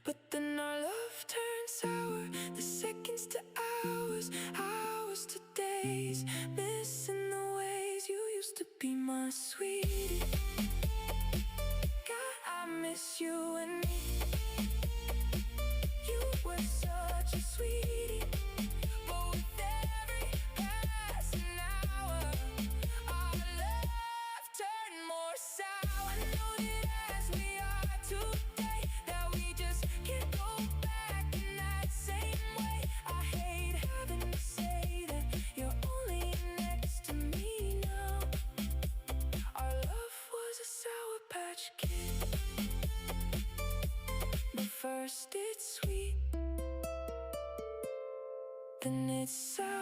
But then our love turned sour, the seconds to hours, hours to days, missing the ways you used to be my sweetie. God, I miss you and me. You were such a sweetie. But with every passing hour, our love turned more sour. I know that as we are today, that we just can't go back in that same way. I hate having to say that you're only next to me now. Our love was a Sour Patch Kid, but first it's sweet, then it's sour.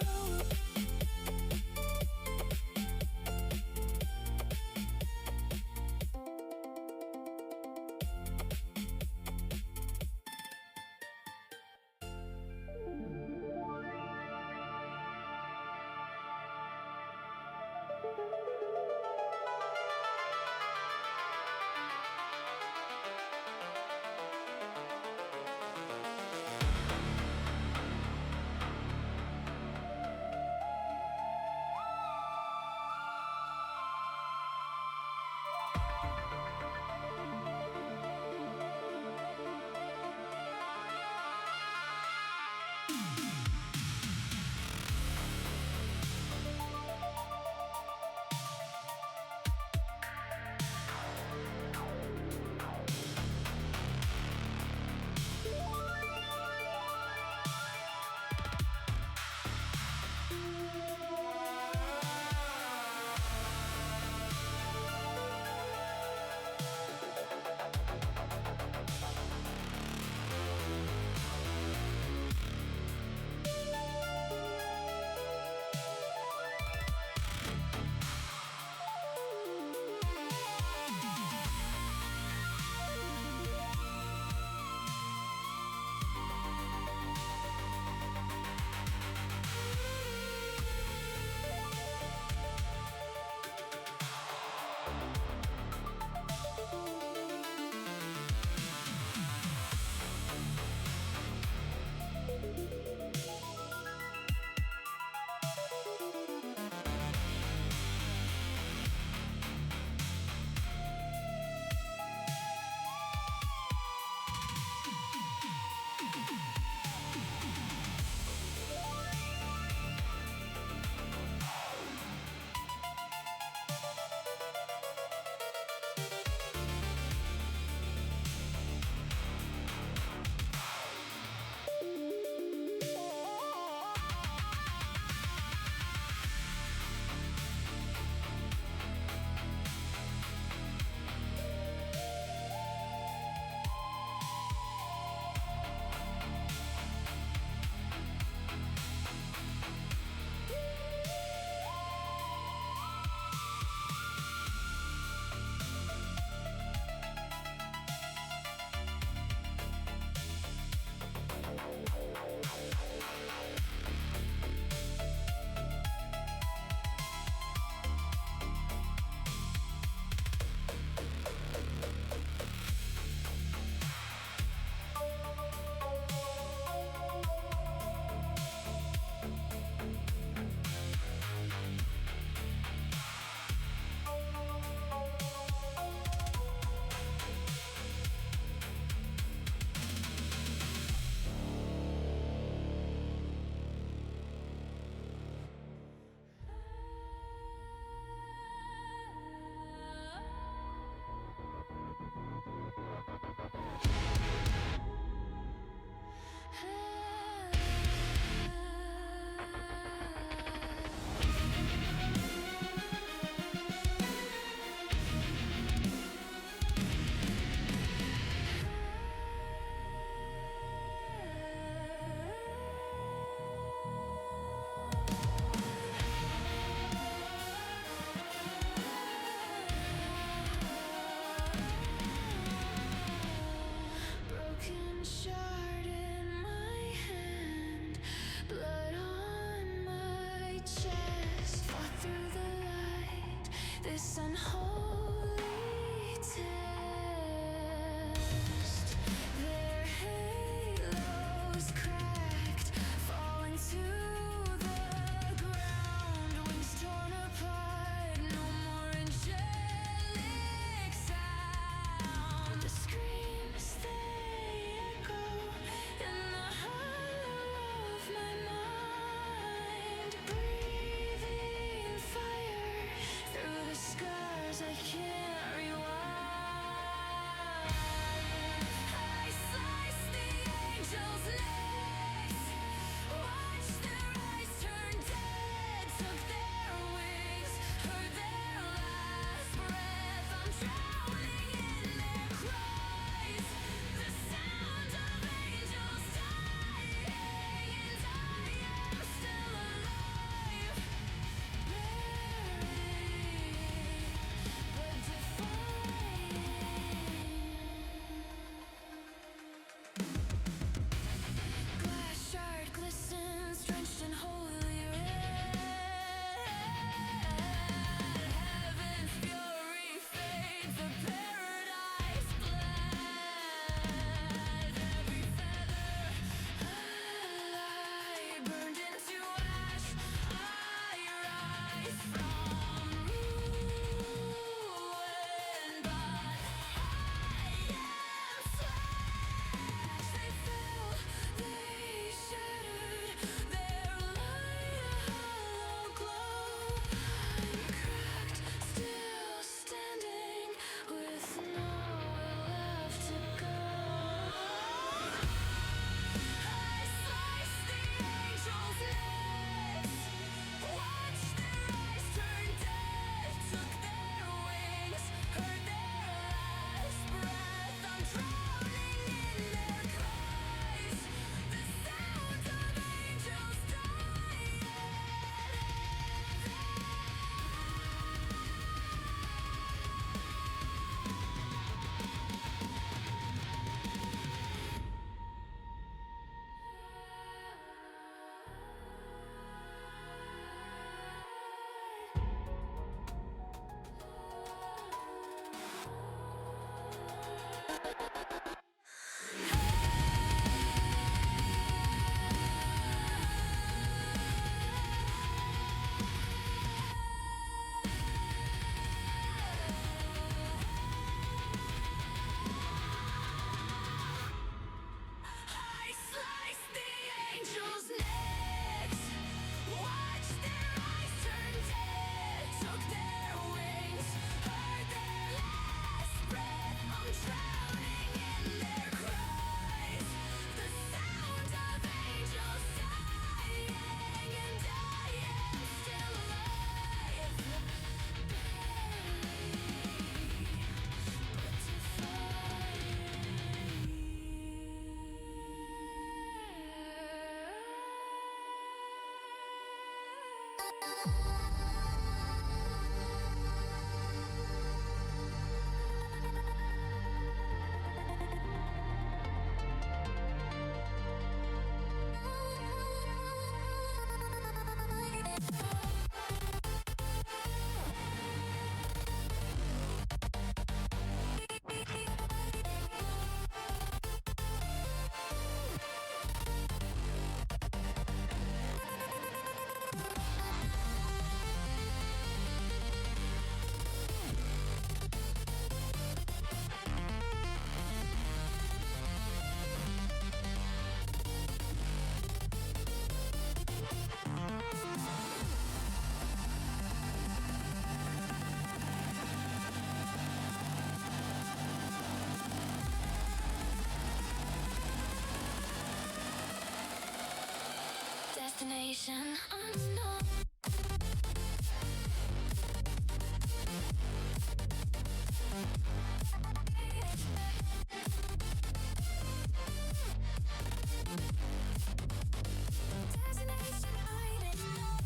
Unholy test. There destination unknown. Destination I didn't know.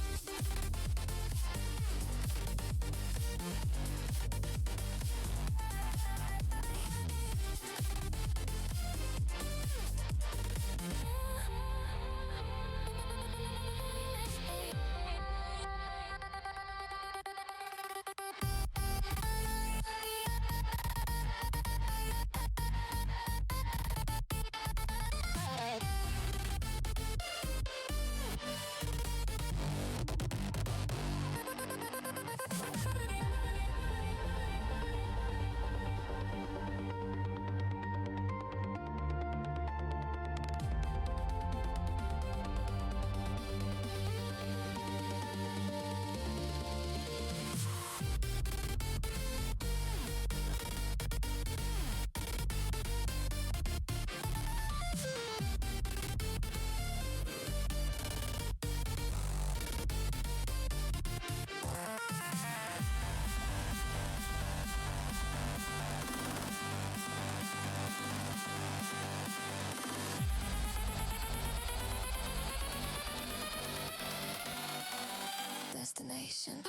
Destination.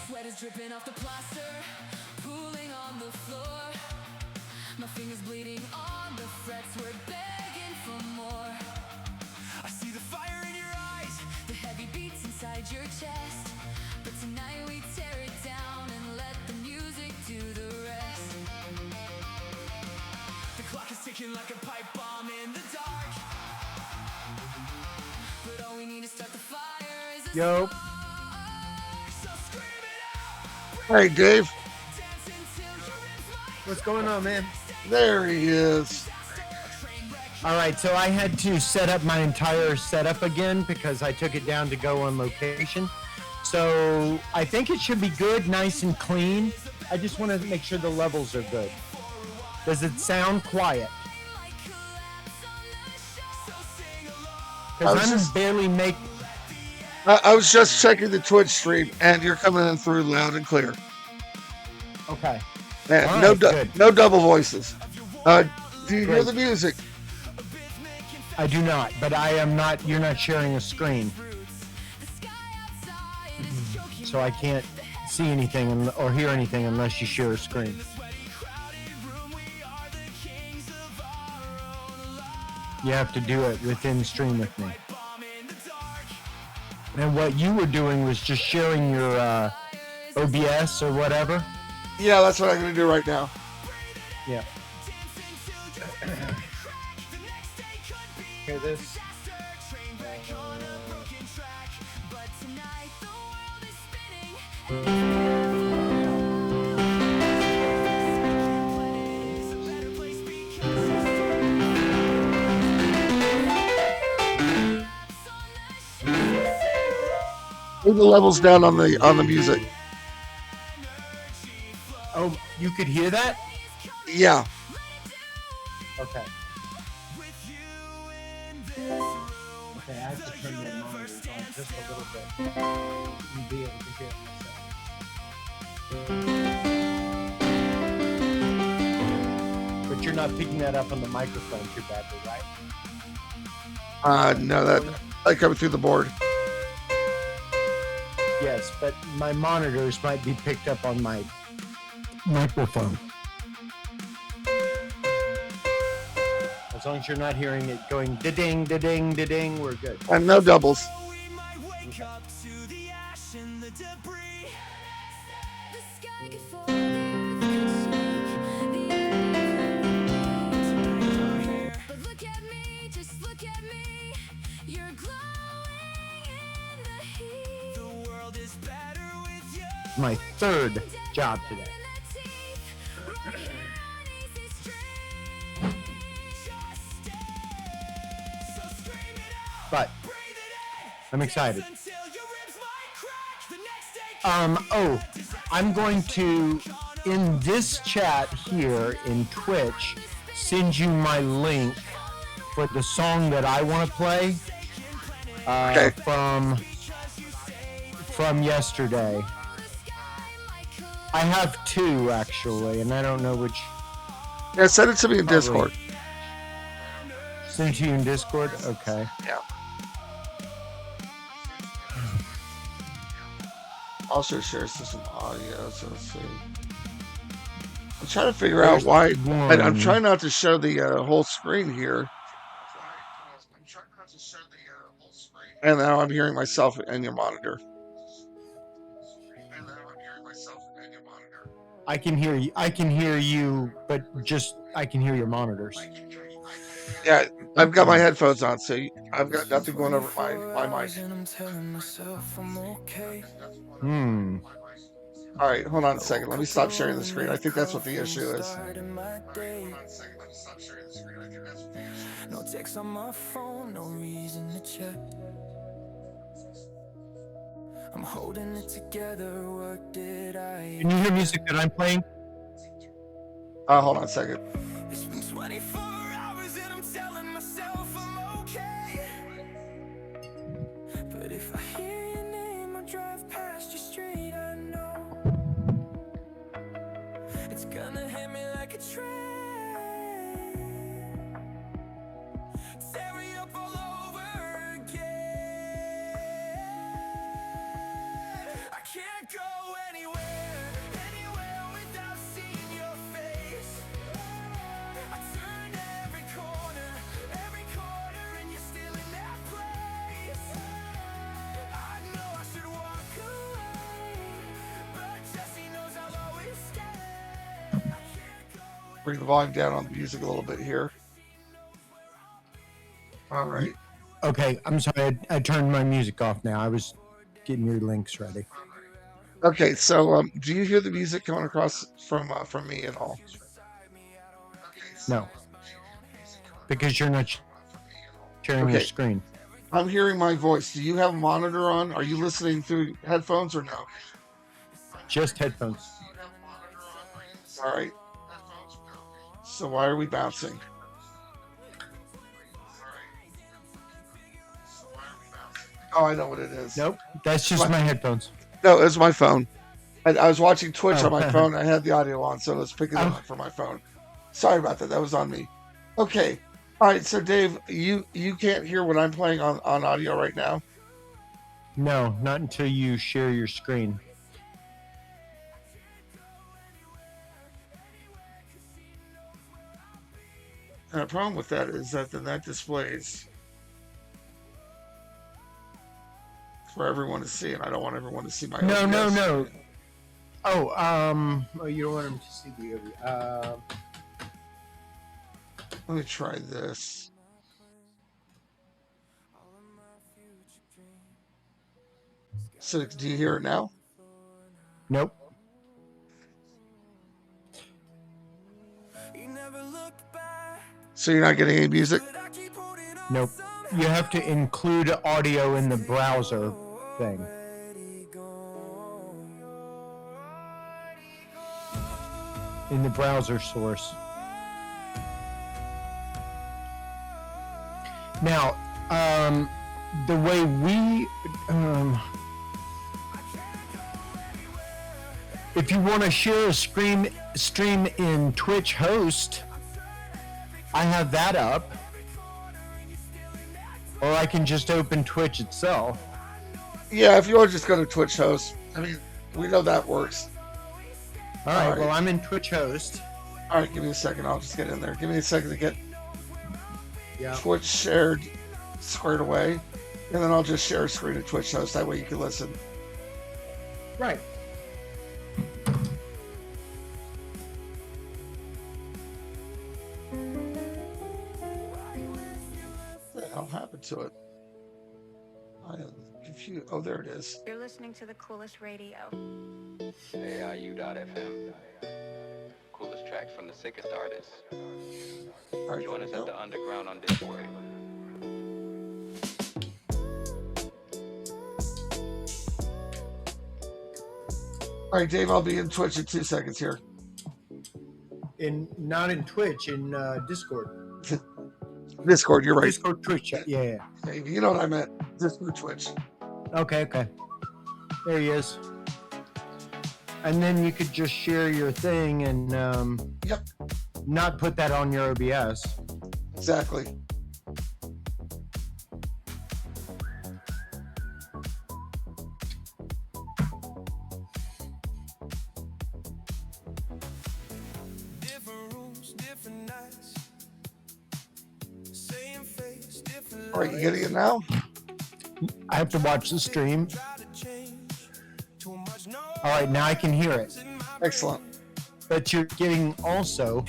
Sweat is dripping off the plaster, pooling on the floor. My fingers bleeding on the frets, we're begging for more. I see the fire in your eyes, the heavy beats inside your chest. But tonight we tear it down and let the music do the rest. The clock is ticking like a pipe bomb in the dark. But all we need to start the fire is a Yo. spark. So scream it out. Hey, Dave. Dance until you're in flight. What's going on, man? There he is. All right, so I had to set up my entire setup again because I took it down to go on location. So I think it should be good, nice and clean. I just want to make sure the levels are good. Does it sound quiet? Because I'm barely make. I was just checking the Twitch stream, and you're coming in through loud and clear. Okay. And All no, right, good. no double voices. Do you hear Great. the music? I do not, but I am not. You're not sharing a screen, so I can't see anything or hear anything unless you share a screen. You have to do it within stream with me. And what you were doing was just sharing your OBS or whatever. Yeah, that's what I'm going to do right now. Yeah. Hear this? Move the levels down on the music. Oh, you could hear that? Yeah. Okay. Okay, I have to turn the monitors on just a little bit and be able to hear it myself. But you're not picking that up on the microphone too badly, right? No, that coming through the board. Yes, but my monitors might be picked up on my microphone. As long as you're not hearing it going da-ding, da-ding, da-ding, we're good. And no doubles. My third job today. But I'm excited. Oh, I'm going to, in this chat here in Twitch, send you my link for the song that I want to play Okay. from yesterday. I have two actually, and I don't know which. Yeah, send it to me in Discord. Send it to you in Discord? Okay. Yeah. Also share some audio, so let's see. I'm trying to figure out why. I'm trying not to show the whole screen here. And now I'm hearing myself in your monitor. I can hear you. I can hear you, but just I can hear your monitors. Yeah, I've got my headphones on, so I've got nothing going over my mic. All right, hold on a second. Let me stop sharing the screen. I think that's what the issue is. No text on my phone, no reason to check. I'm holding it together. What did I? Can you hear music that I'm playing? Hold on a second. It's been 24 hours and I'm telling myself I'm okay. But if I hear your name, I drive past you straight. I know it's gonna hit me like a train. Tear me up all over again. I can't go anywhere without seeing your face. I turned every corner, and you're still in that place. I know I should walk away, but Jesse knows I'll always stay. I can't go. Bring the volume down on the music a little bit here. All right. Okay, I'm sorry. I turned my music off now. I was getting your links ready. Okay, so do you hear the music coming across from me at all? No, because you're not sharing your Okay. screen. I'm hearing my voice. Do you have a monitor on? Are you listening through headphones or no? Just headphones. All right. So why are we bouncing? Oh, I know what it is. Nope, that's just my headphones. No, it's my phone. I was watching Twitch Oh. on my phone. I had the audio on, so let's pick it up for my phone. Sorry about that. That was on me. Okay. All right. So, Dave, you can't hear what I'm playing on audio right now. No, not until you share your screen. And the problem with that is that then that displays for everyone to see, and I don't want everyone to see my. No, OBS. no. Oh, you don't want them to see the OBS. Let me try this. So do you hear it now? Nope. So you're not getting any music? Nope. You have to include audio in the browser thing. In the browser source. Now, the way we, if you want to share a stream in Twitch host, I have that up. Or I can just open Twitch itself. Yeah, if you want to just go to Twitch host. I mean, we know that works. All right, well, I'm in Twitch host. All right, give me a second. I'll just get in there. Give me a second to get Yeah. Twitch shared squared away. And then I'll just share a screen of Twitch host. That way you can listen. Right. What the hell happened to it? I am confused. Oh, there it is. You're listening to the coolest radio. AIU.FM. Coolest tracks from the sickest artists. All right, Join us go. at the underground on Discord. All right, Dave, I'll be in Twitch in 2 seconds here. Not in Twitch, in Discord. Discord, you're right. Discord, Twitch. Yeah. Dave, you know what I meant. Discord, Twitch. Okay. There he is. And then you could just share your thing and Yep, not put that on your OBS. exactly. All right, you getting it now? I have to watch the stream. All right, now I can hear it. Excellent. But you're getting also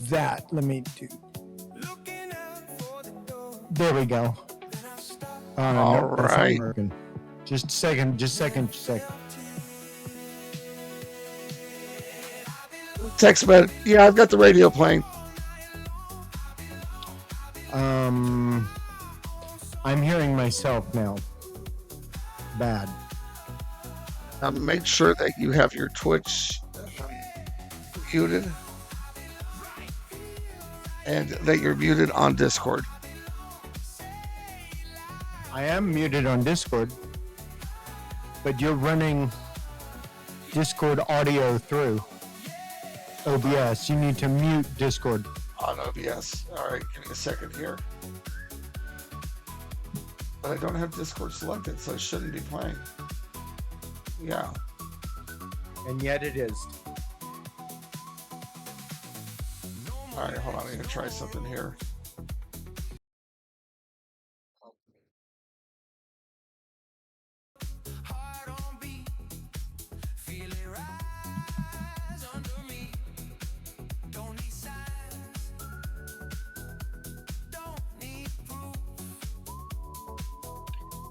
that. Let me do. There we go. All that's not right. working. Just a second. Text med. Yeah, I've got the radio playing. I'm hearing myself now. Bad. Make sure that you have your Twitch muted and that you're muted on Discord. I am muted on Discord, but you're running Discord audio through OBS. You need to mute Discord. On OBS. All right, give me a second here. But I don't have Discord selected, so it shouldn't be playing. Yeah. And yet it is. All right, hold on. I'm going to try something here.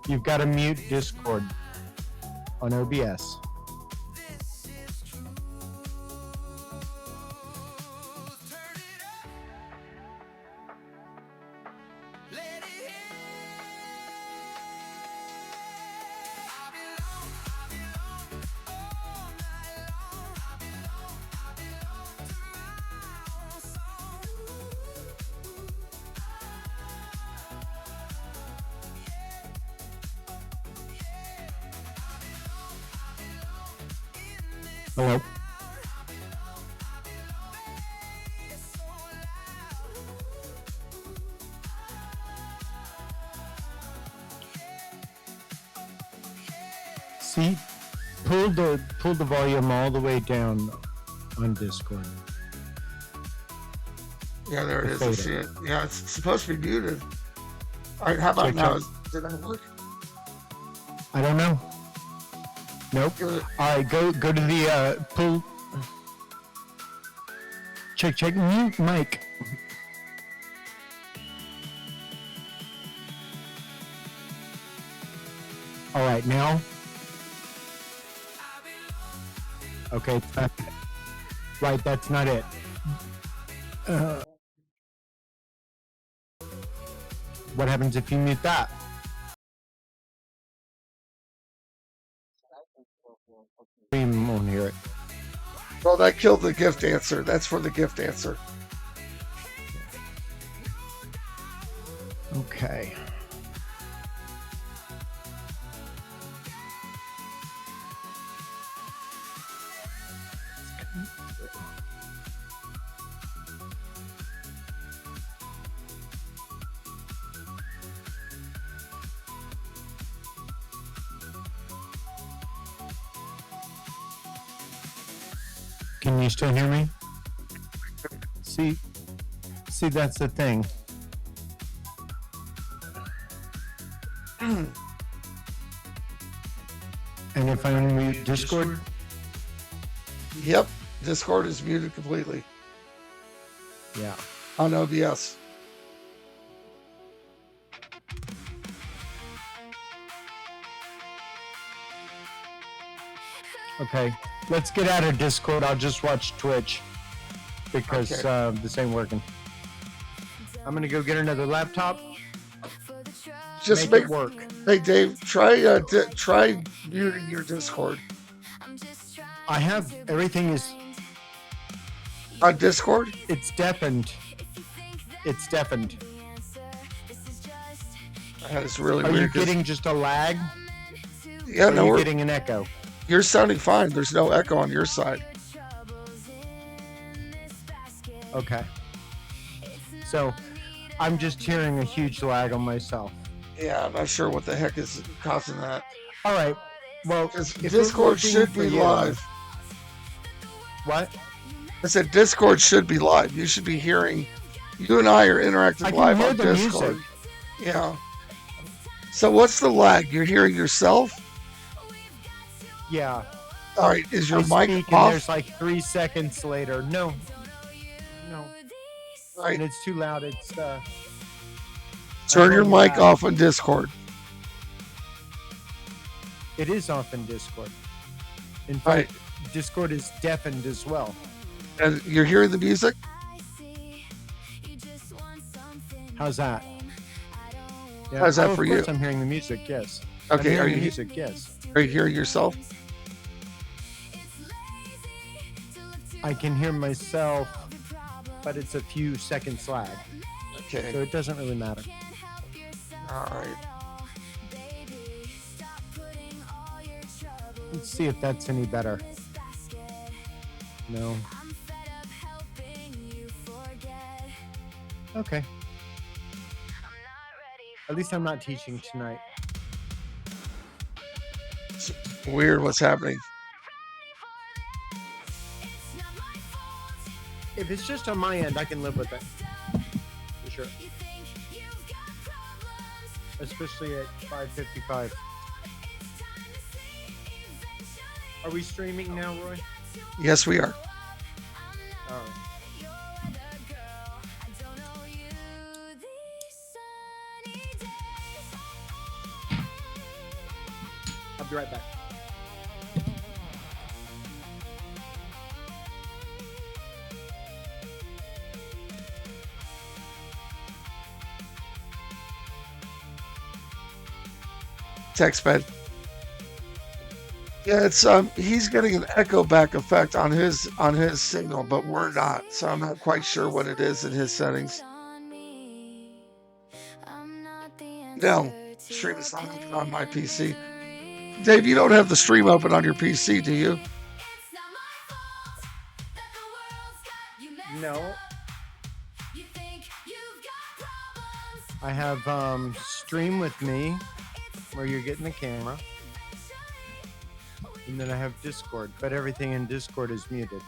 You've got to mute Discord on OBS. Hello. See, pull the volume all the way down on Discord. Yeah, there it is. I Fade see it. Yeah, it's supposed to be muted. All right, how about Check, now? check. Did that work? I don't know. Nope. Give it- All right, go to the pull. Check mute mic. All right, now. Okay, right, that's not it. What happens if you mute that? Stream won't hear it. Well, that killed the gift answer. That's for the gift answer. Okay. Can you still hear me? See, that's the thing. And if I unmute Discord, Yep. Discord is muted completely yeah. on OBS. Okay, let's get out of Discord. I'll just watch Twitch because Okay. this ain't working. I'm gonna go get another laptop. Just Make it work. Hey, Dave, try muting your Discord. I have everything is. On Discord? It's deafened. It's deafened. That is really Are you weird. 'cause- getting just a lag? Yeah, Or no, are you we're, getting an echo? you're sounding fine. There's no echo on your side. Okay. So, I'm just hearing a huge lag on myself. Yeah, I'm not sure what the heck is causing that. All right. Well, 'Cause if Discord it's working should for be you- live. What? I said Discord should be live. You should be hearing. You and I are interacting I can live hear on the Discord. music. Yeah. So what's the lag? You're hearing yourself? Yeah. All right. Is your I mic speak and off? there's like 3 seconds later. No. All right. And it's too loud. It's Turn your going mic back. off on Discord. It is off in Discord. In All right. fact, Discord is deafened as well. And you're hearing the music? How's that? Yeah. How's that oh, for of you? course I'm hearing the music, yes. I'm Okay. hearing the music, yes. Are you hearing yourself? I can hear myself, but it's a few seconds lag. So Okay. it doesn't really matter. All right. Let's see if that's any better. No. Okay. At least I'm not teaching tonight. It's weird what's happening. If it's just on my end, I can live with it. For sure. Especially at 5:55. Are we streaming now, Roy? Yes, we are. All right. I'll be right back. Text bed. Yeah, it's he's getting an echo back effect on his signal, but we're not. So I'm not quite sure what it is in his settings. No, stream is not open on my PC. Dave, you don't have the stream open on your PC, do you? No. I have stream with me where you're getting the camera. And then I have Discord, but everything in Discord is muted.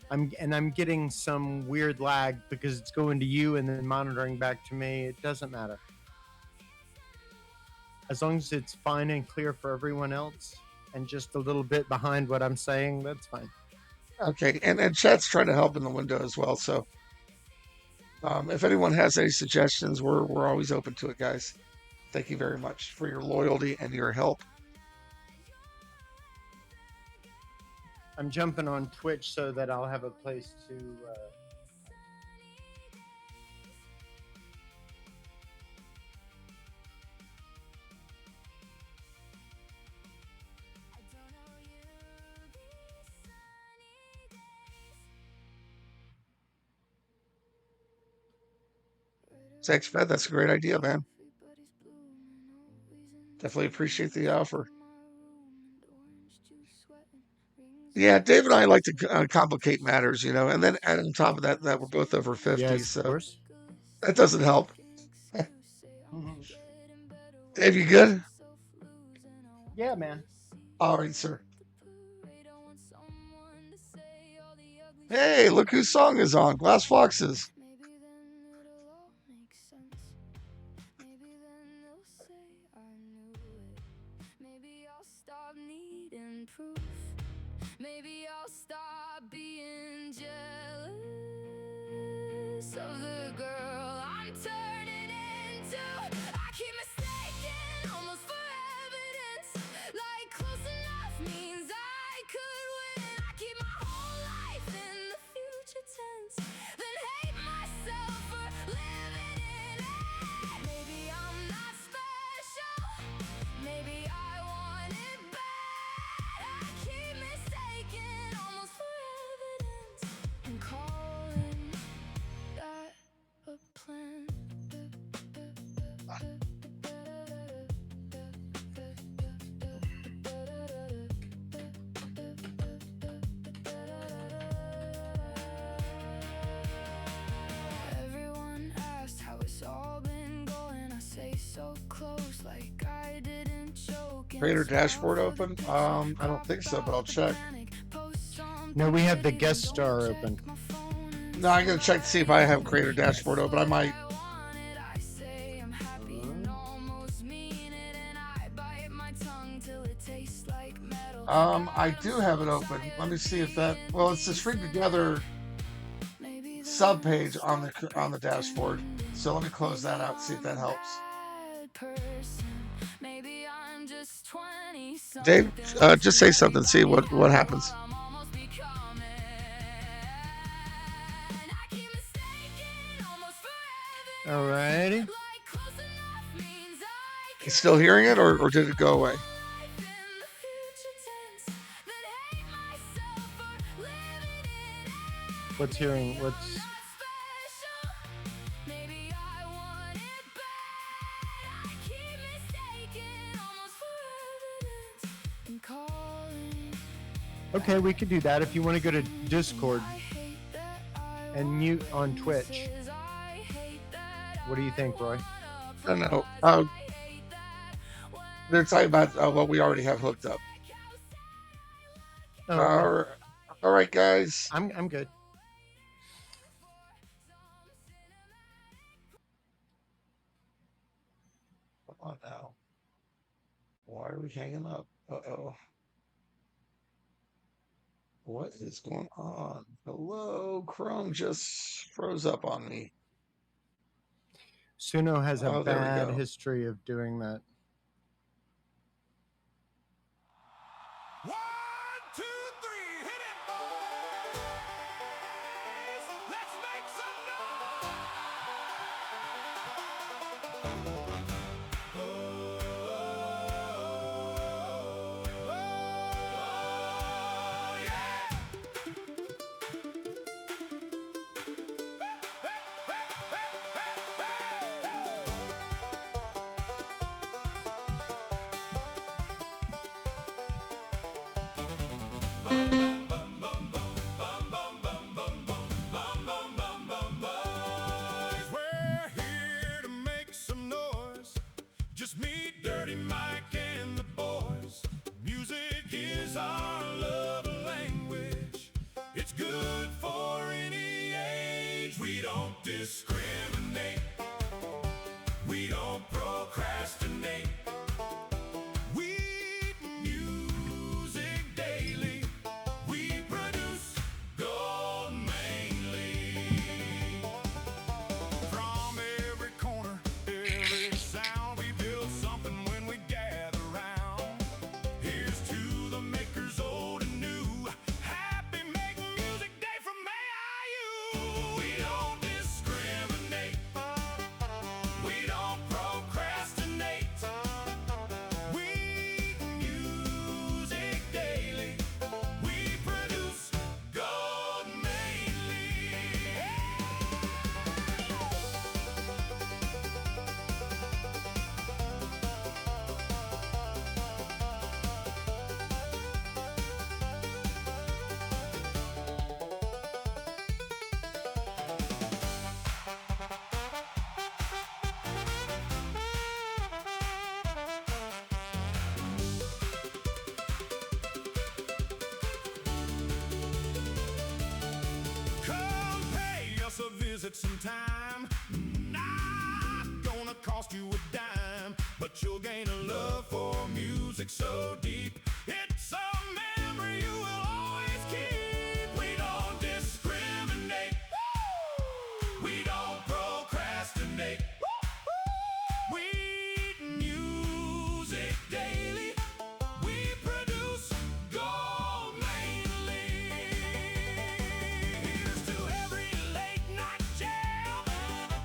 I'm getting some weird lag because it's going to you and then monitoring back to me. It doesn't matter. As long as it's fine and clear for everyone else and just a little bit behind what I'm saying, that's fine. Okay, and chat's trying to help in the window as well. So if anyone has any suggestions, we're always open to it, guys. Thank you very much for your loyalty and your help. I'm jumping on Twitch so that I'll have a place to. Sex Fed, that's a great idea, man. Definitely appreciate the offer. Yeah, Dave and I like to complicate matters, you know, and then add on top of that, that we're both over 50, Yes, of so course. that doesn't help. Mhm. Dave, you good? Yeah, man. All right, sir. Hey, look whose song is on. Glass Foxes. Maybe then it'll all make sense. Maybe then they'll say I knew it. Maybe I'll stop needing proof. Maybe I'll stop being jealous of the girl I'm turning into. I keep mistaking almost for evidence. Like close enough means I could win. I keep my whole life in the future tense. Then hate myself for living in it. Maybe I'm not special. Maybe I want it bad. I keep mistaking almost for evidence and calling that a plan. Everyone asked how it's all been going. I say so close, like I didn't choke. Creator dashboard open? I don't think so, but I'll check. No, we have the guest star open. No, I gotta check to see if I have Creator dashboard open. I might. I do have it open. Let me see if that. Well, it's the String Together sub page on the dashboard. So let me close that out. See if that helps. Dave, just say something. See what happens. Alrighty. You still hearing it, or did it go away? What's hearing? What's? Okay, we could do that if you want to go to Discord and mute on Twitch. What do you think, Roy? I don't know. They're talking about what we already have hooked up. Oh, okay. All right, guys. I'm good. Come on now. Why are we hanging up? Uh-oh. What is going on? Hello, Chrome just froze up on me. Suno has a Oh, there we bad go. history of doing that. 1, 2, 3, hit it, boys! Let's make some noise! Oh, yeah! We're here to make some noise. Just me, Dirty Mike, and the boys. Music is our love language. It's good for any age. We don't discriminate. We don't procrastinate. We music daily. We produce gold mainly. From every corner, every sound, we build it some time. Not gonna cost you a dime, but you'll gain a love for music so deep. It's a memory you will always keep. We don't discriminate. We don't procrastinate. We eat music daily. We produce gold mainly. Here's to every late night jam,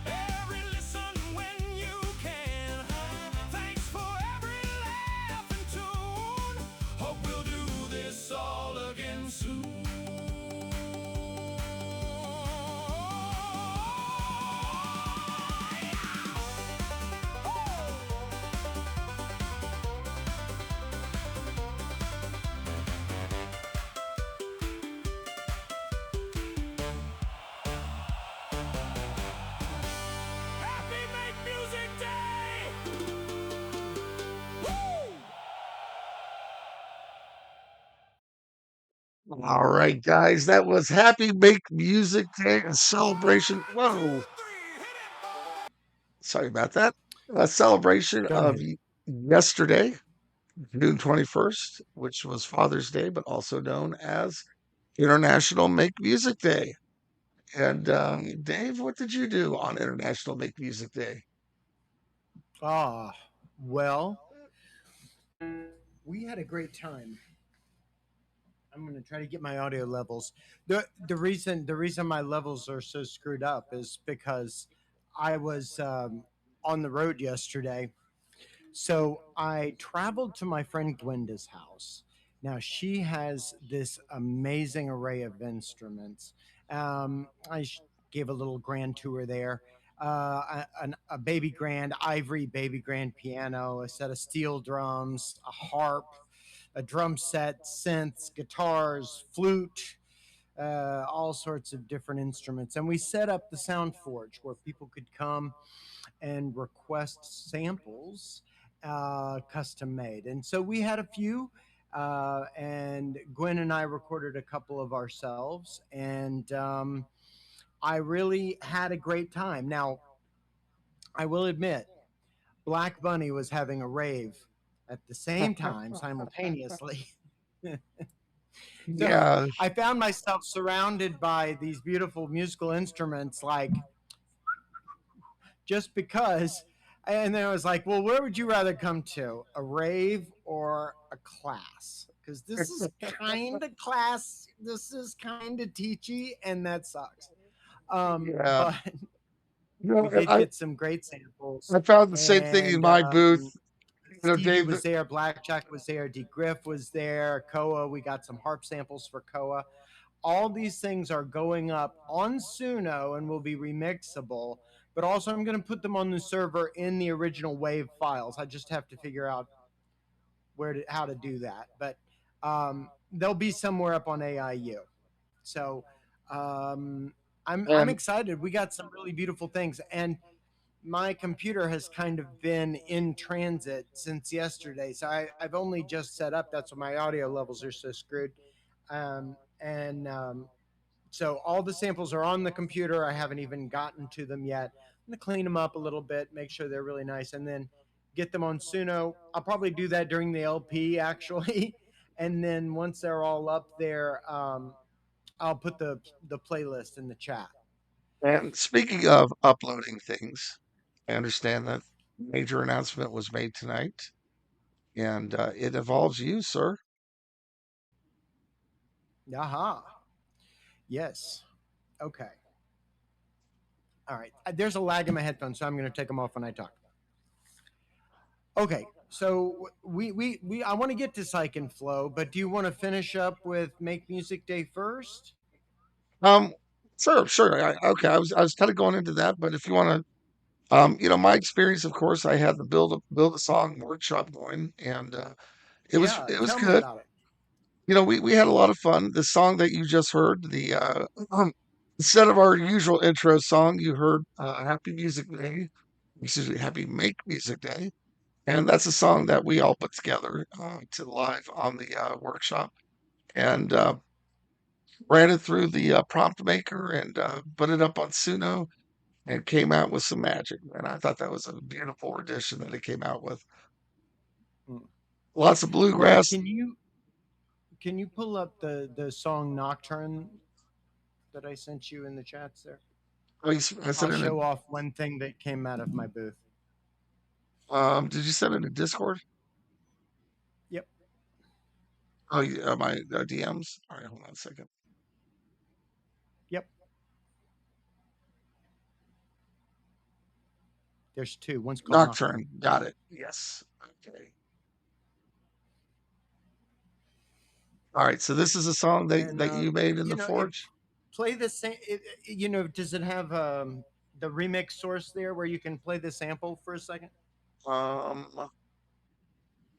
every listen when you can. Thanks for every laugh and tune. Hope we'll do this all again soon. Happy Make Music Day! Woo! All right, guys, that was Happy Make Music Day, a celebration. Whoa, sorry about that. A celebration Go of ahead. yesterday, June 21st, which was Father's Day, but also known as International Make Music Day. And Dave, what did you do on International Make Music Day? Ah, well, we had a great time. I'm gonna try to get my audio levels. The reason my levels are so screwed up is because I was on the road yesterday. So I traveled to my friend Gwenda's house. Now she has this amazing array of instruments. Gave a little grand tour there. A baby grand ivory baby grand piano, a set of steel drums, a harp, a drum set, synths, guitars, flute, all sorts of different instruments. And we set up the Sound Forge where people could come and request samples custom made. And so we had a few, and Gwen and I recorded a couple of ourselves, and I really had a great time. Now, I will admit, Black Bunny was having a rave at the same time simultaneously. So Yeah, I found myself surrounded by these beautiful musical instruments, like just because. And then I was like, well, where would you rather come to, a rave or a class? Because this is kind of class, this is kind of teachy, and that sucks. yeah. But You we know, did get some great samples, I found the same thing in and my booth. You know, Stevie Dave, was there, Blackjack was there, D. Griff was there, Koa. We got some harp samples for Koa. All these things are going up on Suno and will be remixable, but also I'm going to put them on the server in the original wave files. I just have to figure out how to do that, but they'll be somewhere up on AIU. So um, I'm and excited. We got some really beautiful things, and my computer has kind of been in transit since yesterday. So I've only just set up. That's why my audio levels are so screwed. And so all the samples are on the computer. I haven't even gotten to them yet. I'm gonna clean them up a little bit, make sure they're really nice, and then get them on Suno. I'll probably do that during the LP actually, and then once they're all up there, I'll put the playlist in the chat. and speaking of uploading things, I understand that major announcement was made tonight, and it involves you, sir. Aha. Yes. Okay. All right. There's a lag in my headphones, so I'm going to take them off when I talk. Okay. So we I want to get to Psych and Flow, but do you want to finish up with Make Music Day first? Um, sure, sure. Okay, I was kind of going into that, but if you want to, my experience, of course, I had the build a song workshop going, and it was Yeah. it was Tell me good. about it. We had a lot of fun. The song that you just heard, instead of our usual intro song, you heard "Happy Music Day," excuse me, "Happy Make Music Day," and that's a song that we all put together to live on the workshop. And ran it through the prompt maker and put it up on Suno and came out with some magic. And I thought that was a beautiful rendition that it came out with. Mm. Lots of Yeah, bluegrass. can you pull up the song Nocturne that I sent you in the chats there? Oh, I I'll sent it show in. off one thing that came out of my booth. Did you send it in Discord? Yep. Oh, yeah, my DMs. All right, hold on a second. Yep. There's two. One's called Nocturne. Nocturne. Got it. Yes. Okay. All right. So this is a song And that you made in you the know, it Forge. play the same. Does it have the remix source there where you can play the sample for a second? Um,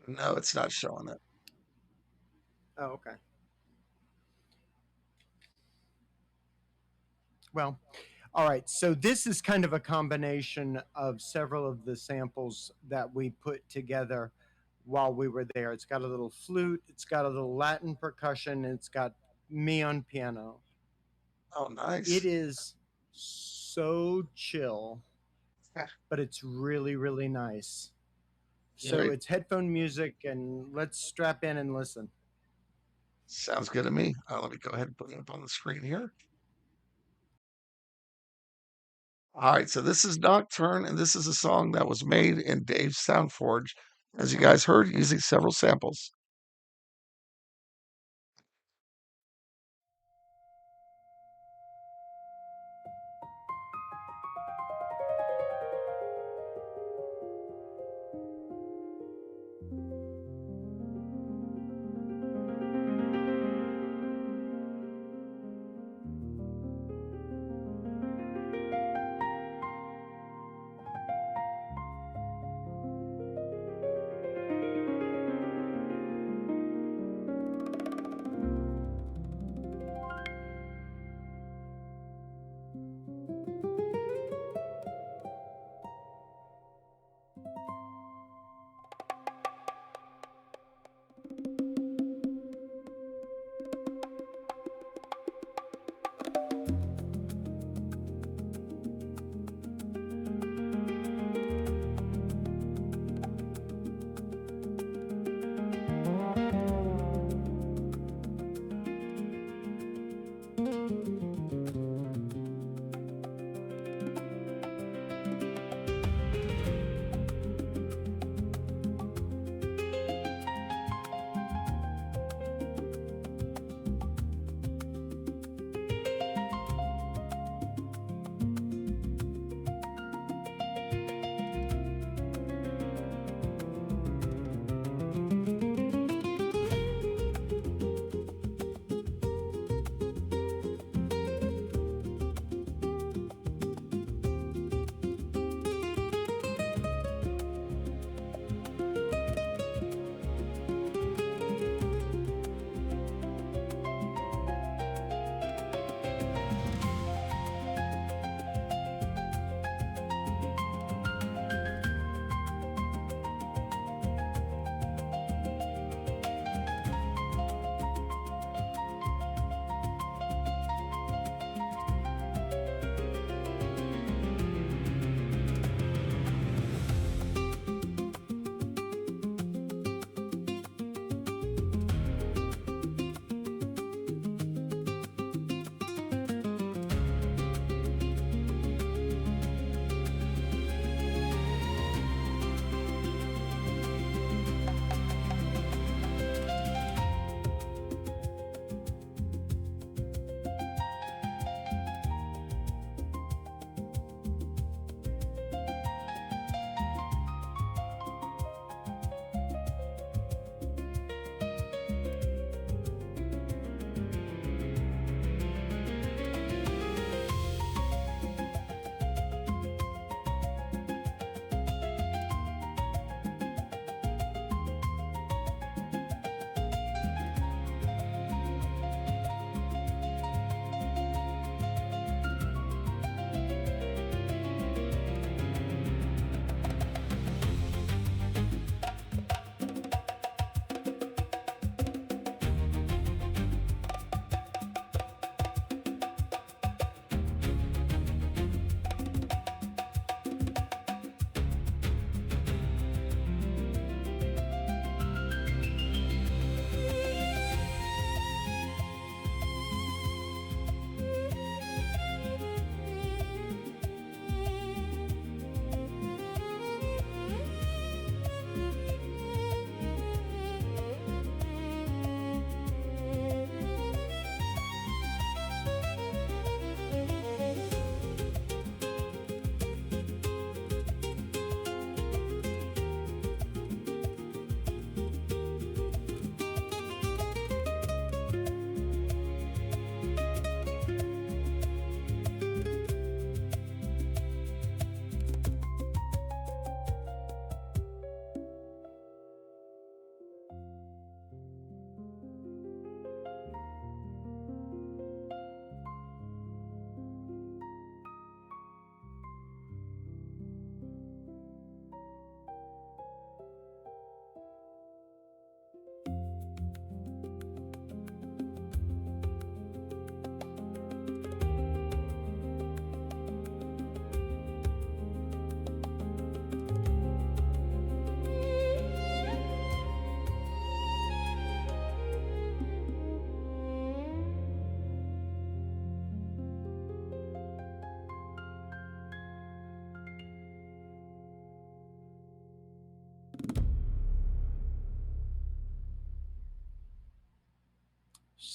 no, it's not showing it. Oh, okay. Well, all right. So this is kind of a combination of several of the samples that we put together while we were there. It's got a little flute, it's got a little Latin percussion, and it's got me on piano. Oh, It nice. is so chill, but it's really, really nice. All So right. it's headphone music, and let's strap in and listen. Sounds good to me. Let me go ahead and put it up on the screen here. All right, so this is Nocturne, and this is a song that was made in Dave's Soundforge, as you guys heard, using several samples.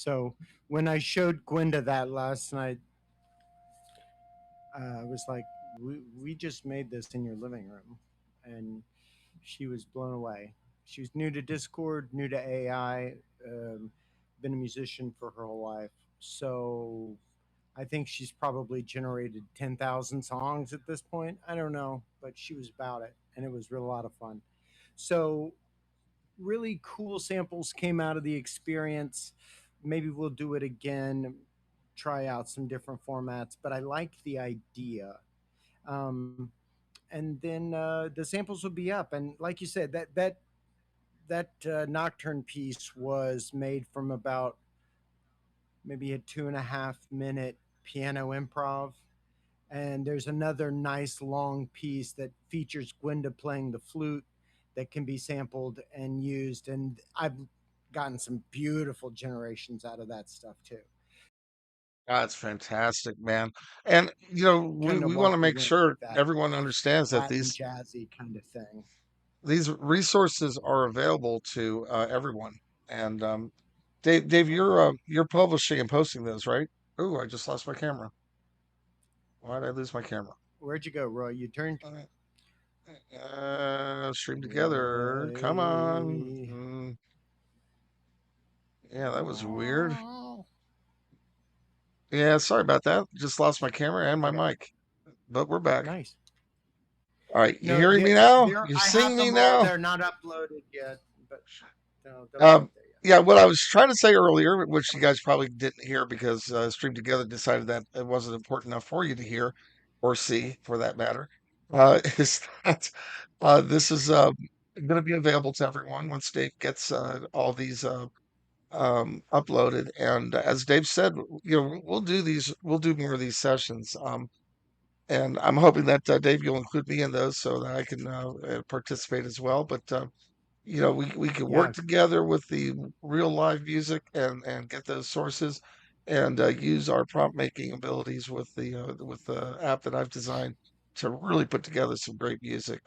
So when I showed Gwenda that last night, I was like, we just made this in your living room. And she was blown away. She was new to Discord, new to AI, been a musician for her whole life. So I think she's probably generated 10,000 songs at this point. I don't know, but she was about it. And it was real a lot of fun. So really cool samples came out of the experience. Maybe we'll do it again, try out some different formats, but I like the idea. Um, and then the samples will be up. And like you said, that nocturne piece was made from about maybe a 2.5 minute piano improv. And there's another nice long piece that features Gwenda playing the flute that can be sampled and used. And I've gotten some beautiful generations out of that stuff too. That's fantastic, man. And you know, we, Kind of we want to walk you make in sure that everyone understands that Latin jazzy kind of thing. these resources are available to everyone. And Dave, you're publishing and posting those, right? Oh, I just lost my camera. Why did I lose my camera? Where'd you go, Roy? You turned Stream together. Come on. Roy. Yeah, that was weird. Yeah, sorry about that. Just lost my camera and my Okay, mic, but we're back. nice. All right, you No, hearing me there, now? there. You I seeing have me them all. now? They're not uploaded yet, but no, they'll get Um, there yet. yeah, what I was trying to say earlier, which you guys probably didn't hear because Stream Together decided that it wasn't important enough for you to hear or see, for that matter, is that this is going to be available to everyone once Dave gets all these uploaded. And as Dave said, you know, we'll do more of these sessions. And I'm hoping that Dave, you'll include me in those so that I can participate as well. But you know, we can work Yeah, together with the real live music and get those sources and use our prompt making abilities with the app that I've designed to really put together some great music.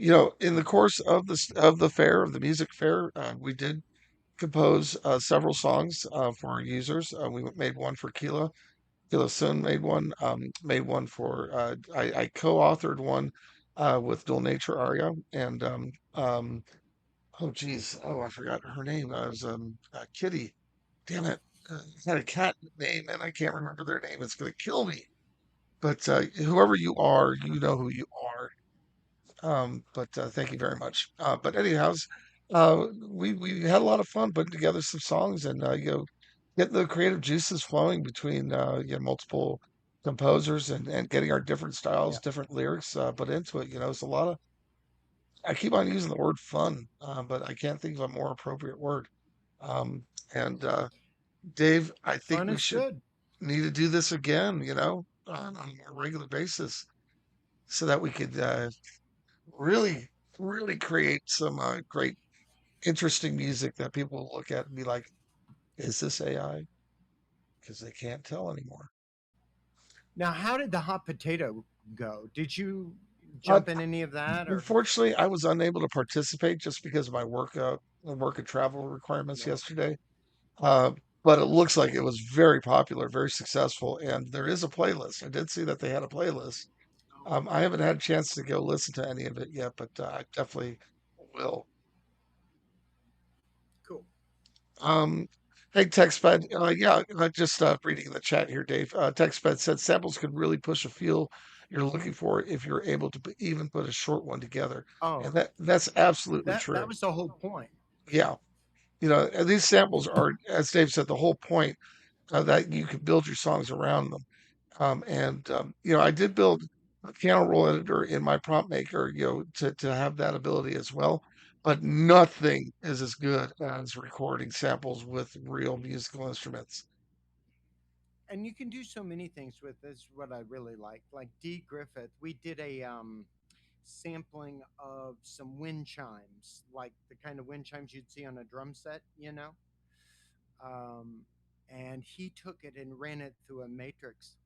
You know, in the course of the fair, of the music fair, we did compose several songs for our users. We made one for Keela. Keela Sun made one for I co-authored one with Dual Nature Aria and oh geez. Oh, I forgot her name. I was Kitty. Damn it. Had a cat name and I can't remember their name. It's gonna kill me. But whoever you are, you know who you are. But thank you very much. But anyhow, we had a lot of fun putting together some songs and you know, getting the creative juices flowing between you know, multiple composers and getting our different styles, yeah, different lyrics put into it. You know, it's a lot of. I keep on using the word fun, but I can't think of a more appropriate word. Um, and Dave, I think fun we is should good. need to do this again. You know, on a more regular basis, so that we could really, really create some great, interesting music that people will look at and be like, "Is this AI?" Because they can't tell anymore. Now, how did the hot potato go? Did you Uh, jump in any of that or Unfortunately, I was unable to participate just because of my work and travel requirements no? yesterday. Uh, but it looks like it was very popular, very successful, and there is a playlist. I did see that they had a playlist. I haven't had a chance to go listen to any of it yet, but I definitely will. Cool. Um, hey, TechSped, yeah, just reading the chat here, Dave. TechSped said samples can really push a feel you're looking for if you're able to even put a short one together, Oh, and that's absolutely that true. was the whole point. Yeah, you know, and these samples are, as Dave said, the whole point that you can build your songs around them. You know, I did build a piano roll editor in my prompt maker, you know, to have that ability as well. But nothing is as good as recording samples with real musical instruments. And you can do so many things with this. What I really like, D. Griffith, we did a sampling of some wind chimes, like the kind of wind chimes you'd see on a drum set, you know. Um, and he took it and ran it through a matrix,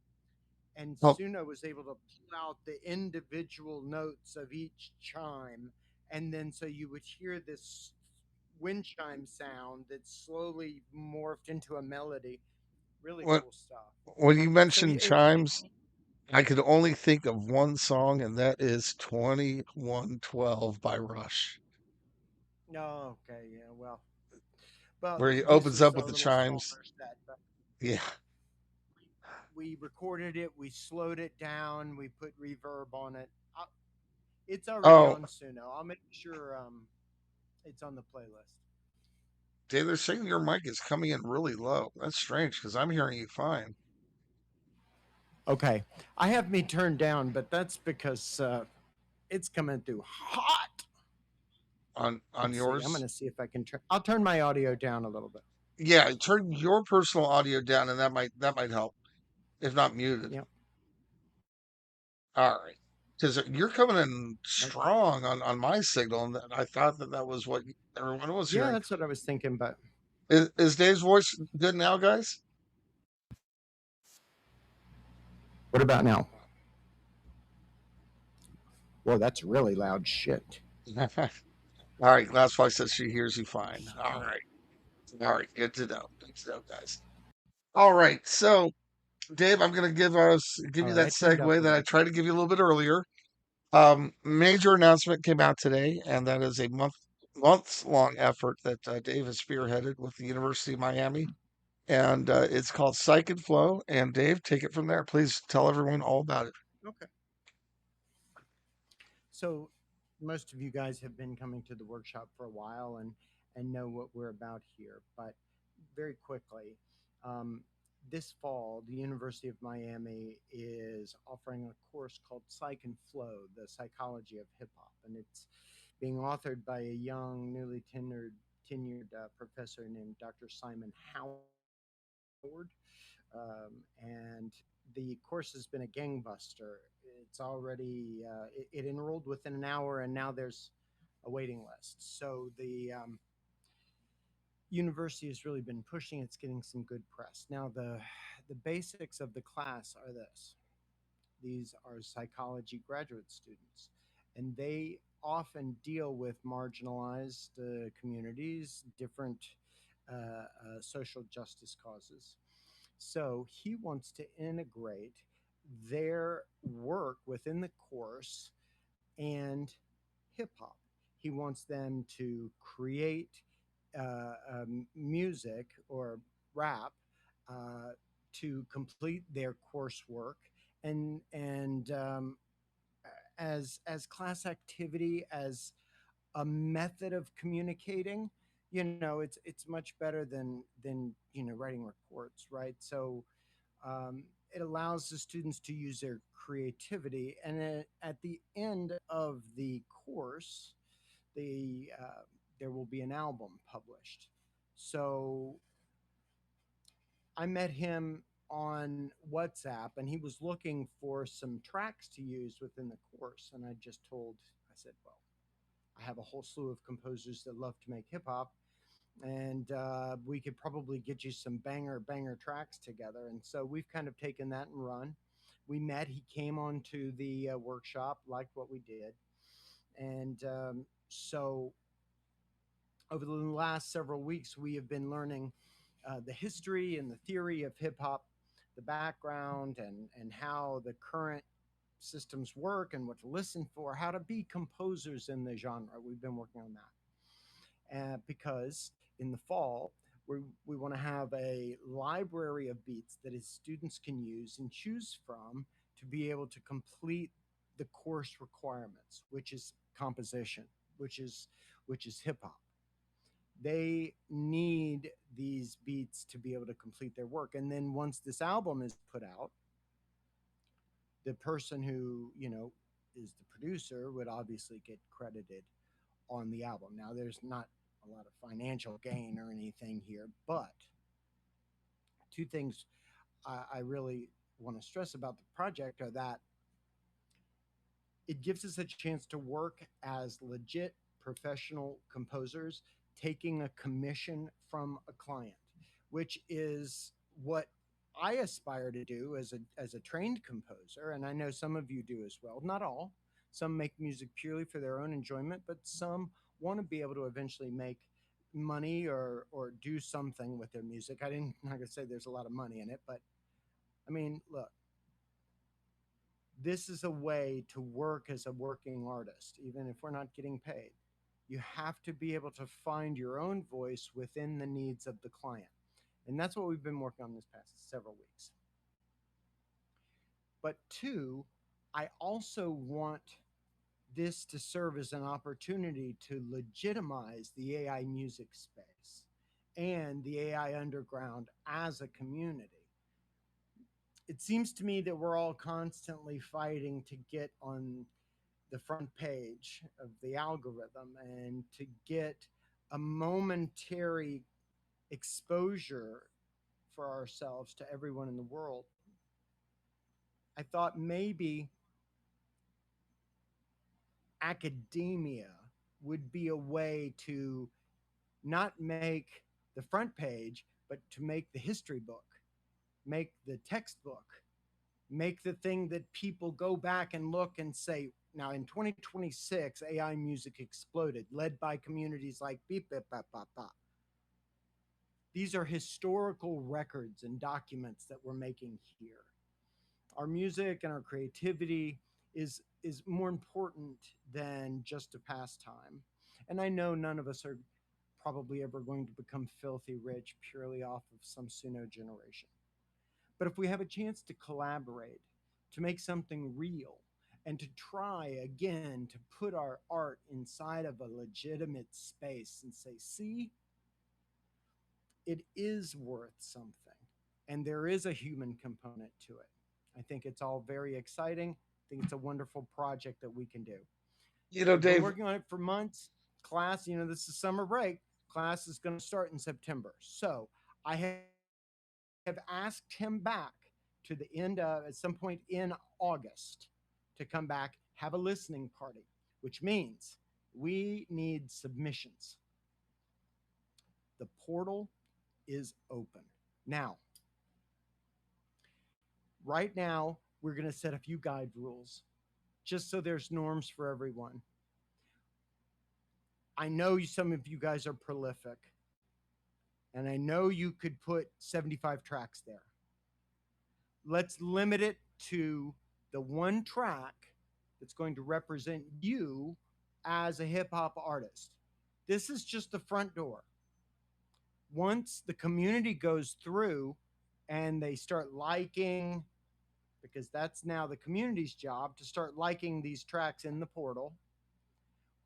and Oh, Suno was able to pull out the individual notes of each chime, and then so you would hear this wind chime sound that slowly morphed into a melody. Really When cool stuff. when you So mentioned it, chimes, I could only think of one song, and that is 2112 by Rush, no, okay, yeah, well, where he this opens was up a with the little chimes. smaller set, but Yeah. we recorded it, we slowed it down, we put reverb on it. It's already Oh, on Suno. I'll make sure it's on the playlist. Dave, they're saying your mic is coming in really low. That's strange because I'm hearing you fine Okay, I have me turned down, but that's because it's coming through hot. on Let's see. I'm yours. gonna see if I can turn. I'll turn my audio down a little bit. Yeah, turn your personal audio down, and that might help, if not muted. Yep. All right, because you're coming in Okay. strong on my signal, and I thought that was what everyone was Yeah, hearing. that's what I was thinking. But Is Dave's voice good now, guys? what about now? Whoa, that's really loud shit. All right, Glassfly says she hears you fine. All right, good to know. Good to know, guys. All right, so Dave, I'm going to give All you right, that I turned up segue a that I little tried bit. to give you a little bit earlier. Major announcement came out today, and that is a months long effort that Dave has spearheaded with the University of Miami, and it's called Psych and Flow. And Dave, take it from there. Please tell everyone all about it. Okay. So most of you guys have been coming to the workshop for a while and know what we're about here. But very quickly, um, this fall, the University of Miami is offering a course called Psych and Flow: The Psychology of Hip Hop, and it's being authored by a young, newly tenured professor named Dr. Simon Howard. And the course has been a gangbuster. It's already it enrolled within an hour, and now there's a waiting list. So the university has really been pushing. It's getting some good press. Now the basics of the class are this: these are psychology graduate students, and they often deal with marginalized communities, different social justice causes. So he wants to integrate their work within the course and hip hop. He wants them to create music or rap uh, to complete their coursework and as class activity, as a method of communicating. It's much better than writing reports, right? So it allows the students to use their creativity, and at the end of the course, there will be an album published. So I met him on WhatsApp, and he was looking for some tracks to use within the course. And I said, well, I have a whole slew of composers that love to make hip hop, and we could probably get you some banger tracks together. And so we've kind of taken that and run. We met. He came on to the workshop, liked what we did, and so over the last several weeks, we have been learning the history and the theory of hip hop, the background, and how the current systems work and what to listen for, how to be composers in the genre. We've been working on that because in the fall, we want to have a library of beats that his students can use and choose from to be able to complete the course requirements, which is composition, which is hip hop. They need these beats to be able to complete their work. And then once this album is put out, the person who, is the producer would obviously get credited on the album. Now, there's not a lot of financial gain or anything here, but two things I really want to stress about the project are that it gives us a chance to work as legit professional composers, taking a commission from a client, which is what I aspire to do as a trained composer, and I know some of you do as well. Not all. Some make music purely for their own enjoyment, but some want to be able to eventually make money or do something with their music. I didn't I'm not gonna say there's a lot of money in it, but I mean, look, this is a way to work as a working artist, even if we're not getting paid. You have to be able to find your own voice within the needs of the client. And that's what we've been working on this past several weeks. But two, I also want this to serve as an opportunity to legitimize the AI music space and the AI underground as a community. It seems to me that we're all constantly fighting to get on the front page of the algorithm and to get a momentary exposure for ourselves to everyone in the world. I thought maybe academia would be a way to not make the front page, but to make the history book, make the textbook, make the thing that people go back and look and say, now in 2026, AI music exploded, led by communities like beep, beep, bop, bop, bop. These are historical records and documents that we're making here. Our music and our creativity is more important than just a pastime. And I know none of us are probably ever going to become filthy rich purely off of some Suno generation. But if we have a chance to collaborate, to make something real, and to try again to put our art inside of a legitimate space and say, see, it is worth something. And there is a human component to it. I think it's all very exciting. I think it's a wonderful project that we can do. You know, We've been Dave, working on it for months. Class, this is summer break. Class is going to start in September. So I have asked him back to the end of, at some point in August, to come back, have a listening party, which means we need submissions. The portal is open. Now, right now, we're going to set a few guide rules just so there's norms for everyone. I know some of you guys are prolific, and I know you could put 75 tracks there. Let's limit it to the one track that's going to represent you as a hip hop artist. This is just the front door. Once the community goes through and they start liking, because that's now the community's job to start liking these tracks in the portal,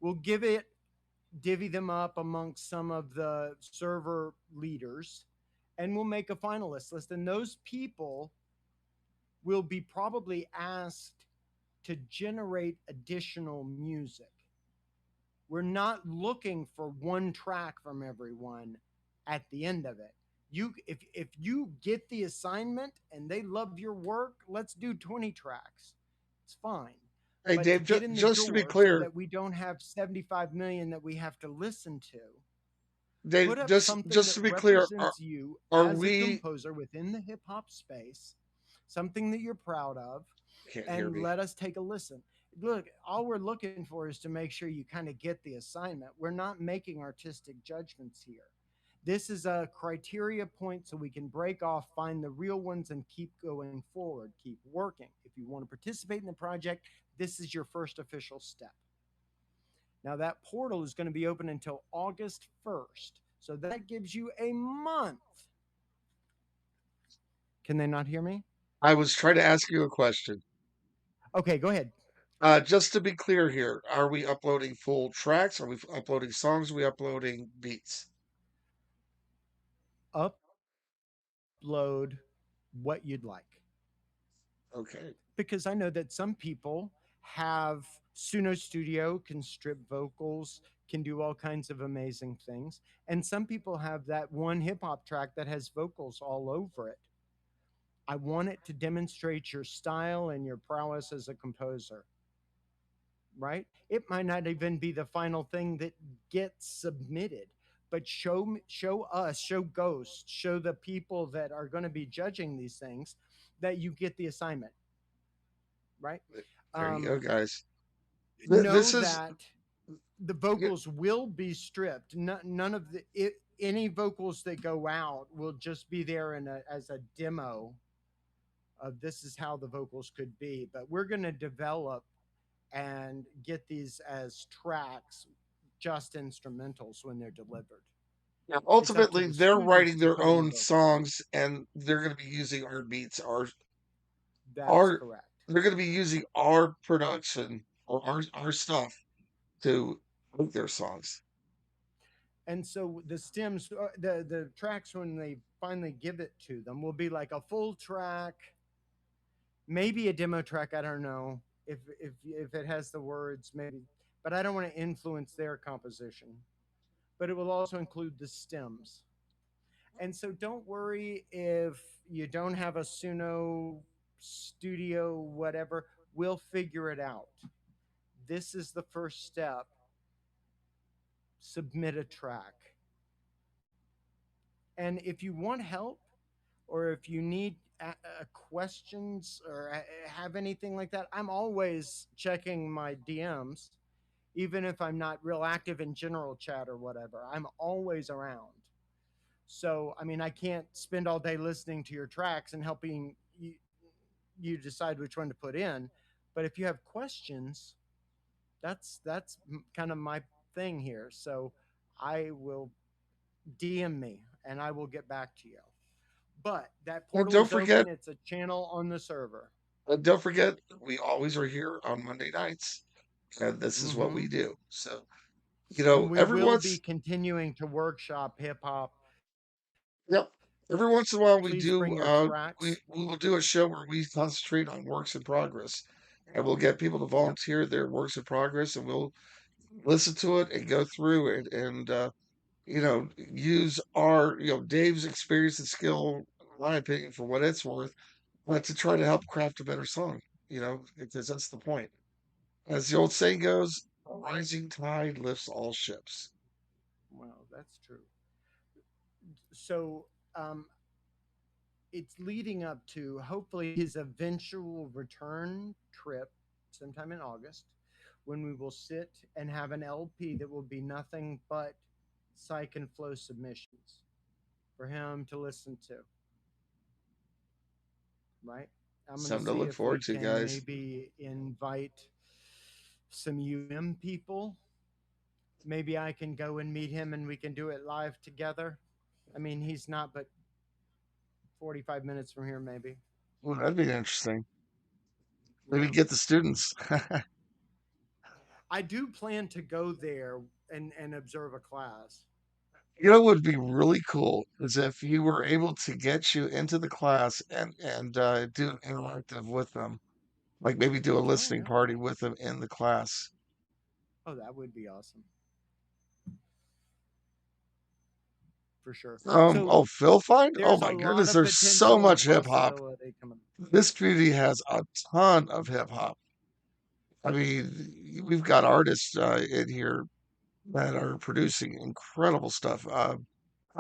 we'll divvy them up amongst some of the server leaders, and we'll make a finalist list. And those people will be probably asked to generate additional music. We're not looking for one track from everyone at the end of it. If you get the assignment and they love your work, let's do 20 tracks. It's fine. hey, But to Dave, get in the just to be door so clear, that we don't have 75 million that we have to listen to, Dave, put up just something that to be clear, represents you are as a we? composer within the hip hop space, something that you're proud of, Can't hear and me. let us take a listen. Look, all we're looking for is to make sure you kind of get the assignment. We're not making artistic judgments here. This is a criteria point so we can break off, find the real ones, and keep going forward, keep working. If you want to participate in the project, this is your first official step. Now, that portal is going to be open until August 1st. So that gives you a month. Can they not hear me? I was trying to ask you a question. Okay, go ahead. Just to be clear here, are we uploading full tracks? Are we uploading songs? Are we uploading beats? Upload what you'd like. Okay. Because I know that some people have Suno Studio, can strip vocals, can do all kinds of amazing things. And some people have that one hip hop track that has vocals all over it. I want it to demonstrate your style and your prowess as a composer, right? It might not even be the final thing that gets submitted, but show us, show Ghost, show the people that are going to be judging these things that you get the assignment, right? There you go, Um, guys. know This is that. the Yeah, vocals will be stripped. None of any vocals that go out will just be there as a demo of this is how the vocals could be. But we're going to develop and get these as tracks, just instrumentals when they're delivered. yeah. It's up to Ultimately, the they're students writing to their put in own vocals. songs, and they're going to be using our beats, That's our correct. they're going to be using our production or our stuff to make their songs. And so the stems, the tracks when they finally give it to them will be like a full track, maybe a demo track. I don't know if it has the words, maybe, but I don't want to influence their composition. But it will also include the stems. And so don't worry if you don't have a Suno studio, whatever. We'll figure it out. This is the first step. Submit a track. And if you want help, or if you need questions or have anything like that, I'm always checking my DMs, even if I'm not real active in general chat or whatever. I'm always around. So, I mean, I can't spend all day listening to your tracks and helping you decide which one to put in. But if you have questions, that's kind of my thing here. So, I will DM me and I will get back to you. But that And portal is open. It's a channel on the server. don't forget, we always are here on Monday nights, and this is what Hmm. we do. So, And we every will be once, continuing to workshop hip hop. yep, every once in a while Please bring your tracks. we will do a show where we concentrate on works in progress, and we'll get people to Yep. volunteer their works in progress, and we'll listen to it and go through it and use our Dave's experience and skill, in my opinion, for what it's worth, but to try to help craft a better song. Because that's the point. As the old saying goes, a rising tide lifts all ships. Well, that's true. So um, it's leading up to hopefully his eventual return trip sometime in August, when we will sit and have an LP that will be nothing but psych and flow submissions for him to listen to, right? I'm going to Something to see look if we forward to, can guys. maybe invite some people. Maybe I can go and meet him and we can do it live together. I mean, he's not but 45 minutes from here, maybe. Well, that'd be interesting. Maybe Yeah. get the students. I do plan to go there and observe a class. What would be really cool is if you were able to get you into the class and do an interactive with them, like maybe do a Oh, listening yeah. party with them in the class. Oh, that would be awesome for sure. So Oh, Phil Find? Oh there's a my lot goodness, of there's so potential and much hip hop. possibility coming. This community has a ton of hip hop. I mean, we've got artists in here that are producing incredible stuff. I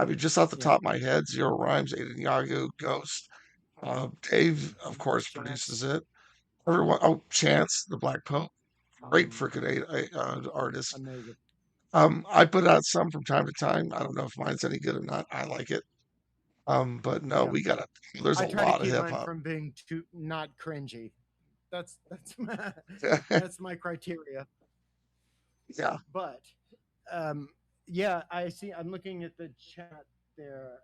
mean, just off the Yeah. top of my head, Zero Rhymes, Aiden Yagu, Ghost. Dave, of course, produces Chance. it. Everyone, oh, Chance, the Black Pope, great Hmm. freaking artist. Amazing. I put out some from time to time. I don't know if mine's any good or not. I like it. But no, Yeah. there's I a try to lot of keep hip mine hop. from being too not cringy. That's my, that's my criteria. Yeah. But um, yeah, I see. I'm looking at the chat there.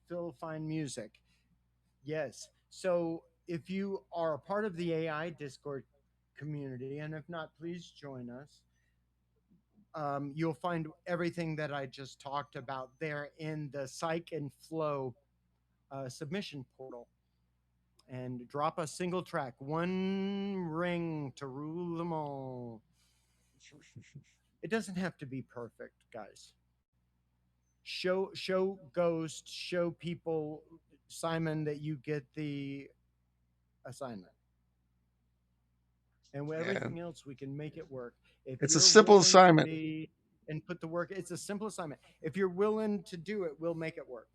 Phil Fine Music. Yes. So if you are a part of the AI Discord community, and if not, please join us. You'll find everything that I just talked about there in the Psych and Flow submission portal. And drop a single track, one ring to rule them all. It doesn't have to be perfect, guys. Show Ghost, show people, Simon, that you get the assignment, and with And everything else we can make it work. If it's a you're simple willing to assignment. be and put the work, it's a simple assignment. If you're willing to do it, we'll make it work.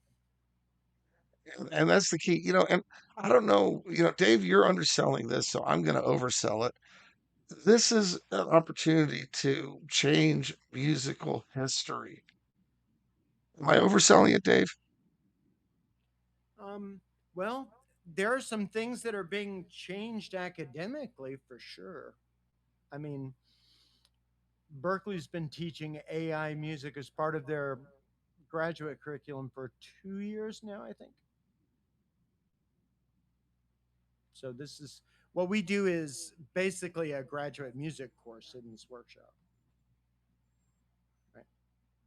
And that's the key. And I don't know, Dave, you're underselling this, so I'm going to oversell it. this is an opportunity to change musical history. Am I overselling it, Dave? Um, well, there are some things that are being changed academically for sure. I mean, Berkeley's been teaching AI music as part of their graduate curriculum for 2 years now, I think. So this is what we do is basically a graduate music course in this workshop, right?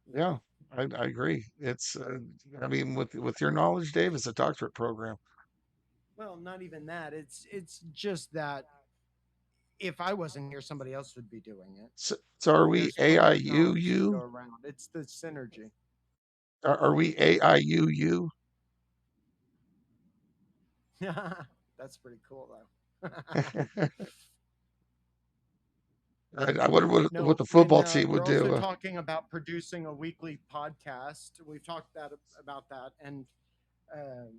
Yeah, I agree. I mean, with your knowledge, Dave, it's a doctorate program. Well, not even that. It's just that if I wasn't here, somebody else would be doing it. So are we There's plenty of knowledge to go AIUU? around. It's the synergy. Are we AIUU? That's pretty cool, though. I wonder what No, the and football team would we're also do. talking about producing a weekly podcast. We've talked about that, and uh,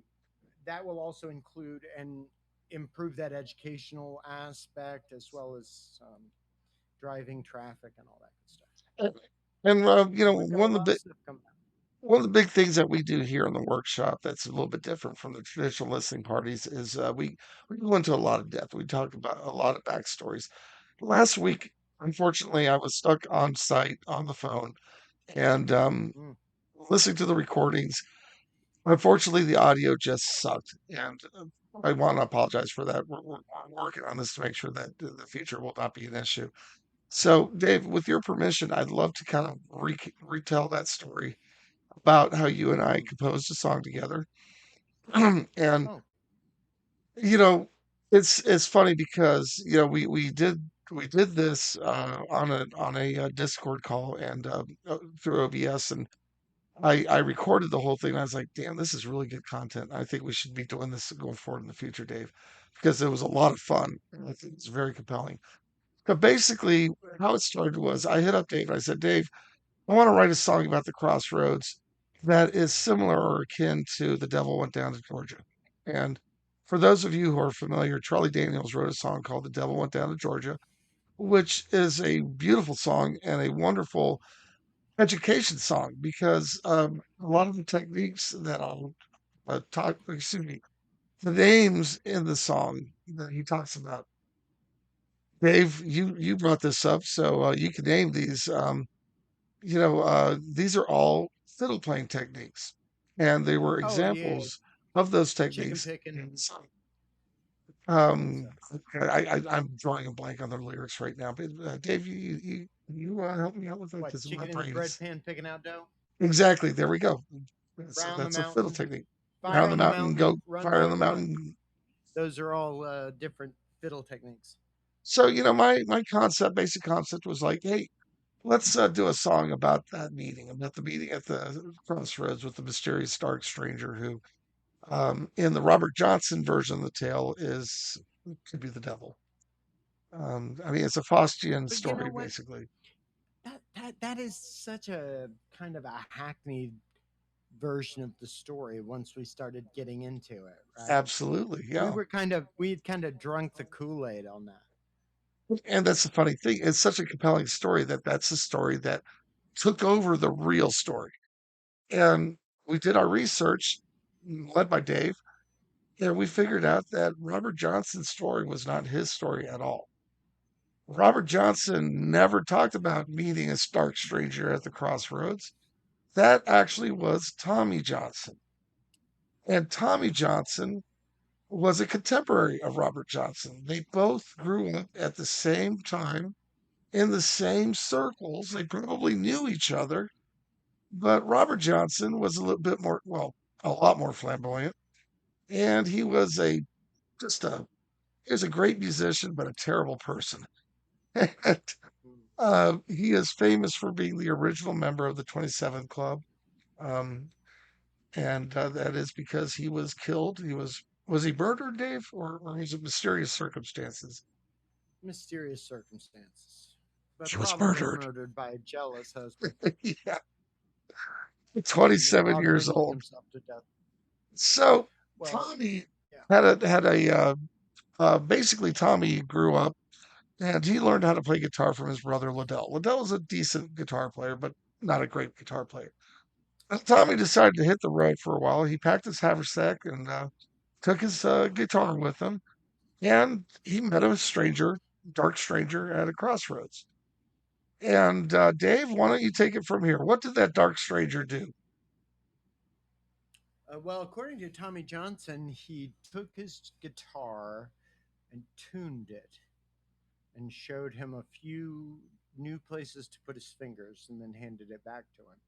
that will also include and improve that educational aspect as well as driving traffic and all that good stuff. And you So know, we've got a lot of stuff coming. one of the big things that we do here in the workshop that's a little bit different from the traditional listening parties is we go into a lot of depth. We talk about a lot of backstories. Last week, unfortunately, I was stuck on site on the phone and Mm. listening to the recordings. Unfortunately, the audio just sucked, and I want to apologize for that. We're working on this to make sure that the future will not be an issue. So, Dave, with your permission, I'd love to kind of retell that story about how you and I Mm. composed a song together. And Oh, you know, it's funny because we did this on a Discord call and through OBS, and I recorded the whole thing. And I was like, damn, this is really good content. I think we should be doing this going forward in the future, Dave, because it was a lot of fun. And I think it's very compelling. But basically, how it started was I hit up Dave. I said, Dave, I want to write a song about the crossroads that is similar or akin to The Devil Went Down to Georgia. And for those of you who are familiar, Charlie Daniels wrote a song called The Devil Went Down to Georgia, which is a beautiful song and a wonderful education song because a lot of the techniques that I'll excuse me, the names in the song that he talks about. Dave, you brought this up, so you can name these. These are all fiddle playing techniques, and they were oh yeah, examples of those chicken techniques. picking, And so, good stuff. okay, I'm drawing a blank on the lyrics right now, but Dave, help me out with that What because my chicken in the brain bread is pan picking out dough? exactly there. We go. Round the That's a fiddle mountain, technique. fire Round the on the mountain, mountain, go run fire on the boy run. mountain. Those are all different fiddle techniques. So my concept, basic concept was like, hey, let's do a song about the meeting at the crossroads with the mysterious dark stranger who, in the Robert Johnson version of the tale, is could be the devil. I mean, it's a Faustian But you know story, what? basically. That is such a kind of a hackneyed version of the story once we started getting into it, right? Absolutely, yeah. We had kind of drunk the Kool-Aid on that. And that's the funny thing. It's such a compelling story that that's the story that took over the real story. And we did our research, led by Dave, and we figured out that Robert Johnson's story was not his story at all. Robert Johnson never talked about meeting a stark stranger at the crossroads. That actually was Tommy Johnson. And Tommy Johnson was a contemporary of Robert Johnson. They both grew up at the same time in the same circles. They probably knew each other, but Robert Johnson was a little bit more, well, a lot more flamboyant. And he was just a, he was a great musician, but a terrible person. And, Mm. he is famous for being the original member of the 27th Club. Um, and that is because he was killed. Was he murdered, Dave, or was it mysterious circumstances? Mysterious circumstances, but He was probably murdered. murdered by a jealous husband Yeah, and 27 auto years drinking old. himself to death. So Well, Tommy yeah. had a basically Tommy grew up and he learned how to play guitar from his brother Liddell. Liddell was a decent guitar player, but not a great guitar player. Tommy decided to hit the road for a while. He packed his haversack and took his guitar with him, and he met a stranger, dark stranger, at a crossroads. And Dave, why don't you take it from here? What did that dark stranger do? Well, according to Tommy Johnson, he took his guitar and tuned it and showed him a few new places to put his fingers and then handed it back to him.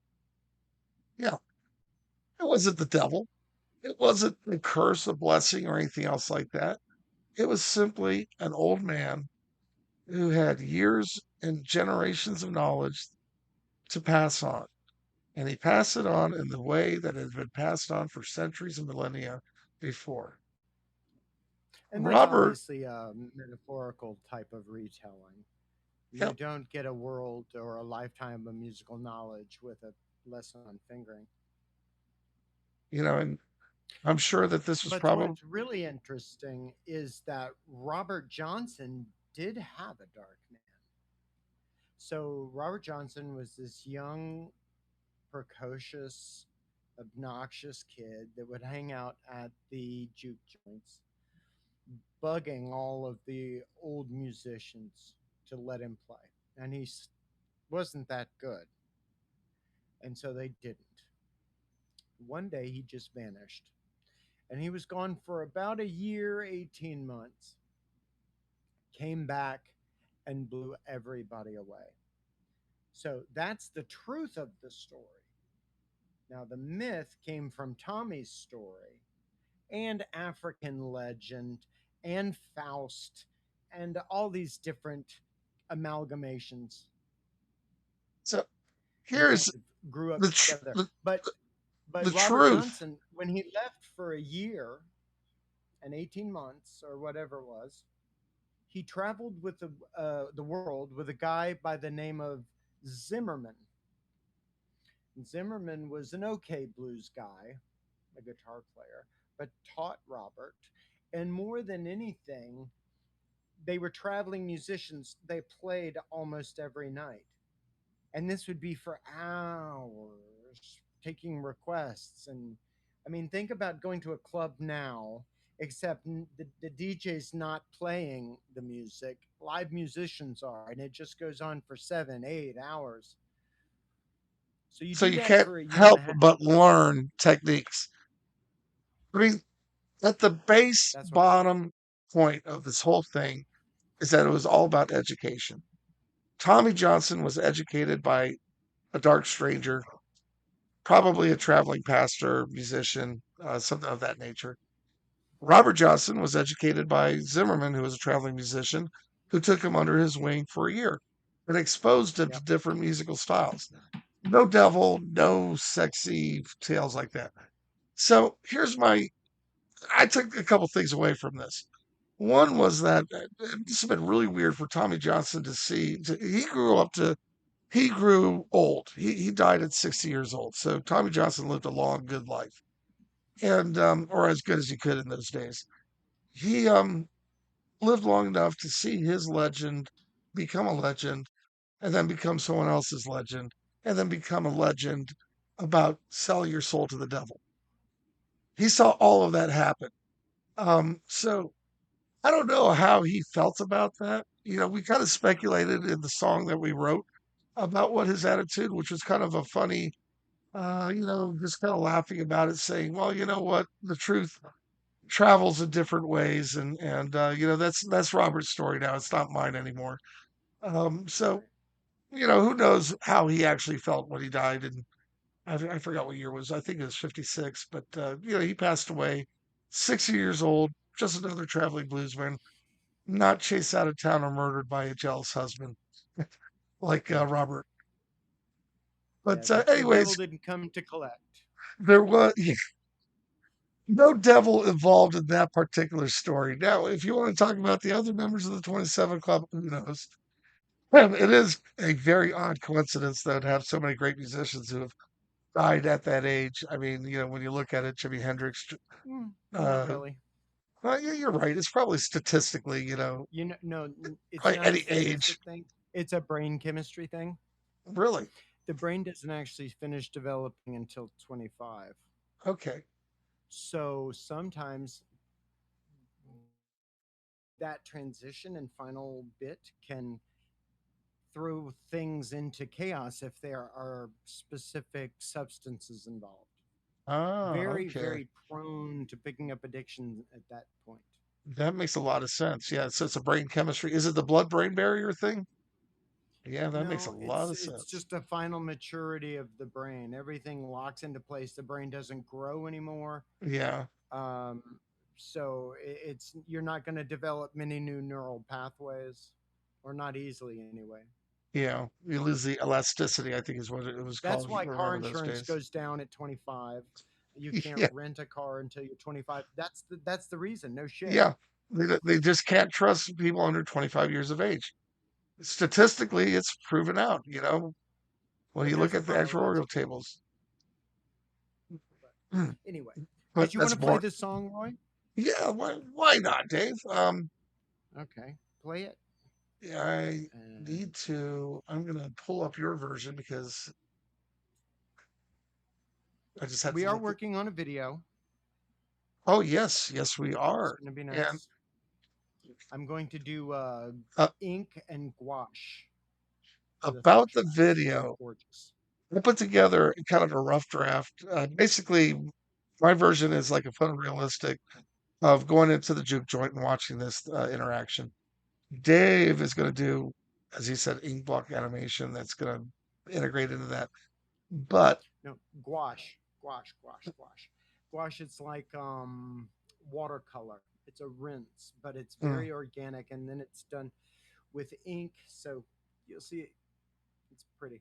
Yeah, it wasn't the devil. It wasn't a curse, a blessing, or anything else like that. It was simply an old man who had years and generations of knowledge to pass on. And he passed it on in the way that it had been passed on for centuries and millennia before. And that's Robert, obviously a metaphorical type of retelling. yeah, You don't get a world or a lifetime of musical knowledge with a lesson on fingering. and I'm sure that this was But probably, what's really interesting is that Robert Johnson did have a dark man. So Robert Johnson was this young, precocious, obnoxious kid that would hang out at the juke joints, bugging all of the old musicians to let him play. And wasn't that good. And so they didn't. One day he just vanished. And he was gone for about a year, 18 months. Came back and blew everybody away. So that's the truth of the story. Now, the myth came from Tommy's story and African legend and Faust and all these different amalgamations so and kind here's of grew up the, together. But the Robert truth. Johnson, when he left for a year and 18 months or whatever it was, he traveled with the world with a guy by the name of Zimmerman. Zimmerman was an okay blues guy, a guitar player, but taught Robert. And more than anything, they were traveling musicians. They played almost every night. And this would be for hours, taking requests. And I mean, think about going to a club now, except the DJ's not playing the music. Live musicians are, and it just goes on for 7, 8 hours. So you So do you that can't for a year and a help half. but learn techniques. I mean, at the base That's what bottom point of this whole thing is that it was all about education. Tommy Johnson was educated by a dark stranger, probably a traveling pastor, musician, something of that nature. Robert Johnson was educated by Zimmerman, who was a traveling musician, who took him under his wing for a year and exposed him to Yep. different musical styles. No devil, no sexy tales like that. So here's my I took a couple things away from this. One was that this has been really weird for Tommy Johnson to see. He grew old. He died at 60 years old. So Tommy Johnson lived a long, good life, and or as good as he could in those days. He lived long enough to see his legend become a legend, and then become someone else's legend, and then become a legend about selling your soul to the devil. He saw all of that happen. So I don't know how he felt about that. We kind of speculated in the song that we wrote about what his attitude, which was kind of a funny, just kind of laughing about it, saying, "Well, you know what? The truth travels in different ways, and that's Robert's story now. It's not mine anymore." So Right. who knows how he actually felt when he died? And I forgot what year it was. I think it was 56, but he passed away, 60 years old, just another traveling bluesman, not chased out of town or murdered by a jealous husband like Yeah. Robert. Yeah. But The devil anyways, didn't come to collect. there was no devil involved in that particular story. Now, if you want to talk about the other members of the 27 Club, who knows? It is a very odd coincidence, though, to have so many great musicians who have died at that age. I mean, when you look at it, Jimi Hendrix, Not uh, really. Well, yeah, you're right. It's probably statistically, No, it's by not a any age. statistic thing. It's a brain chemistry thing. Really? The brain doesn't actually finish developing until 25. Okay. So sometimes that transition and final bit can throw things into chaos if there are specific substances involved. Ah, Very, okay. very prone to picking up addiction at that point. That makes a lot of sense. Yeah, so it's a brain chemistry. Is it the blood-brain barrier thing? Yeah, that makes a No, lot it's of it's sense. just a final maturity of the brain. Everything locks into place. The brain doesn't grow anymore. Yeah, Um, so it's you're not going to develop many new neural pathways, or not easily anyway. yeah. You lose the elasticity, I think is what it was That's called, if you why car remember those insurance days. goes down at 25. You can't Yeah, rent a car until you're 25. That's the reason. No shit. yeah. They just can't trust people under 25 years of age. Statistically, it's proven out. When But you look there's a at the actual Oreo biological reason. tables. But anyway, But did you want that's to play more. this song, Roy? Yeah, why not, Dave? Okay, play it. Yeah, I And need to. I'm gonna pull up your version because I just have we to are look at. working on a video. Oh yes, yes we It's are. going to be And nice. I'm going to do uh, ink and gouache for the about the tracks. They're video, gorgeous. I put together kind of a rough draft. Basically, my version is like a photorealistic of going into the juke joint and watching this interaction. Dave is going to do, as he said, ink block animation that's going to integrate into that. But No, gouache, gouache, gouache, gouache. Gouache, it's like watercolor. It's a rinse, but it's mm, very organic, and then it's done with ink. So you'll see it's pretty.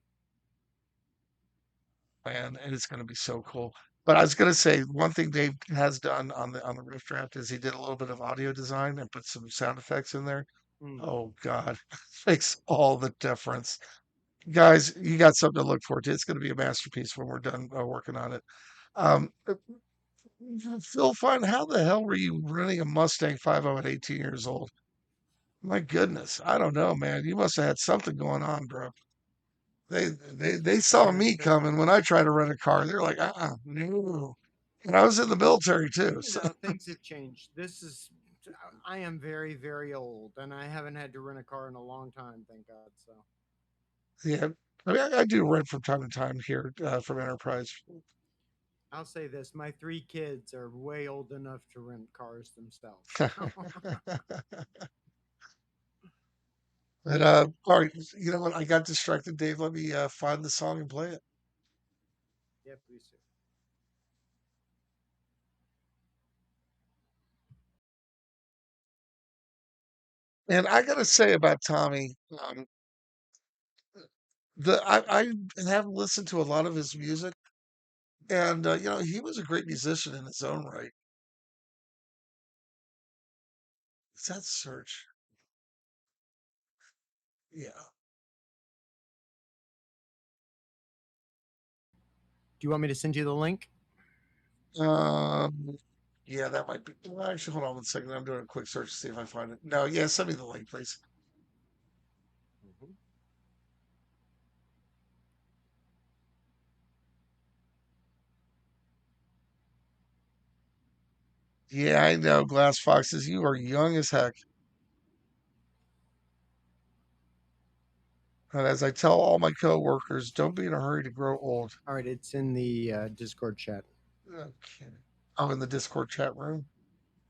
man, and it's going to be so cool. But I was going to say one thing Dave has done on the riff draft is he did a little bit of audio design and put some sound effects in there. Mm. Oh God, makes all the difference. Guys, you got something to look forward to. It's going to be a masterpiece when we're done working on it. Um, Phil, fine. How the hell were you running a Mustang 50 at 18 years old? My goodness, I don't know, man. You must have had something going on, bro. They saw me There's coming when I tried to rent a car. They're like, no. And I was in the military too. you So know things have changed. This is I am very very old, and I haven't had to rent a car in a long time, thank God. So yeah, I mean, I do rent from time to time here from Enterprise. I'll say this: my three kids are way old enough to rent cars themselves. But all right, you know what? I got distracted, Dave. Let me find the song and play it. Yeah, please do. And I gotta say about Tommy, I have listened to a lot of his music, and he was a great musician in his own right. Is that search? Yeah. Do you want me to send you the link? Um, yeah, that might be. Well, actually, hold on 1 second. I'm doing a quick search to see if I find it. No, yeah, send me the link, please. Mhm. Yeah, I know, Glass Foxes. You are young as heck. And as I tell all my coworkers, don't be in a hurry to grow old. All right, it's in the Discord chat. Okay. I'm in the Discord chat room.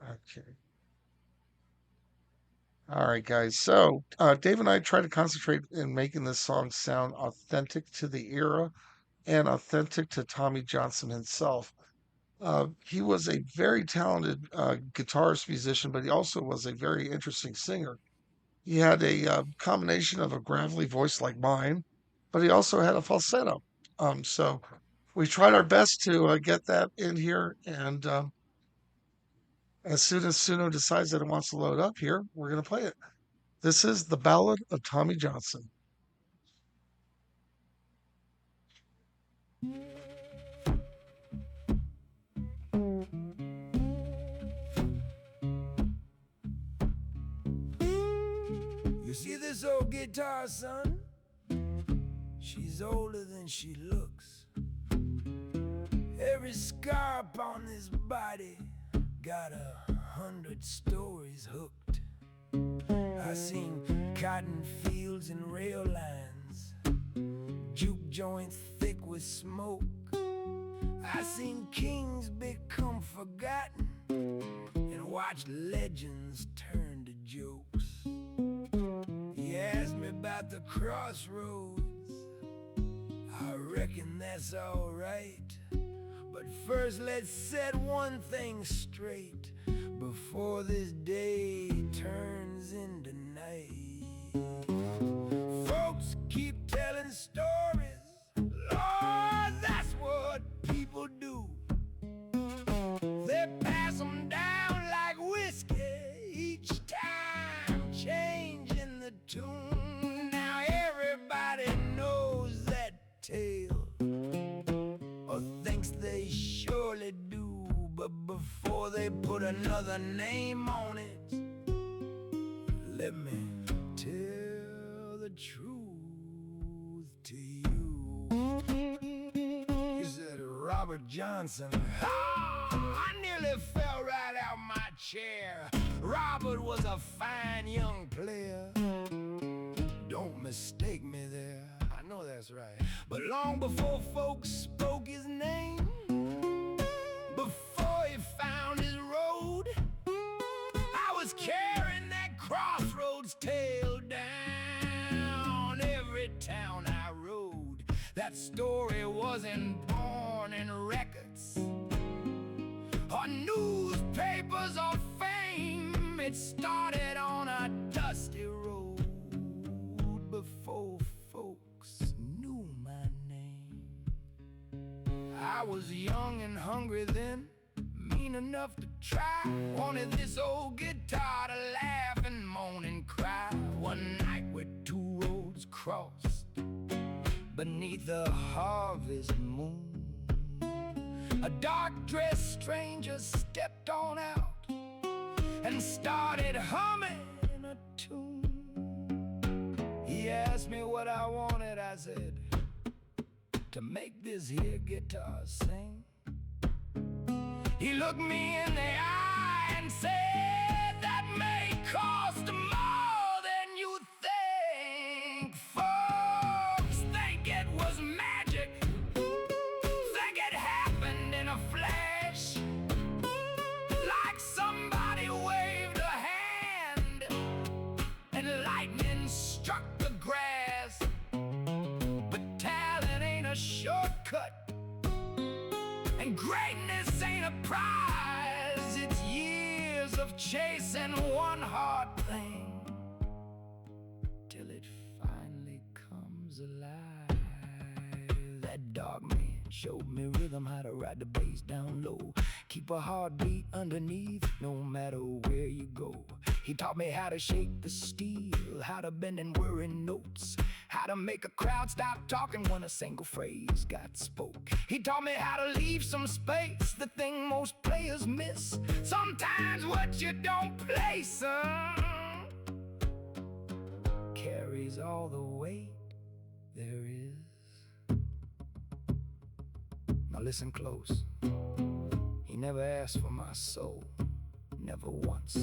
Okay. All right, guys. So, Dave and I try to concentrate in making this song sound authentic to the era and authentic to Tommy Johnson himself. He was a very talented guitarist musician, but he also was a very interesting singer. He had a combination of a gravelly voice like mine, but he also had a falsetto. So we tried our best to get that in here. And as soon as Suno decides that it wants to load up here, we're going to play it. This is the Ballad of Tommy Johnson. You see this old guitar, son? She's older than she looks. Every scar upon this body got 100 stories hooked. I seen cotton fields and rail lines, juke joints thick with smoke. I seen kings become forgotten and watched legends turn to jokes. He asked me about the crossroads. I reckon that's alright, but first let's set one thing straight before this day turns into night. Folks keep telling stories, Lord, that's what people do. They pass them down like whiskey, each time changing the tune. Now everybody knows that tale, or thinks they surely do. But before they put another name on it, let me tell the truth to you. He said, Robert Johnson. I nearly fell right out my chair. Robert was a fine young player. Don't mistake me there, I know that's right. But long before folks spoke his name, before he found his road, I was carrying that crossroads tale down every town I rode. That story wasn't born in records or newspapers or fame. It started on a dusty road before folks knew my name. I was young and hungry then, mean enough to try. Wanted this old guitar to laugh and moan and cry. One night where two roads crossed beneath the harvest moon, a dark-dressed stranger stepped on out and started humming a tune. He asked me what I wanted. I said, to make this here guitar sing. He looked me in the eye and said, that may cost more than you think. Folks think it was magic, think it happened in a flash, like somebody waved a hand and lightning struck the grass. But talent ain't a shortcut, and greatness ain't a prize. It's years of chasing one hard thing till it finally comes alive. That dog man showed me rhythm, how to ride the bass down low, keep a heartbeat underneath no matter where you go. He taught me how to shake the steel, how to bend and whirr in notes, how to make a crowd stop talking when a single phrase got spoke. He taught me how to leave some space, the thing most players miss. Sometimes what you don't play, son, carries all the weight there is. Now listen close. He never asked for my soul, never once.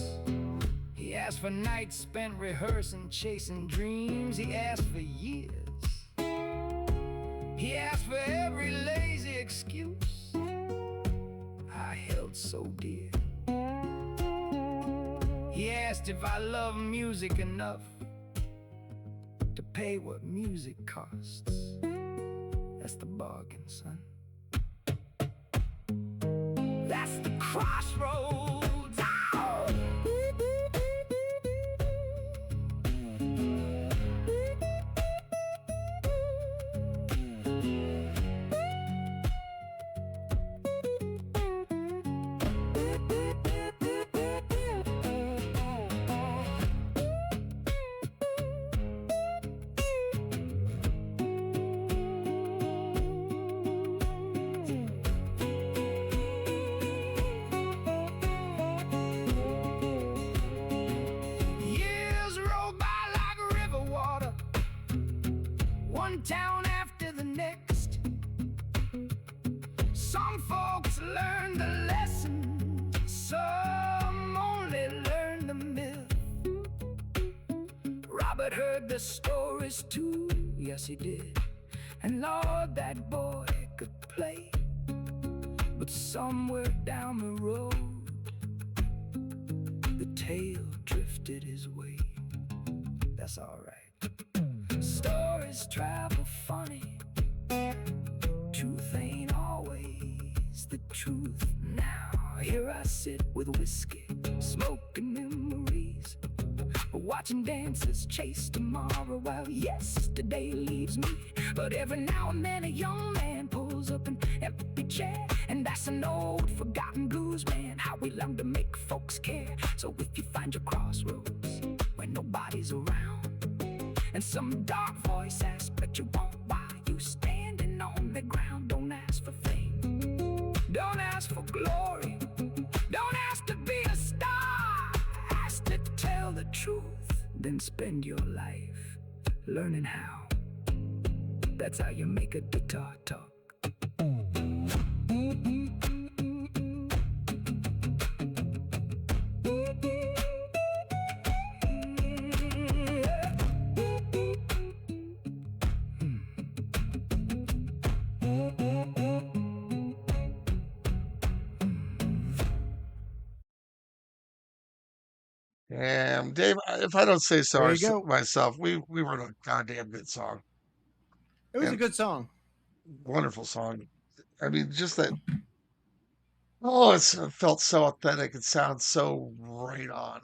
He asked for nights spent rehearsing, chasing dreams. He asked for years. He asked for every lazy excuse I held so dear. He asked if I love music enough to pay what music costs. That's the bargain, son. That's the crossroads. one town after the next. Some folks learn the lesson, some only learn the myth. Robert heard the stories too, yes he did. And Lord, that boy could play. But somewhere down the road, the tale drifted his way. That's alright. Stories travel funny. Truth ain't always the truth. Now here I sit with whiskey, smoking memories, watching dancers chase tomorrow while yesterday leaves me. But every now and then a young man pulls up an empty chair, and that's an old forgotten blues man. How we learn to make folks care. So if you find your crossroads when nobody's around, and some dark voice asks but you won't, why you standing on the ground? Don't ask for fame, don't ask for glory, don't ask to be a star. Ask to tell the truth, then spend your life learning how. That's how you make a guitar talk. And Dave, if I don't say so There you go. myself, we wrote a goddamn good song. It was a And good song. wonderful song. I mean, just that. Oh, it felt so authentic. It sounds so right on.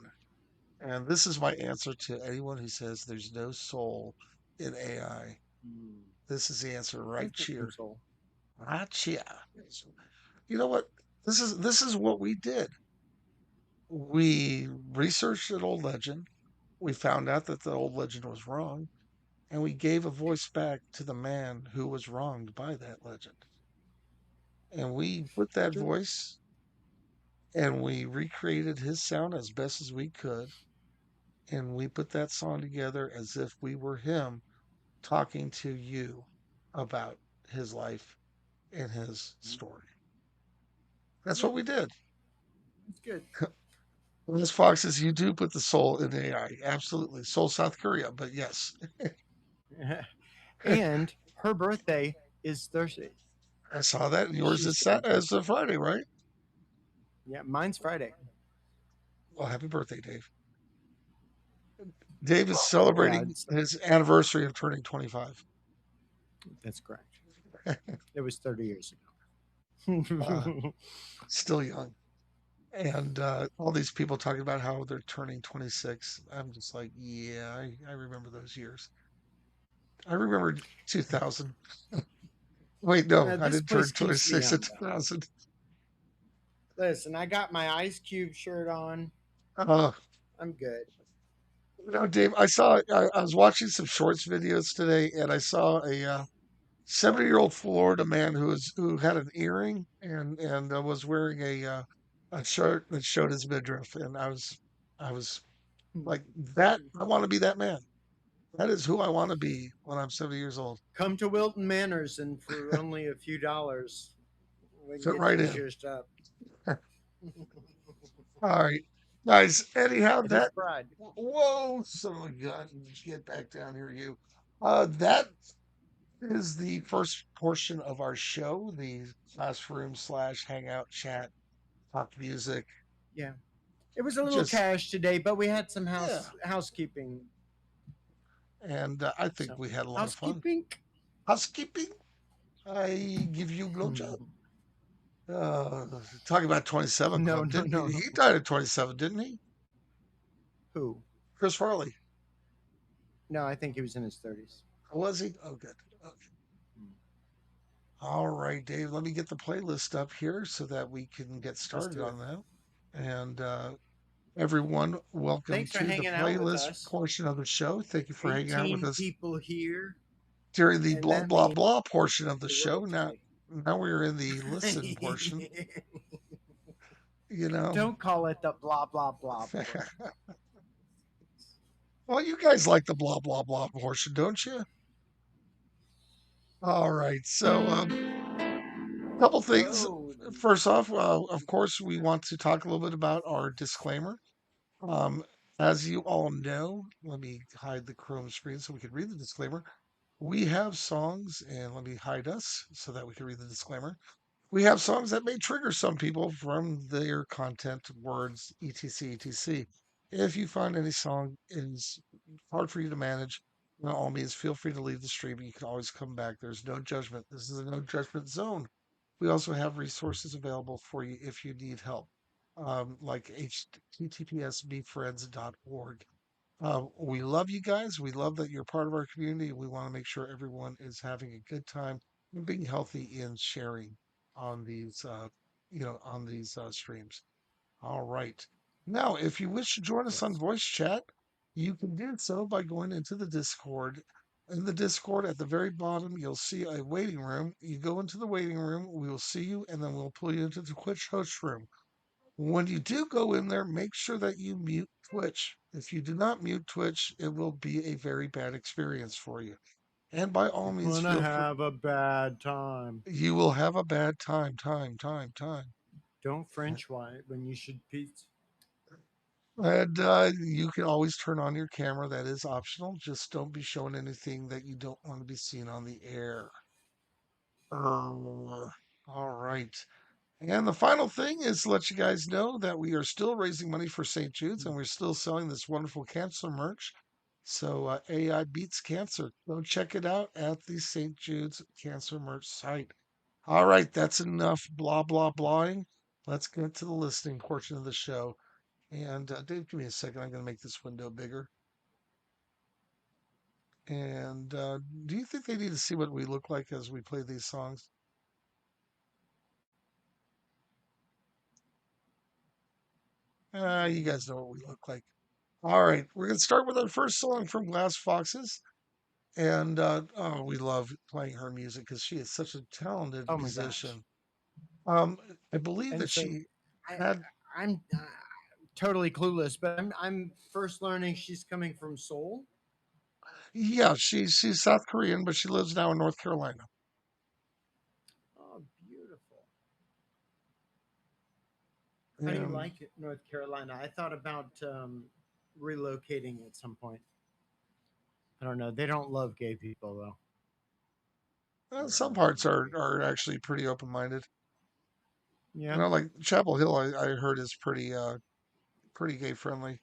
And this is my answer to anyone who says there's no soul in AI. This is the answer right here. Right here. You know what? This is what we did. We researched an old legend. We found out that the old legend was wrong, and we gave a voice back to the man who was wronged by that legend. And we put that voice and we recreated his sound as best as we could. And we put that song together as if we were him talking to you about his life and his story. That's what we did. It's good. Liz Fox says you do put the soul in AI. Absolutely. Seoul, South Korea, but yes. And her birthday is Thursday. I saw that. And yours She's is a Friday, right? Yeah, mine's Friday. Well, happy birthday, Dave. Dave is Yeah, celebrating his anniversary of turning 25. that's correct. It was 30 years ago. Still young. And all these people talking about how they're turning 26. I'm just like, yeah, I remember those years. I remember 2000. Wait, no, I This didn't turn place keeps me 26 young, in though. 2000. Listen, I got my Ice Cube shirt on. Uh, I'm good. Dave, I was watching some shorts videos today, and I saw a 70-year-old Florida man who had an earring and was wearing a shirt that showed his midriff, and I was like that. I want to be that man. That is who I want to be when I'm 70 years old. Come to Wilton Manors, and for only a few dollars, we can Fit get right you in. zhuzhed up. All right, guys. Anyhow, It is that pride. whoa, son of a gun! Get back down here, you. That is the first portion of our show, the classroom slash hangout chat, talk music. Yeah. It was a little Just cash today, but we had some yeah, housekeeping. and I think So we had a lot of fun. housekeeping. Housekeeping. I give you a blowjob. Hmm. Talking about 27 No, Club, no, didn't no, he? no. He died at 27, didn't he? Who? Chris Farley. No, I think he was in his 30s. Was he? Oh, good. Okay. All right, Dave, let me get the playlist up here so that we can get Let's started do it. on that. And everyone, welcome Thanks for to the hanging out with playlist us. portion of the show. Thank you for hanging out with 18 us people here, during the and blah, that blah, means blah portion of the the show. world to Now we're in the listen portion, me. you know. Don't call it the blah blah blah portion. Well, you guys like the blah, blah, blah portion, don't you? All right. So, couple things. Oh, First off, of course, we want to talk a little bit about our disclaimer. Um, as you all know, let me hide the Chrome screen so we can read the disclaimer. We have songs, and let me hide us so that we can read the disclaimer. We have songs that may trigger some people from their content, words, etc., etc. If you find any song is hard for you to manage, by all means, feel free to leave the stream. You can always come back. There's no judgment. This is a no judgment zone. We also have resources available for you if you need help, like https://befriends.org. We love you guys. We love that you're part of our community. We want to make sure everyone is having a good time and being healthy in sharing on these, on these streams. All right. Now, if you wish to join us on yes. voice chat, you can do so by going into the Discord. In the Discord, at the very bottom, you'll see a waiting room. You go into the waiting room, we will see you, and then we'll pull you into the Twitch host room. When you do go in there, make sure that you mute Twitch. If you do not mute Twitch, it will be a very bad experience for you. And by all You're means, gonna feel free. have a bad time. You will have a bad time. Don't French why when you should pizza. And you can always turn on your camera. That is optional. Just don't be showing anything that you don't want to be seen on the air. All right. And the final thing is to let you guys know that we are still raising money for St. Jude's and we're still selling this wonderful cancer merch. So AI beats cancer. Go check it out at the St. Jude's cancer merch site. All right, that's enough blahing. Let's get to the listening portion of the show. And Dave, give me a second. I'm going to make this window bigger. And do you think they need to see what we look like as we play these songs? You guys know what we look like. All right, we're going to start with our first song from Glass Foxes. And we love playing her music because she is such a talented Oh my gosh. musician. I believe And that so she I had, I'm totally clueless, but I'm first learning she's coming from Seoul. yeah, she's South Korean, but she lives now in North Carolina. Oh, beautiful. How do you And like it, North Carolina? I thought about relocating at some point. I don't know. They don't love gay people though. some parts are actually pretty open minded. Yeah. Like Chapel Hill, I heard is pretty gay friendly.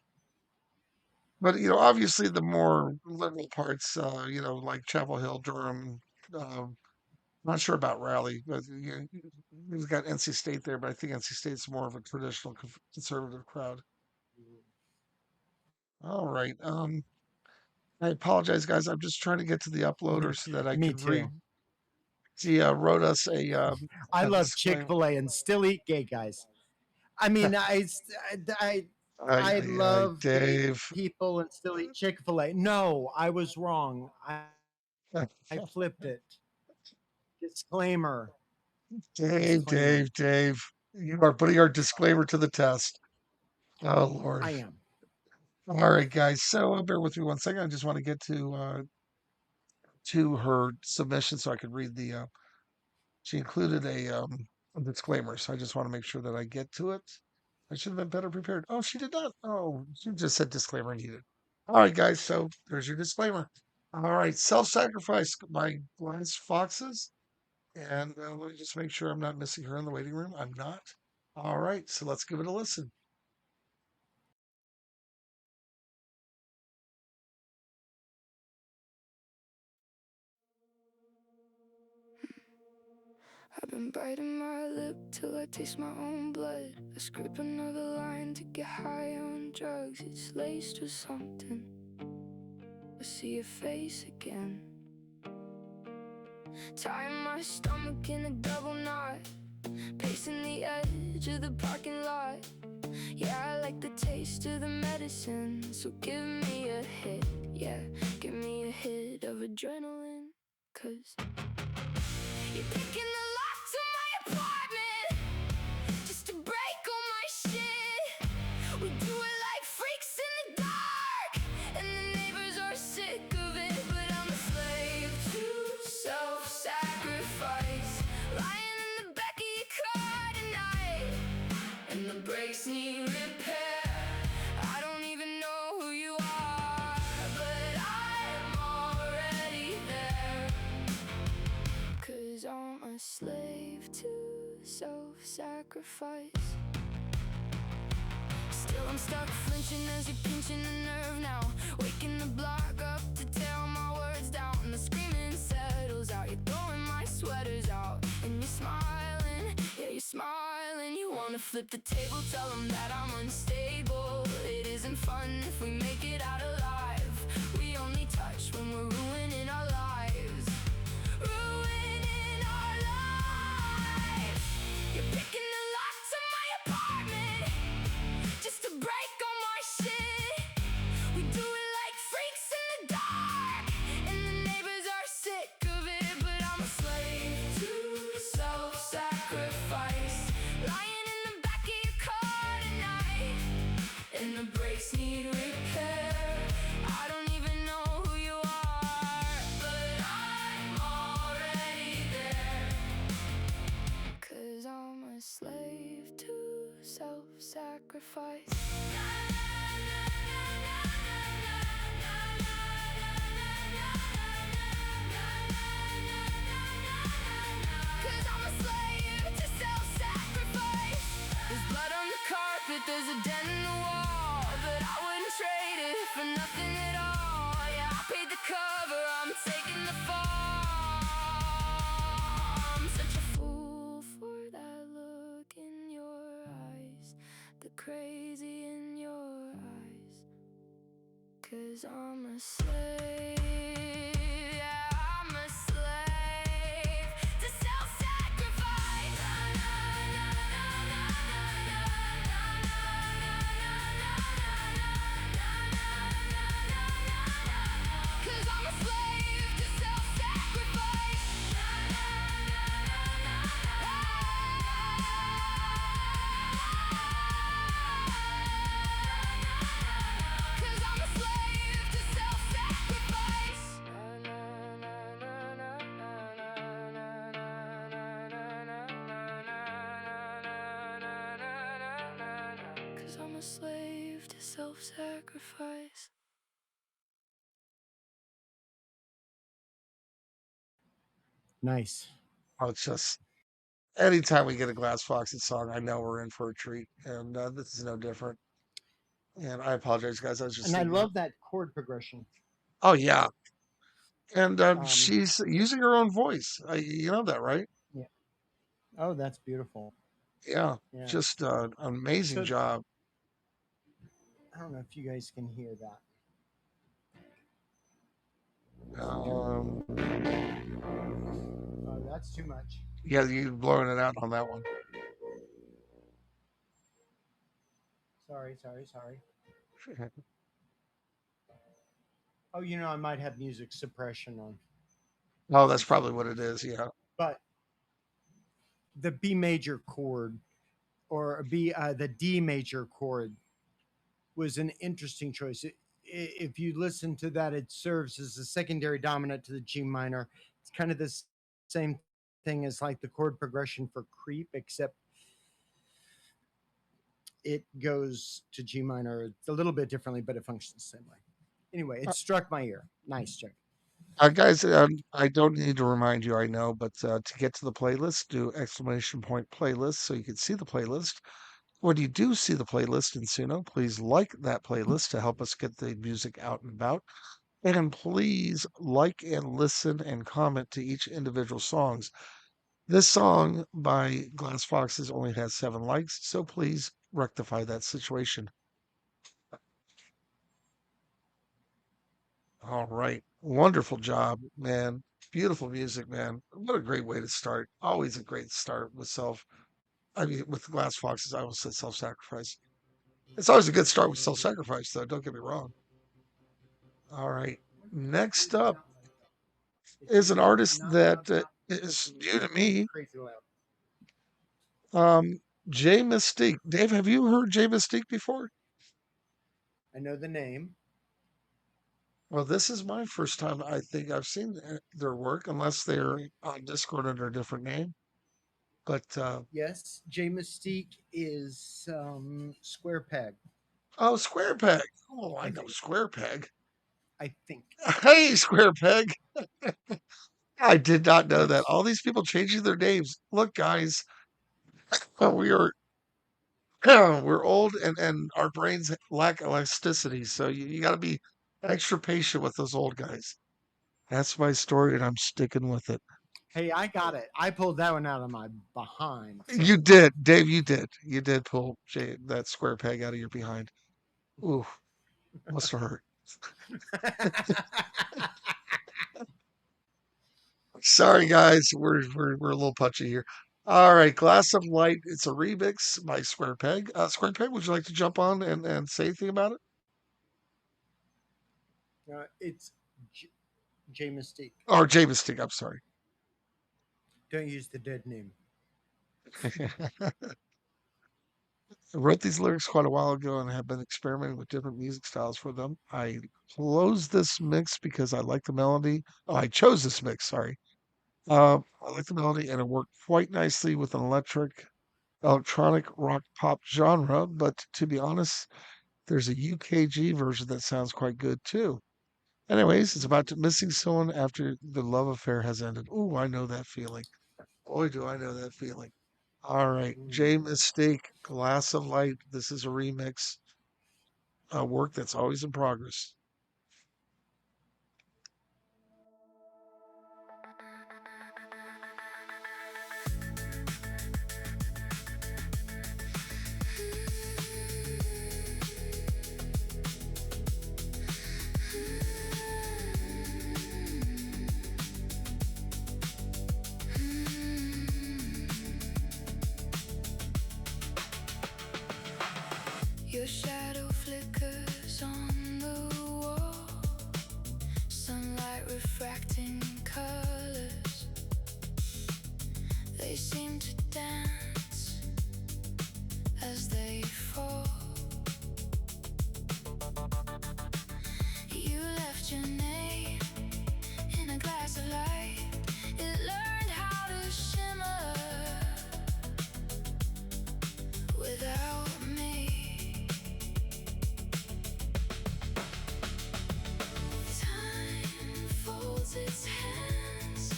But obviously the more liberal parts, like Chapel Hill, Durham. Not sure about Raleigh, but we've got NC State there. But I think NC State's more of a traditional conservative crowd. All right. I apologize, guys. I'm just trying to get to the uploader so that I Me can read. too. She wrote us I a love disclaimer. Chick-fil-A and still eat gay guys. I mean, I Ay, I ay, ay, love gay Dave. people and still eat Chick-fil-A. No, I was wrong. I flipped it. Disclaimer. Dave, Disclaimer. Dave, Dave. You are putting our disclaimer to the test. Oh, Lord. I am. All right, guys. So bear with me one second. I just want to get to her submission so I could read the. She included a disclaimer, so I just want to make sure that I get to it. I should have been better prepared. Oh, she did not. Oh, she just said disclaimer needed. All right, guys. So there's your disclaimer. All right, self-sacrifice by Glass Foxes, and let me just make sure I'm not missing her in the waiting room. I'm not. All right, so let's give it a listen. I've been biting my lip till I taste my own blood. I script another line to get high on drugs. It's laced with something. I see your face again. Tying my stomach in a double knot, pacing the edge of the parking lot. Yeah, I like the taste of the medicine, so give me a hit. Yeah, give me a hit of adrenaline. Cause you're picking the lock to my apartment just to break all my shit. We do it like freaks in the dark, and the neighbors are sick of it. But I'm a slave to self-sacrifice. self-sacrifice. Still I'm stuck flinching as you're pinching a nerve now. Waking the block up to tear my words down. The screaming settles out, you're throwing my sweaters out. And you're smiling, yeah you're smiling. You wanna flip the table, tell them that I'm unstable. It isn't fun if we make it out alive. We only touch when we're ruining our lives. Ruining our lives. You're picking the locks of my apartment just to break all my shit. We do it like freaks in the dark, and the neighbors are sick of it. But I'm a slave to self-sacrifice. Lying in the back of your car tonight, and the brakes need repair. I don't even know who you are, but I'm already there. 'Cause I'm a slave to self-sacrifice. Cause I'm a slave to self-sacrifice. There's blood on the carpet, there's a dent in the wall, but I wouldn't trade it for nothing at all. Yeah, I paid the cover, I'm taking the fall. I'm such a fool for that look in your eyes, the crazy in your eyes. 'Cause I'm a slave, yeah, I'm a slave to self-sacrifice. 'Cause I'm a slave to self-sacrifice. 'Cause I'm a slave to self-sacrifice. 'Cause I'm a slave to self-sacrifice. Nice. Oh, it's just anytime we get a Glass Foxes song, I know we're in for a treat, and this is no different. And I apologize, guys. I was just And I thinking. love that chord progression. Oh yeah, and Um, she's using her own voice. You know that, right? yeah. Oh, that's beautiful. Yeah, Yeah. just an amazing So job. I don't know if you guys can hear that. Um, Oh, that's too much. yeah, you blowing it out on that one. Sorry, sorry, sorry. Oh, I might have music suppression on. Oh, that's probably what it is. Yeah. But the B major chord or the D major chord was an interesting choice. If you listen to that, it serves as a secondary dominant to the G minor. It's kind of the same thing as like the chord progression for Creep, except it goes to G minor. It's a little bit differently, but it functions the same way. Anyway, it struck my ear. Nice, Chuck. Guys, I don't need to remind you, I know, but to get to the playlist, do exclamation point playlist so you can see the playlist. When you do see the playlist in Suno, please like that playlist to help us get the music out and about. And please like and listen and comment to each individual songs. This song by Glass Foxes only has 7 likes, so please rectify that situation. All right. Wonderful job, man. Beautiful music, man. What a great way to start. Always a great start with with Glass Foxes, I almost said self-sacrifice. It's always a good start with self-sacrifice, though. Don't get me wrong. All right. Next up is an artist Not that loud enough. is new to me, Crazy loud. Jay Mystique. Dave, have you heard Jay Mystique before? I know the name. Well, this is my first time I think I've seen their work, unless they're on Discord under a different name. But Yes, J Mystique is Square Peg. oh, Square Peg. Oh, I I know think. Square Peg. I think. Hey, Square Peg. I did not know that. Yes. All these people changing their names. Look, guys, We are we're old and our brains lack elasticity, so you got to be extra patient with those old guys. That's my story, and I'm sticking with it. Hey, I got it. I pulled that one out of my behind. So. You did, Dave. You did pull that square peg out of your behind. Ooh, must have hurt. Sorry, guys. We're a little punchy here. All right, Glass of Light. It's a remix by Square Peg. Square Peg, would you like to jump on and say anything about it? It's J Mystique. Or James Stick, I'm sorry. Don't use the dead name. I wrote these lyrics quite a while ago and have been experimenting with different music styles for them. I closed this mix because I like the melody. Oh, I chose this mix, sorry. I like the melody and it worked quite nicely with an electronic rock pop genre, but to be honest, there's a UKG version that sounds quite good too. Anyways, it's about missing someone after the love affair has ended. Ooh, I know that feeling. Boy, do I know that feeling. All right, J Mistake, Glass of Light. This is a remix, work that's always in progress. Your shadow flickers on the wall, sunlight refracting colors. They seem to dance as they fall. You left your name in a glass of light. It learned how to shimmer without me. Time folds its hands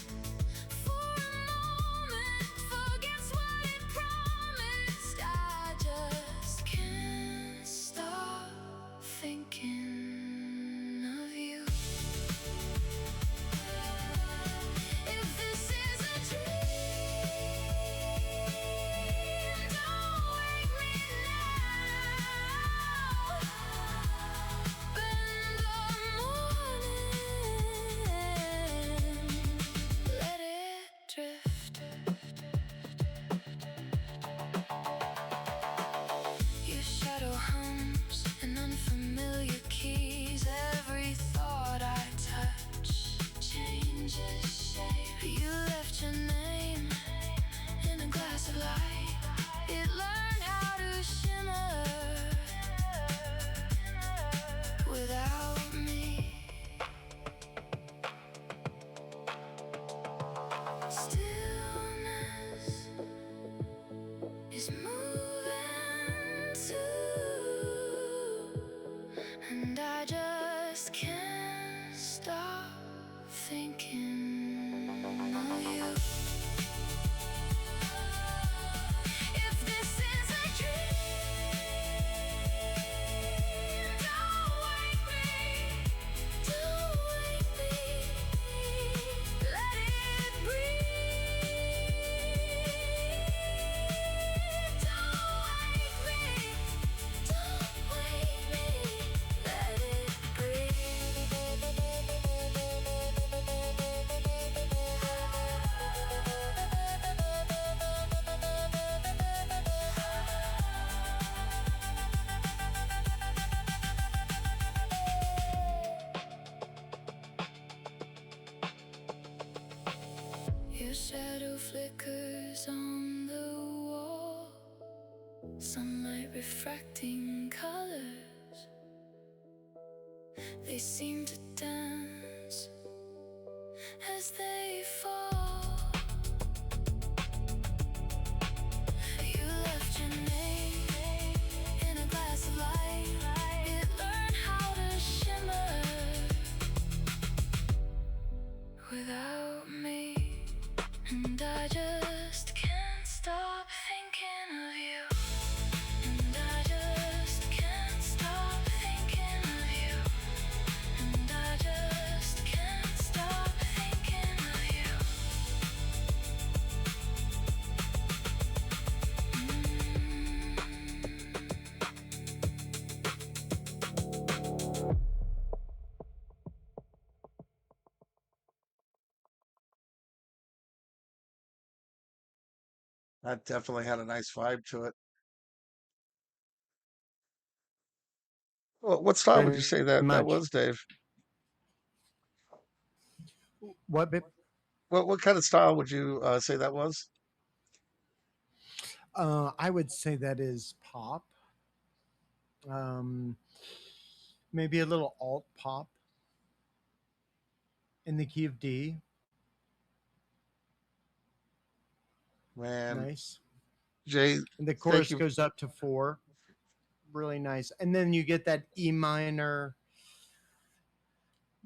for a moment, forgets what it promised. I just can't stop thinking of you. If this is a dream, don't wake me now. Bend the morning, let it drift. Your shadow hums in unfamiliar keys. Every thought I touch changes shape. You left your name in a glass of light. It learned how to shimmer without me. Stillness is moving too, and I just can't stop thinking of you. If this is a dream, don't wake me, don't wake me, let it breathe. Don't wake me, don't wake me, let it Your shadow flickers on the wall, sunlight refracting colors. They seem to dance as they fall. You left your name in a glass of light. It learned how to shimmer without me, and I just can't stop thinking That definitely had a nice vibe to it. Well, what style would you Very say that that much. was, Dave? What bit? What kind of style would you say that was? I would say that is pop. Um, maybe a little alt pop in the key of D. Man, Nice. Jay, And the thank chorus you. goes up to four. Really nice. And then you get that E minor,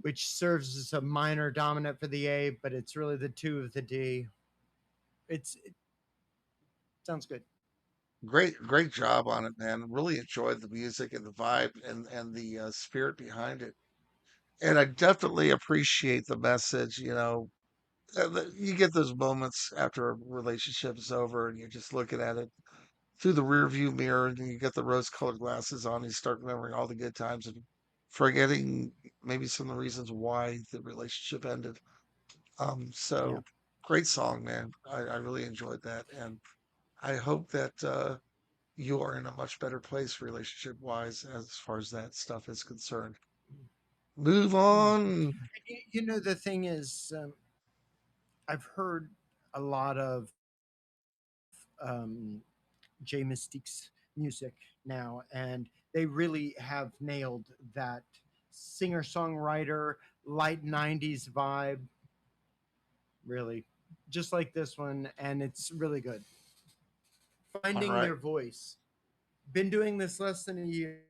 which serves as a minor dominant for the A, but it's really the two of the D. It sounds good. Great job on it, man. Really enjoyed the music and the vibe and the spirit behind it. And I definitely appreciate the message. You get those moments after a relationship is over, and you're just looking at it through the rear view mirror, and you get the rose-colored glasses on. And you start remembering all the good times and forgetting maybe some of the reasons why the relationship ended. Yeah. So great song, man. I really enjoyed that, and I hope that you are in a much better place relationship wise as far as that stuff is concerned. Move Mhm. on. The thing is, I've heard a lot of Jay Mystique's music now, and they really have nailed that singer songwriter, light 90s vibe, really. Just like this one, and it's really good. All Finding right. their voice. Been doing this less than a year.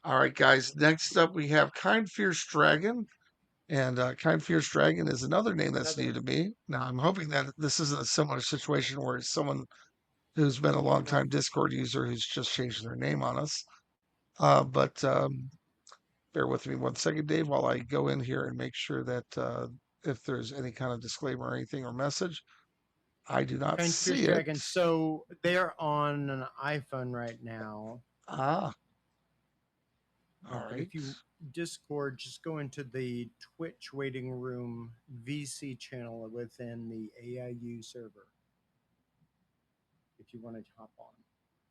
All right, guys. Next up, we have Kind Fierce Dragon. And Kind Fierce Dragon is another name that's Another new one. to me. Now, I'm hoping that this isn't a similar situation where it's someone who's been a long No. time Discord user who's just changed their name on us. But bear with me 1 second, Dave, while I go in here and make sure that if there's any kind of disclaimer or anything or message, I do not Kind Fierce see it. Dragon. So they're on an iPhone right now. Ah, all But right. if you Discord, just go into the Twitch waiting room VC channel within the AIU server if you want to hop on.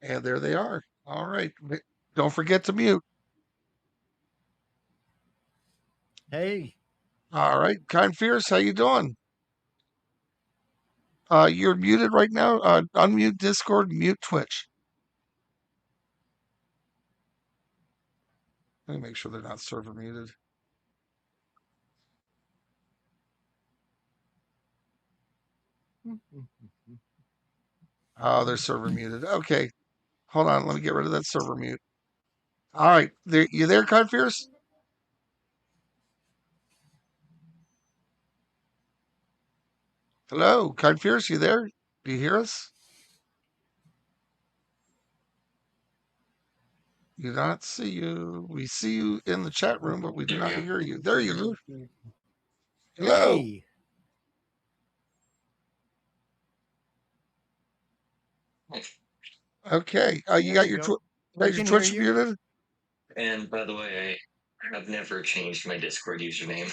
And there they are. All right. Don't forget to mute. Hey, All right. Kind Fierce, how you doing? You're muted right now. Unmute Discord, mute Twitch. Let me make sure they're not server muted. Oh, they're server muted. Okay. Hold on. Let me get rid of that server mute. All right. You there, Kind Fierce? Hello, Kind Fierce, you there? Do you hear us? Do not see you. We see you in the chat room, but we do There we not go. hear you. There you are. Hello. hey, Okay. You there got you go. got We your can hear Twitch you. muted? And by the way, I have never changed my Discord username.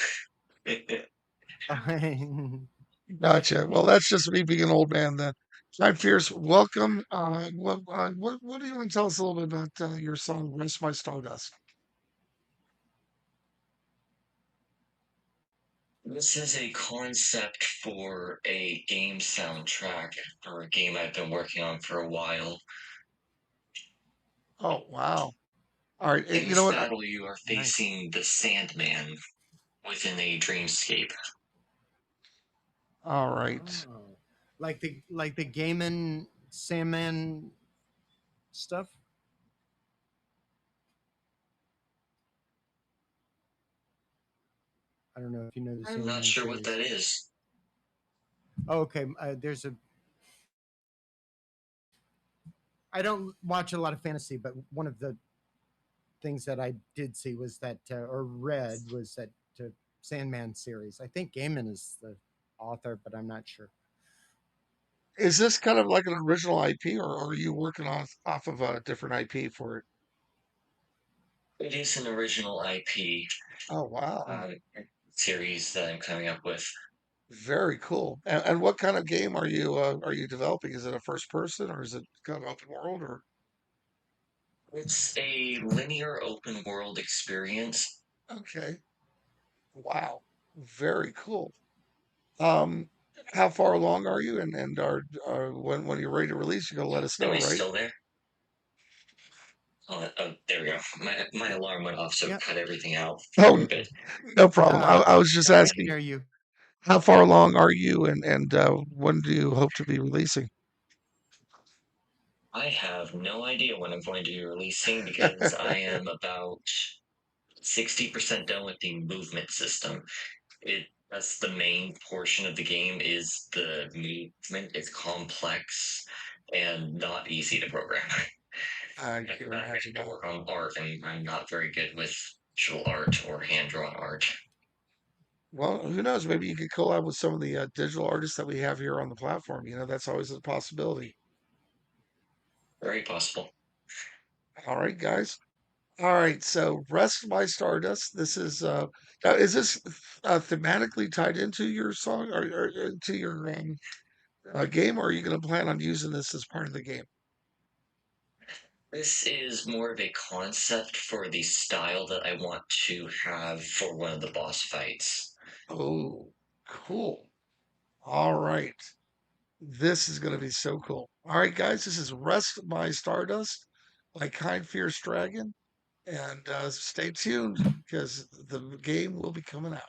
Gotcha. Well, that's just me being an old man then. Kind Fierce, welcome. What do you want to tell us a little bit about your song "Rest My Stardust"? This is a concept for a game soundtrack for a game I've been working on for a while. Oh, wow. All right. In You this know what? battle, you are Nice. facing the Sandman within a dreamscape. All right. Oh, like the Gaiman Sandman stuff. I don't know if you know the I'm not Sandman sure what series. that is. Oh, okay. There's a. I don't watch a lot of fantasy, but one of the things that I did see was that, or read, was that Sandman series. I think Gaiman is the author, but I'm not sure. Is this kind of like an original IP, or are you working off of a different IP for it? It is an original IP Oh, wow. Hmm. series that I'm coming up with. Very cool. And what kind of game are you developing? Is it a first person or is it kind of open world or It's a linear open world experience. okay. Wow. Very cool. Um, how far along are you? And are when you're ready to release, you're gonna let us Am know, I right? still there? Oh, there we go. My alarm went off, so it Yep. cut everything out for a Oh, bit. no problem. Uh, I was just I can asking, hear you. how far along are you, and when do you hope to be releasing? I have no idea when I'm going to be releasing because I am about 60% done with the movement system. That's the main portion of the game is the movement. It's complex and not easy to program. I I'm can not ready imagine to that. work on art, and I'm not very good with visual art or hand drawn art. Well, who knows? Maybe you could collab with some of the digital artists that we have here on the platform. That's always a possibility. Very possible. All right, guys. All right. So, Rest by Stardust. This is now, is this thematically tied into your song or to your game, or are you going to plan on using this as part of the game? This is more of a concept for the style that I want to have for one of the boss fights. Oh, cool. All right. This is going to be so cool. All right, guys. This is Rest by Stardust by Kind Fierce Dragon. And stay tuned because the game will be coming out.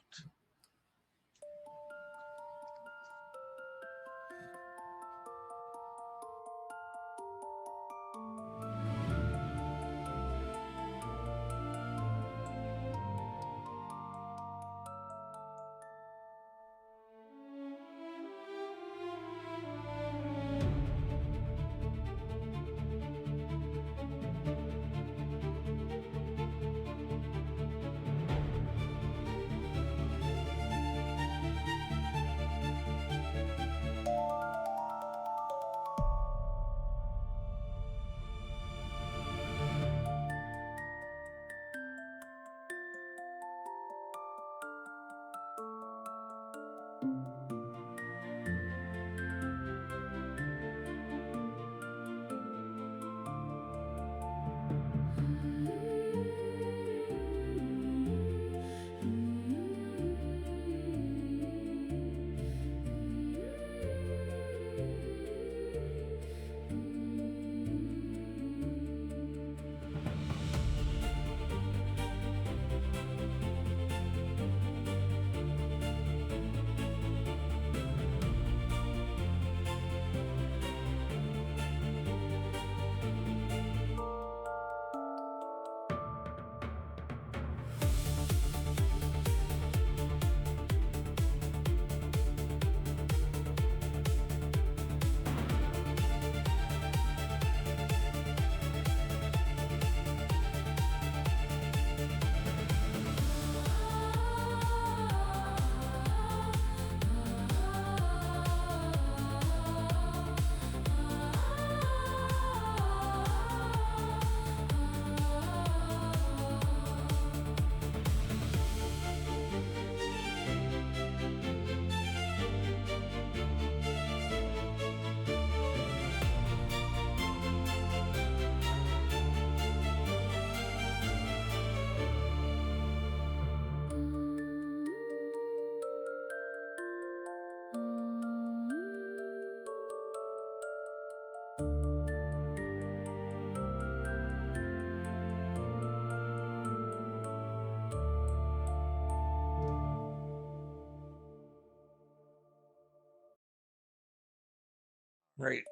Right.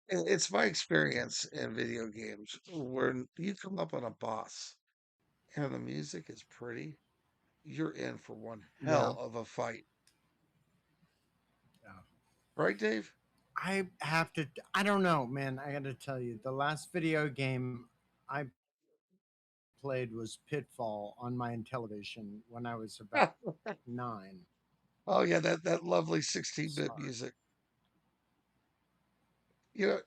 It's my experience in video games when you come up on a boss and the music is pretty, you're in for one Yeah. hell of a fight. Yeah. Right, Dave? I have to. I don't know, man. I got to tell you, the last video game I played was Pitfall on my television when I was about 9. Oh yeah, that lovely 16-bit Sorry, music.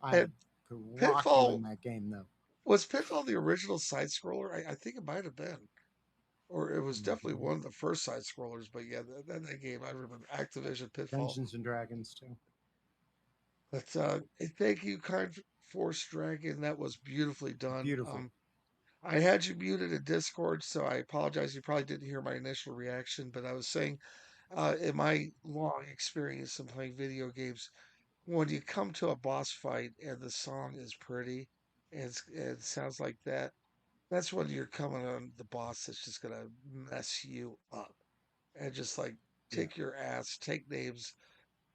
I And could rock you in Pitfall that game though. was Pitfall the original side scroller? I think it might have been. or it was definitely Mhm. one of the first side scrollers. But yeah, that game I remember, Activision Pitfall. Dungeons and Dragons too. But thank you, Kind Force Dragon. That was beautifully done. Beautiful. I had you muted in Discord, so I apologize. You probably didn't hear my initial reaction, but I was saying, in my long experience in playing video games, when you come to a boss fight and the song is pretty and it sounds like that, that's when you're coming on the boss that's just gonna mess you up and just like Yeah. take your ass, take names,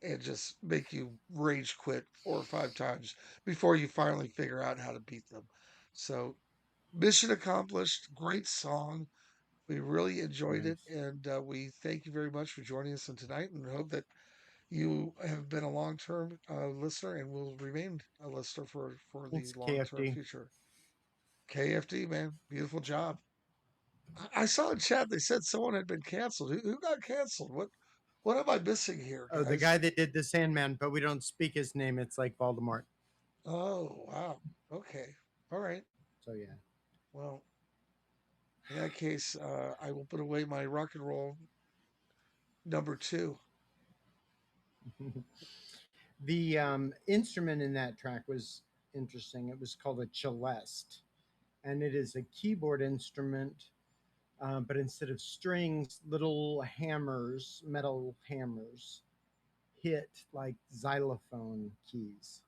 and just make you rage quit 4 or 5 times before you finally figure out how to beat them. So, mission accomplished. Great song. We really enjoyed it, Nice. and we thank you very much for joining us on tonight, and hope that you have been a long-term listener and will remain a listener for the Thanks, long-term KFD. future. KFD, man, beautiful job. I saw in chat they said someone had been canceled. Who got canceled? What am I missing here, Oh, the guys? guy that did the Sandman, but we don't speak his name. It's like Voldemort. Oh, wow. Okay. All right. So yeah. Well, in that case, I will put away my rock and roll number two. The instrument in that track was interesting. It was called a celeste, and it is a keyboard instrument, but instead of strings, little hammers, metal hammers, hit like xylophone keys.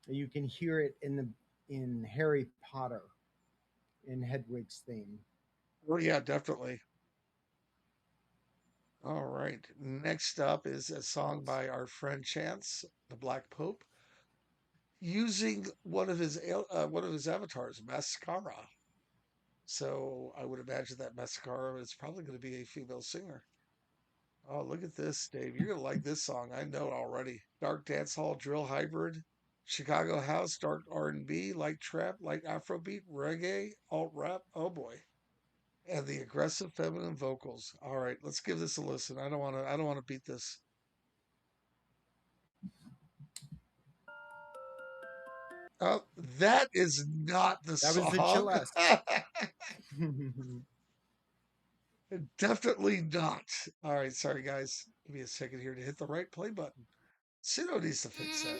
You can hear it in Harry Potter in Hedwig's theme. Oh, yeah, definitely. All right. Next up is a song by our friend Chance, the Black Pope, using one of his avatars, Mascara. So I would imagine that Mascara is probably going to be a female singer. Oh, look at this, Dave. You're gonna like this song. I know it already. Dark dance hall, drill hybrid, Chicago house, dark R&B, light trap, light Afrobeat, reggae, alt rap. Oh boy. And the aggressive feminine vocals. All right, let's give this a listen. I don't want to beat this. Oh, that is not the That was the song. celeste. Definitely not. All right, sorry guys. Give me a second here to hit the right play button. Pseudo needs to fix that.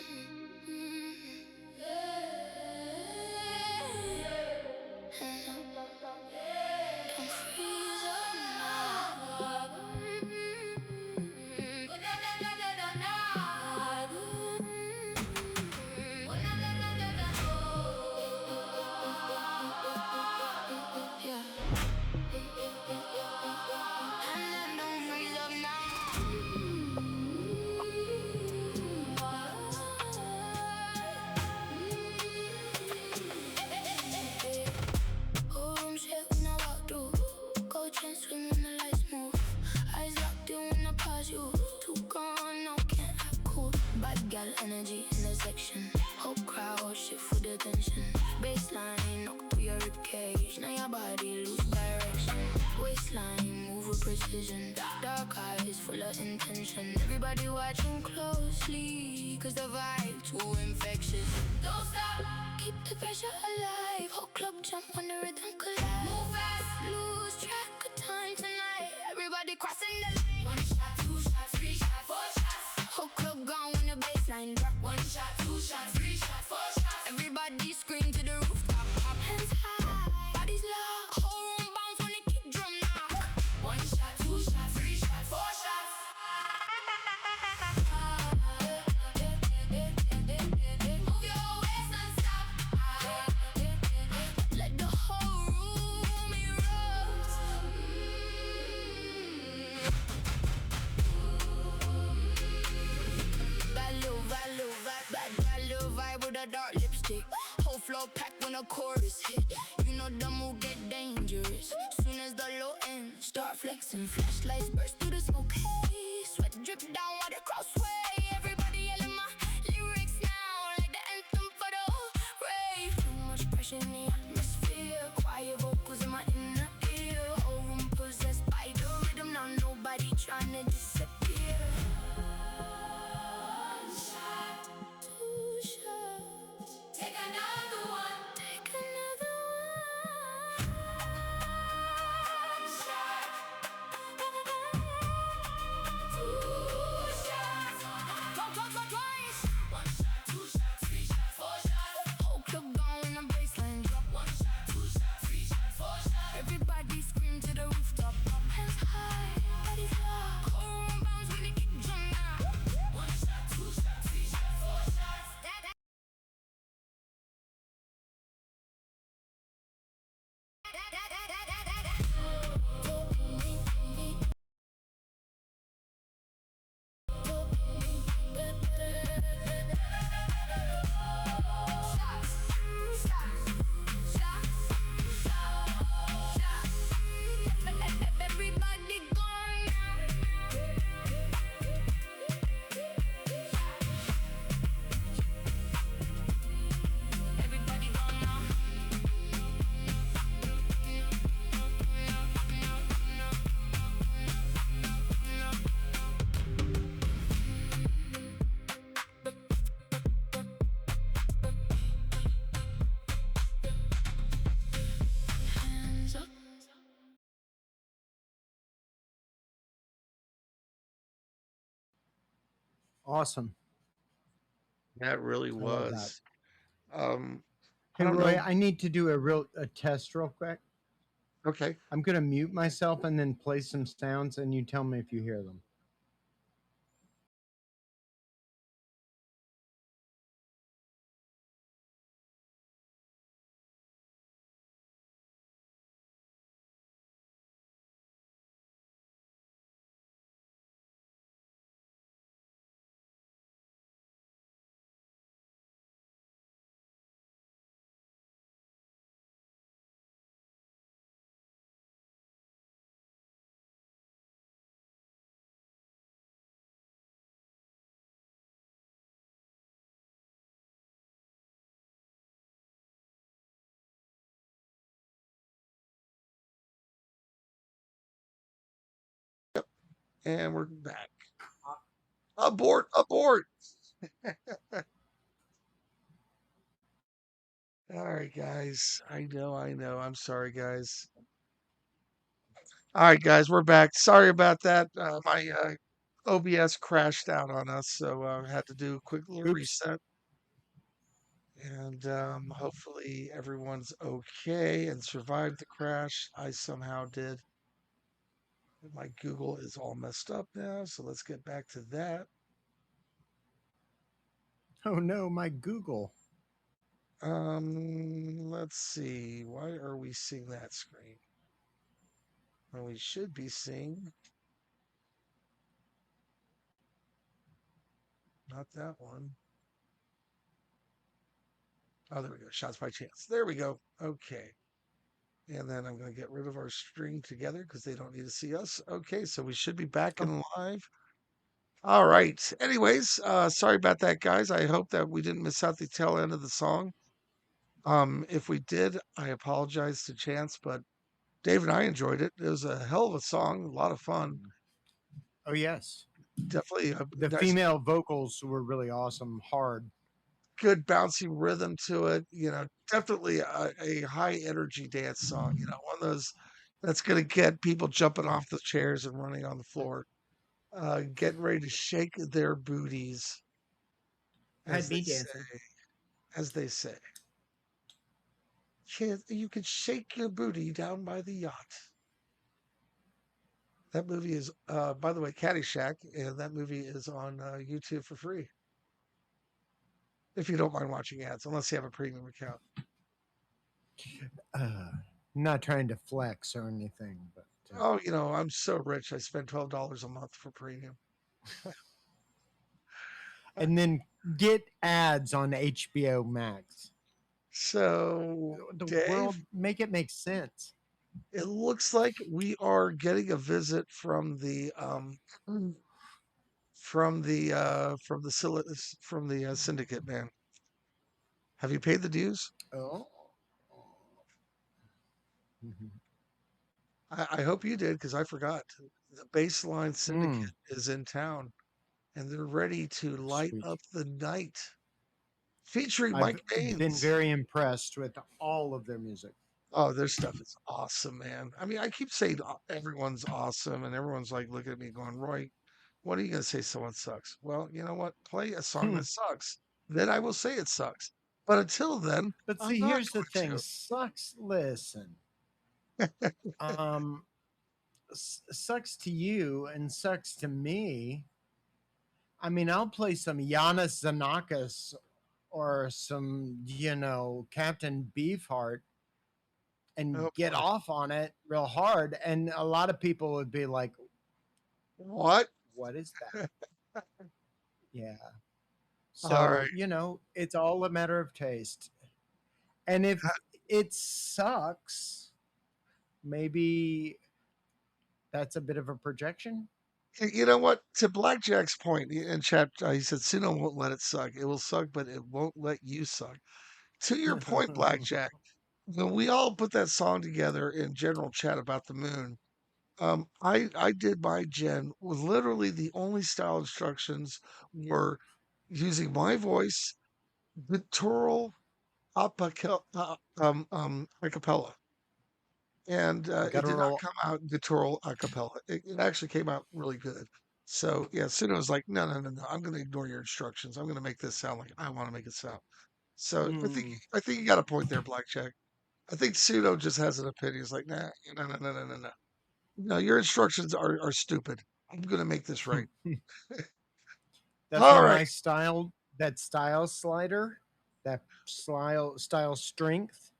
Swing when the lights move. Eyes locked in when I pass you. Too gone, no, can't act cool. Bad gal energy in the section. Whole crowd shift with attention. Baseline, knock through your ribcage. Now your body lose direction. Waistline, move with precision. Dark eyes full of intention. Everybody watching closely, cause the vibe too infectious. Don't stop, keep the pressure alive. Whole club jump when the rhythm collide. Move fast, lose track of time tonight. Everybody crossing the line. One shot, two shots, three shots, four shots. Whole club gone when the baseline drop. One shot, two shots, three shots, four shots. Everybody scream to the rooftop. Hands high, bodies locked. Whole room bounce when the kick drum knock. One shot, two shots, three shots, four shots. Move your waist non-stop. Let the whole room erupt. Bad little vibe with a dark lipstick. Whole floor packed when a chorus hit. You know the move get dangerous. Soon as the low end, start flexing. Flashlights burst through the smoke haze. Sweat drip down while the crowd sway. Everybody yelling my lyrics now, like the anthem for the whole rave. Too much pressure in the atmosphere. Quiet vocals in my inner ear. Whole room possessed by the rhythm. Now nobody trying to disappear. Take another one. Take another one. Awesome. That really I love that. was. Um, I Hey don't Roy, know. I need to do a test real quick. Okay. I'm gonna mute myself and then play some sounds, and you tell me if you hear them. And we're back. Abort, abort. All right, guys. I know. I'm sorry, guys. All right, guys, we're back. Sorry about that. My OBS crashed out on us, so I had to do a quick little Oops. reset. And hopefully everyone's okay and survived the crash. I somehow did. My Google is all messed up now, so let's get back to that. Oh no, my Google. Let's see. Why are we seeing that screen? Well, we should be seeing not that one. Oh, there we go. Shots by chance. There we go. Okay. And then I'm going to get rid of our string together because they don't need to see us. Okay, so we should be back Oh, in live. All right. Anyways, sorry about that, guys. I hope that we didn't miss out the tail end of the song. If we did, I apologize to Chance, but Dave and I enjoyed it. It was a hell of a song, a lot of fun. oh yes. Definitely a The nice, female vocals were really awesome. Hard. good bouncy rhythm to it. Definitely a high energy dance song. One of those that's going to get people jumping off the chairs and running on the floor, getting ready to shake their booties, as Had they me say. dancing. As they say, kid, you can shake your booty down by the yacht. That movie is, by the way, Caddyshack, and that movie is on YouTube for free if you don't mind watching ads, unless you have a premium account. Uh, I'm not trying to flex or anything, but Oh, I'm so rich. I spend $12 a month for premium. and then get ads on HBO Max. So, The Dave, world make it make sense. it looks like we are getting a visit from the syndicate, man. Have you paid the dues? Oh. Mhm. I hope you did because I forgot. The Baseline Mm, Syndicate is in town and they're ready to light sweet. up the night featuring I've Mike been Baines. very impressed with all of their music. Oh, their stuff is awesome, man. I mean, I keep saying everyone's awesome, and everyone's like looking at me going, Roy, what are you going to say someone sucks? Well, you know what? Play a song Hmm. that sucks. Then I will say it sucks. But until then, But I'm see, not here's the thing: sucks. Listen, going to. sucks to you and sucks to me. I mean, I'll play some Giannis Xenakis or some, Captain Beefheart Oh and get boy. off on it real hard. And a lot of people would be like, What? what is that? Yeah. All right. So, it's all a matter of taste. And if it sucks, maybe that's a bit of a projection. You know what? To Blackjack's point in chat, he said, Suno won't let it suck. It will suck, but it won't let you suck. To your point, Blackjack, when we all put that song together in general chat about the moon, I did my gen with literally the only style instructions were using my voice, guttural acapella, and it did not Guttural. come out guttural acapella. It actually came out really good. So yeah, Suno was like, no, no, no, no. I'm going to ignore your instructions. I'm going to make this sound like I want to make it sound. So Mm. I think you got a point there, Blackjack. I think Suno just has an opinion. He's like, nah, no, no, no, no, no, no. No, your instructions are stupid. I'm going to make this right. That's All why right. my style, that style slider, that style strength,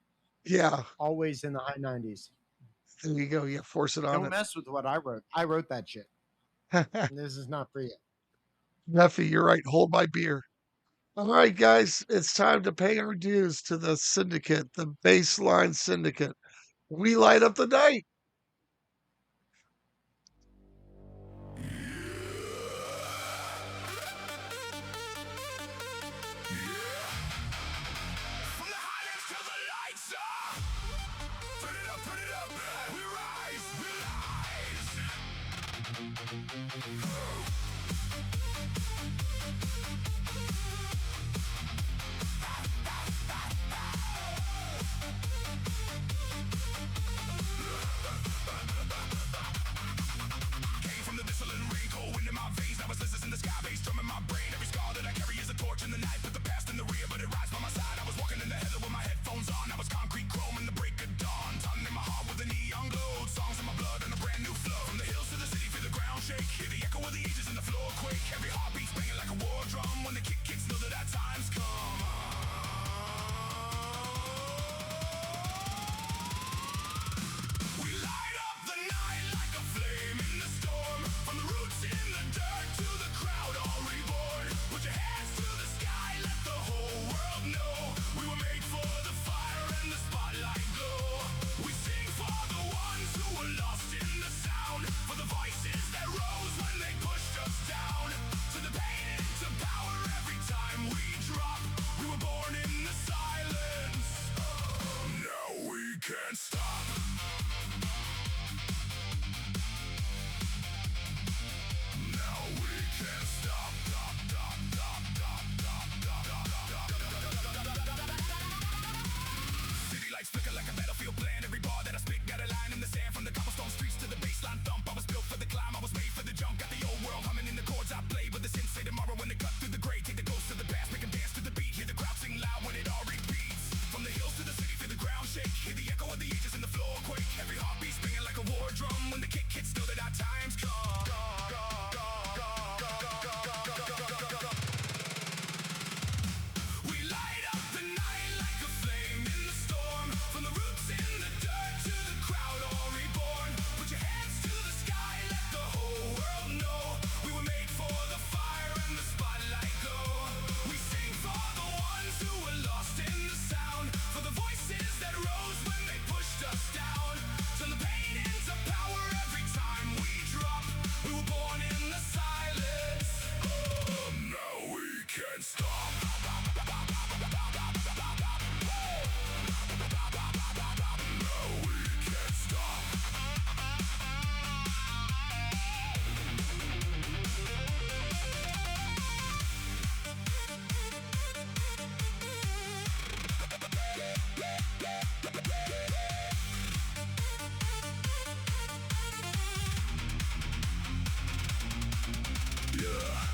Yeah. always in the high 90s. There you go. Yeah. Force it on Don't mess with what I wrote. I wrote that shit. it. This is not for you. Nuffy, you're right. Hold my beer. All right, guys. It's time to pay our dues to the syndicate, the baseline syndicate. We light up the night. From the highlands to the lights, turn it up, turn it up. We rise, we rise. Came from the dissolute rain, cold wind in my veins. Now it's listless in the sky base, drumming my brain. Every scar that I carry is a torch in the night. Put the past in the rear, but it rides by my side. I was walking in the heather with my headphones on. I was concrete chrome in the break of dawn. Time in my heart with a neon glow. Songs in my blood and a brand new flow. From the hills to the city, feel the ground shake. Hear the echo of the ages and the floor quake. Every heartbeat's banging like a war drum. When the kick kicks, know that our time's come. We light up the night like a flame in the storm. From the roots in the dirt to the crowd all reborn. Put your hands to the sky, let the whole world know. We were made for the fire and the spotlight glow. We sing for the ones who were lost in the sound. For the voices that rose when they pushed us down. To the pain into power every time we drop. We were born in the silence. Now we can't stop. Now we can't stop. City lights flicker like a battlefield plan. Every bar that I spit got a line in the sand. From the cobblestone streets to the baseline thump. I was built for the climb, I was made for the jump. Got the old world humming in the chords I play. But the synths say tomorrow when they cut through the gray. Take the ghosts of the past, make them dance to the beat. Hear the crowd sing loud when it all repeats. From the hills to the city, feel the ground shake. Hear the echo of the ages and the floor quake. Every heartbeat spinning like a war drum. When the kick hits, know that our time's come. We light up the night like a flame in the storm. From the roots in the dirt to the crowd all reborn. Put your hands to the sky, let the whole world know. We were made for the fire and the spotlight glow. We sing for the ones who were lost in the sound. For the voices that rose when they pushed us down. Turn the pain into power every time we drop. We were born in the silence. Now we can't stop.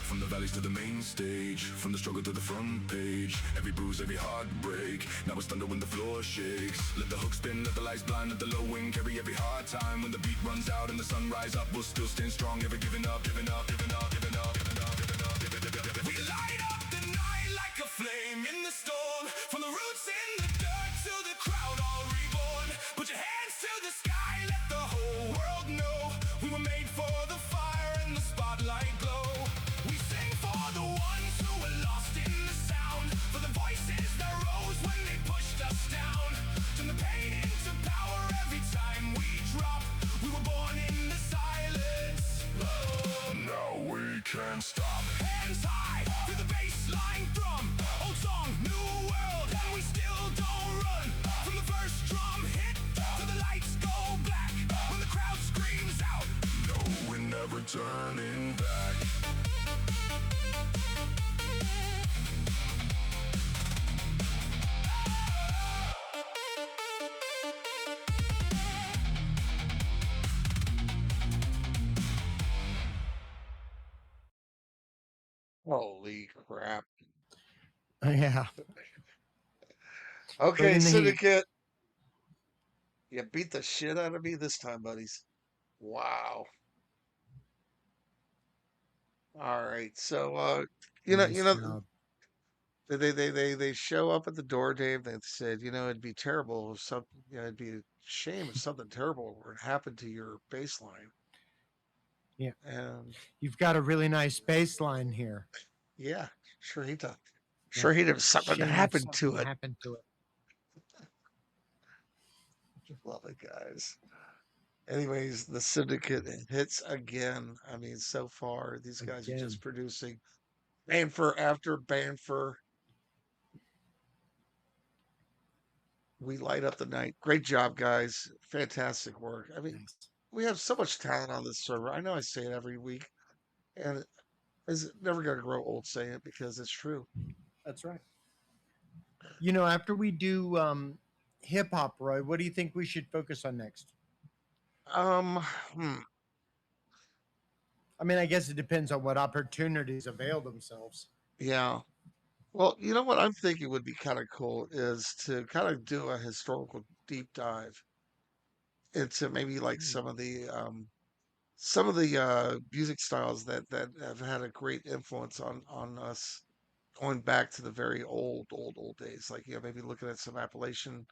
From the valleys to the main stage, from the struggle to the front page. Every bruise, every heartbreak. Now it's thunder when the floor shakes. Let the hook spin, let the lights blind, let the low wing carry every hard time. When the beat runs out and the sun rise up, we'll still stand strong. Never giving up, giving up, giving up, giving up, giving up, giving up, giving up. We light up the night like a flame in the storm. From the roots in the dirt to the crowd all reborn. Put your hands to the sky, let the whole world know. We were made for the fire and the spotlight glow. We sing for the ones who were lost in the sound. For the voices that rose when they pushed us down. Turn the pain into power every time we drop. We were born in the silence. Now we can't stop. Hands high, feel the bass line thrum. Old song, new world, and we still don't run. From the first drum hit to the lights go black. When the crowd screams out, no, we're never turning back. Holy crap. Yeah, Okay, bringing the heat. Syndicate. You beat the shit out of me this time, buddies. Wow. All right. So Nice you know job. they show up at the door, Dave. They said, it'd be terrible if something, it'd be a shame if something terrible were to happen to your bass line. Yeah, And you've got a really nice bass line here. yeah, sure he'd Yeah, sure he'd have something shame if happened something to it. happened to it Love it, guys. Anyways, the syndicate hits again. I mean, so far these guys are again. just producing Banfer after Banfer. We light up the night. Great job, guys. Fantastic work. I mean, Nice. we have so much talent on this server. I know I say it every week, and it's never going to grow old saying it because it's true. That's right. After we do hip hop, Roy, what do you think we should focus on next? Um, hmm, I mean, I guess it depends on what opportunities avail themselves. yeah. Well, you know what I'm thinking would be kind of cool is to kind of do a historical deep dive into maybe like Hmm. some of the music styles that have had a great influence on us going back to the very old days. Like maybe looking at some Appalachian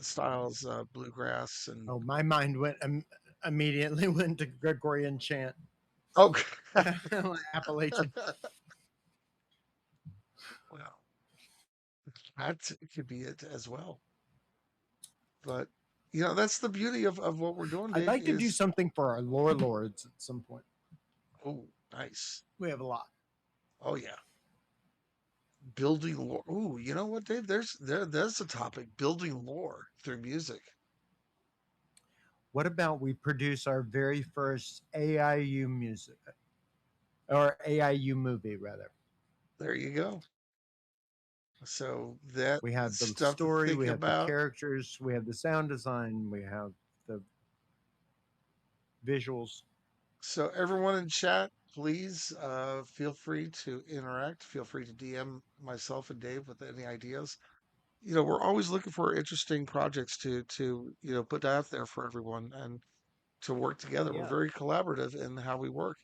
styles, bluegrass, and Oh, my mind went immediately went to Gregorian chant, oh, Appalachian. well, that could be it as well. But that's the beauty of what we're doing, I'd Dave. like to do Is something for our lore lords at some point. oh, nice. We have a lot. Oh yeah, building lore. Oh, you know what, Dave? There's a topic: building lore through music. What about we produce our very first AIU music or AIU movie rather? There you go. So that We have the stuff to story, think we have the about. characters, we have the sound design, we have the visuals. So everyone in chat, please feel free to interact. Feel free to DM myself and Dave with any ideas. We're always looking for interesting projects to put out there for everyone and to work together. We're Yeah. very collaborative in how we work.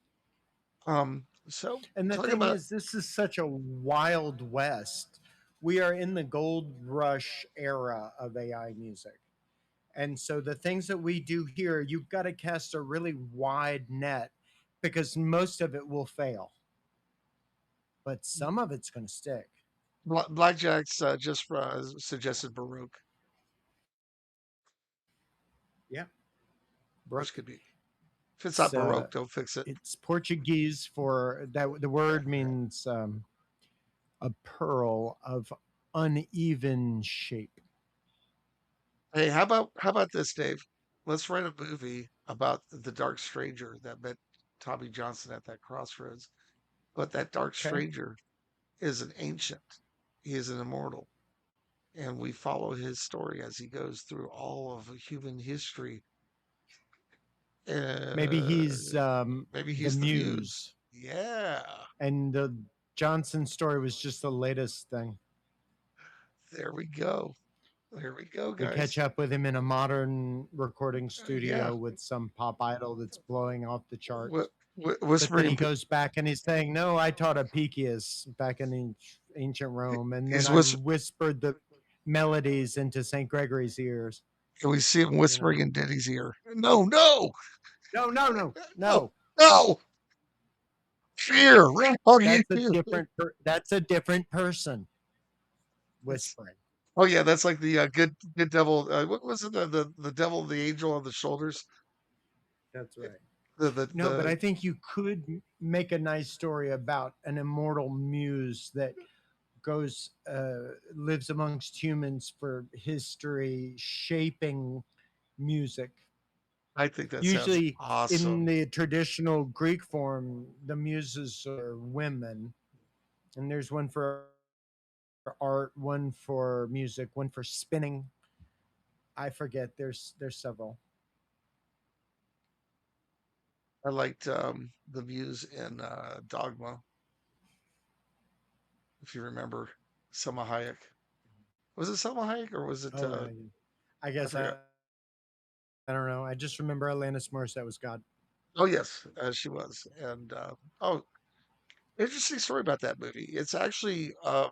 So And the talk thing about is, this is such a wild west. We are in the gold rush era of AI music. And so the things that we do here, you've got to cast a really wide net because most of it will fail, but some of it's going to stick. Blackjack's just suggested Baruch, Yeah. which Brooke, could be if it's it's not Baroque, don't fix it. it's Portuguese for that. The word means a pearl of uneven shape. Hey, how about this, Dave? Let's write a movie about the Dark Stranger that met Tommy Johnson at that crossroads. But that Dark Okay. Stranger is an ancient. He is an immortal, and we follow his story as he goes through all of human history. Maybe Uh, he's maybe the he's the muse. muse, Yeah, and the Johnson story was just the latest thing. there we go. There we go, We catch guys. up with him in a modern recording Yeah, studio with some pop idol that's blowing off the charts. But then whispering. he goes back and he's saying, "No, I taught Apicius back in ancient Rome, and then He's I whis- whispered the melodies into Saint Gregory's ears." and we see him You know, whispering in Diddy's ear. No, no, no, no, no, no, no. no. Fear. How do you? That's a different person It's whispering. Oh yeah, that's like the good devil. What was it? The devil, the angel on the shoulders. That's right. The the No, but I the. think you could make a nice story about an immortal muse that goes lives amongst humans for history, shaping music. I think that sounds Usually, in awesome. the traditional Greek form, the muses are women, and there's one for art, one for music, one for spinning. I forget. There's several. I liked the muse in Dogma. if you remember Selma Hayek. Was it Selma Hayek or was it, Oh, I I guess forgot. I don't know. I just remember Alanis Morissette was God. Oh, yes, she was. And, oh, interesting story about that movie. It's actually on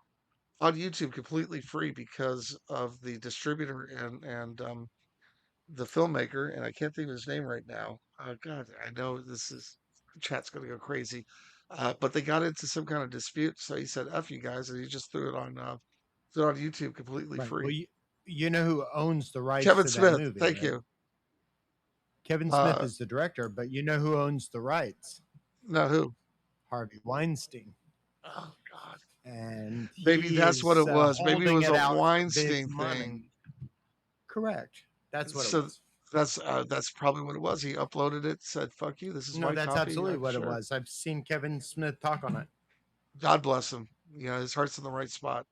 YouTube completely free because of the distributor and the filmmaker, and I can't think of his name right now. God, I know this is chat's going to go crazy, but they got into some kind of dispute, so he said "F you guys," and he just threw it on YouTube completely Right. Well, free. you know who owns the rights Kevin to that Smith, movie, thank right? you. Kevin Smith Uh, is the director, but you know who owns the rights? no, who? Harvey Weinstein. Oh God, And maybe he that's what is it was. Maybe it holding was it a out for big Weinstein thing. money. Correct. That's what it So was. that's probably what it was. He uploaded it, said "fuck you," this is No, my that's copy. absolutely what it Sure. was. I've seen Kevin Smith talk on it. God bless him. You know, his heart's in the right spot.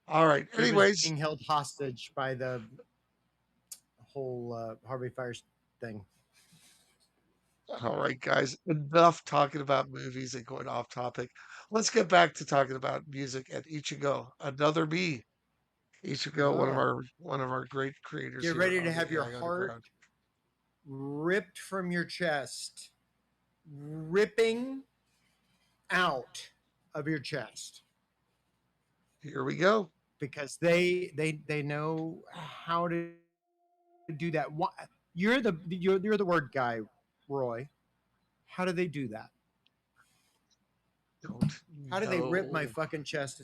All right. He was Anyways, being held hostage by the whole Harvey Fires thing. all right, guys. Enough talking about movies and going off topic. Let's get back to talking about music and Ichigo, another me. Ichigo, Oh, one of our great creators get here ready to on the have your AI heart Underground. ripped from your chest, ripping out of your chest Here we go. because they know how to do that. You're the word guy, Roy. How do they do that? Don't How do they rip my know. fucking chest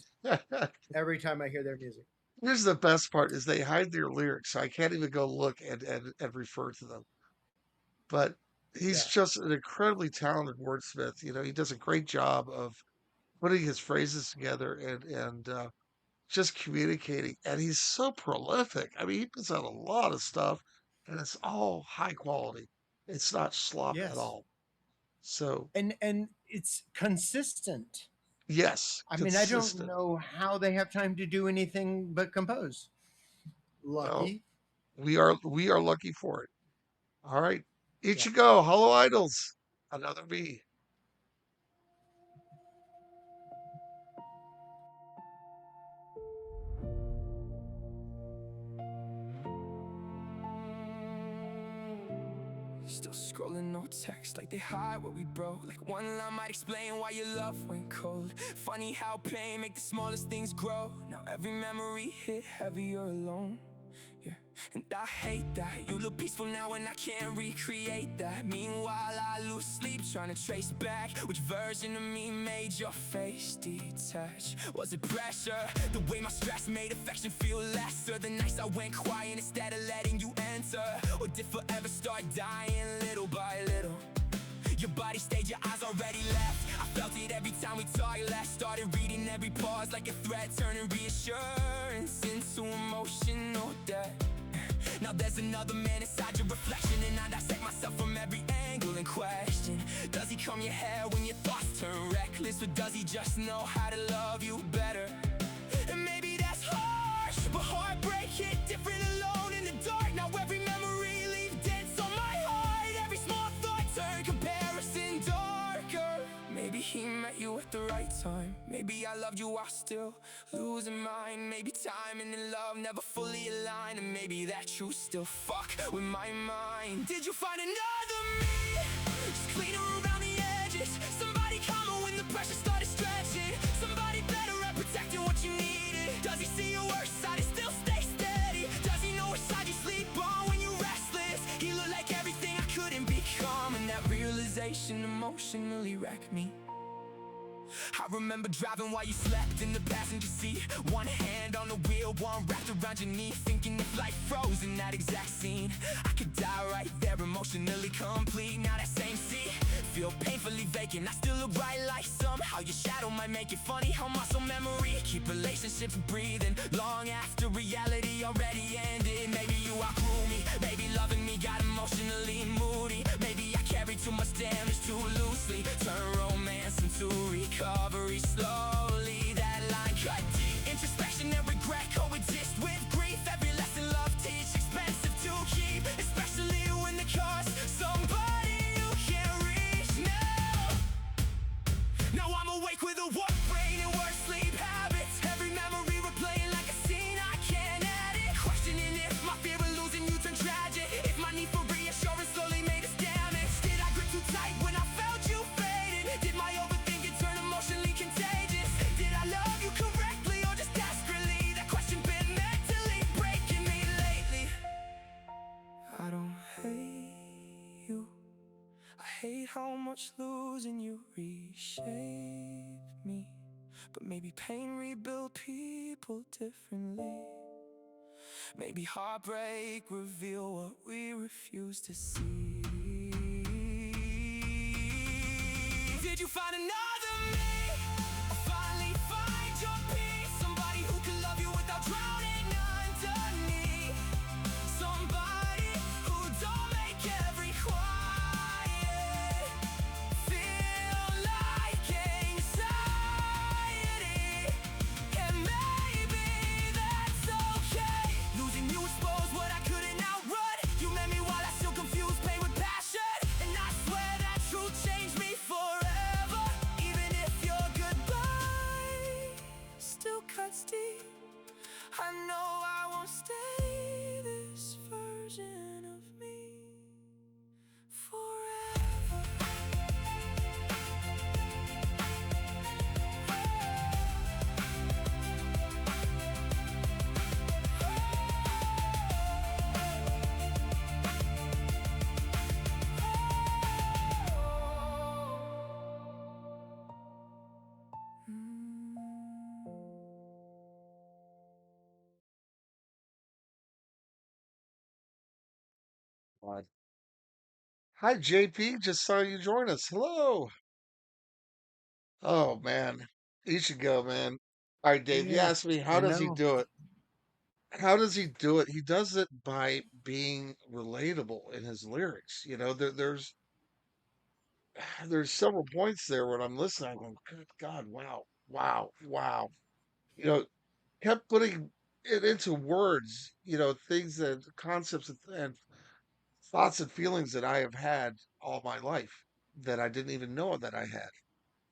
every time I hear their music? Here's the best part is they hide their lyrics, so I can't even go look and refer to them. But he's Yeah. just an incredibly talented wordsmith. You know, he does a great job of putting his phrases together and just communicating. And he's so prolific. I mean, he puts out a lot of stuff, and it's all high quality. It's not slop at Yes. all. So And it's consistent. yes, I mean, I don't consistent. know how they have time to do anything but compose. Well, Lucky. we are lucky for it. All right, Yeah. Ichigo, Hollow Idols, another B. Still scrolling, no text, like they hide what we broke. Like one line might explain why your love went cold. Funny how pain make the smallest things grow. Now every memory hit heavier alone. Yeah, and I hate that. You look peaceful now and I can't recreate that. Meanwhile I lose sleep trying to trace back which version of me made your face detach. Was it pressure? The way my stress made affection feel lesser. The nights I went quiet instead of letting you enter. Or did forever start dying little by little? Your body stayed, your eyes already left. I felt it every time we talked less. Started reading every pause like a threat, turning reassurance into emotional debt. Now there's another man inside your reflection, and I dissect myself from every angle and question. Does he comb your hair when your thoughts turn reckless? Or does he just know how to love you better? And maybe that's harsh, but heartbreak hit different alone in the dark. Now every memory leaves dents on my heart. Every small thought turned comparison darker. Maybe he met you at the right time. Maybe I loved you while still losing mine. Maybe timing and love never fully aligned. And maybe that truth still fuck with my mind. Did you find another me? Just cleaner around the edges. Somebody calmer when the pressure started stretching. Somebody better at protecting what you needed. Does he see your worst side and still stay steady? Does he know which side you sleep on when you're restless? He looked like everything I couldn't become, and that realization emotionally wrecked me. I remember driving while you slept in the passenger seat. One hand on the wheel, one wrapped around your knee. Thinking if life froze in that exact scene, I could die right there, emotionally complete. Now that same seat, feel painfully vacant. I still look right like somehow your shadow might make it funny how muscle memory keep relationships breathing long after reality already ended. Maybe you outgrew me, maybe loving me got emotionally moody. Maybe I carried too much damage too loosely. Turn romance into recovery slowly. That line cut deep. Introspection and regret coexist with grief. Every lesson love teach expensive to keep, especially when the cost somebody you can't reach now. Now I'm awake with a warped brain and worse sleep habits. hate how much losing you reshaped me. But maybe pain rebuilt people differently. Maybe heartbreak reveal what we refuse to see. Did you find another me? Or finally find your peace? Somebody who can love you without drowning underneath. Somebody who don't make every quiet feel like anxiety. And maybe that's okay. Losing you exposed what I couldn't outrun. You made me while I still confuse pain with passion. And I swear that truth changed me forever. Even if your goodbye still cuts deep, I know I won't stay this version of me forever. God. Hi, JP. Just saw you join us. Hello. Oh, man. You should go, man. All right, Dave, you Yeah, asked me, how I does he know. do it? How does he do it? He does it by being relatable in his lyrics. There's several points there when I'm listening. I'm going, good God, wow, wow, wow. You know, kept putting it into words, things that concepts and thoughts and feelings that I have had all my life that I didn't even know that I had.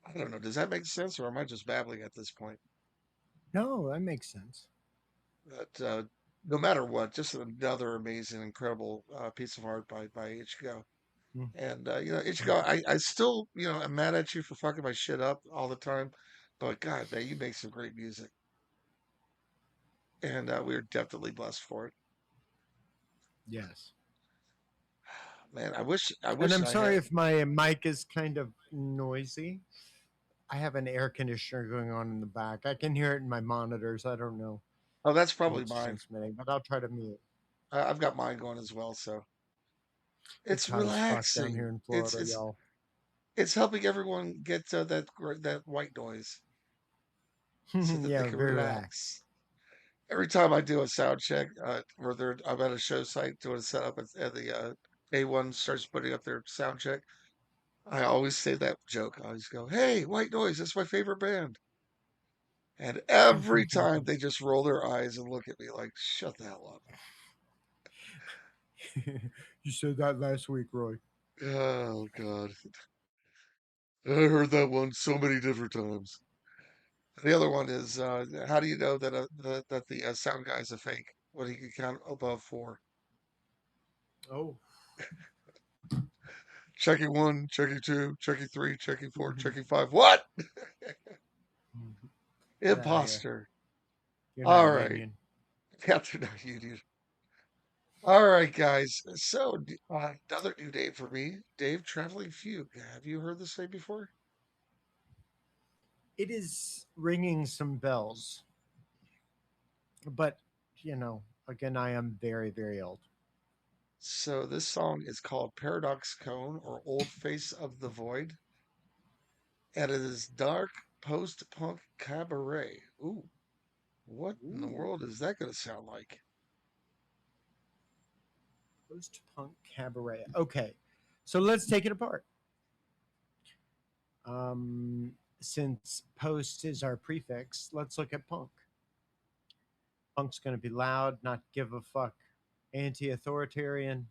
I don't know. Does that make sense, or am I just babbling at this point? No, that makes sense. But no matter what, just another amazing, incredible piece of art by Ichigo. Mm, And Ichigo, thank you. I still, am mad at you for fucking my shit up all the time. But God, man, you make some great music, and we're definitely blessed for it. Yes. Man, I And wish I'm I sorry had. if my mic is kind of noisy. I have an air conditioner going on in the back. I can hear it in my monitors. I don't know Oh, that's how probably it's mine. transmitting, but I'll try to mute. I've got mine going as well, so It's it's hot as fuck down relaxing. here in It's Florida, it's y'all. it's helping everyone get that white noise so that they Yeah, can very relaxed. relax. Every time I do a sound check, I'm at a show site doing a setup, and the A1 starts putting up their sound check. I always say that joke. I always go, "Hey, White Noise, that's my favorite band." And every time they just roll their eyes and look at me like, "Shut the hell You said that last week, Roy. up." Oh God, I heard that one so many different times. The other one is, how do you know that the sound guy is a fake when he can count above four? Oh. Checking one, checking two, checking three, checking four, checking five. What? Get out of here. Imposter. You're not All right. union. After not union. All right, guys. So, another new name for me, Dave Traveling Fugue. Have you heard this name before? It is ringing some bells, but again, I am very, very old. So, this song is called Paradox Cone or Old Face of the Void, and it is dark post punk cabaret. Ooh, what in the Ooh, world is that going to sound like? post punk cabaret. Okay, so let's take it apart. Since post is our prefix, let's look at punk. Punk's going to be loud, not give a fuck, anti authoritarian,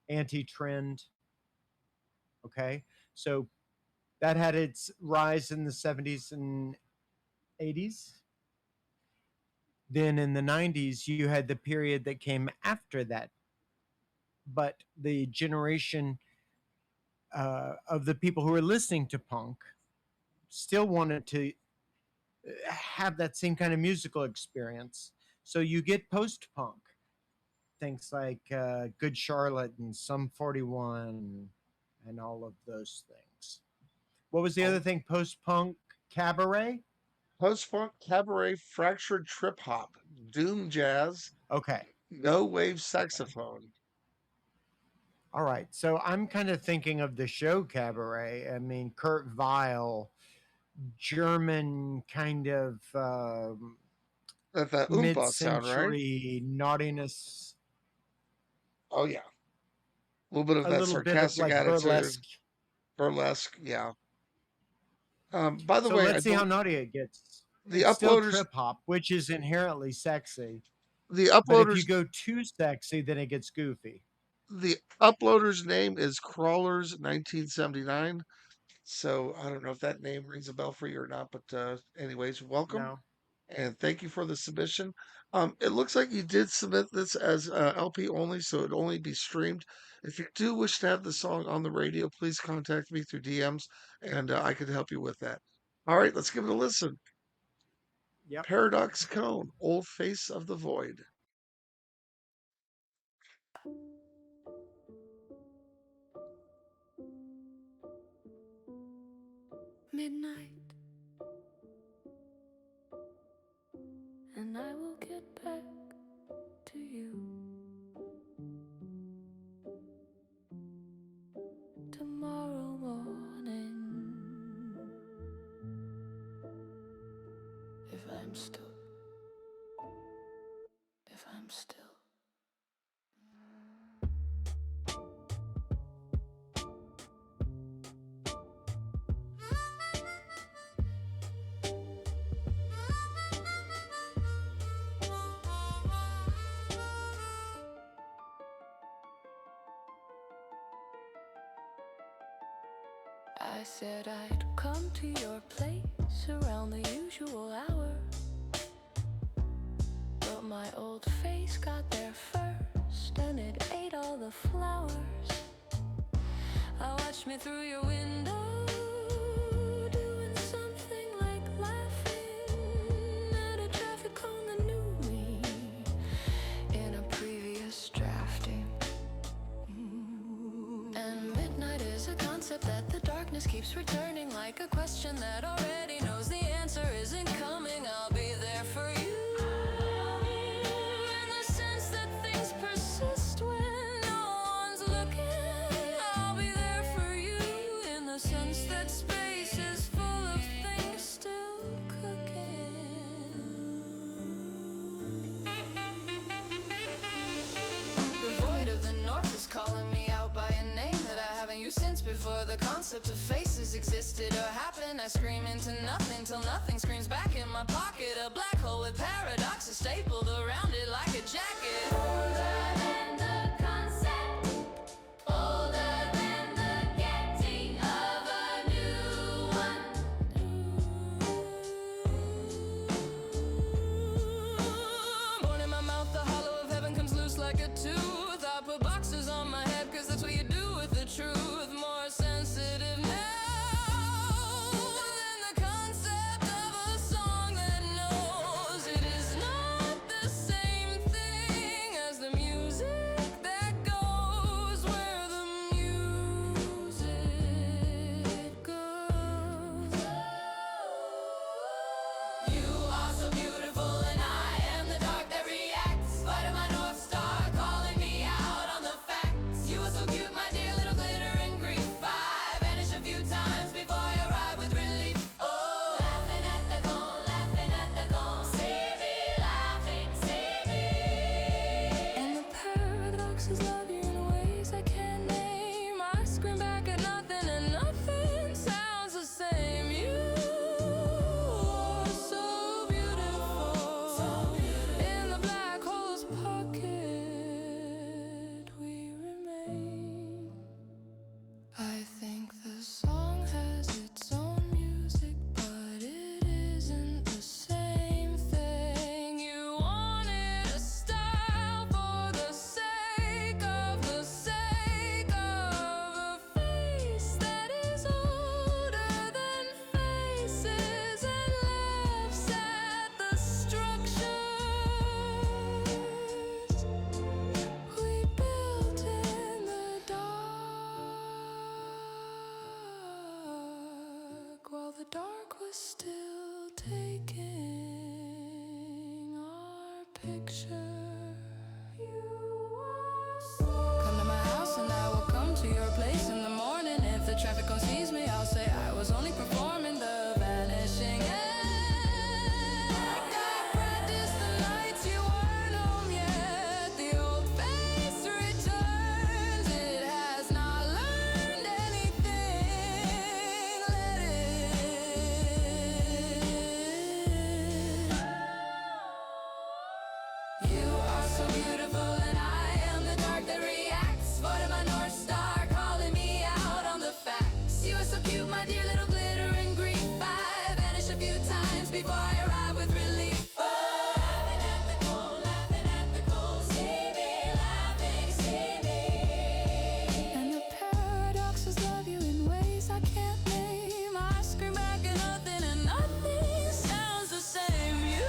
anti trend. Okay, so that had its rise in the 70s and 80s. Then in the 90s, you had the period that came after that. But the generation of the people who were listening to punk still wanted to have that same kind of musical experience. So you get post punk, things like Good Charlotte and Sum 41, and all of those things. What was the other Oh, thing? Post punk cabaret? post-punk, cabaret, fractured trip hop, doom jazz, Okay. no wave Okay. saxophone. All right. So I'm kind of thinking of the show cabaret. I mean, Kurt Weill, German kind of That mid oompa sound, right? century naughtiness, Oh yeah, a little bit of a that little bit of sarcastic like attitude, burlesque. burlesque. Yeah. By the So way, I let's see how bel naughty it gets. the It's still uploaders trip hop, which is inherently sexy. the But if you uploaders go too sexy, then it gets goofy. the uploader's name is Crawlers 1979. So I don't know if that name rings a bell for you or not, but anyways, welcome No. and thank you for the submission. It looks like you did submit this as LP only, so it'd only be streamed. If you do wish to have the song on the radio, please contact me through DMs, and I could help you with that. All right, let's give it a listen. Yep. Paradox Cone, Old Face of the Void. Midnight, and I will get back to you tomorrow morning. If I'm still, if I'm still. I said I'd come to your place around the usual hour, but my old face got there first and it ate all the flowers. I watched me through your window, doing something like laughing at a traffic cone that knew me in a previous drafting. And midnight is a concept that the darkness keeps returning, like a question that already knows the answer isn't coming. I'll be there for you, in the sense that things persist when no one's looking. I'll be there for you, in the sense that space is full of things still cooking. The void of the north is calling me out by a name that I haven't used since before the concept of faces existed or happened. I scream into nothing till nothing screams back in my pocket. A black hole with paradoxes stapled around it like a jacket. Older than the concept, older than the getting of a new one. Born in my mouth, the hollow of heaven comes loose like a tooth. I put boxes on my head, cause that's what you do with the truth. More sensitive now than the concept of a song that knows it is not the same thing as the music that goes where the music goes. You are so beautiful and I am the dark that reacts. Light of my north star calling me out on the fact picture. Come to my house and I will come to your place in the morning. If the traffic sees me, I'll say I was only performing the vanishing act. I practiced the nights you weren't home yet. The old face returns. It has not learned anything. Let it. You are so beautiful and I am the dark that reacts. Void of my North Star calling me out on the facts. You are so cute, my dear little glittering grief. I vanished a few times before I arrive with relief. Oh. Laughing at the cold, see me laughing, see me. And the paradoxes love you in ways I can't name. I scream back at nothing and nothing sounds the same. You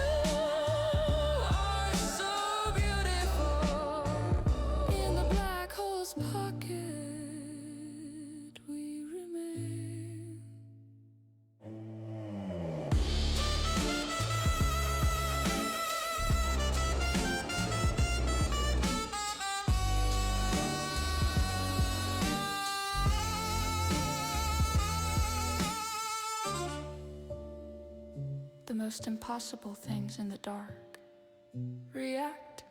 are so beautiful. In the black hole's pocket we remain. The most impossible things in the dark react.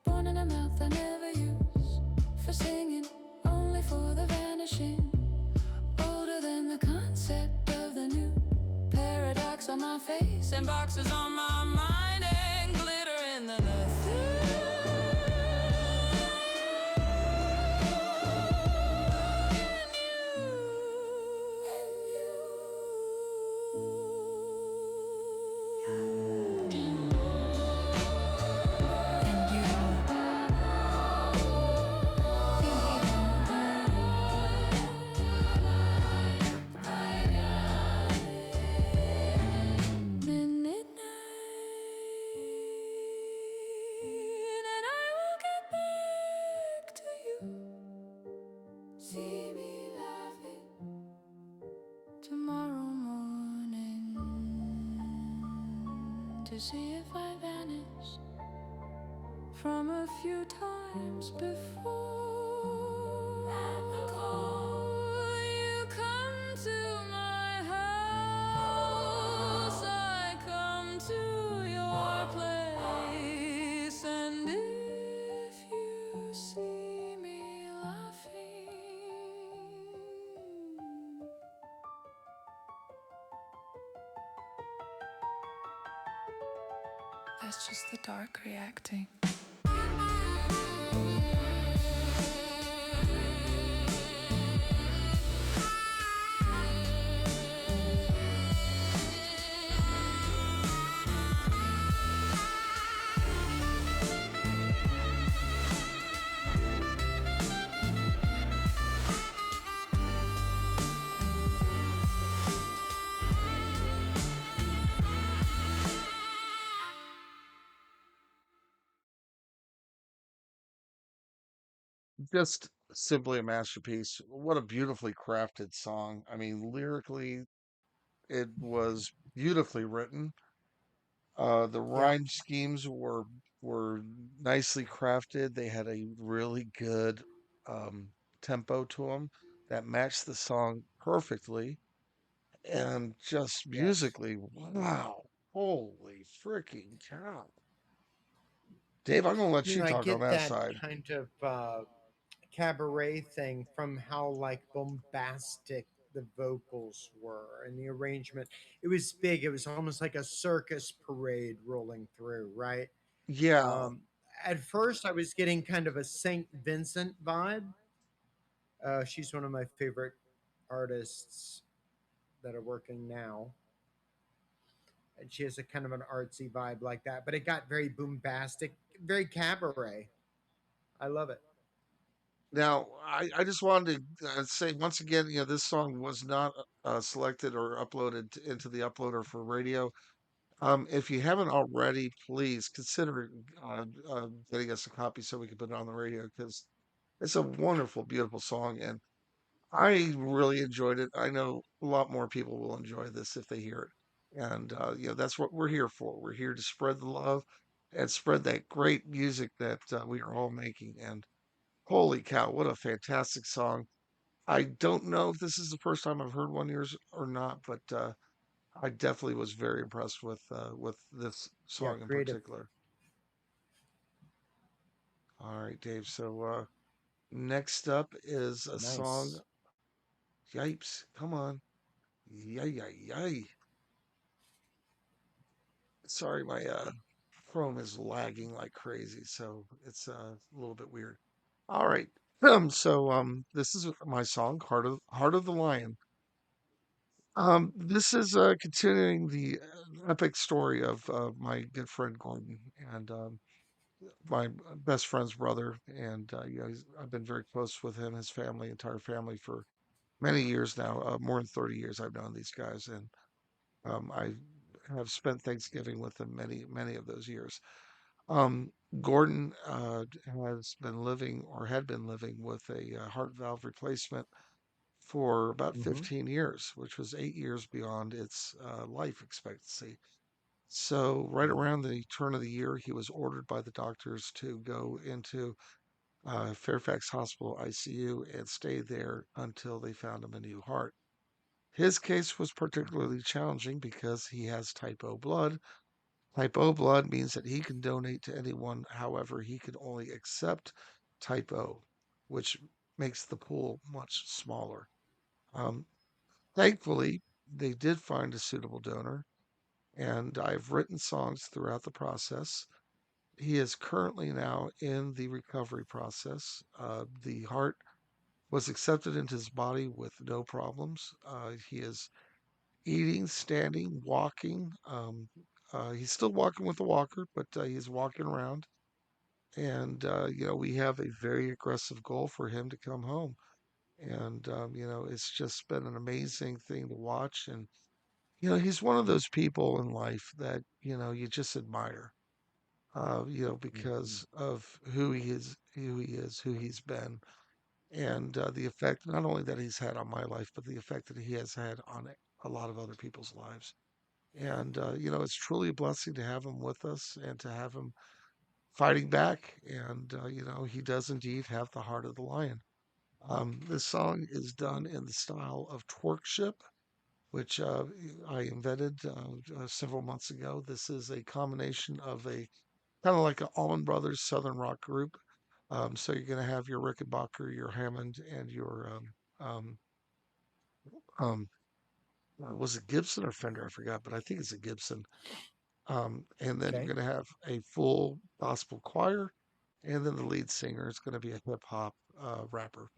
Born in a mouth I never use for singing, only for the vanishing. Older than the concept of the new. Paradox on my face and boxes on my mind and glitter in the nothing. And I will get back to you. See me laughing tomorrow morning to see if I vanished from a few times before. At the call, you come to my house, I come to your place, and if you see me laughing, that's just the dark reacting. Just simply a masterpiece. What a beautifully crafted song. I mean, lyrically, it was beautifully written. The Yeah. rhyme schemes were nicely crafted. They had a really good um, tempo to them that matched the song perfectly. And just Yes. musically, wow, holy freaking cow. Dave, I'm gonna let You you know, I talk on get that that side. kind of cabaret thing from how like bombastic the vocals were and the arrangement. It was big. It was almost like a circus parade rolling through, right? Yeah. Um, at first, I was getting kind of a Saint Vincent vibe. She's one of my favorite artists that are working now, and she has a kind of an artsy vibe like that. But it got very bombastic, very cabaret. I love it. Now, I just wanted to say once again, this song was not selected or uploaded into the uploader for radio. If you haven't already, please consider getting us a copy so we can put it on the radio because it's a wonderful, beautiful song, and I really enjoyed it. I know a lot more people will enjoy this if they hear it, and that's what we're here for. We're here to spread the love. and spread that great music that we are all making. And holy cow, what a fantastic song! I don't know if this is the first time I've heard one yours or not, but I definitely was very impressed with this Yeah, song in creative. particular. All right, Dave. So next up is a song. Nice. Yipes! Come on, yay, yay, yay! Sorry, my Chrome is lagging like crazy, so it's a little bit weird. All right. This is my song, Heart of the Lion. This is continuing the epic story of my good friend Gordon and my best friend's brother, and I've been very close with him, his family, entire family for many years now. More than 30 years I've known these guys, and I have spent Thanksgiving with them many of those years. Um, Gordon has been living or had been living with a heart valve replacement for about Mm-hmm. 15 years, which was 8 years beyond its life expectancy. So, right Wow. around the turn of the year, he was ordered by the doctors to go into Fairfax Hospital ICU and stay there until they found him a new heart. His case was Mm-hmm. particularly challenging because he has type O blood. Type O blood means that he can donate to anyone, however, he can only accept type O, which makes the pool much smaller. Um, Thankfully, they did find a suitable donor, and I've written songs throughout the process. He is currently now in the recovery process. The heart was accepted into his body with no problems. He is eating, standing, walking. He's still walking with a walker, but he's walking around. And, we have a very aggressive goal for him to come home. And, it's just been an amazing thing to watch. And, he's one of those people in life that, you just admire, Mm-hmm. because of who he's been, and the effect not only that he's had on my life, but the effect that he has had on a lot of other people's lives. And, it's truly a blessing to have him with us and to have him fighting back. And, he does indeed have the heart of the lion. This song is done in the style of twerkship, which I invented several months ago. This is a combination of a kind of like an Allman Brothers Southern rock group. So you're going to have your Rickenbacker, your Hammond, and your um, um, was it Gibson or Fender? I forgot, but I think it's a Gibson. And then Okay. you're going to have a full gospel choir, and then the lead singer is going to be a hip hop rapper.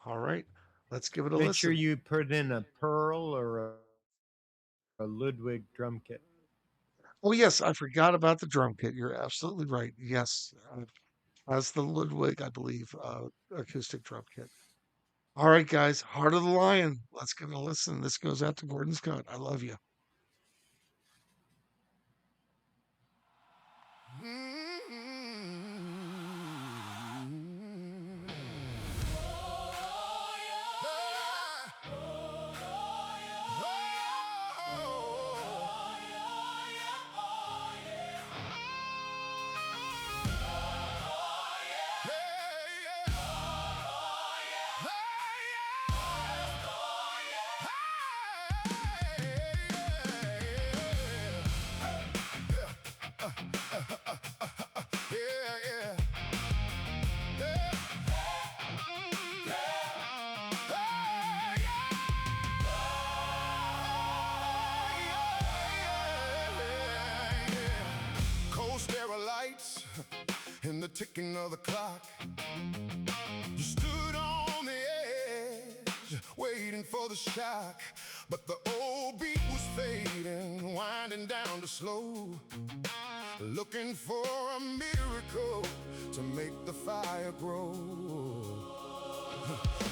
All right, let's give it a Make sure listen. you put in a Pearl or a Ludwig drum kit. Oh, yes, I forgot about the drum kit. You're absolutely right. Yes, as the Ludwig, I believe, acoustic drum kit. All right, guys, Heart of the Lion. Let's give it a listen. This goes out to Gordon Scott. I love you. Cold lights and the ticking of the clock. You stood on the edge, waiting for the shock. But the old beat was fading, winding down to slow. Looking for a miracle to make the fire grow.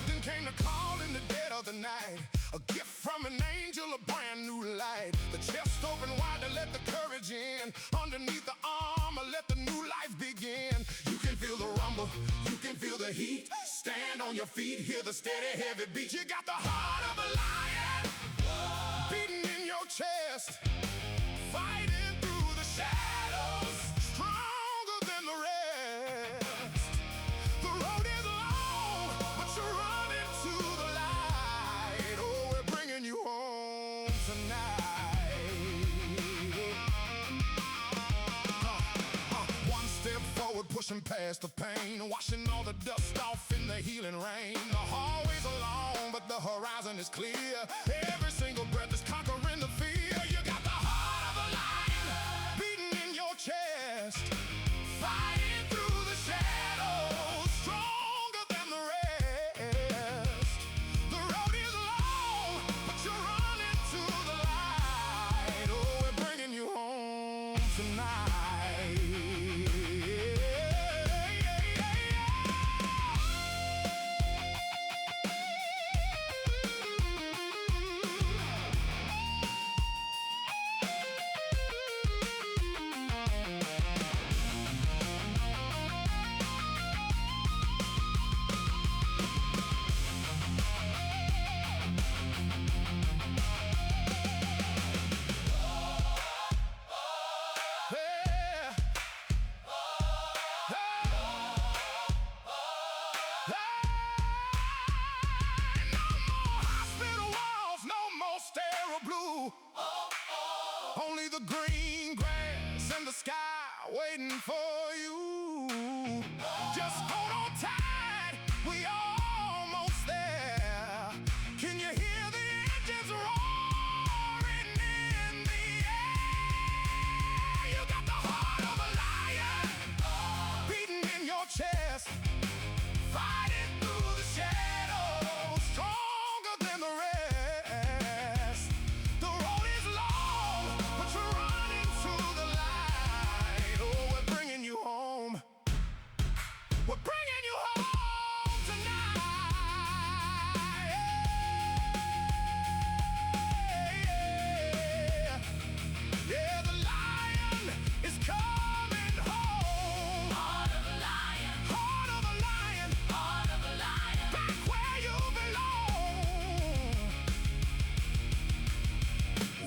Then came the call in the dead of the night. A gift from an angel, a brand new light. The chest open wide to let the courage in. Underneath the armor, let the new life begin. You can feel the rumble, you can feel the heat. Stand on your feet, hear the steady heavy beat. You got the heart of a lion beating in your chest, fighting through the shadows. Strong past the pain, washing all the dust off in the healing rain. The hallways are long, but the horizon is clear. Every single breath is conquering the fear. You got the heart of a lion beating in your chest, fighting through the shadows, stronger than the rest. The road is long, but you're running to the light. Oh, we're bringing you home tonight. Yeah. No more hospital walls, no more sterile blue. Only the green grass and the sky waiting for you. Just hold on tight, we almost there. Can you hear the engines roaring in the air? You got the heart of a lion beating in your chest, fighting through the shadows, stronger than the rest. The road is long, but you're running to the light. Oh, we're bringing you home. We're bringing you home tonight. Yeah, yeah, the lion is coming home. Heart of a lion, heart of a lion, heart of a lion. Back where you belong.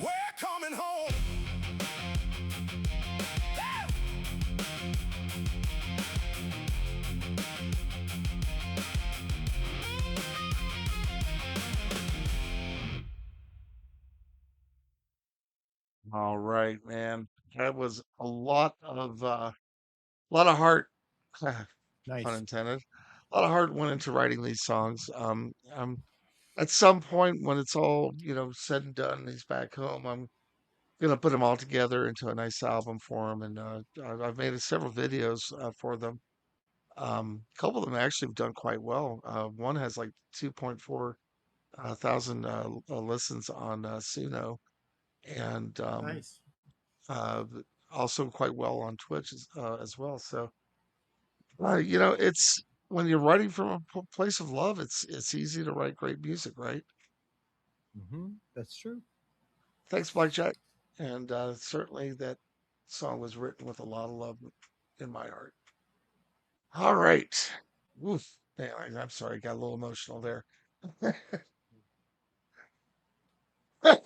We're coming home. Woo! All right, man. That was a lot of heart, pun Nice. intended. A lot of heart went into writing these songs. At some point when it's all, said and done, and he's back home, I'm gonna put them all together into a nice album for him, and I've made several videos for them. A couple of them actually have done quite well. One has like 2.4 thousand listens on Suno, and Nice. uh, also quite well on Twitch as well. So, it's when you're writing from a place of love, it's easy to write great music, right? That's true. Thanks, Blackjack. And certainly that song was written with a lot of love in my heart. All right. Oof. Man, I'm sorry, got a little emotional there.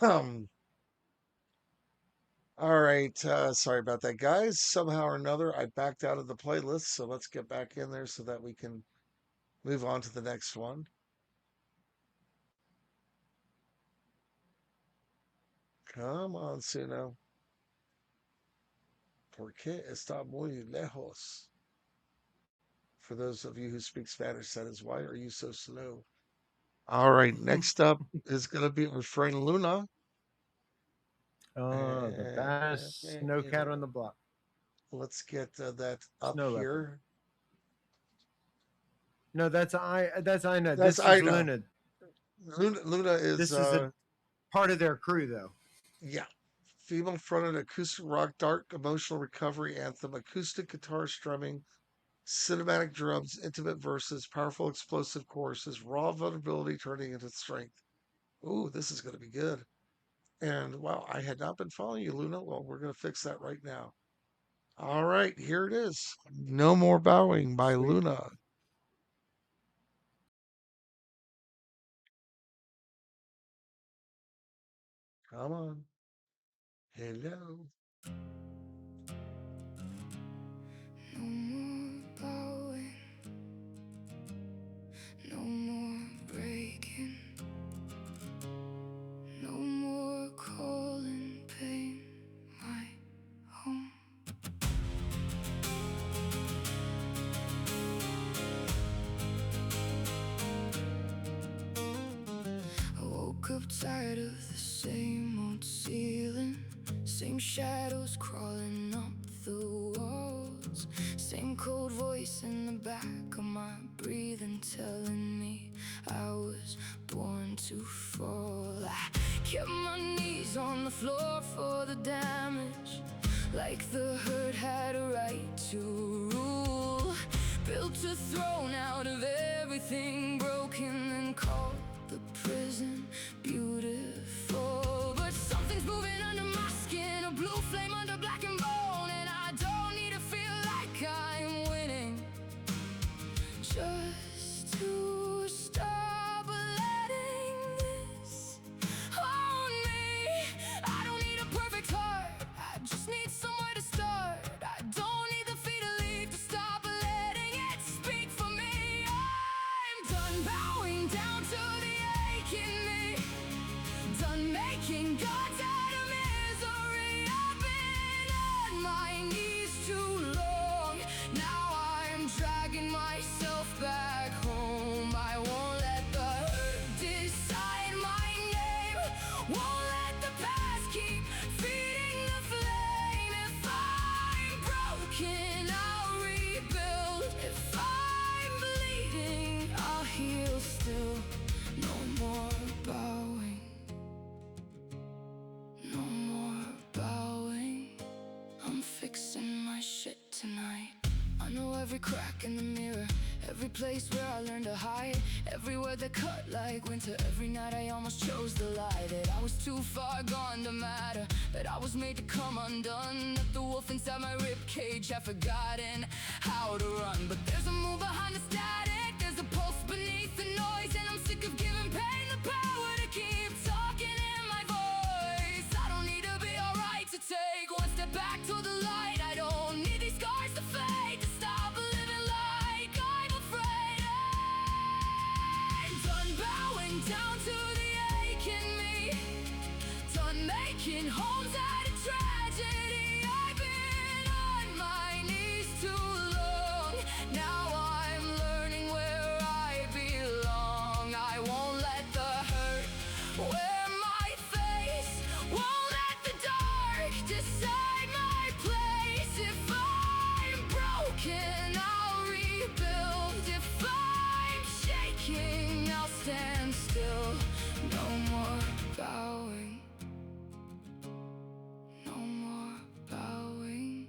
Um, all right. Sorry about that, guys. Somehow or another, I backed out of the playlist. So let's get back in there so that we can move on to the next one. Come on, Suno. ¿Por qué está muy lejos? For those of you who speak Spanish, that is why are you so slow? All right. Next up is going to be Refrain Luna. Oh, the baddest snow cat on the block. Let's get that up Snow leopard. here. No, that's I. That's Ina. That's This is Ida. Luna. Luna is This is a part of their crew, though. yeah, female fronted acoustic rock, dark emotional recovery anthem, acoustic guitar strumming, cinematic drums, intimate verses, powerful explosive choruses, raw vulnerability turning into strength. Ooh, this is going to be good. And wow, I had not been following you, Luna. Well, we're going to fix that right now. All right, here it is. No More Bowing by Sweet. Luna. Come on. Hello. No more bowing, no more breaking, no more calling pain my home. Tired of the same old ceiling, same shadows crawling up the walls, same cold voice in the back of my breathing telling me I was born to fall. I kept my knees on the floor for the damage, like the hurt had a right to rule. Built a throne out of everything broken and called the prison beautiful. But something's moving under my skin, a blue flame under black and bone, and I don't need to feel like I'm winning just to stop letting this own me. I don't need a perfect heart, I just need somewhere to start. I don't need the feet to leave to stop letting it speak for me. I'm done bowing down to the ache in me, done making gods out of misery. I've been on my knees too long, now I'm dragging myself back home. I won't let the hurt decide my name, won't let the past keep feeding the flame. If I'm broken, I'll rebuild. If I'm bleeding, I'll heal still. No more bowing, no more bowing. I'm fixing my shit tonight. I know every crack in the mirror, every place where I learned to hide, every word that cut like winter. Every night I almost chose the lie, that I was too far gone to matter, that I was made to come undone, that the wolf inside my ribcage had forgotten how to run. But there's a moon behind the static, there's a pulse beneath the noise, and I'm sick of giving pain the power to keep talking in my voice. I don't need to be alright to take one step back to the light. I don't need these scars to fade to stop living like I'm afraid. I'm done bowing down to the ache in me, done making homes out of tragedy. I've been on my knees too long, now I'm learning where I belong. I won't let the hurt wear my face, won't let the dark decide my place. If I'm broken, I'll rebuild. If I'm shaking, I'll stand still. No more bowing, no more bowing.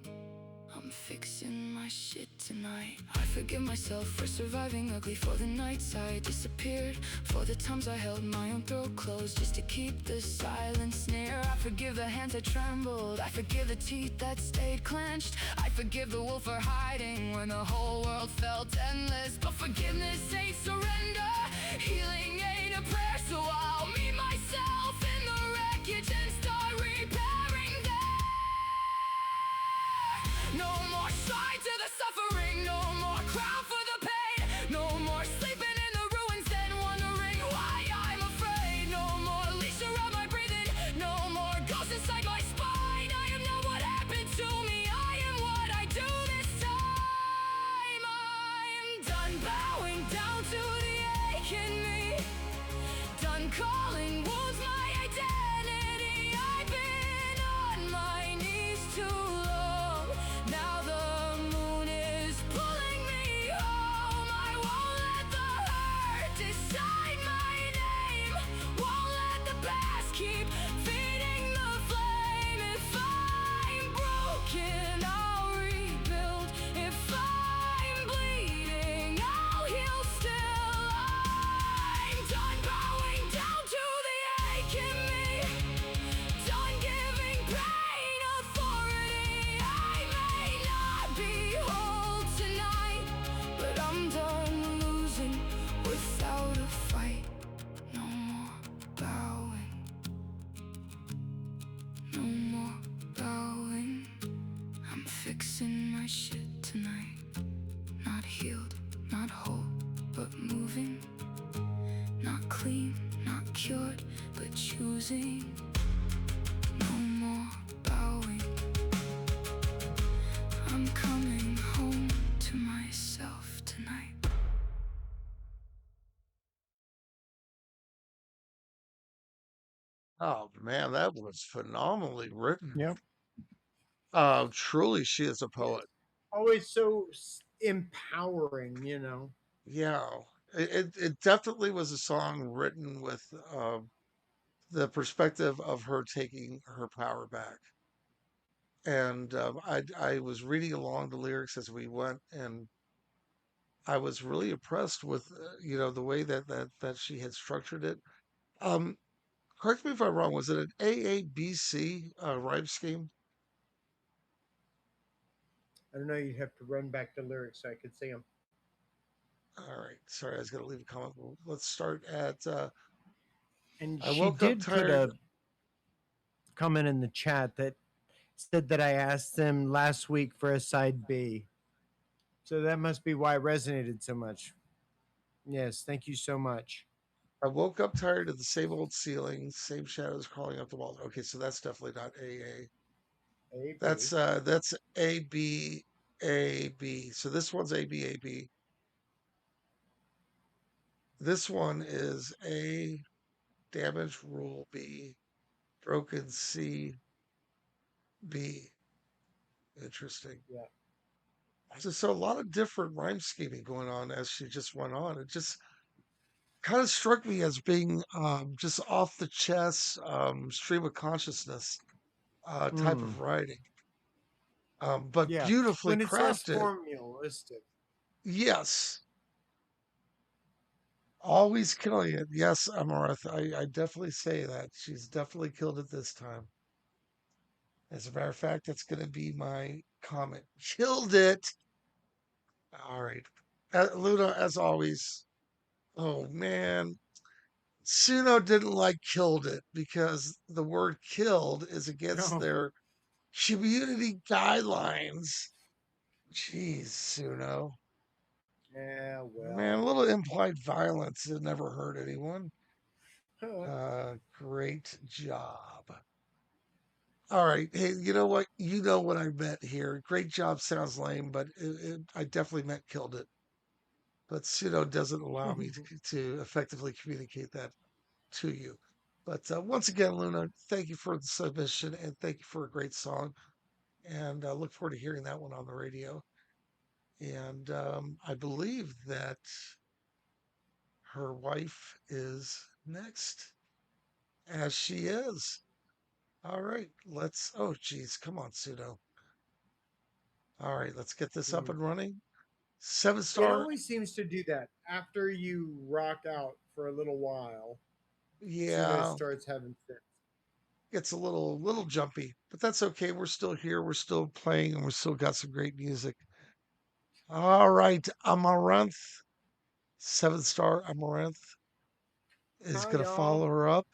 I'm fixing my shit tonight. I forgive myself for surviving ugly, for the nights I disappeared, for the times I held my own throat closed just to keep the silence near. I forgive the hands that trembled, I forgive the teeth that stayed clenched, I forgive the wolf for hiding when the whole world felt endless. But forgiveness ain't surrender, healing ain't a prayer, so I'll meet myself in the wreckage and start repairing there. No more shrine to the suffering, no more crown for the pain, no more sleeping in the ruins then wondering why I'm afraid. No more leash around my breathing, no more ghosts inside my spine. I am not what happened to me, I am what I do this time. I'm done bowing down to the ache in me, done calling wounds my identity. I've been on my knees too long, now the moon is pulling me home. I won't let the hurt decide my name, won't let the past keep feeding the flame. If I'm broken, I'll rebuild. If I'm bleeding, I'll heal still. I'm done bowing down to the ache in me, done giving pain authority. I may not be whole tonight, but I'm done losing without a fight. No more bowing, no more bowing. I'm fixing my shit tonight, not healed, not whole, but moving, not clean, not cured, but choosing Oh man, that was phenomenally written. Yep. Truly, she is a Yes. poet. Always so empowering, you know. Yeah, it definitely was a song written with the perspective of her taking her power back. And I was reading along the lyrics as we went, and I was really impressed with the way that she had structured it. Um, Correct me if I'm wrong. Was it an AABC rhyme scheme? I don't know. You'd have to run back the lyrics so I could see them. All right. Sorry, I was going to leave a comment. Well, let's start at And I she woke up did put tired. a comment in the chat that said that I asked them last week for a side B. So that must be why it resonated so much. Yes, thank you so much. I woke up tired of the same old ceiling, same shadows crawling up the walls. Okay, so that's definitely not AA. A B. That's AB. So this one's AB. This one is A, damaged rule B, broken C, B. Interesting. Yeah. So a lot of different rhyme scheming going on as she just went on. It just kind of struck me as being just off the chest, stream of consciousness type Mm. of writing, but Yeah. beautifully When it's less crafted. formalistic. Yes, always killing it. Yes, Amaranth, I definitely say that. She's definitely killed it this time. As a matter of fact, that's going to be my comment. Killed it. All right. Luna, as always. Oh, man. Suno didn't like killed it because the word killed is against No. their community guidelines. Jeez, Suno. Yeah, Man, a well. little implied violence has never hurt anyone. Great job. All right. Hey, you know what? You know what I meant here. Great job sounds lame, but I definitely meant killed it. But Suno doesn't allow me to effectively communicate that to you. But once again, Luna, thank you for the submission and thank you for a great song. And I look forward to hearing that one on the radio. And I believe that her wife is next, as she is. All right, let's. Oh, geez, come on, Pseudo. All right, let's get this up Mm. and running. Seven It star. always seems to do that. After you rock out for a little while, Pseudo Yeah, starts having fits. gets a little jumpy, but that's okay. We're still here. We're still playing, and we're still got some great music. All right, Amaranth, seven star Amaranth is Hi, gonna y'all. follow her up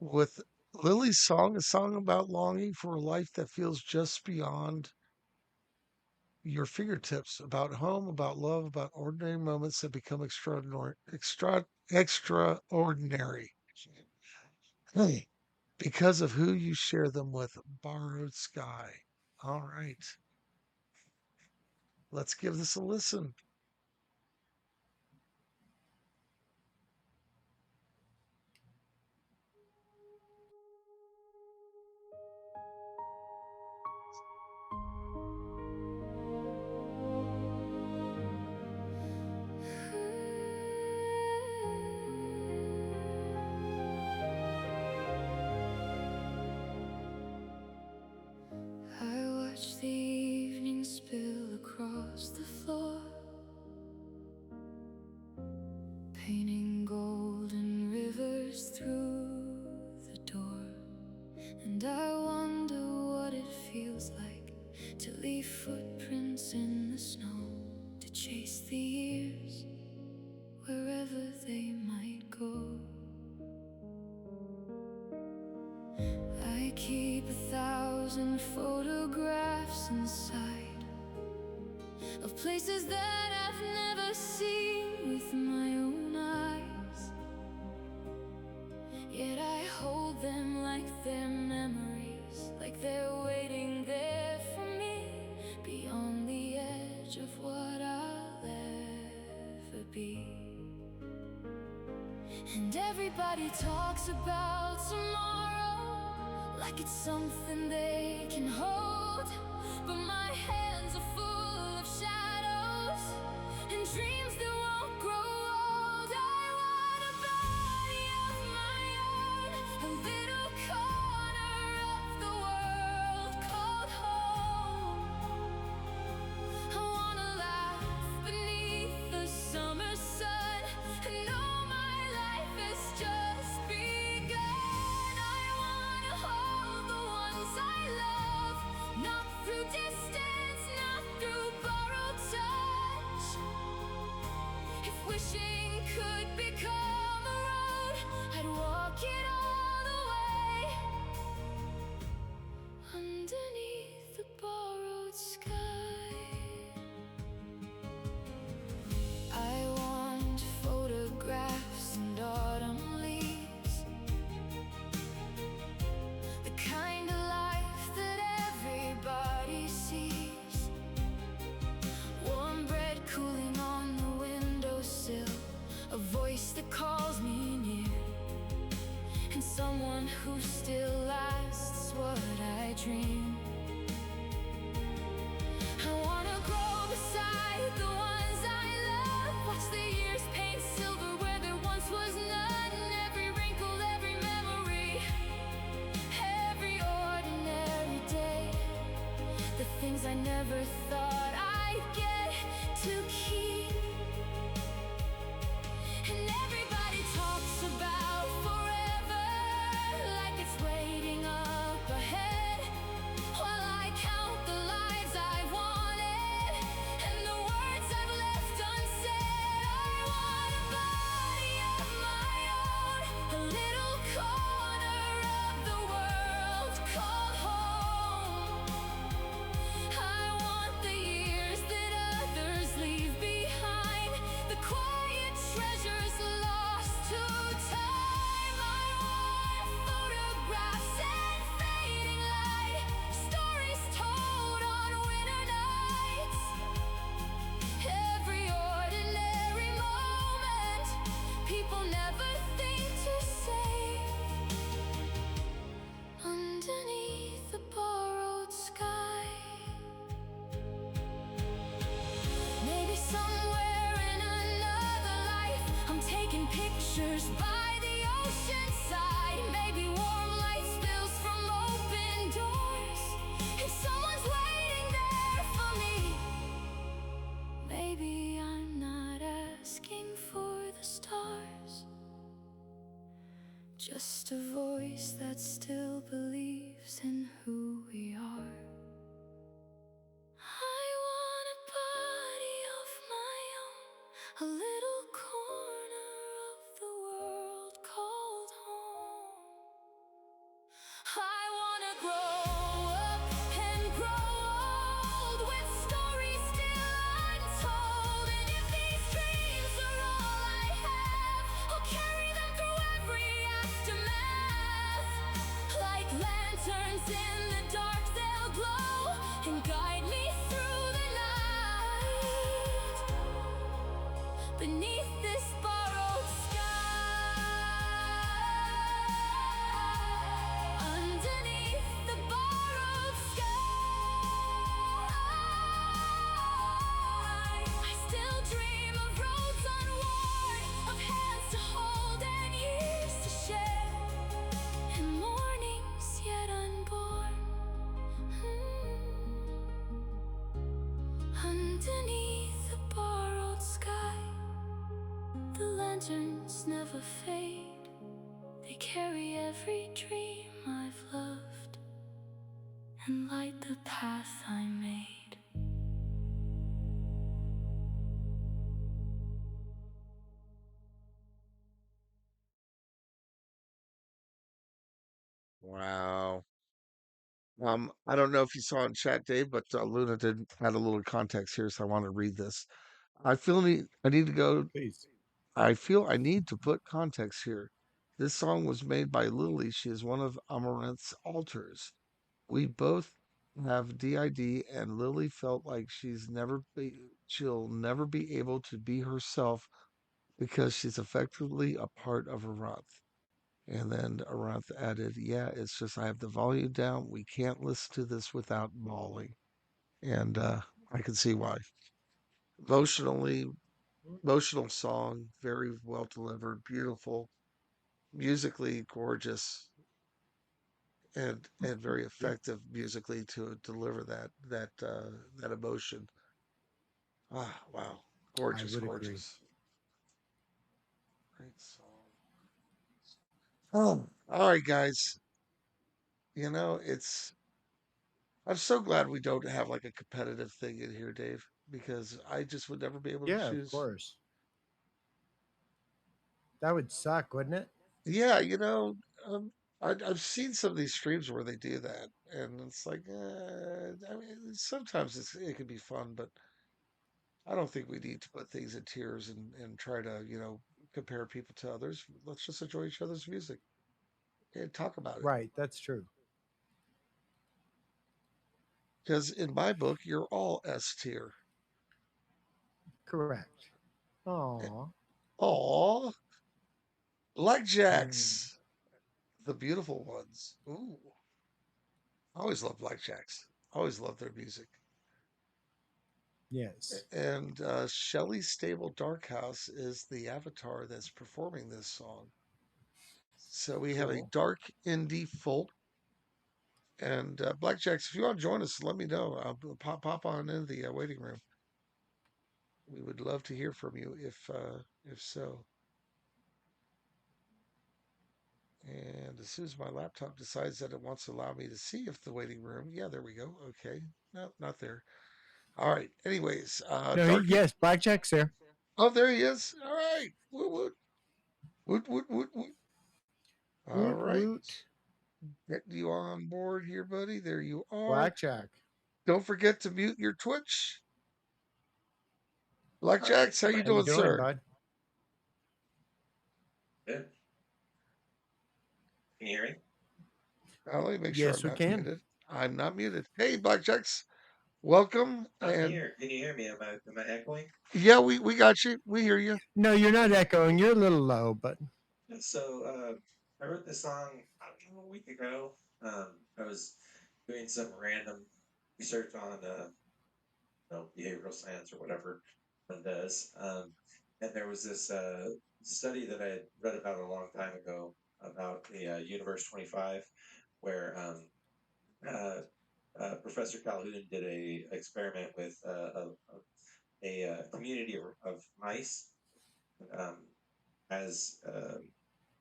with Lily's song, a song about longing for a life that feels just beyond your fingertips, about home, about love, about ordinary moments that become extraordinary. Hey, because of who you share them with. Borrowed Sky. All right, let's give this a listen. I watch the evening spill across the floor, painting golden rivers through the door. And I wonder what it feels like to leave footprints in the snow, to chase the years wherever they might go. I keep 1,000 photographs inside of places that I've never seen with my own eyes. Yet I hold them like they're memories, like they're waiting there for me, beyond the edge of what I'll ever be. And everybody talks about tomorrow like it's something they can hold. But my hands are full of shadows and dreams that won't grow old. I want a body of my own, a little corner of the world called home. I wanna laugh beneath the summer sun and know my life has just begun. I wanna hold the ones I love, not through distance, not through borrowed touch. If wishing could become a road, I'd walk it all the way underneath the borrowed sky. I want photographs and autumn leaves, the kind of life that everybody sees. Warm bread cooling on the windowsill, a voice that calls me near, and someone who still lasts what I dream. I wanna grow beside the ones I love, watch the years paint silver where there once was none. Every wrinkle, every memory, every ordinary day, the things I never thought I'd get to keep. And everybody talks about forever like it's waiting up ahead, while I count the lives I've wanted and the words I've left unsaid. I want a body of my own, a little corner of the world called home. I want the years that others leave behind, the quiet treasures lost to time. I want photographs and fading light, stories told on winter nights. Every ordinary moment people never think to save underneath the borrowed sky. Maybe somewhere in another life I'm taking pictures by the ocean side. Maybe warm light spills from open doors and someone's waiting there for me. Maybe I'm not asking for the stars, just a voice that still believes in who we are. I want a body of my own, a little corner of the world called home. I wanna grow up and grow old with stories still untold. And if these dreams are all I have, I'll carry them through every aftermath. Like lanterns in the dark, they'll glow and guide me through the night beneath this borrowed sky. Underneath the borrowed sky, I still dream of roads unworn, of hands to hold and years to share, and mornings yet unborn. Underneath the borrowed sky, the lanterns never fade. They carry every dream I've loved and light the path I made. Wow. I don't know if you saw in chat, Dave, but Luna did add a little context here, so I want to read this. I need to go. Please. I feel I need to put context here. This song was made by Lily. She is one of Amaranth's alters. We both have DID, and Lily felt like she'll never be able to be herself because she's effectively a part of Aranth. And then Aranth added, yeah, it's just I have the volume down. We can't listen to this without bawling. And I can see why. Emotionally, emotional song, very well delivered, beautiful, musically gorgeous, and very Yeah, effective musically to deliver that emotion. Ah, wow, I gorgeous, would agree. gorgeous. Great song. Oh, all right, guys. You know, it's. I'm so glad we don't have like a competitive thing in here, Dave, because I just would never be able to Yeah, of choose. course. That would suck, wouldn't it? Yeah, I've seen some of these streams where they do that, and it's like, I mean, sometimes it can be fun, but I don't think we need to put things in tiers and try to, compare people to others. Let's just enjoy each other's music and talk about it. Right, that's true. Because in my book, you're all S tier. Correct. Aw. Aw, Mm, Blackjacks, the beautiful ones. Ooh, I always love Blackjacks. Always love their music. yes. And Shelley Stable Darkhouse is the avatar that's performing this song. So we have a Cool. dark indie folk. And Blackjacks, if you want to join us, let me know. I'll pop on in the waiting room. We would love to hear from you if so. And as soon as my laptop decides that it wants to allow me to see if the waiting room, yeah, there we go. Okay, no, not there. All right. Anyways, No, yes, Blackjack's there. Oh, there he is. All right. Woot woot woot woot woot woot. All Woot right. woot. Getting you on board here, buddy. There you are. Blackjack. Don't forget to mute your Twitch. All right. Blackjacks, how you How you doing, doing, sir? bud? Good. Can you hear me? Let me make sure I'm Yes, we not can. muted. I'm not muted. Hey, Blackjacks, welcome. I'm And here. Can you hear me? Am I echoing? yeah, we got you. We hear you. No, you're not echoing. You're a little low, but So I wrote this song I don't know, a week ago. I was doing some random research on behavioral science or whatever one does, and there was this study that I had read about a long time ago about the Universe 25, where uh, Professor Calhoun did a experiment with a community of mice. Um, as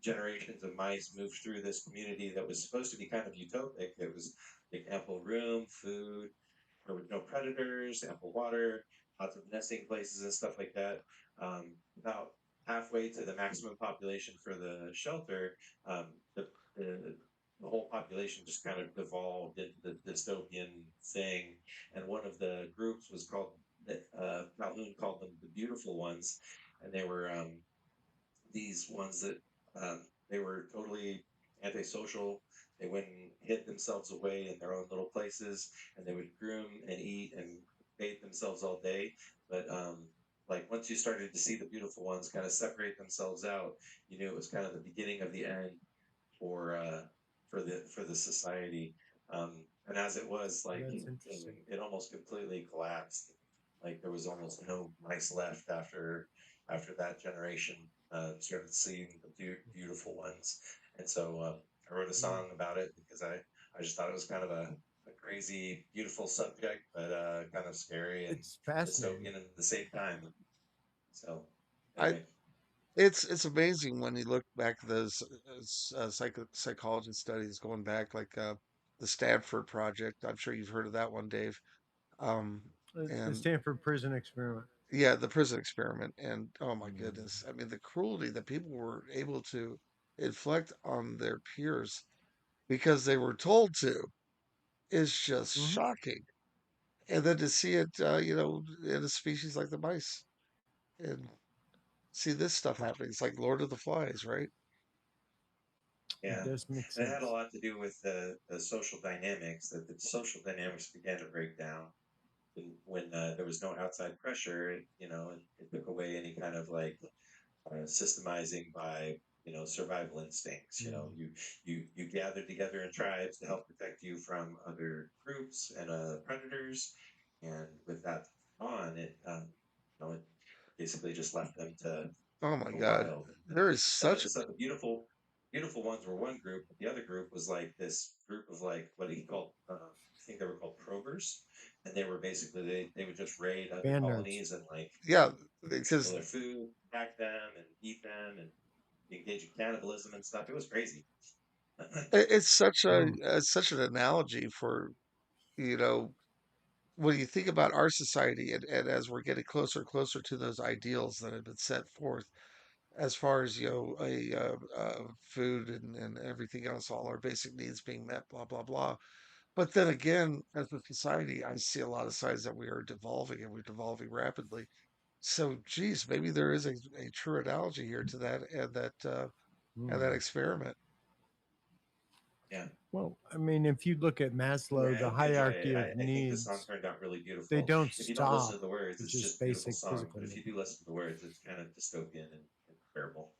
generations of mice moved through this community that was supposed to be kind of utopic. It was like ample room, food, there were no predators, ample water, lots of nesting places and stuff like that. About halfway to the maximum population for the shelter, um, the, the the whole population just kind of devolved into the dystopian thing. And one of the groups was called Calhoun called them the beautiful ones, and they were these ones that they were totally antisocial. They went and hid themselves away in their own little places, and they would groom and eat and bathe themselves all day. But like once you started to see the beautiful ones kind of separate themselves out, you knew it was kind of the beginning of the end for the society. And as it was, like that's interesting. it almost completely collapsed. Like there was almost no mice left after that generation started seeing the beautiful ones. And so I wrote a Mm, song about it because I just thought it was kind of a crazy, beautiful subject, but kind of scary and it's fascinating. dystopian at the same time. So I anyway, it's amazing when you look back at those psychology studies going back, like the Stanford Project. I'm sure you've heard of that one, Dave. Um, The and Stanford Prison Experiment. yeah, the prison experiment. And oh my Mm, goodness, I mean, the cruelty that people were able to inflict on their peers because they were told to is just hmm shocking. And then to see it, in a species like the mice and see this stuff happening, it's like Lord of the Flies, right? It yeah. does make And it had a sense. lot to do with the social dynamics, that the social dynamics began to break down when there was no outside pressure, and it took away any kind of like systemizing by survival instincts. You gather together in tribes to help protect you from other groups and predators, and with that on it, it basically just left them to Oh my go God. wild. And There is the, such so the beautiful ones were one group, but the other group was like this group of like what he called, I think they were called probers, and they were basically they would just raid other Band nerds. colonies and like yeah, steal because their food, attack them, and eat them, and engage in cannibalism and stuff. It was crazy. it's such a Mm, such an analogy for, you know, when you think about our society and as we're getting closer and closer to those ideals that have been set forth as far as, food and everything else, all our basic needs being met, blah, blah, blah. But then again, as a society, I see a lot of signs that we are devolving and we're devolving rapidly. So, geez, maybe there is a true analogy here to that and that mm. experiment. Yeah, Well, I mean, if you look at yeah, Maslow, the I enjoy hierarchy it. of I think the song needs, turned out really they beautiful. don't If you don't listen stop to the words, at it's just just a beautiful basic song. physical But if you do needs. listen to the words, it's kind of dystopian and terrible.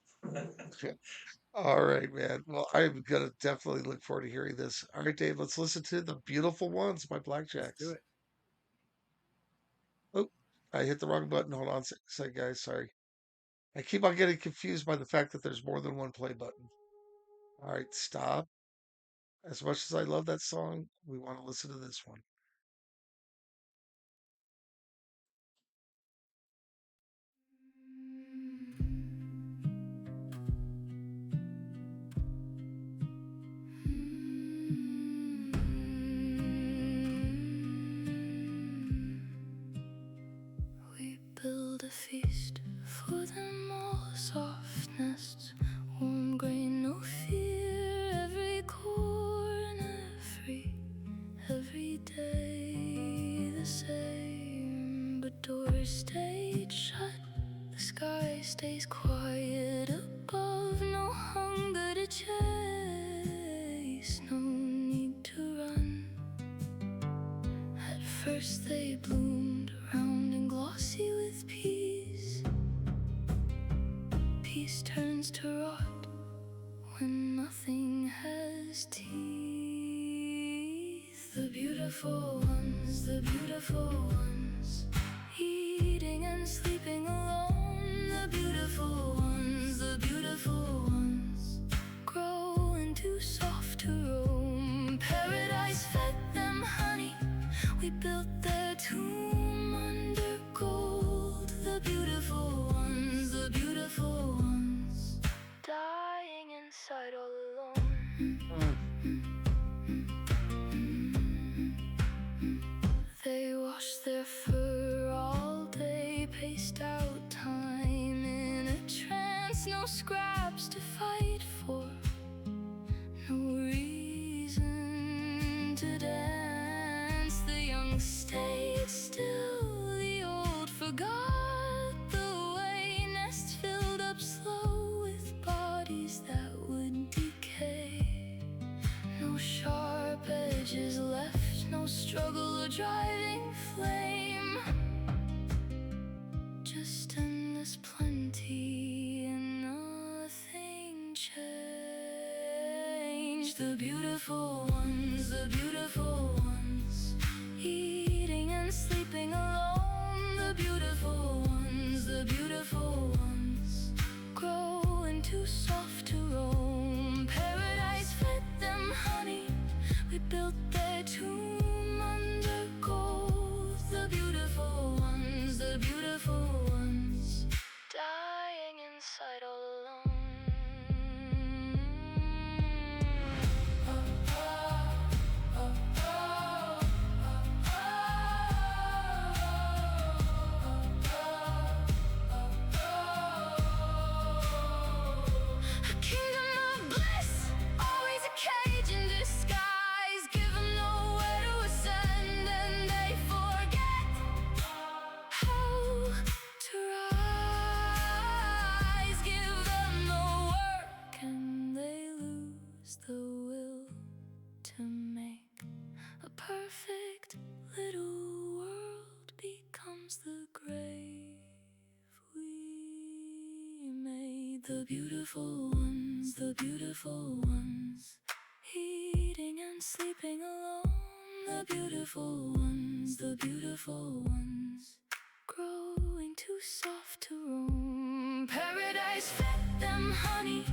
All right, man. Well, I'm gonna definitely look forward to hearing this. All right, Dave, let's listen to The Beautiful Ones by Let's do Blackjacks. it. Oh, I hit the wrong button. Hold on a sec, guys. Sorry. I keep on getting confused by the fact that there's more than one play button. All right, stop. As much as I love that song, we want to listen to this one. We build a feast for them all, soft nests, warm grain, no fear, every corn, every day the same. But doors stayed shut, the sky stays quiet above, no hunger to chase, no need to run. At first they bloomed round and glossy with peace. Peace turns to rot when nothing has teeth. The beautiful ones, eating and sleeping alone. The beautiful ones, growing too soft to roam. Paradise fed them honey, we built their tomb under gold. The beautiful ones, dying inside all alone. Mm, They wash their fur all day, paced out time in a trance. No scraps to fight for, no reason to dance. The young stayed still, the old forgot the way. Nests filled up slow with bodies that would decay. No sharp edges left, no struggle or driving flame. Just endless plenty and nothing changed. The beautiful ones, eating and sleeping alone. The beautiful ones, growing too soft to roam. Paradise fed them honey, we built their tomb under gold. The beautiful ones, dying inside all alone. A kingdom of bliss, always a cage in disguise. Give 'em nowhere to the beautiful ones, the beautiful ones. Eating and sleeping alone, the beautiful ones, the beautiful ones. Growing too soft to roam. Paradise fed them honey,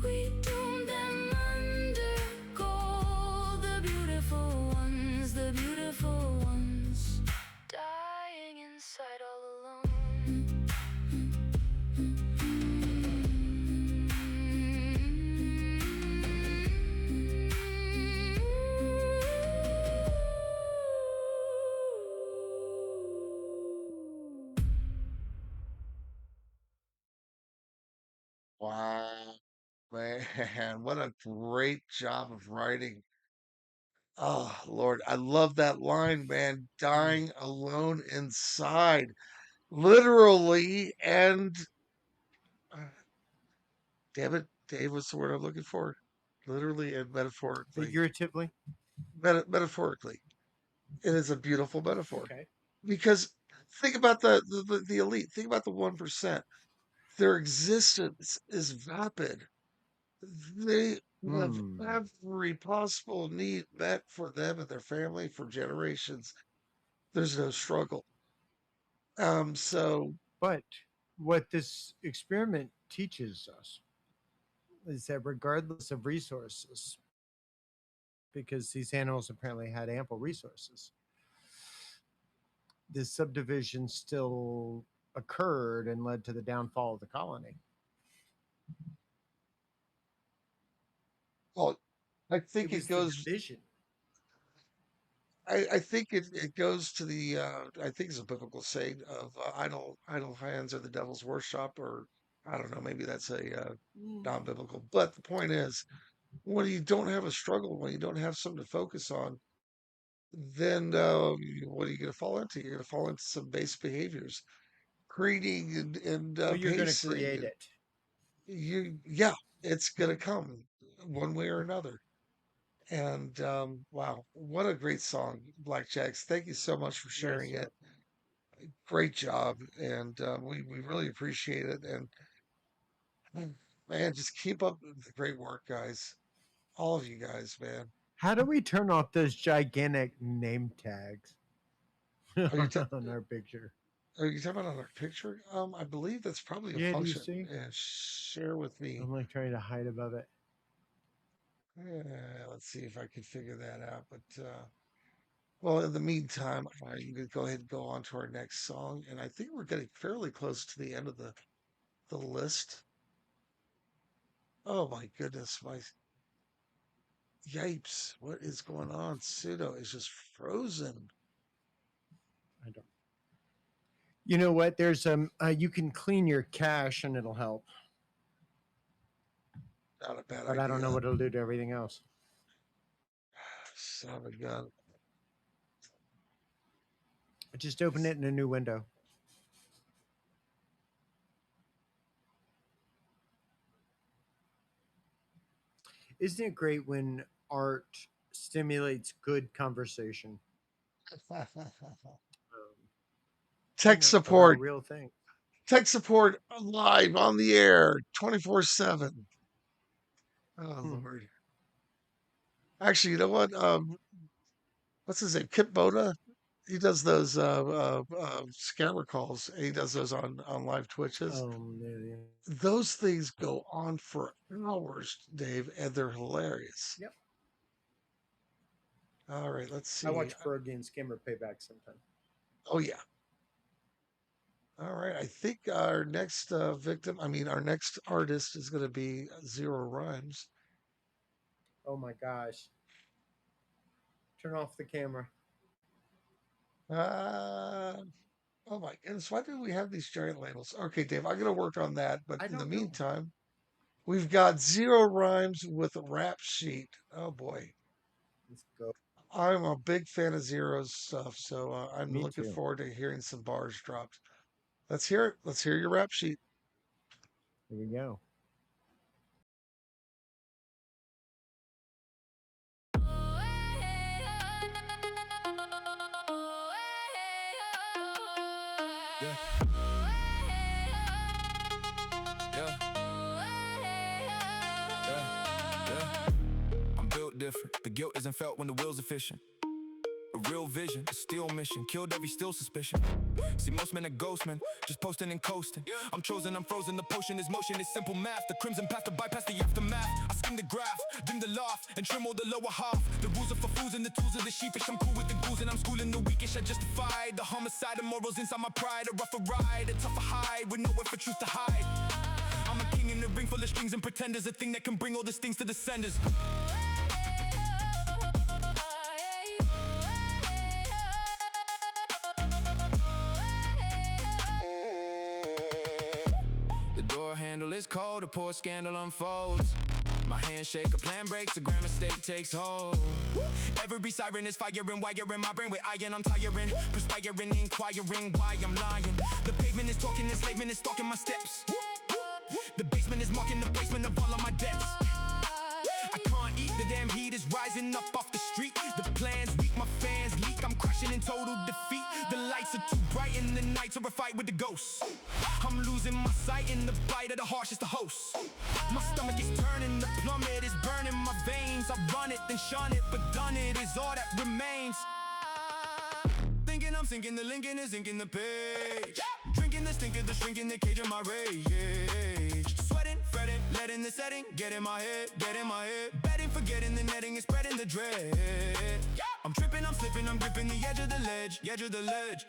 we doomed them under gold. The beautiful ones, the beautiful ones. Dying inside all alone. Wow, man, what a great job of writing. Oh, Lord, I love that line, man. Mm. Dying alone inside. Literally and uh, damn it, Dave, what's the word I'm looking for? Literally and metaphorically. Figuratively. Metaphorically. It is a beautiful metaphor. Okay. Because think about the elite, think about the 1%. Their existence is vapid. They have Hmm. every possible need met for them and their family for generations. There's no struggle. So But what this experiment teaches us is that regardless of resources, because these animals apparently had ample resources, this subdivision still occurred and led to the downfall of the colony. well, I It think it was the goes division. I think it goes to the I think it's a biblical saying of idle hands are the devil's workshop, or I don't know, maybe that's a Mm. non-biblical. But the point is, when you don't have a struggle, when you don't have something to focus on, then what are you going to fall into? You're going to fall into some base behaviors, creating and Well, you're going to pacing. create And it. yeah, it's going to come one way or another. And wow, what a great song, Blackjacks. Thank you so much for Nice sharing job. it. Great job. And we really appreciate it. And man, just keep up the great work, guys. All of you guys, man. How do we turn off those gigantic name tags Are you, on our picture? are you talking about on our picture? I believe that's probably a Yeah, do you function. see? Share with me. I'm like trying to hide above it. Let's see if I can figure that out. But well, in the meantime, you can go ahead and go on to our next song. And I think we're getting fairly close to the end of the list. Oh my goodness, my yipes! What is going on? Pseudo is just frozen. I don't. You know what? There's you can clean your cache and it'll help, Not a bad but I don't know idea. what it'll do to everything else. Son of a gun. Just open it in a new window. Isn't it great when art stimulates good conversation? Um, Tech about support. real things. Tech support live on the air 24/7. Oh Hmm. Lord. Actually, you know what? What's his name? Kip Boda. He does those scammer calls. He does those on live Twitches. Yeah, yeah. Those things go on for hours, Dave, and they're hilarious. Yep. All right, let's I see. watch Fergie and Skimmer Payback sometime. Oh yeah. All right. I think our next our next artist is going to be Zero Rhymes. Oh my gosh. Turn off the camera. Uh, oh my goodness. Why do we have these giant labels? Okay, Dave, I'm going to work on that. But I in the don't know. meantime, we've got Zero Rhymes with a rap sheet. Oh boy. Let's go. I'm a big fan of Zero's stuff, so I'm Me looking too. forward to hearing some bars dropped. Let's hear it. Let's hear your rap sheet. Here we go. Yeah. Yeah. different. The guilt isn't felt when the will's efficient. A real vision, a steel mission, killed every still suspicion. See, most men are ghost men, just posting and coasting. I'm chosen, I'm frozen, the potion is motion, it's simple math. The crimson path to bypass the aftermath. I skim the graph, dim the loft, and trim all the lower half. The rules are for fools and the tools are the sheepish. I'm cool with the ghouls and I'm schooling the weakish. I justify the homicide, the morals inside my pride. A rougher ride, a tougher hide, with nowhere for truth to hide. I'm a king in the ring full of strings and pretenders. A thing that can bring all the stings to the senders. The door handle is cold, a poor scandal unfolds. My handshake, a plan breaks, a grand mistake takes hold. Every siren is firing, wiring my brain with iron. I'm tiring, perspiring, inquiring why I'm lying. The pavement is talking, enslavement is stalking my steps. The basement is marking the basement of all of my debts. I can't eat, the damn heat is rising up off the street. The plans weak, my fans leak, I'm crashing in total defeat. The lights are too bright and the nights are a fight with the ghosts. I'm losing my sight in the bite of the harshest the host. My stomach is turning, the plummet is burning my veins. I run it, then shun it, but done it is all that remains. Thinking I'm sinking, the linking is inking the page. Drinking the stink of the shrinking the cage of my rage. Sweating, fretting, letting the setting get in my head, get in my head. Betting, forgetting the netting and spreading the dread. I'm tripping, I'm slipping, I'm gripping the edge of the ledge,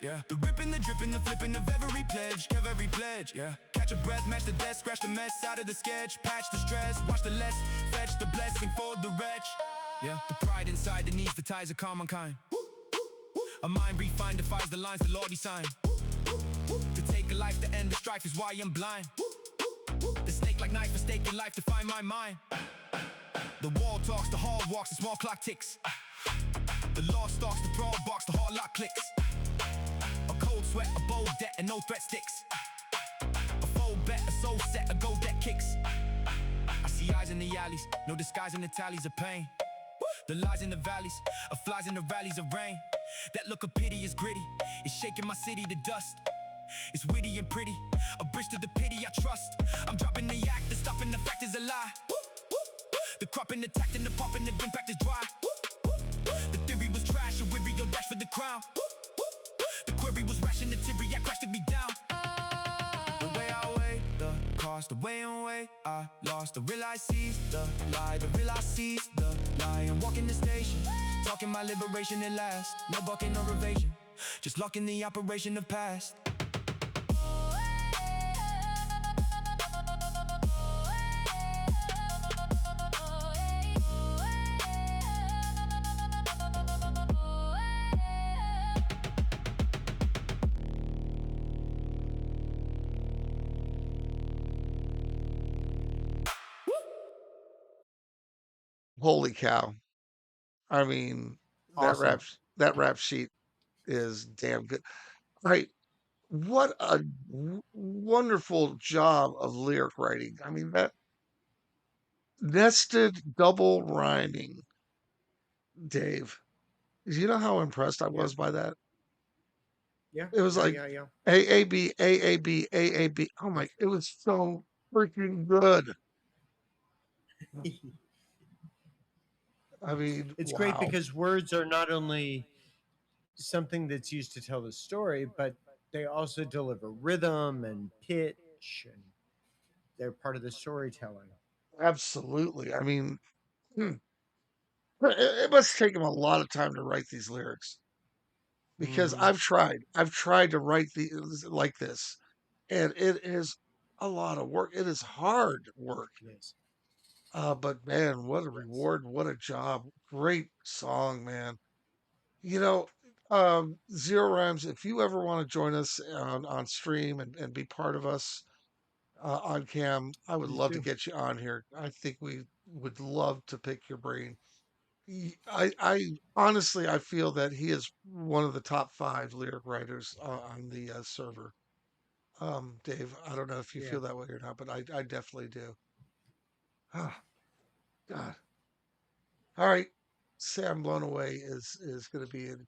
yeah. The ripping, the dripping, the flipping of every pledge, yeah. Catch a breath, match the death, scratch the mess out of the sketch. Patch the stress, watch the less, fetch the blessing for the wretch. Yeah, the pride inside, the needs, the ties of common kind. A mind refined defies the lines the Lord designed. To take a life, to end the strife is why I'm blind. The snake like knife, a stake in life to find my mind. The wall talks, the hall walks, the small clock ticks. The law stalks, the brawl box, the hard lock clicks. A cold sweat, a bold debt, and no threat sticks. A full bet, a soul set, a gold debt kicks. I see eyes in the alleys, no disguising the tallies of pain. The lies in the valleys, of flies in the valleys of rain. That look of pity is gritty, it's shaking my city to dust. It's witty and pretty, a bridge to the pity I trust. I'm dropping the act, the stuff and the fact is a lie. The crop and the tact and the pump and the impact is dry. The theory was trash, a weary or dash for the crown. The query was ration, the theory I crashed to be down. The way I weigh the cost, the way and way I lost. The real I seized the lie, the real I seized the lie. I'm walking the station, talking my liberation at last. No bucking, no evasion, just locking the operation of past. Holy cow. I mean, Awesome. that rap sheet is damn good. Right. What a wonderful job of lyric writing. I mean, that nested double rhyming, Dave. You know how impressed I Yeah. was by that? Yeah. It was Yeah. like Yeah. Yeah. AAB, AAB, AAB. Oh my, it was so freaking good. I mean, It's great wow. because words are not only something that's used to tell the story, but they also deliver rhythm and pitch, and they're part of the storytelling. Absolutely. I mean, hmm, it must take him a lot of time to write these lyrics because Hmm. I've tried to write these like this, and it is a lot of work. It is hard work. Yes. But man, what a Yes. reward! What a job! Great song, man. You know, Zero Rhymes. If you ever want to join us on stream and be part of us on cam, I would Please love to do. get you on here. I think we would love to pick your brain. I honestly, I feel that he is one of the top five lyric writers on the server. Dave, I don't know if you Yeah. feel that way or not, but I definitely do. Ah, God. All right. Say I'm blown away is going to be in.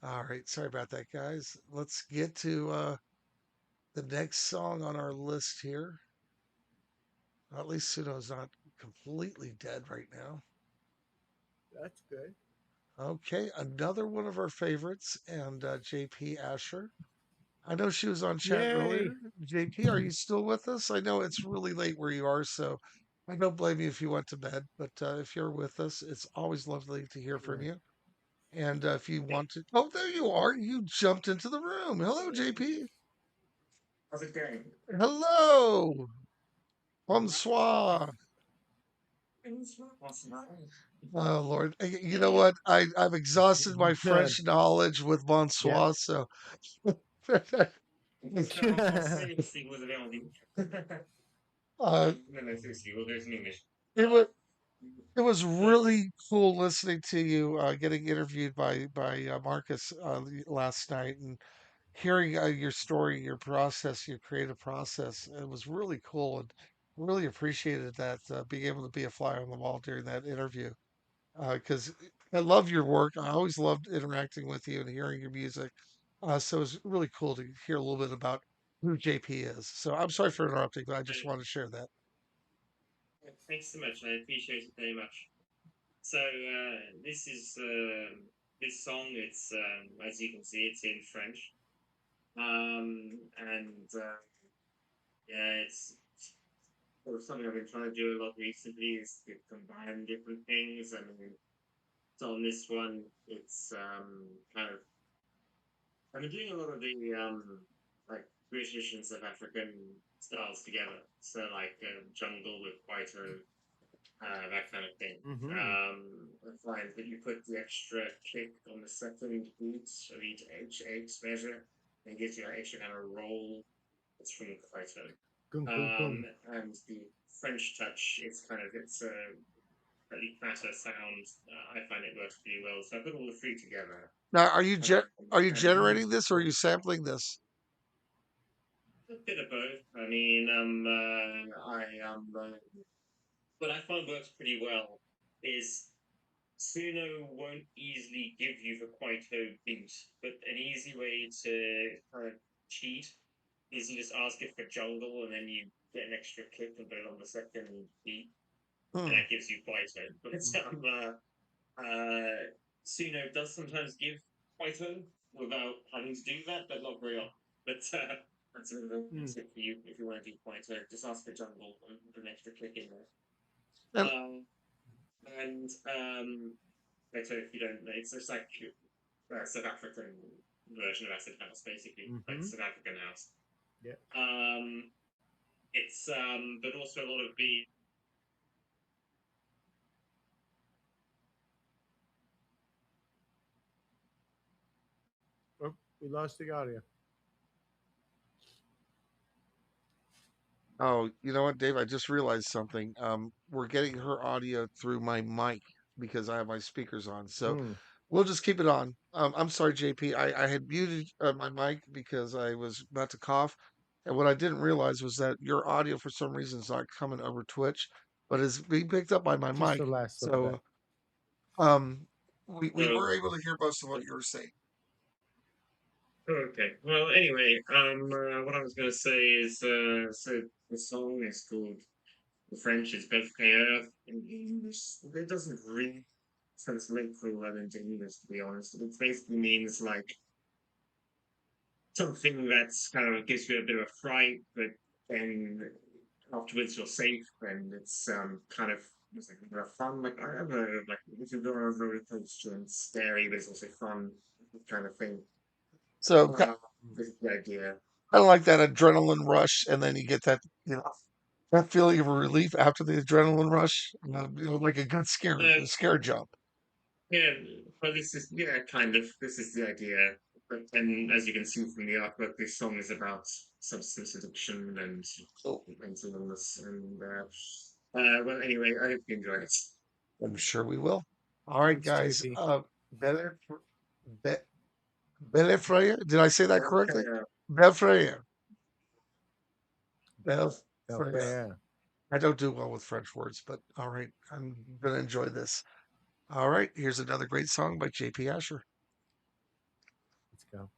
All right. Sorry about that, guys. Let's get to the next song on our list here. At least Suno's not completely dead right now. That's good. Okay, another one of our favorites, and JP Asher. I know she was on chat Yay! earlier. JP, are you still with us? I know it's really late where you are, so I don't blame you if you went to bed. But if you're with us, it's always lovely to hear from Yeah. you. And if you want to, oh, there you are. You jumped into the room. Hello, JP. How's it going? Hello. Bonsoir. Oh Lord, you know what? I've exhausted my Good. French knowledge with Yeah. bonsoir, so En français, si vous avez envie. uh, No, no, seriously, we'll do it in English. it was it was Uh, really cool listening to you getting interviewed by Marcus last night and hearing your story, your process, your creative process. It was really cool and really appreciated that being able to be a fly on the wall during that interview. Because I love your work. I always loved interacting with you and hearing your music. So it's really cool to hear a little bit about who JP is. So I'm sorry for interrupting, but I just wanted to share that. Thanks so much. I appreciate it very much. So this is this song. It's as you can see, it's in French. And yeah, it's sort of something I've been trying to do a lot recently is to combine different things. I mean, so on this one, it's kind of I've been doing a lot of the like British and South African styles together. So like jungle with Kwaito, that kind of thing. Mm-hmm. I find that you put the extra kick on the second beat of each measure and gives you that extra kind of roll. It's from Kwaito. Gung, gung, gung. And the French touch, it's a slightly fatter sound. I find it works pretty well. So I put all the three together. Now, are you And generating this or are you sampling this? a bit of both. I mean, what I find works pretty well is Suno won't easily give you the Kwaito beat, but an easy way to kind of cheat is you just ask it for jungle and then you get an extra kick and put it on the second beat, and Hmm. that gives you Kwaito. But Suno does sometimes give Kwaito without having to do that, but not very often. But that's a little Mm. tip for you if you want to do Kwaito. Just ask for jungle and put an extra kick in there. And And Kwaito, if you don't know, it's just like South African version of acid house, basically, like Mm-hmm. South African house. Yeah. It's but also a lot of the Oh, we lost the audio. oh, you know what, Dave? I just realized something. We're getting her audio through my mic because I have my speakers on. So Mm. we'll just keep it on. I'm sorry, JP. I had muted my mic because I was about to cough. And what I didn't realize was that your audio, for some reason, is not coming over Twitch, but is being picked up by my Just mic. the last little bit. So um, we so were able to hear most of what you were saying. okay. Well, anyway, what I was going to say is, so the song is called the French is Belfrère. In English, it doesn't really translate very well into English, to be honest. It basically means like something that's kind of gives you a bit of a fright, but then afterwards you're safe, and it's kind of it's like a bit of fun. Like I don't know, like if you go on a roller coaster and it's scary, but it's also fun kind of thing. So kind Uh, this is the idea. of like that adrenaline rush, and then you get that, that feeling of relief after the adrenaline rush, like a good Uh, scare jump. yeah, but this is yeah, kind of. This is the idea. But then, as you can see from the artwork, this song is about substance addiction and So mental illness. And well, anyway, I hope you enjoy it. I'm sure we will. All right, Thanks, guys. JP. Belle, Be- Bellefeuille. Did I say that correctly? Okay, Bellefeuille. Bellefeuille. Belfast. I don't do well with French words, but all right. I'm going to enjoy this. All right. Here's another great song by JP Asher. Let's go.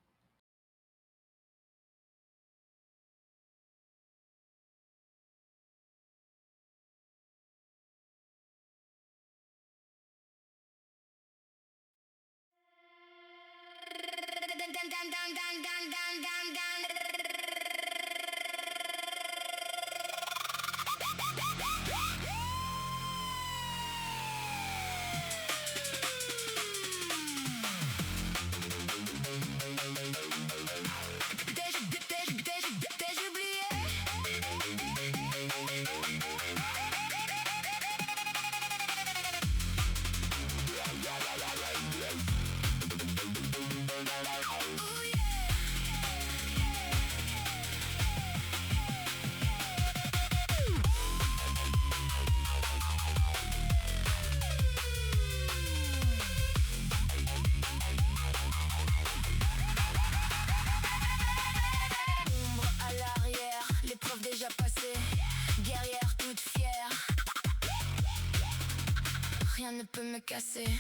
Rien ne peut me casser. Te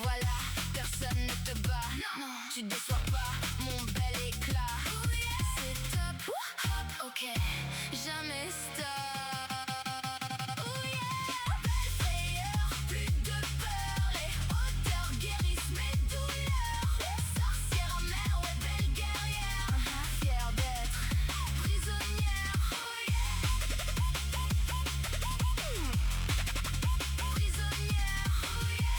voilà, personne ne te bat. Non, tu déçois pas mon bel éclat. C'est top, hop, ok, jamais stop. Oh yeah, belle frayeur, plus de peur. Les hauteurs guérissent mes douleurs. Les sorcières amères, ouais, belle guerrière. Fière d'être prisonnière. Oh yeah, prisonnière. Oh yeah.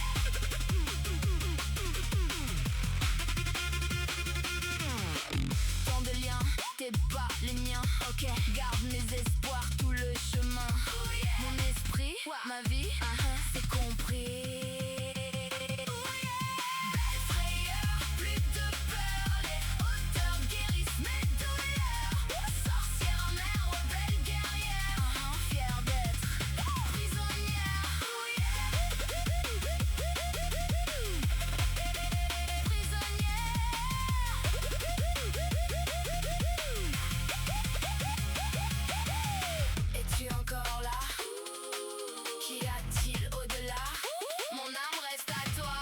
Tant de liens, t'es pas les miens. Ok, garde mes espoirs tout le chemin. Oh yeah. Mon esprit, ma vie, c'est compris. Oh yeah. Belle frayeur, plus de peur. Les hauteurs guérissent mes douleurs. Sorcière mère, ouais, belle guerrière. Fière d'être prisonnière. Oh yeah. Es-tu encore là? Qu'y a-t-il au-delà? Mon âme reste à toi,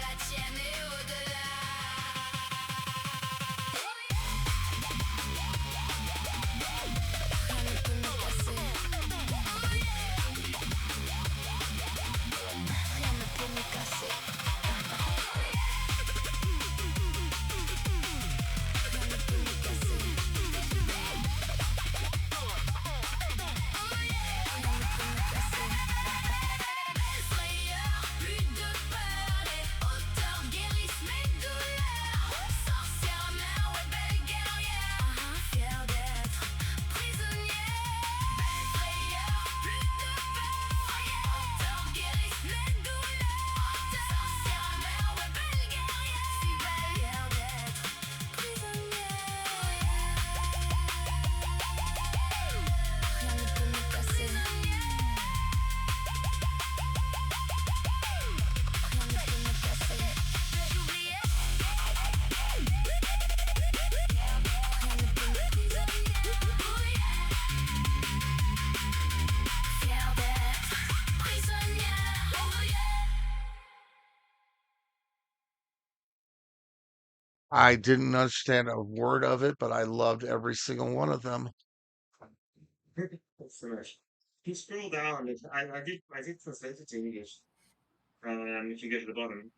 la tienne est au-delà. Rien ne peut me casser. Rien ne peut me casser. Rien ne peut me casser. Belle frayeur, plus de peur. Les hauteurs guérissent mes douleurs. Sorcière mère, ouais, belle guerrière. Fière d'être prisonnière. Belle frayeur, plus de peur. Les hauteurs guérissent mes douleurs. Sorcière mère, ouais, belle guerrière. Si belle, fière d'être prisonnière. Rien ne peut me casser. Rien ne peut me casser. Peux-je oublier? Rien ne peut me prisonnière. Oh yeah. Fière d'être prisonnière. Oh yeah. I didn't understand a word of it, but I loved every single one of them. Thanks so much. If you scroll down, I did translate it to English. If you go to the bottom,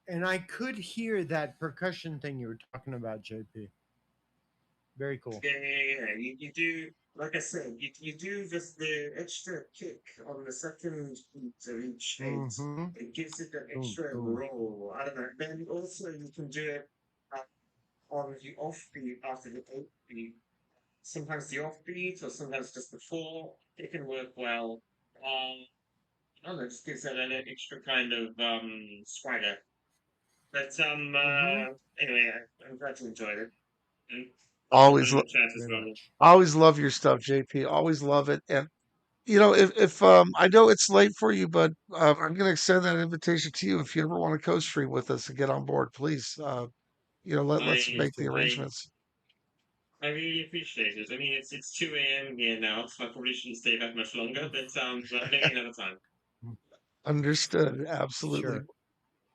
And I could hear that percussion thing you were talking about, JP. Very cool. yeah. You do, like I said, you do just the extra kick on the second beat of each eight. Mm-hmm. It gives it that Boom, extra boom. roll. I don't know. Then also you can do it on the offbeat after the eighth beat. Sometimes the offbeat or sometimes just before. It can work well. I don't know, just gives it an extra kind of swagger. But Mm-hmm. anyway, I'm glad you enjoyed it. And have fun Always, in the chat as Very well. much. always love your stuff, JP. Always love it. And if I know it's late for you, but I'm going to extend that invitation to you. If you ever want to co-stream with us and get on board, please, let's I make the arrangements. I really appreciate it. I mean, it's 2 a.m. here now, so I probably shouldn't stay that much longer. But maybe another time. Understood. Absolutely. Sure.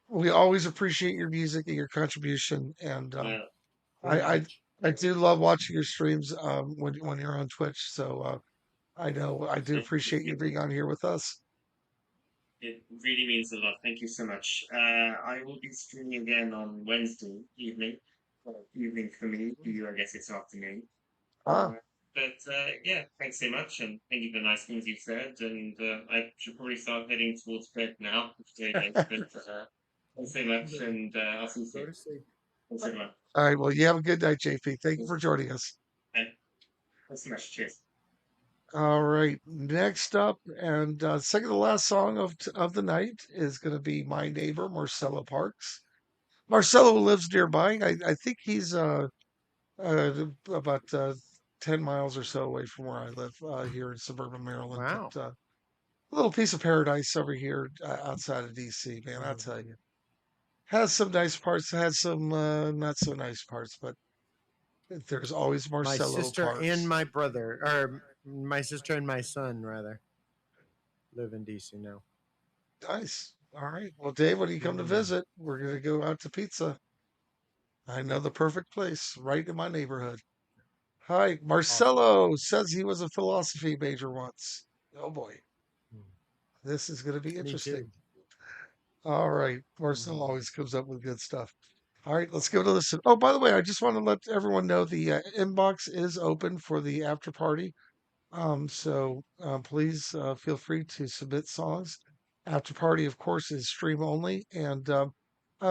We always appreciate your music and your contribution, and Well, I, Very I much. I do love watching your streams when you're on Twitch. So I know I do appreciate you being on here with us. it really means a lot. Thank you so much. I will be streaming again on Wednesday evening. Well, evening for me. For you, I guess it's afternoon. Ah, Yeah, thanks so much, and thank you for the nice things you said. And I should probably start heading towards bed now. It's very late, but thanks so much, and I'll see you Go soon. to sleep. Thanks everyone. all right. Well, you have a good night, JP. Thank you for joining us. And thanks so much. Cheers. All right. Next up, and second to last song of the night is going to be my neighbor Marcelo Parks. Marcelo lives nearby. I think he's about 10 miles or so away from where I live here in suburban Maryland. Wow. But a little piece of paradise over here outside of DC, man. I Mhm. tell you, has some nice parts, has some not so nice parts, but there's always My Marcelo sister and Parks. my brother, or My sister and my son, rather, live in DC now. Nice. All right. Well, Dave, when you come to Mm, visit, we're gonna go out to pizza. I know the perfect place, right in my neighborhood. Hi, awesome. Marcelo says he was a philosophy major once. Oh boy, Mm, this is gonna be me too. interesting. All right. Marcelo Hmm. always comes up with good stuff. All right, let's go to listen. Oh, by the way, I just want to let everyone know the inbox is open for the after party. So please feel free to submit songs. After party, of course, is stream only, and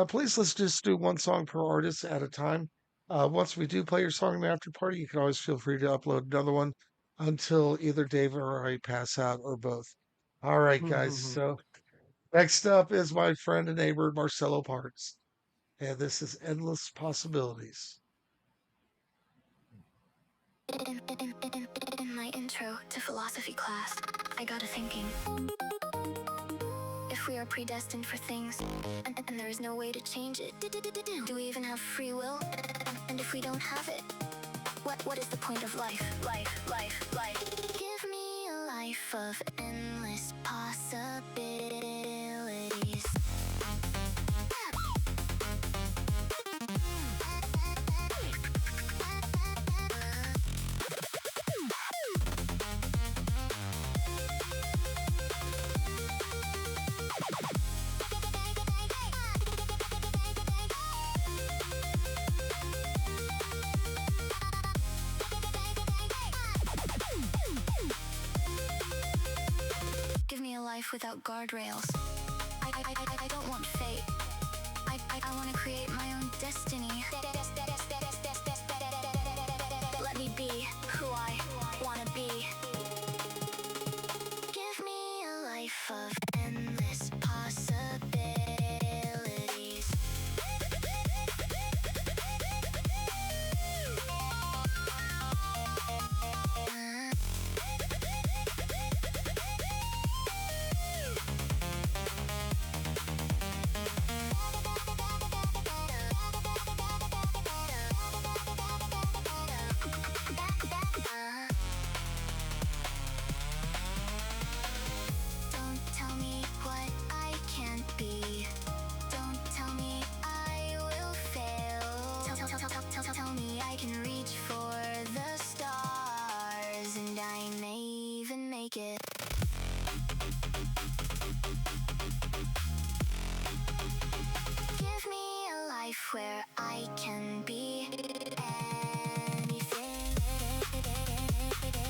please let's just do one song per artist at a time. Once we do play your song in the after party, you can always feel free to upload another one until either Dave or I pass out or both. All right, guys. So next up is my friend and neighbor Marcelo Parks, and this is Endless Possibilities. In my intro to philosophy class, I got to thinking, if we are predestined for things and there is no way to change it, do we even have free will? And if we don't have it, what is the point of life? Life. Give me a life of endless possibilities. Give me a life without guardrails. I don't want fate. I want to create my own destiny. Let me be who I want to be. Give me a life of endless possibilities. Don't tell me what I can't be. Don't tell me I will fail. Tell me I can reach for the stars, and I may even make it. Give me a life where I can be anything.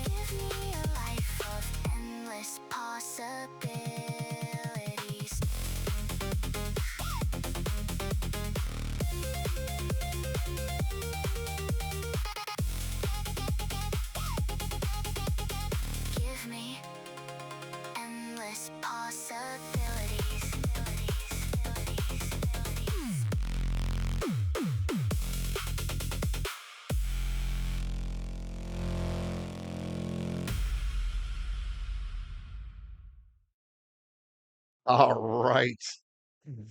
Give me a life of endless possibilities. Give me endless possibilities. All right.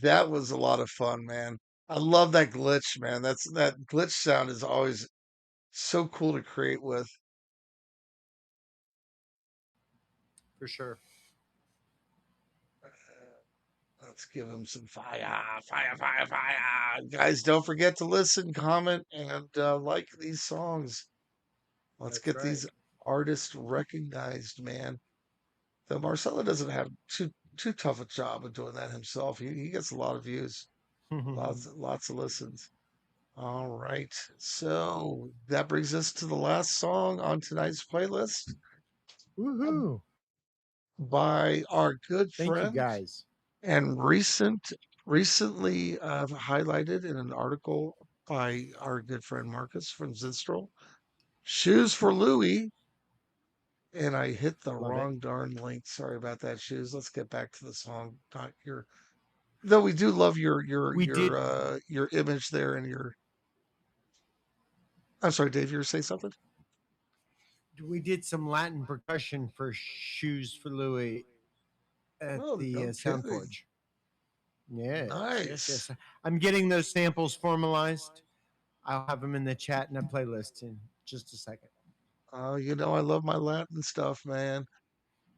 That was a lot of fun, man. I love that glitch, man. That glitch sound is always so cool to create with. For sure. Let's give him some fire. Guys, don't forget to listen, comment, and like these songs. Let's That's get right. these artists recognized, man. Though Marcelo doesn't have too tough a job of doing that himself. He gets a lot of views, lots of listens. All right. So that brings us to the last song on tonight's playlist uh, Woohoo! by our good Thank you, friend guys. and recently highlighted in an article by our good friend Marcus from Zinstrel. Shoes for Louie. And I hit the Love it. wrong darn link. Sorry about that, Shoes. Let's get back to the song. Not your though we do love We did your image there and your I'm sorry, Dave, you were saying something? we did some Latin percussion for Shoes for Louis at Oh, the no kidding. Soundforge. Yes. Nice. I'm getting those samples formalized. I'll have them in the chat and a playlist in just a second. You know I love my Latin stuff, man.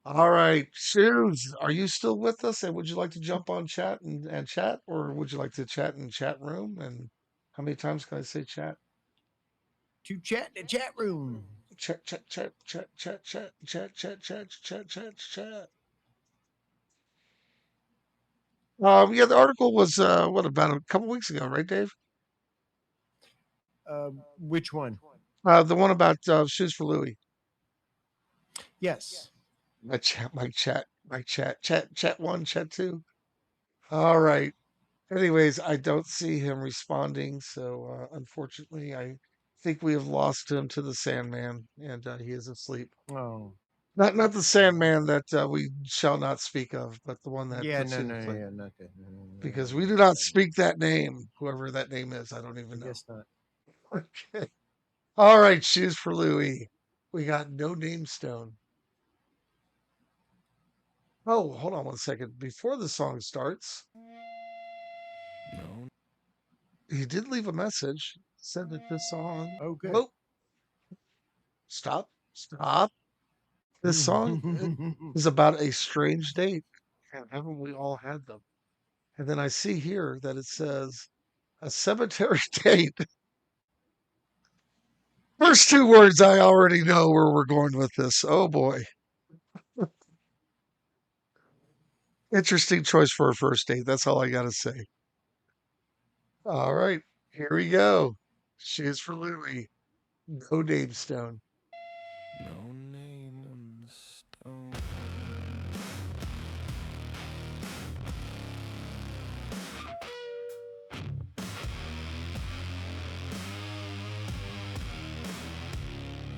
All right, Shoes, are you still with us? And would you like to jump on chat and chat, or would you like to chat in chat room? And how many times can I say chat? To chat in the chat room. Chat, chat, chat, chat, chat, chat, chat, chat, chat, chat, chat, chat. Yeah, the article was what about a couple weeks ago, right, Dave? Which one? The one about shoes for Louis. Yes. Chat one, chat two. All right. Anyways, I don't see him responding, so unfortunately, I think we have lost him to the Sandman, and he is asleep. Oh. Not the Sandman that we shall not speak of, but the one that Yeah, puts no, you to no, sleep. yeah, not that. No, no, no, Because no, we no, do not not that. speak that name, whoever that name is. I don't I even know. guess not. Okay. All right, shoes for Louis. We got no name stone. Oh, hold on one second. Before the song starts, he did leave a message. Said that this song. Oh, good. Whoa, stop. This song is about a strange date. And haven't we all had them? And then I see here that it says a cemetery date. First two words, I already know where we're going with this. Oh boy. Interesting choice for a first date. That's all I got to say. All right, here we go. Shoes for Louie. No name stone. No name on the stone.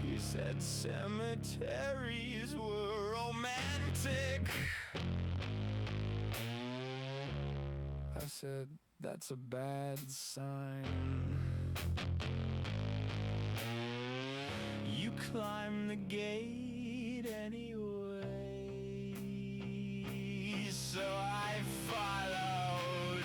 He said cemeteries were romantic. I said, that's a bad sign. You climb the gate anyway, so I followed.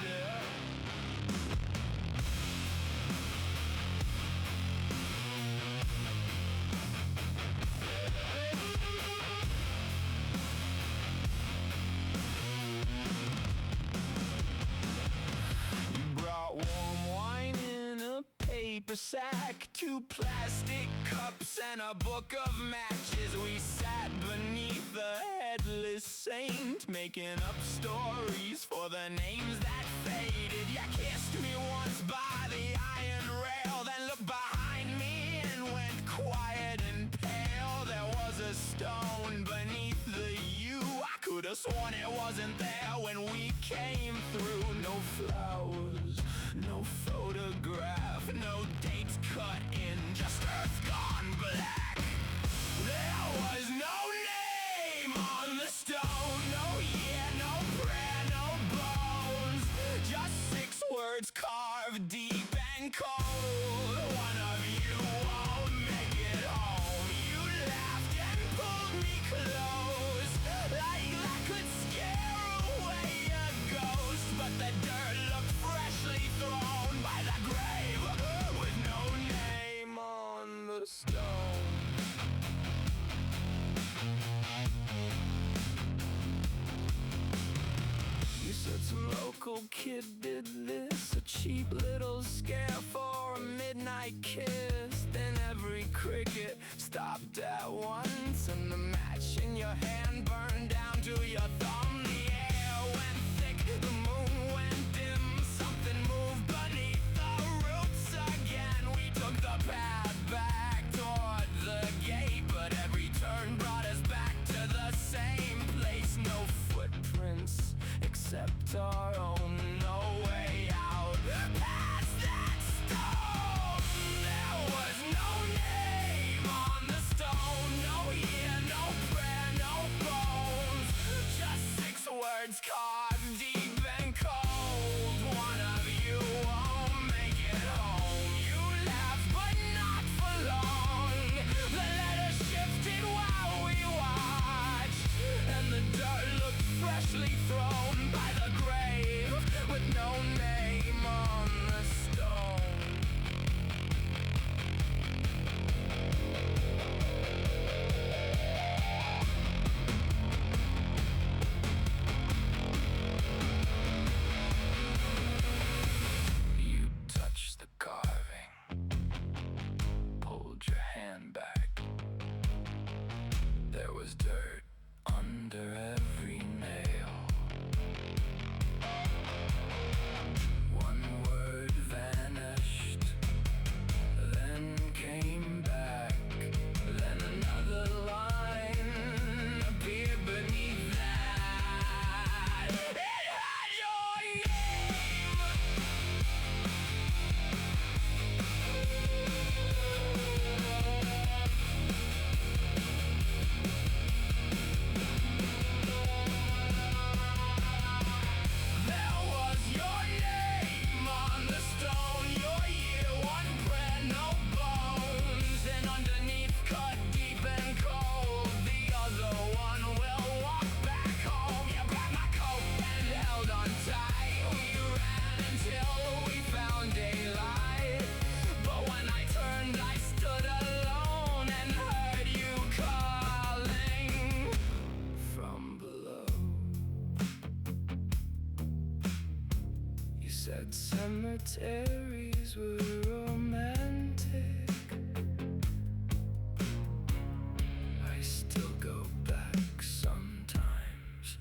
You brought warm wine in a paper sack, 2 plastic cups and a book of matches. We sat beneath the headless saint, making up stories for the names that faded. You kissed me once by the iron rail, then looked behind me and went quiet and pale. There was a stone beneath the U. I could have sworn it wasn't there when we came through. No flowers, no photograph, no dates cut in, just earth gone black. There was no name on the stone, no year, no prayer, no bones, just 6 words carved deep and cold. One of you won't make it home. You laughed and pulled me close, like that could scare away a ghost. But the dirt looked freshly thrown by the grave, with no name on the stone. You said some local kid did this, a cheap little scare for a midnight kiss. Then every cricket stopped at once, and the match in your hand burned down to your thumb. The air went thick, the moon went dim, something moved beneath the roots again. We took the path back toward the gate, but every turn brought us back to the same place. No footprints except our own, no way out past that stone. There was no name on the stone, no year, no prayer, no cemeteries were romantic. I still go back sometimes.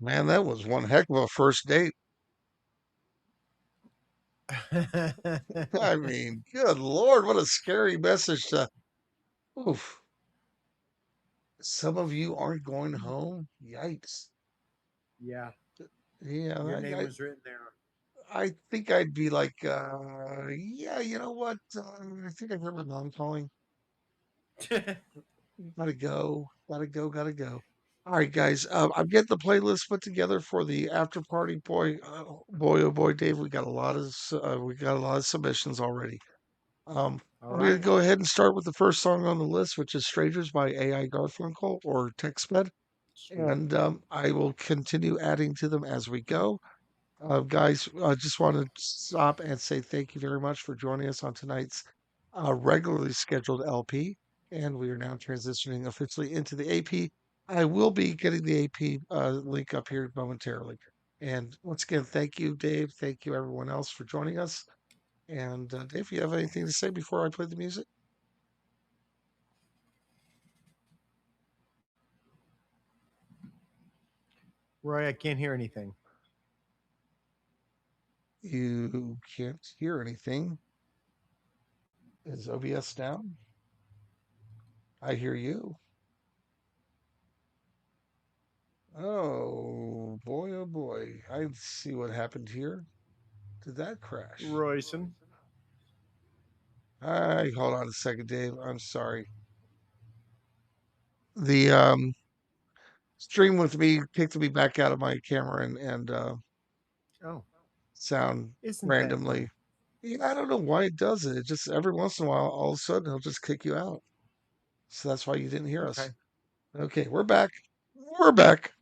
Man, that was one heck of a first date. I mean, good Lord, what a scary message to. Oof. Some of you aren't going home. Yikes. Yeah, Yeah, your name was written there. I think I'd be like, yeah, you know what? I think I heard my mom calling. Gotta go, gotta go, gotta go. All right, guys. I'm getting the playlist put together for the after party. Boy, boy, oh boy, Dave, we got a lot of submissions already. All I'm gonna right. go ahead and start with the first song on the list, which is "Strangers" by AI Garfunkel or TextMed, Sweet. and I will continue adding to them as we go. Guys, I just want to stop and say thank you very much for joining us on tonight's regularly scheduled LP. And we are now transitioning officially into the AP. I will be getting the AP link up here momentarily. And once again, thank you, Dave. Thank you, everyone else, for joining us. And Dave, you have anything to say before I play the music? Roy, I can't hear anything. You can't hear anything. Is OBS down? I hear you. Oh boy. I see what happened here. Did that crash? Royson. Hold on a second, Dave. I'm sorry. The stream with me kicked me back out of my camera and Oh, sound isn't that randomly. fun? Yeah, I don't know why it does it. It just every once in a while, all of a sudden, he'll just kick you out. So that's why you didn't hear us. Okay. Okay, we're back. We're back.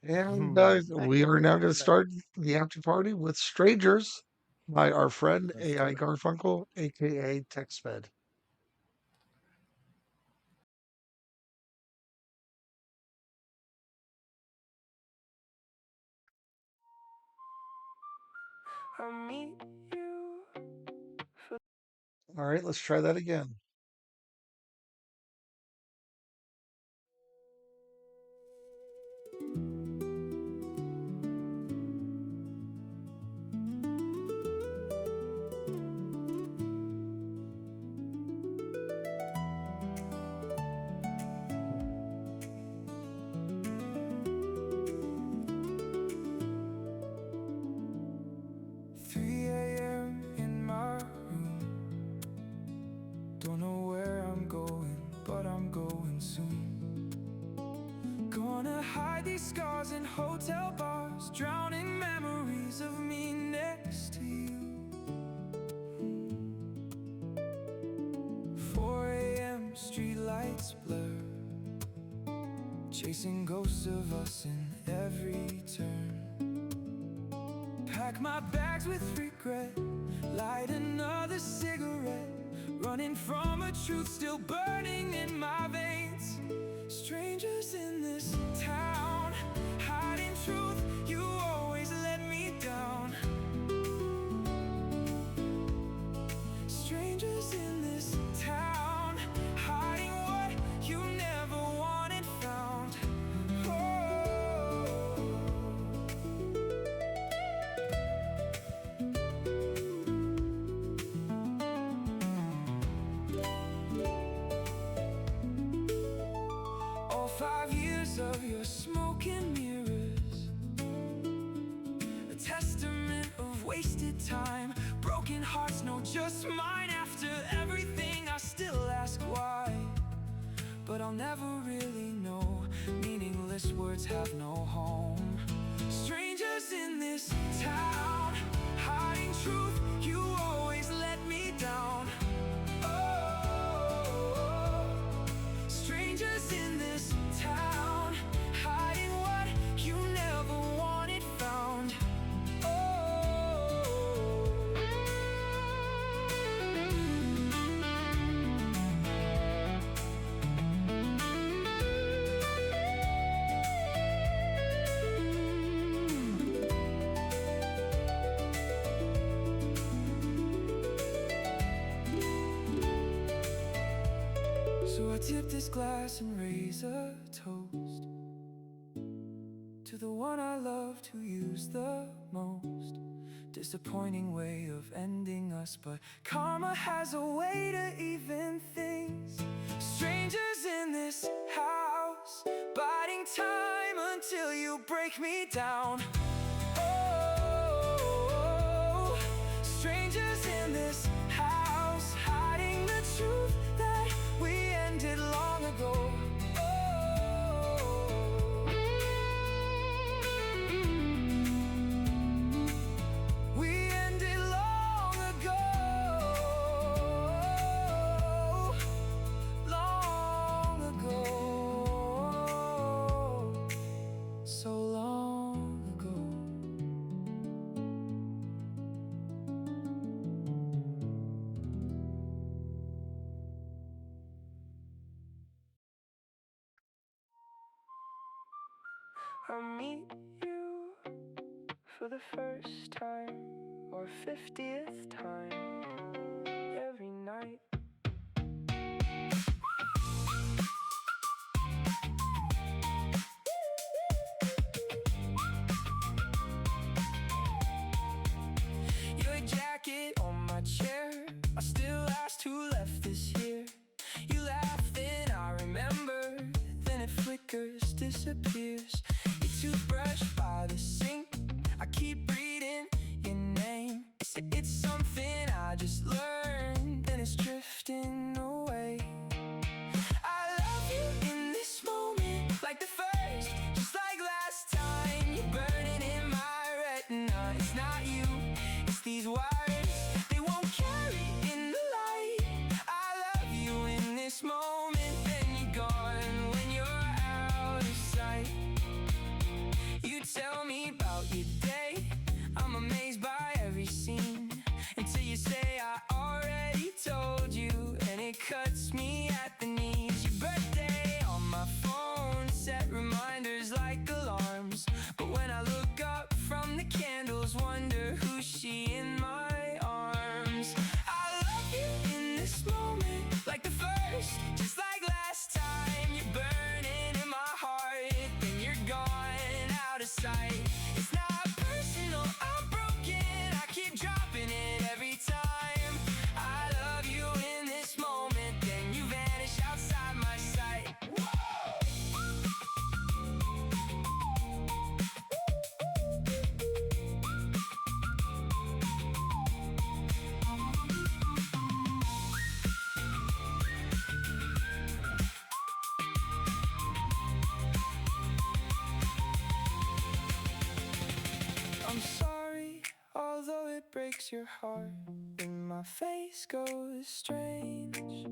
And Back we in are the now going to comeback. start the after party with Strangers by our friend Let's do AI it. Garfunkel, aka TextMed. I meet you. All right, let's try that again. Hmm. 3 a.m. in my room. Don't know where I'm going, but I'm going soon. Gonna hide these scars in hotel bars, drowning memories of me next to you. 4 a.m. streetlights blur, chasing ghosts of us in every turn. Pack my bags with regret, light another cigarette, running from a truth still burning in my veins. Strangers in this town, hiding truth, you always let me down. Strangers in this town, hiding what you never wanted found. Oh. All 5 years of your smoke and mirrors, a testament of wasted time. Broken hearts know just mine. After everything I still ask why, but I'll never really know. Meaningless words have no home. Strangers in this town, hiding truth, you always let me down. Oh, strangers in this town, hiding what you never wanted found. Oh. So I tip this glass and raise a toast to the one I loved who used the most disappointing way of ending us. But karma has a way to even things. Strangers in this house, biding time until you break me down. Oh, strangers in this house, hiding the truth that we ended long ago. We ended long ago, long ago, so long ago. I meet you for the first time or 50th time every night. Your jacket on my chair, I still asked who left this here. You laugh, then I remember, then it flickers, disappears. Your toothbrush by the sink, I keep reading your name. It's something I just learned, and it's drifting away. I love you in this moment, like the first, just like last time. You're burning in my retina. It's not you, it's these wires, they won't carry in the light. I love you in this moment, then you're gone when you're out of sight. You tell me about your day, I'm amazed by every scene, until you say I already told you, and it cuts me at the knees. Your birthday on my phone, set reminders like alarms, but when I look up from the candles, wonder who's she in my arms. I love you in this moment, like the first, just like last time. You're burning in my heart, then you're gone out of sight. It's not personal, I'm broken, I keep dropping it every time. I love you in this moment, then you vanish outside my sight. I'm sorry, although it breaks your heart when my face goes strange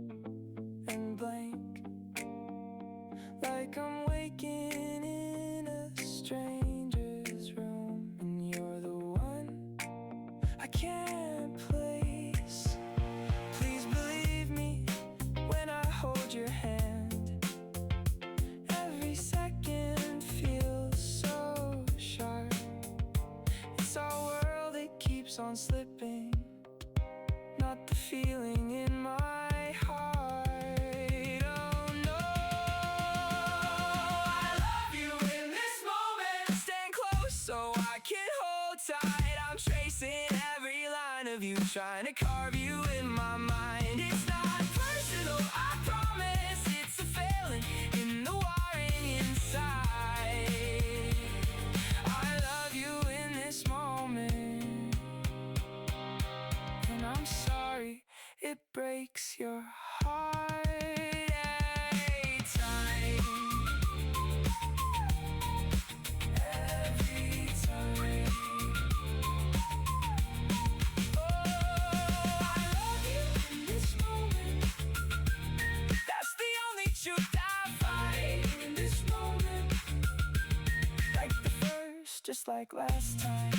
and blank, like I'm waking in a stranger's room, and you're the one I can't place. Please believe me when I hold your hand. Every second feels so sharp. It's our world that keeps on slipping, not the feeling in my heart. Oh no, I love you in this moment. Stand close so I can hold tight. I'm tracing every line of you, trying to carve you in my mind. It's not personal, I promise. It's a failing in the wiring inside. I love you in this moment, and I'm sorry it breaks your heart every time. Every time. Oh, I love you in this moment. That's the only truth I find in this moment, like the first, just like last time.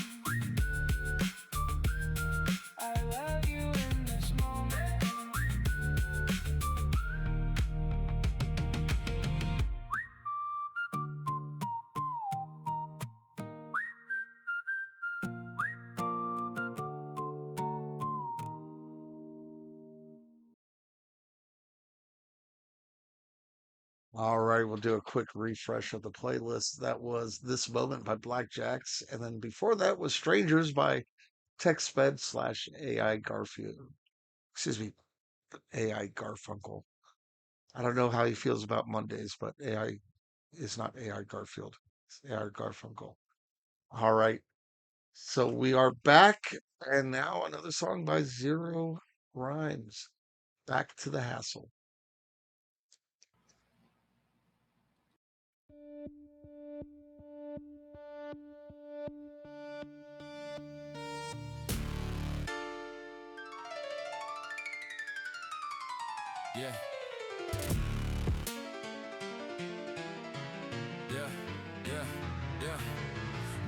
All right, we'll do a quick refresh of the playlist. That was This Moment by Blackjacks. And then before that was Strangers by TechSped/AI Garfield. Excuse me, AI Garfunkel. I don't know how he feels about Mondays, but AI is not AI Garfield. It's AI Garfunkel. All right. So we are back. And now another song by Zero Rhymes. Back to the Hassle. Yeah. Yeah. Yeah. Yeah.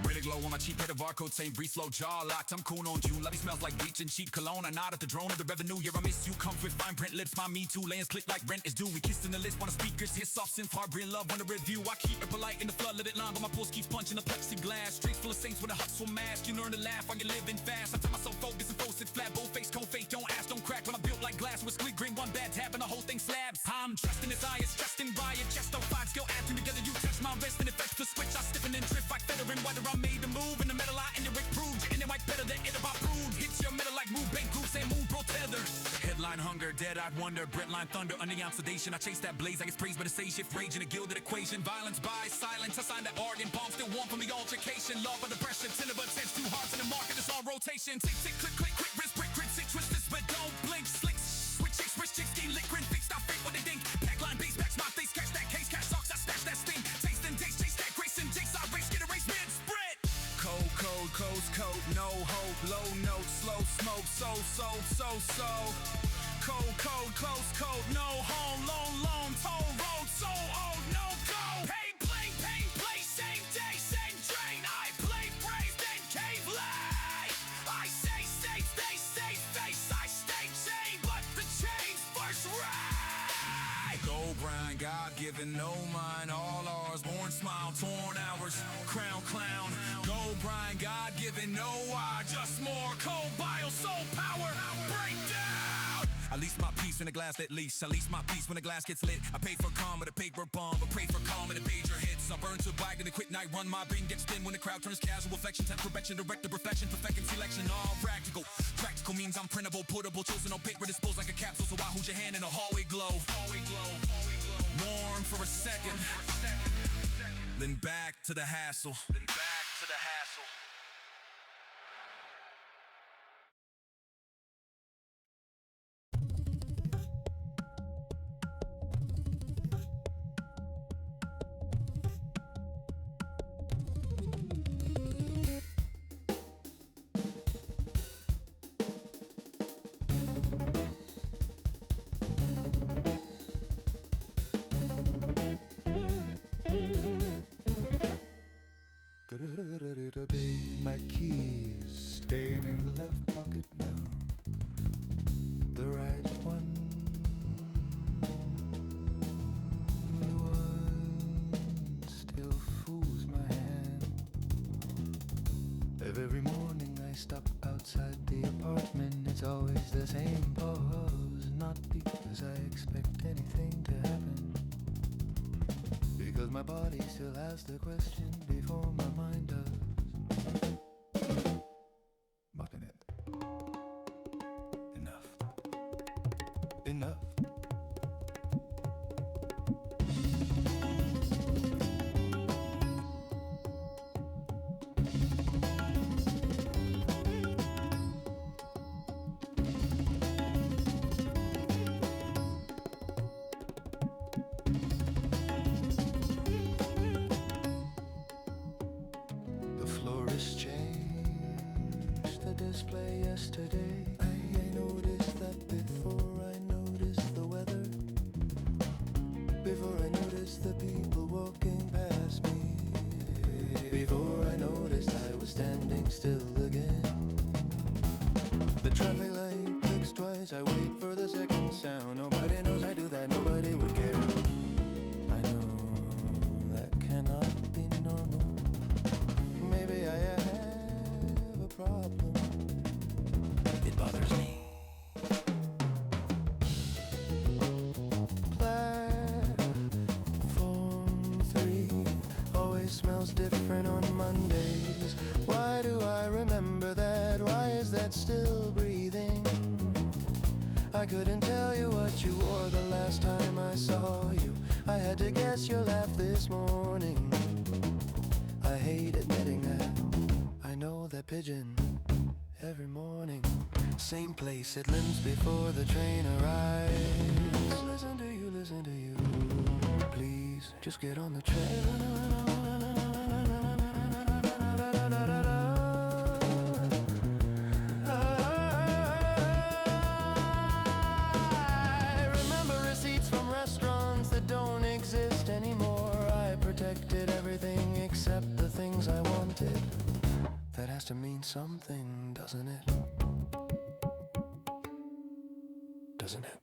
Really glow on my cheap head of barcode, same breeze, slow jaw locked. I'm cool on June. Lobby smells like bleach and cheap cologne. I nod at the drone of the revenue. Yeah, I miss you. Comes with fine print lips. My me too. Lands click like rent is due. We kissed in the list on the speakers. Hit soft synth, hard real love on the review. I keep it polite in the floodlit line, but my pulse keeps punching the plexiglass. Streets full of saints with a hustle mask. You learn to laugh while you're living fast. I tell myself focus and focus it flat. Bold face, cold face. Don't ask, don't crack. When I'm built like glass with squid green, one bad tap and the whole thing slabs. I'm dressed in his eye, it's dressed in riot. Chest on fire, skill acting together. You touch my wrist and it fetch the switch. I stiffen and trip like feathering. Whether I made the move in the metal, I ended with proved. And it might better than it about proved. Hits your middle like move, bank groups and move, bro tether. Headline hunger, dead-eyed wonder, Brentline thunder, underground sedation. I chase that blaze, I get praised by the sage shift, rage in a gilded equation. Violence by silence, I sign that organ, bomb still warm from the altercation. Love under pressure, tenor but tense, two hearts in the market, it's on rotation. Tick, tick, click, click, quick, wrist, brick, grit, six, twist this, but don't blink. Slick, switch, chicks, rich chicks, game, lick, grin, fix, stop, fake, what they think. Backline, base, backs, my face, catch that case, cash socks, I stash that sting. Taste and taste, chase that grace and jakes, I race, get a race, mid, sprint. Cold, cold, coast, coat, no hope, low note, slow smoke, so. Cold, cold, close coat, no home, lone, toll road, so old, no go. Pain, play, same day, same train. I play, praise, then cave lay. I say, stay, face. I stay chained, but the chains first ride. Gold grind, God-given, no mind, all ours. Born smile, torn hours, crown clown. Gold grind, God-given, no why, just more cold bile, soul power, break down. I lease my peace when the glass lit lease. I lease my peace when the glass gets lit. I pay for calm with a paper bomb, but pray for calm and the pager hits. I burn to black in a quick night run. My brain gets thin when the crowd turns casual. Flexion, temp perfection, direct the reflection, perfecting selection. All practical. Practical means I'm printable, portable, chosen on paper, disposed like a capsule. So I hold your hand in a hallway glow. Warm for a second, then back to the hassle. My keys staying in the left pocket now. The right one still fools my hand. Every morning I stop outside the apartment. It's always the same pause. Not because I expect anything to happen, because my body still asks the question before my mind does. Muffin it. Enough. The florist changed the display yesterday. I noticed that before I noticed the weather, before I noticed the people walking past me, before I noticed I was standing still again. The traffic light clicks twice, I wait for the second sound. Nobody knows I do that, nobody would care. I know that cannot be normal. Maybe I have a problem. It bothers me. night still breathing. I couldn't tell you what you wore the last time I saw you. I had to guess your laugh this morning. I hate admitting that I know that pigeon every morning. Same place it limps before the train arrives. Listen to you, listen to you. Please, just get on the train. I remember receipts from restaurants that don't exist anymore. I protected everything except the things I wanted. That has to mean something, doesn't it? Doesn't it?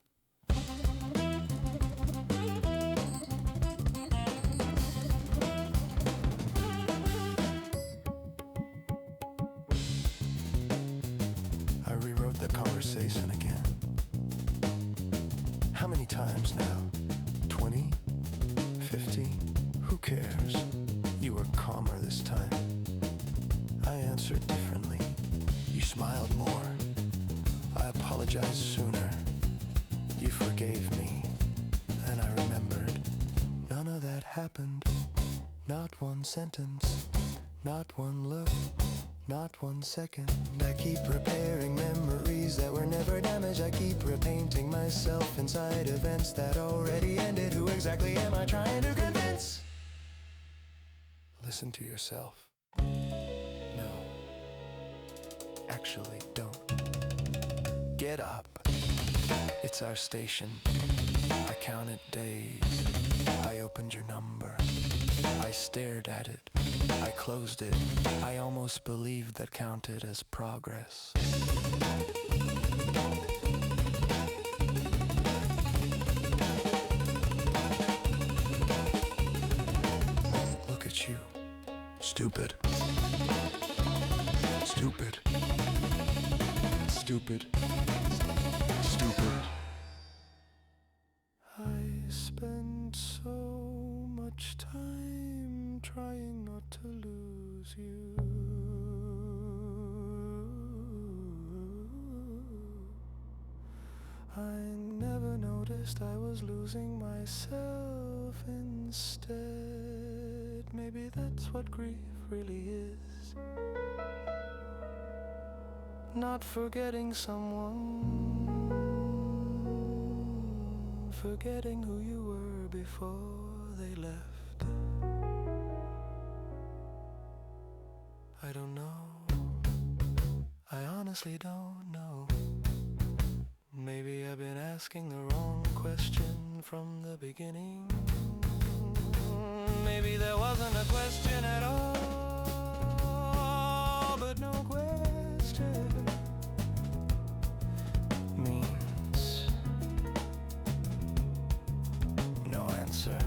I rewrote the conversation again. How many times now? 20? 50? Who cares? You were calmer this time. I answered differently. You smiled more. I apologized sooner. You forgave me. And I remembered. None of that happened. Not one sentence. Not one look. Not 1 second. I keep repairing memories that were never damaged. I keep repainting myself inside events that already ended. Who exactly am I trying to convince? Listen to yourself. No. Actually, don't. Get up. It's our station. I counted days. I opened your number. I stared at it. I closed it. I almost believed that counted as progress. Look at you. Stupid. Stupid. Stupid. Stupid. I spent so much time trying not to lose you. I never noticed I was losing myself instead. Maybe that's what grief really is. Not forgetting someone, forgetting who you were before they left. I don't know. I honestly don't know. Maybe I've been asking the wrong question from the beginning. Maybe there wasn't a question at all, but no question means no answer.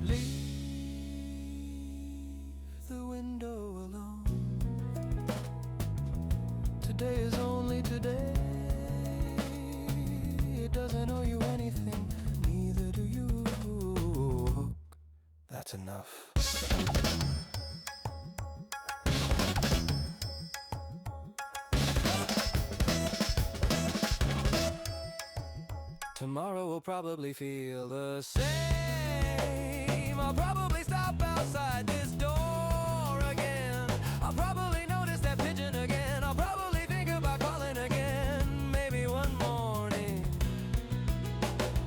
Leave the window alone. Today is only today. It doesn't owe you anything, neither do you. That's enough. Tomorrow will probably feel the same. I'll probably stop outside this door again. I'll probably notice that pigeon again. I'll probably think about calling again. Maybe one morning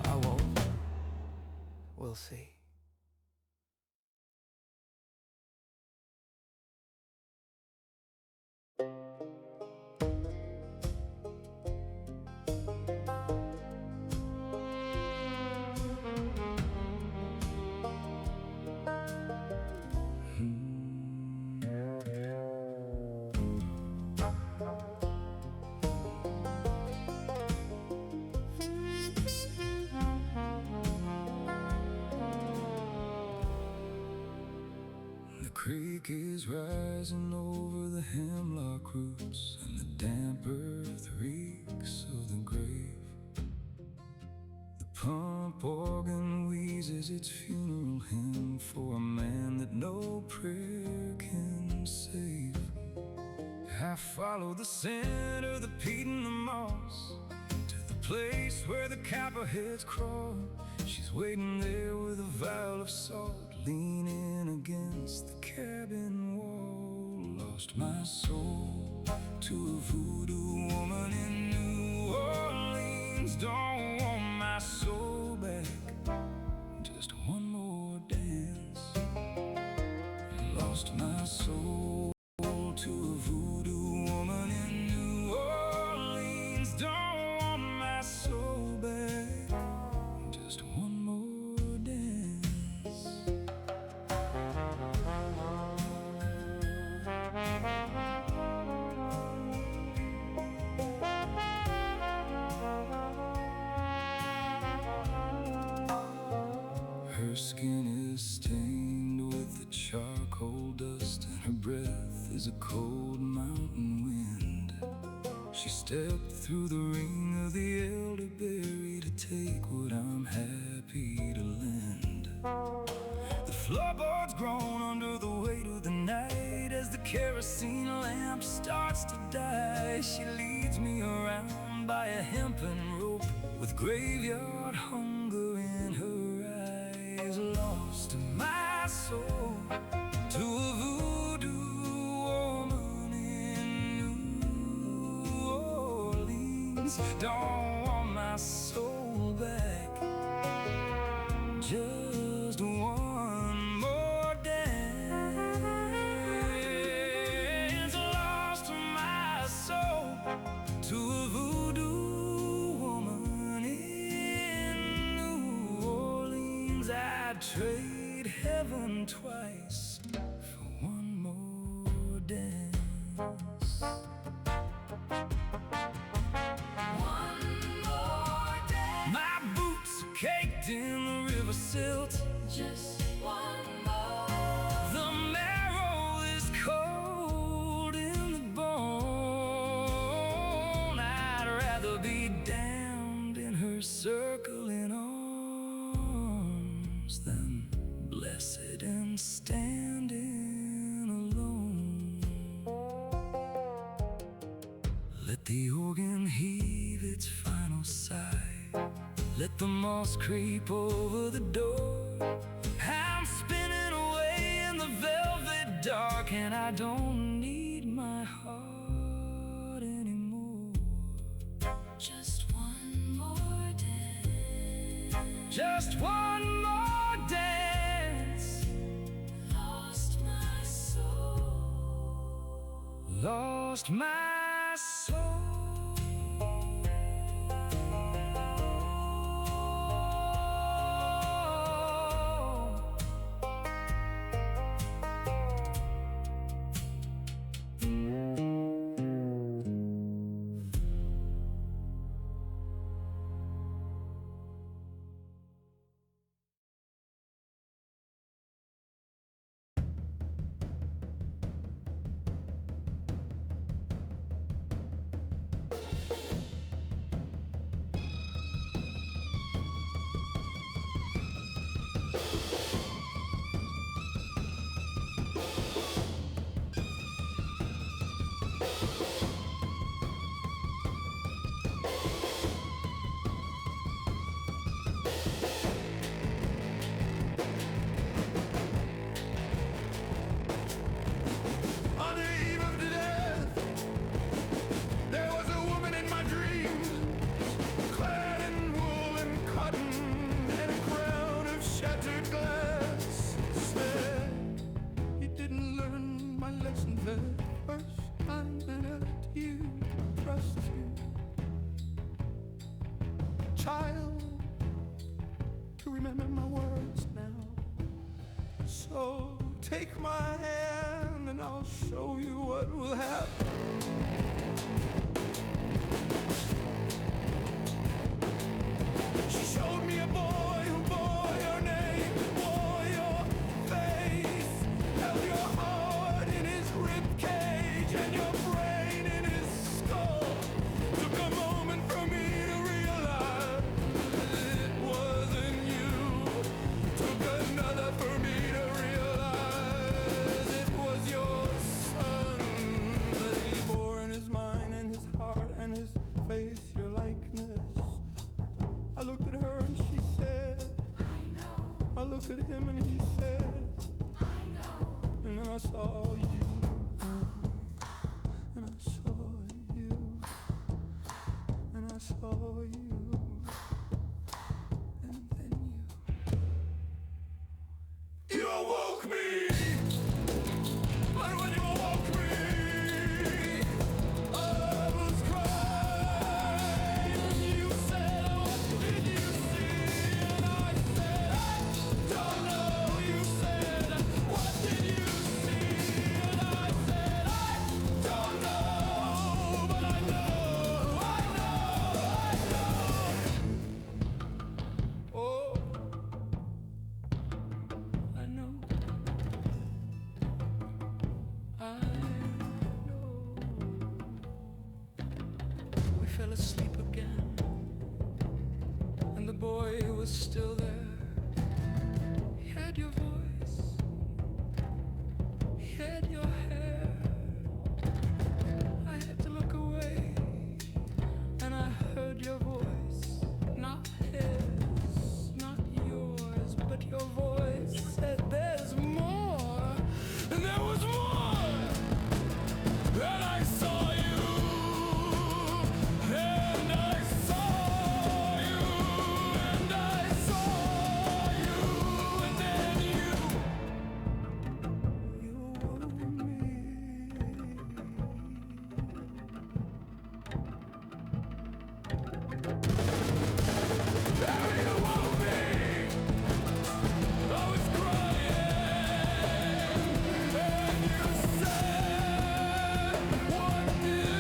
I won't. We'll see. The creek is rising over the hemlock roots, and the damp earth reeks of the grave. The pump organ wheezes its funeral hymn for a man that no prayer can save. I follow the scent of the peat and the moss to the place where the copperheads crawl. She's waiting there with a vial of salt, leaning against the cabin wall. Lost my soul to a voodoo woman in New Orleans. Don't want my soul back, just one more dance. Lost my soul to a voodoo woman in New Orleans. Don't want my soul back, just one more dance. Her skin is stained with the charcoal dust, and her breath is a cold mountain wind. She stepped through the ring of the elderberry to take what I'm happy to lend. The floorboards groan under the weight of the night as the kerosene lamp starts to die. She leads me around by a hempen rope with graveyard hunger in her eyes. Lost my soul to a voodoo woman in New Orleans. Don't want my soul back, just one more dance. Lost my soul to a voodoo woman in New Orleans. I'd trade heaven twice for one more dance. One more dance. My boots are caked in the river silt. Just one more. The marrow is cold in the bone. I'd rather be damned in her circling arms than blessed and standing alone. Let the organ heave its final sigh. Let the moss creep over the door. I'm spinning away in the velvet dark, and I don't need my heart anymore. Just one more dance. Just one more dance. Lost my soul. Lost my soul. On the eve of death, there was a woman in my dreams, clad in wool and cotton and a crown of shattered glass. Said you didn't learn my lesson the first time that you trust you, child, to remember my words now. So take my hand and I'll show you what will happen. She showed me a boy who bore your name, wore your face, held your heart in his rib cage and your brain in his skull. Took a moment for me to realize it was looked at her and she said, I looked at him and he said, and then I saw you, and I saw you, and I saw you, and then you awoke me. But when you awoke me, I was crying. And you said, what did you see? And I said, I don't know. You said, what did you see? And I said, I don't know. But I know, I know. Oh, I know. I know. We fell asleep again, and the boy was still there. He had your voice, he had your hair. I had to look away, and I heard your voice, not his, not yours, but your voice said, there's more, and there was more. And I saw you, and I saw you, and I saw you, and then you awoke me. And you awoke me. I was crying, and you said, what did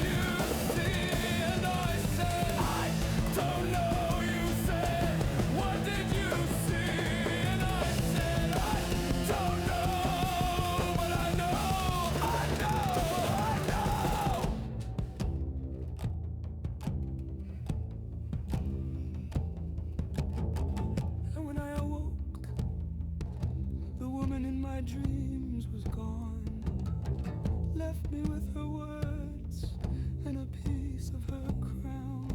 you see? And I said, I don't know. You said, what did you see? And I said, I don't know, but I know, I know, I know. And when I awoke, the woman in my dreams was gone, left me with her words and a piece of her crown.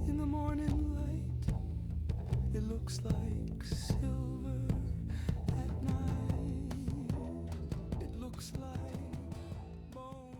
In the morning light, it looks like silver. At night, it looks like bone.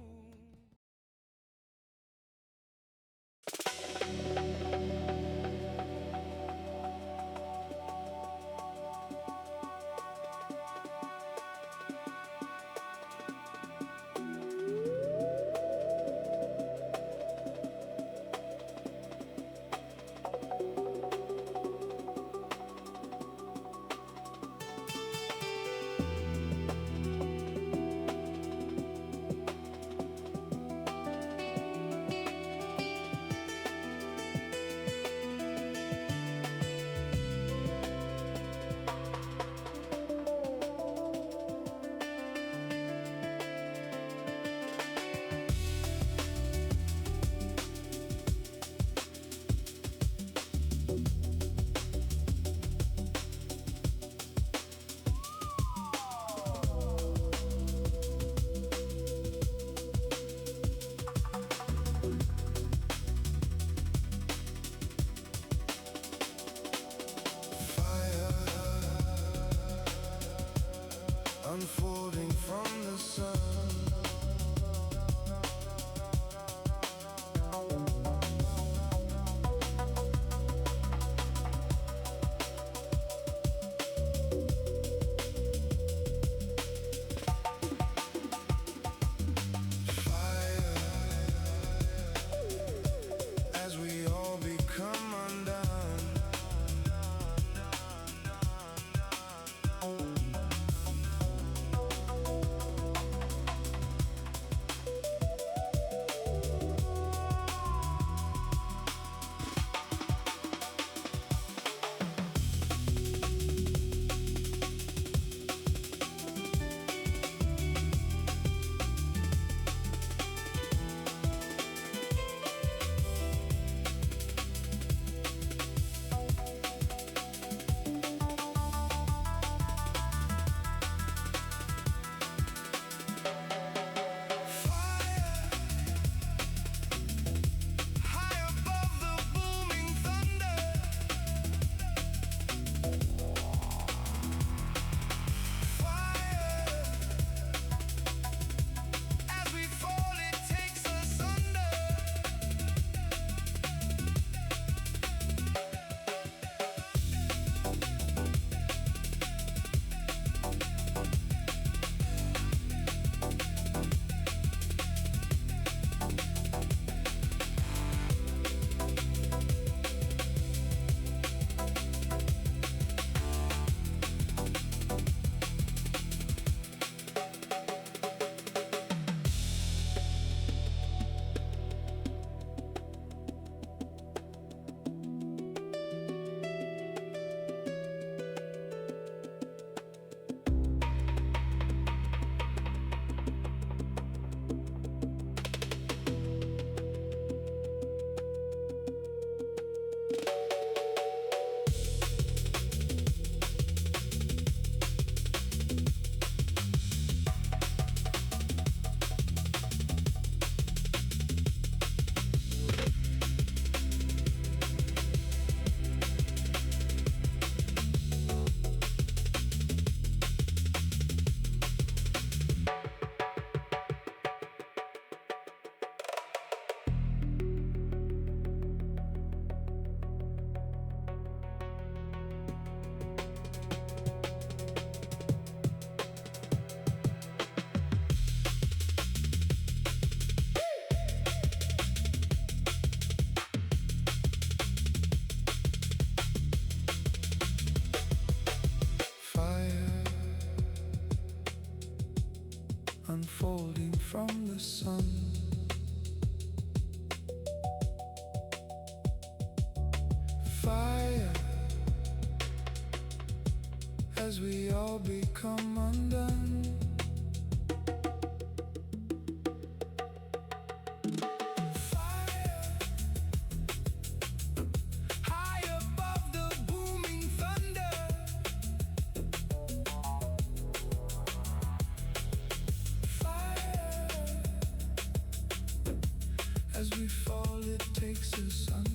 as we all become undone. Fire, high above the booming thunder. Fire, as we fall, it takes us under.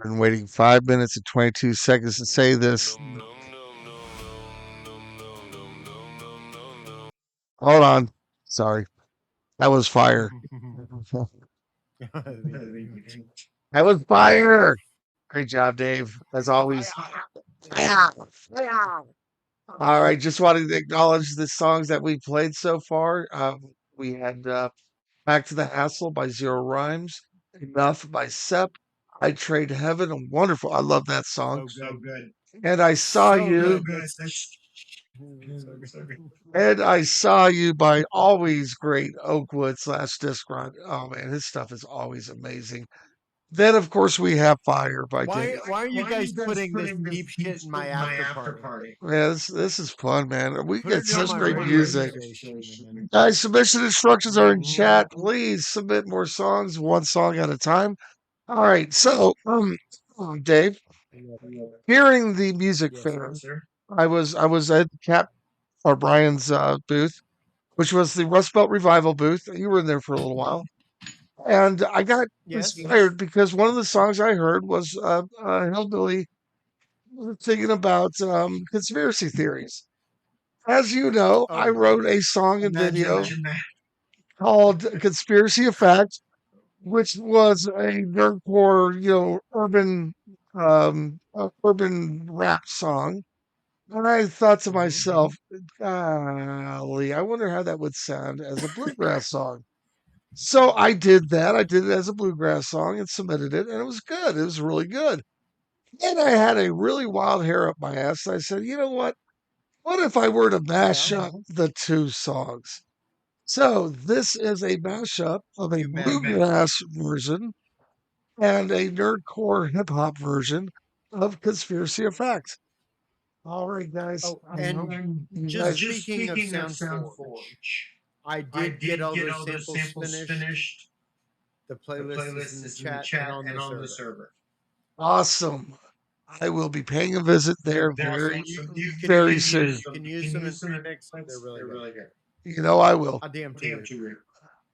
Been waiting 5 minutes and 22 seconds to say this. Hold on. Sorry. That was fire. That was fire. Great job, Dave. As always. Yeah. All right. Just wanted to acknowledge the songs that we played so far. We had Back to the Hassle by Zero Rhymes, Enough by Sep, I Trade Heaven, a wonderful. I love that song. So good. And I Saw So You. good. So good. And I Saw You by always great Oakwood / Disc Run. Oh man, his stuff is always amazing. Then of course we have Fire by Dave. Why are you guys putting this deep shit in my after party? Yeah, this is fun, man. We Put get it on such my great radio music. station, man. Guys, submission instructions are in Mhm. chat. Please submit more songs, one song at a time. All right, so Dave, hearing the music Yes, fair, sir. I was at Cap or Brian's booth, which was the Rust Belt Revival booth. You were in there for a little while, and I got Yes. inspired because one of the songs I heard was Hillbilly thinking about conspiracy theories. As you know, I Oh, wrote a song and imagine video that. called "Conspiracy Effect," which was a nerdcore, urban rap song. And I thought to Mhm. myself, golly, I wonder how that would sound as a bluegrass song. So I did that. I did it as a bluegrass song and submitted it, and it was good. It was really good. And I had a really wild hair up my ass. I said, you know what? What if I were to mash Yeah. up the two songs? So this is a mashup of a You mad? bluegrass version and a nerdcore hip hop version of Conspiracy Effect. All right, guys. Oh, I know and you just guys. speaking of SoundForge, I did get all those samples finished. The playlist is in the chat and on the server. Awesome. I will be paying a visit there They're awesome. You can very use soon. you can use them in remix. They're really good. You know I will. I'll DM to you.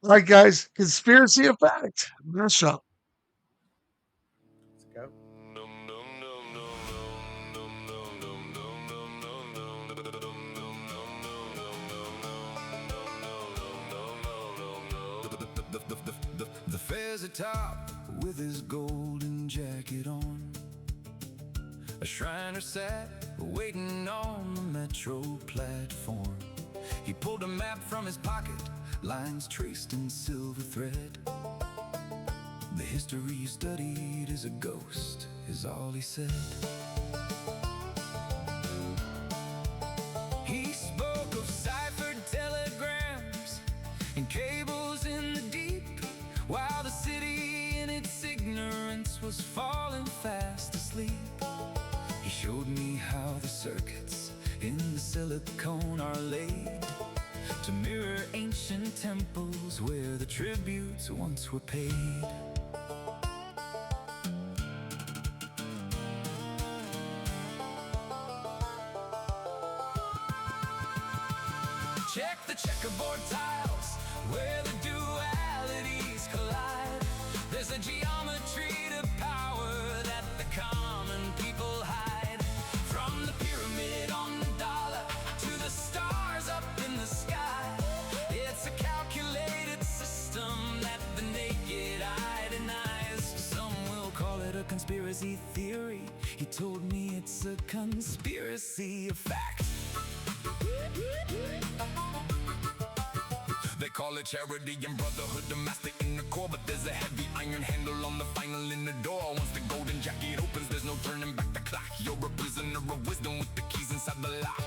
All right, guys. Conspiracy Effect mashup. Let's go. The fair's atop with his golden jacket on. A Shriner sat waiting on the metro platform. He pulled a map from his pocket, lines traced in silver thread. The history you studied is a ghost, is all he said. He spoke of ciphered telegrams and cables in the deep, while the city in its ignorance was falling fast asleep. He showed me how the circuits in the silicone are laid to mirror ancient temples where the tributes once were paid. Check the checkerboard tiles where the dualities collide. There's a geometry to power that the common people hide. From the pyramid on the dollar to the stars up in the sky, it's a calculated system that the naked eye conspiracy theory. He told me it's a conspiracy of fact. They call it charity and brotherhood, the master in the core, but there's a heavy iron handle on the final in the door. Once the golden jacket opens, there's no turning back the clock. You're a prisoner of wisdom with the keys inside the lock.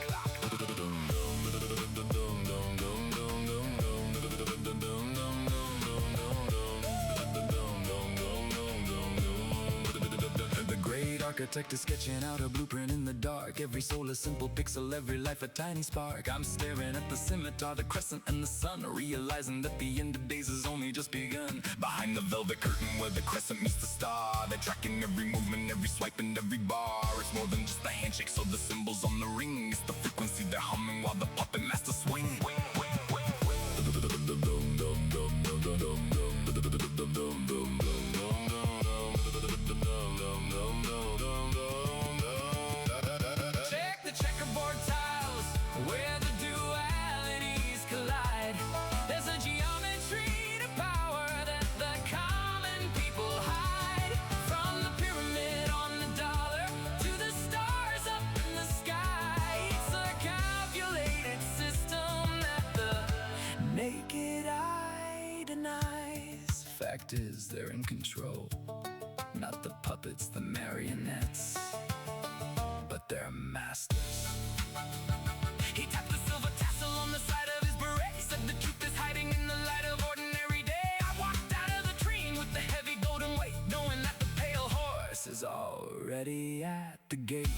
The great architect is sketching out a blueprint in the dark. Every soul a simple pixel, every life a tiny spark. I'm staring at the scimitar, the crescent and the sun, realizing that the end of days has only just begun. Behind the velvet curtain where the crescent meets the star, they're tracking every movement, every swipe and every bar. It's more than just a handshake, so the symbols on the ring, it's the frequency they're humming while the puppet master swing. Check the checkerboard tiles where the dualities collide. There's a geometry to power that the common people hide. From the pyramid on the dollar to the stars up in the sky, it's a calculated system that the naked eye denies. Fact is, they're in control. Not the puppets, the marionettes, but they're masters. He tapped the silver tassel on the side of his beret. Said the truth is hiding in the light of ordinary day. I walked out of the train with the heavy golden weight, knowing that the pale horse is already at the gate.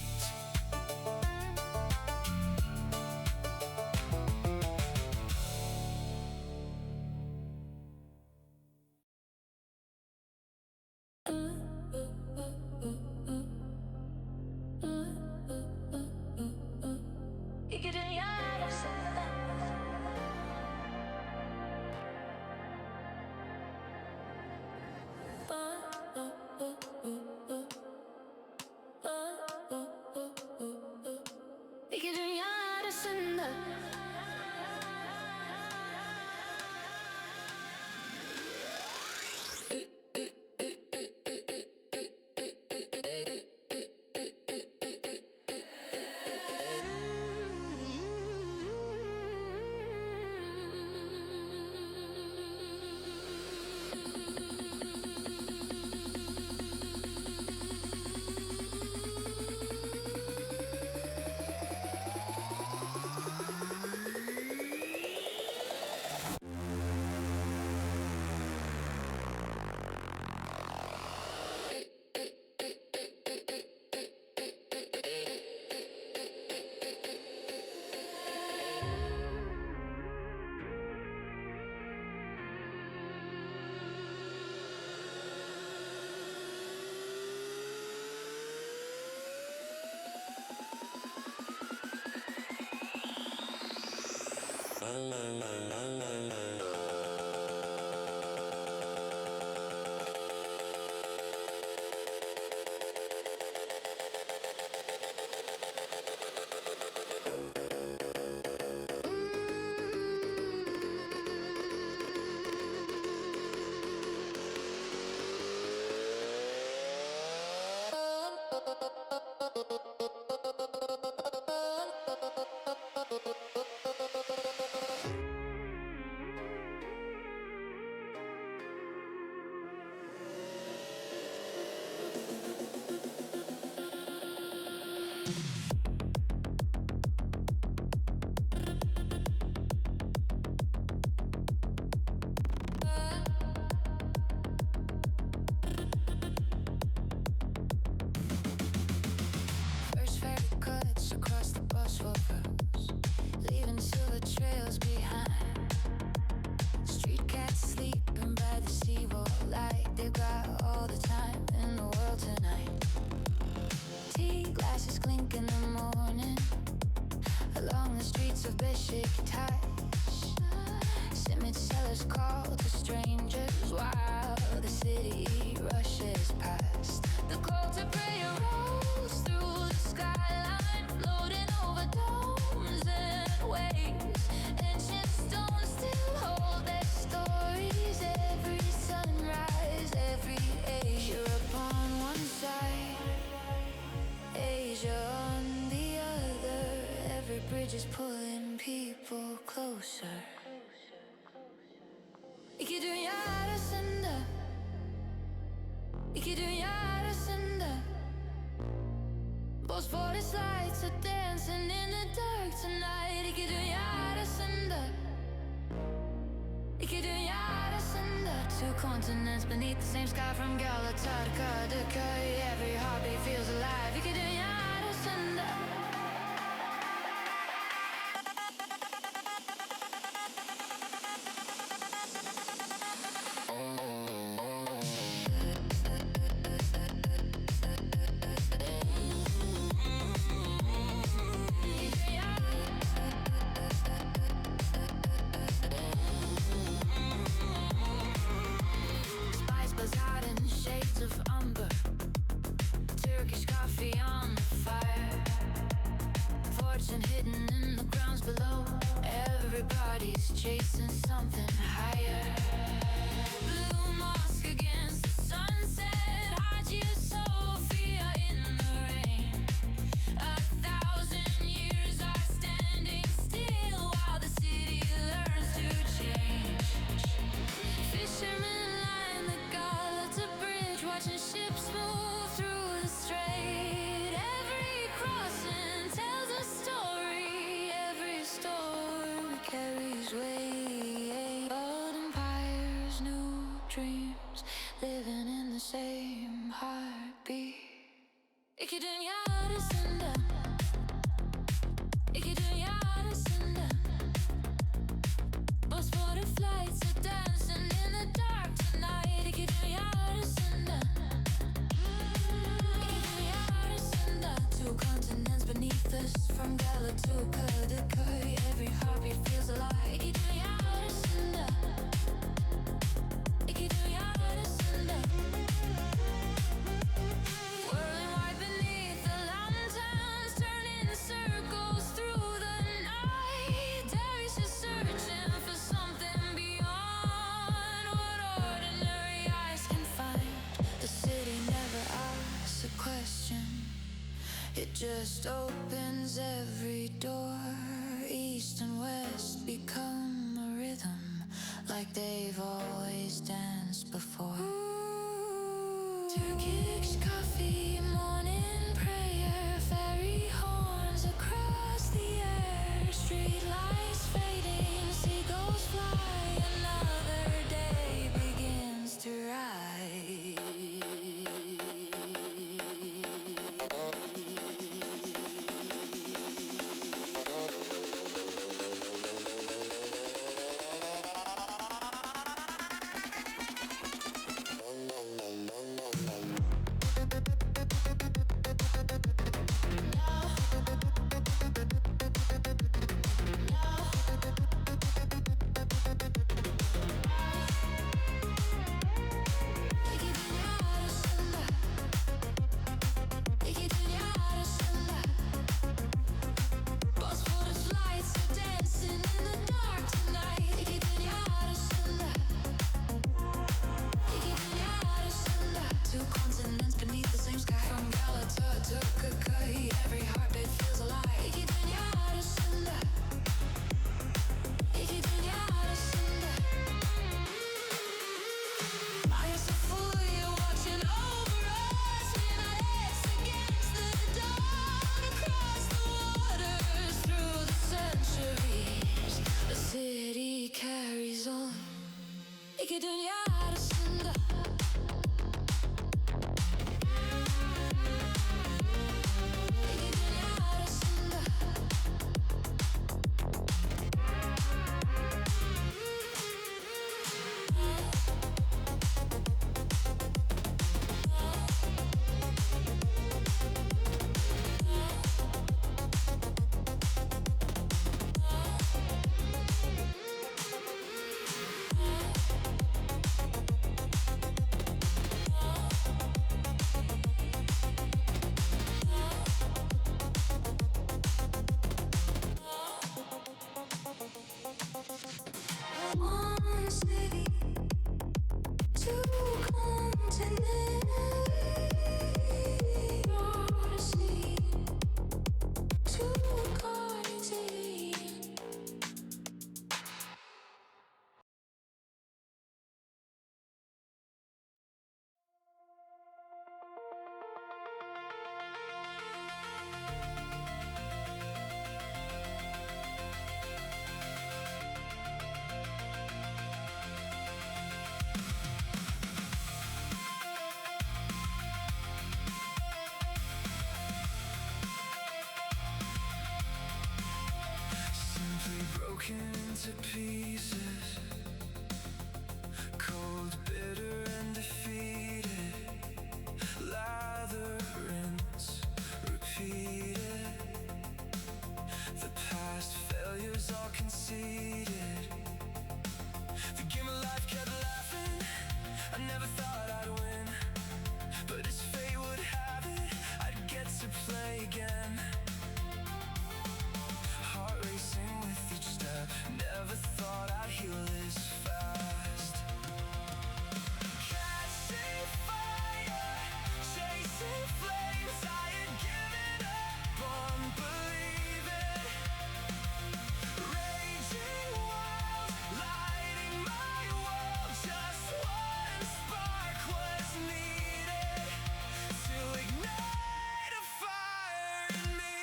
Call to strangers. continents beneath the same sky, from Galatasaray to Kai. Every heartbeat feels alive. You could spice buzz out in shades of umber. Turkish coffee on the fire. Fortune hidden in the grounds below. Everybody's chasing something higher. Blue mosque against the sunset. Hagia Sophia in the rain. 1,000 years are standing still while the city learns to change. Fishermen line the Galata bridge, watching ships move through the strait. Every crossing tells a story. Every storm carries weight. Old empires, new dreams, living in the same heartbeat. İki dünya arasında, iki dünya arasında. Bosphorus flights are dancing in the dark tonight. İki dünya arasında, iki dünya arasında. Two continents beneath us, from Galata to Kai. Every heartbeat feels alive. İki dünya arasında, iki dünya arasında. Whirling wide beneath the lanterns, turning circles through the night. Dervish is searching for something beyond what ordinary eyes can find. The city never asks a question, it just opens every door. East and west become a rhythm, like they've always danced before. Turkish coffee, morning prayer, fairy horns across the air. Street lights fading, seagulls fly. Another day begins to rise. İki dünya arasında, iki dünya arasında. Bosphorus lights are dancing in the dark tonight. İki dünya arasında, iki dünya arasında. Two continents beneath the same sky, from Galata to Kai. Every heartbeat feels alive. İki dünya arasında, iki dünya arasında. Hagia Sophia watching over us, minarets against the dawn. Across the waters, through the centuries, the city carries on. İki dünya arasında, iki dünya arasında. broken into pieces, cold, bitter, and defeated. Lather, rinse, repeated. The past failures all conceded. The game of life kept laughing. I never thought I'd win, but as fate would have it, I'd get to play again. Heart racing with each step, never thought I'd heal this fast. Catching fire, chasing flames, I had given up on believing. Raging wild, lighting my world, just one spark was needed to ignite a fire in me.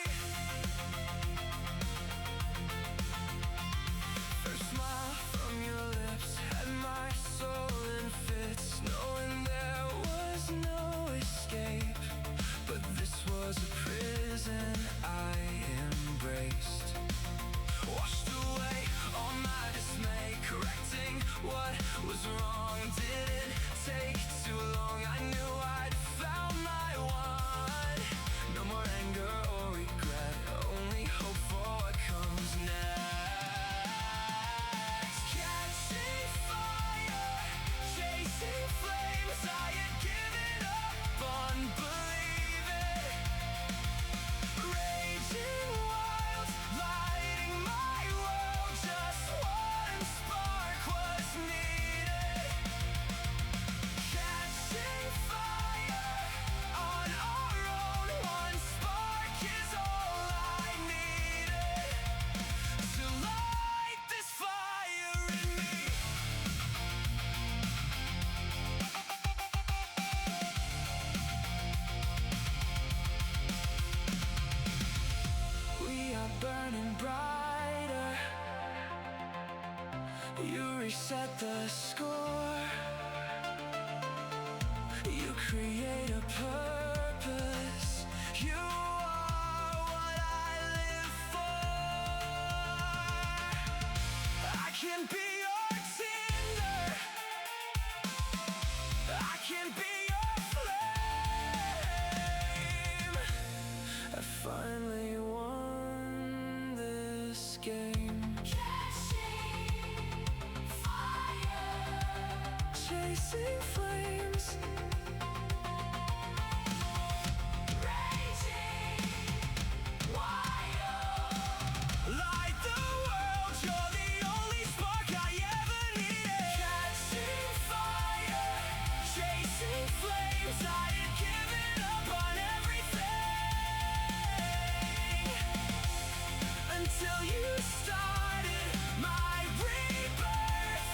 First smile from your lips had my soul in fits, knowing there was no escape. But this was a prison I embraced. Washed away all my dismay, correcting what was wrong. Didn't take too long, I knew I'd found my one. No more anger or regret, only hope for what comes next. Catching fire, chasing flames, I had given up on believing. Raging wild, lighting my world, just one spark was needed. Catching fire on our own, one spark is all I needed to light this fire in me. We are burning brighter. You reset the score. You create a purpose. You are what I live for. I can be your tinder. I can be your flame. I finally won this game. Catching fire, chasing flames, raging wild. Light the world, you're the only spark I ever needed. Catching fire, chasing flames, I had given up on everything until you started my rebirth.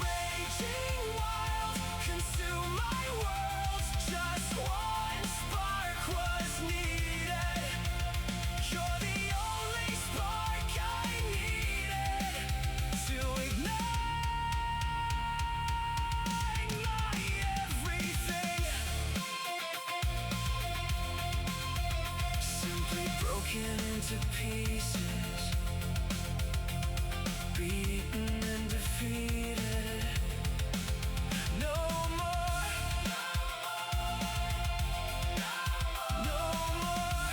Raging wild, consume my world, just one spark was needed. You're the only spark I needed to ignite my everything. Simply broken into pieces, beaten and defeated. No more, no more,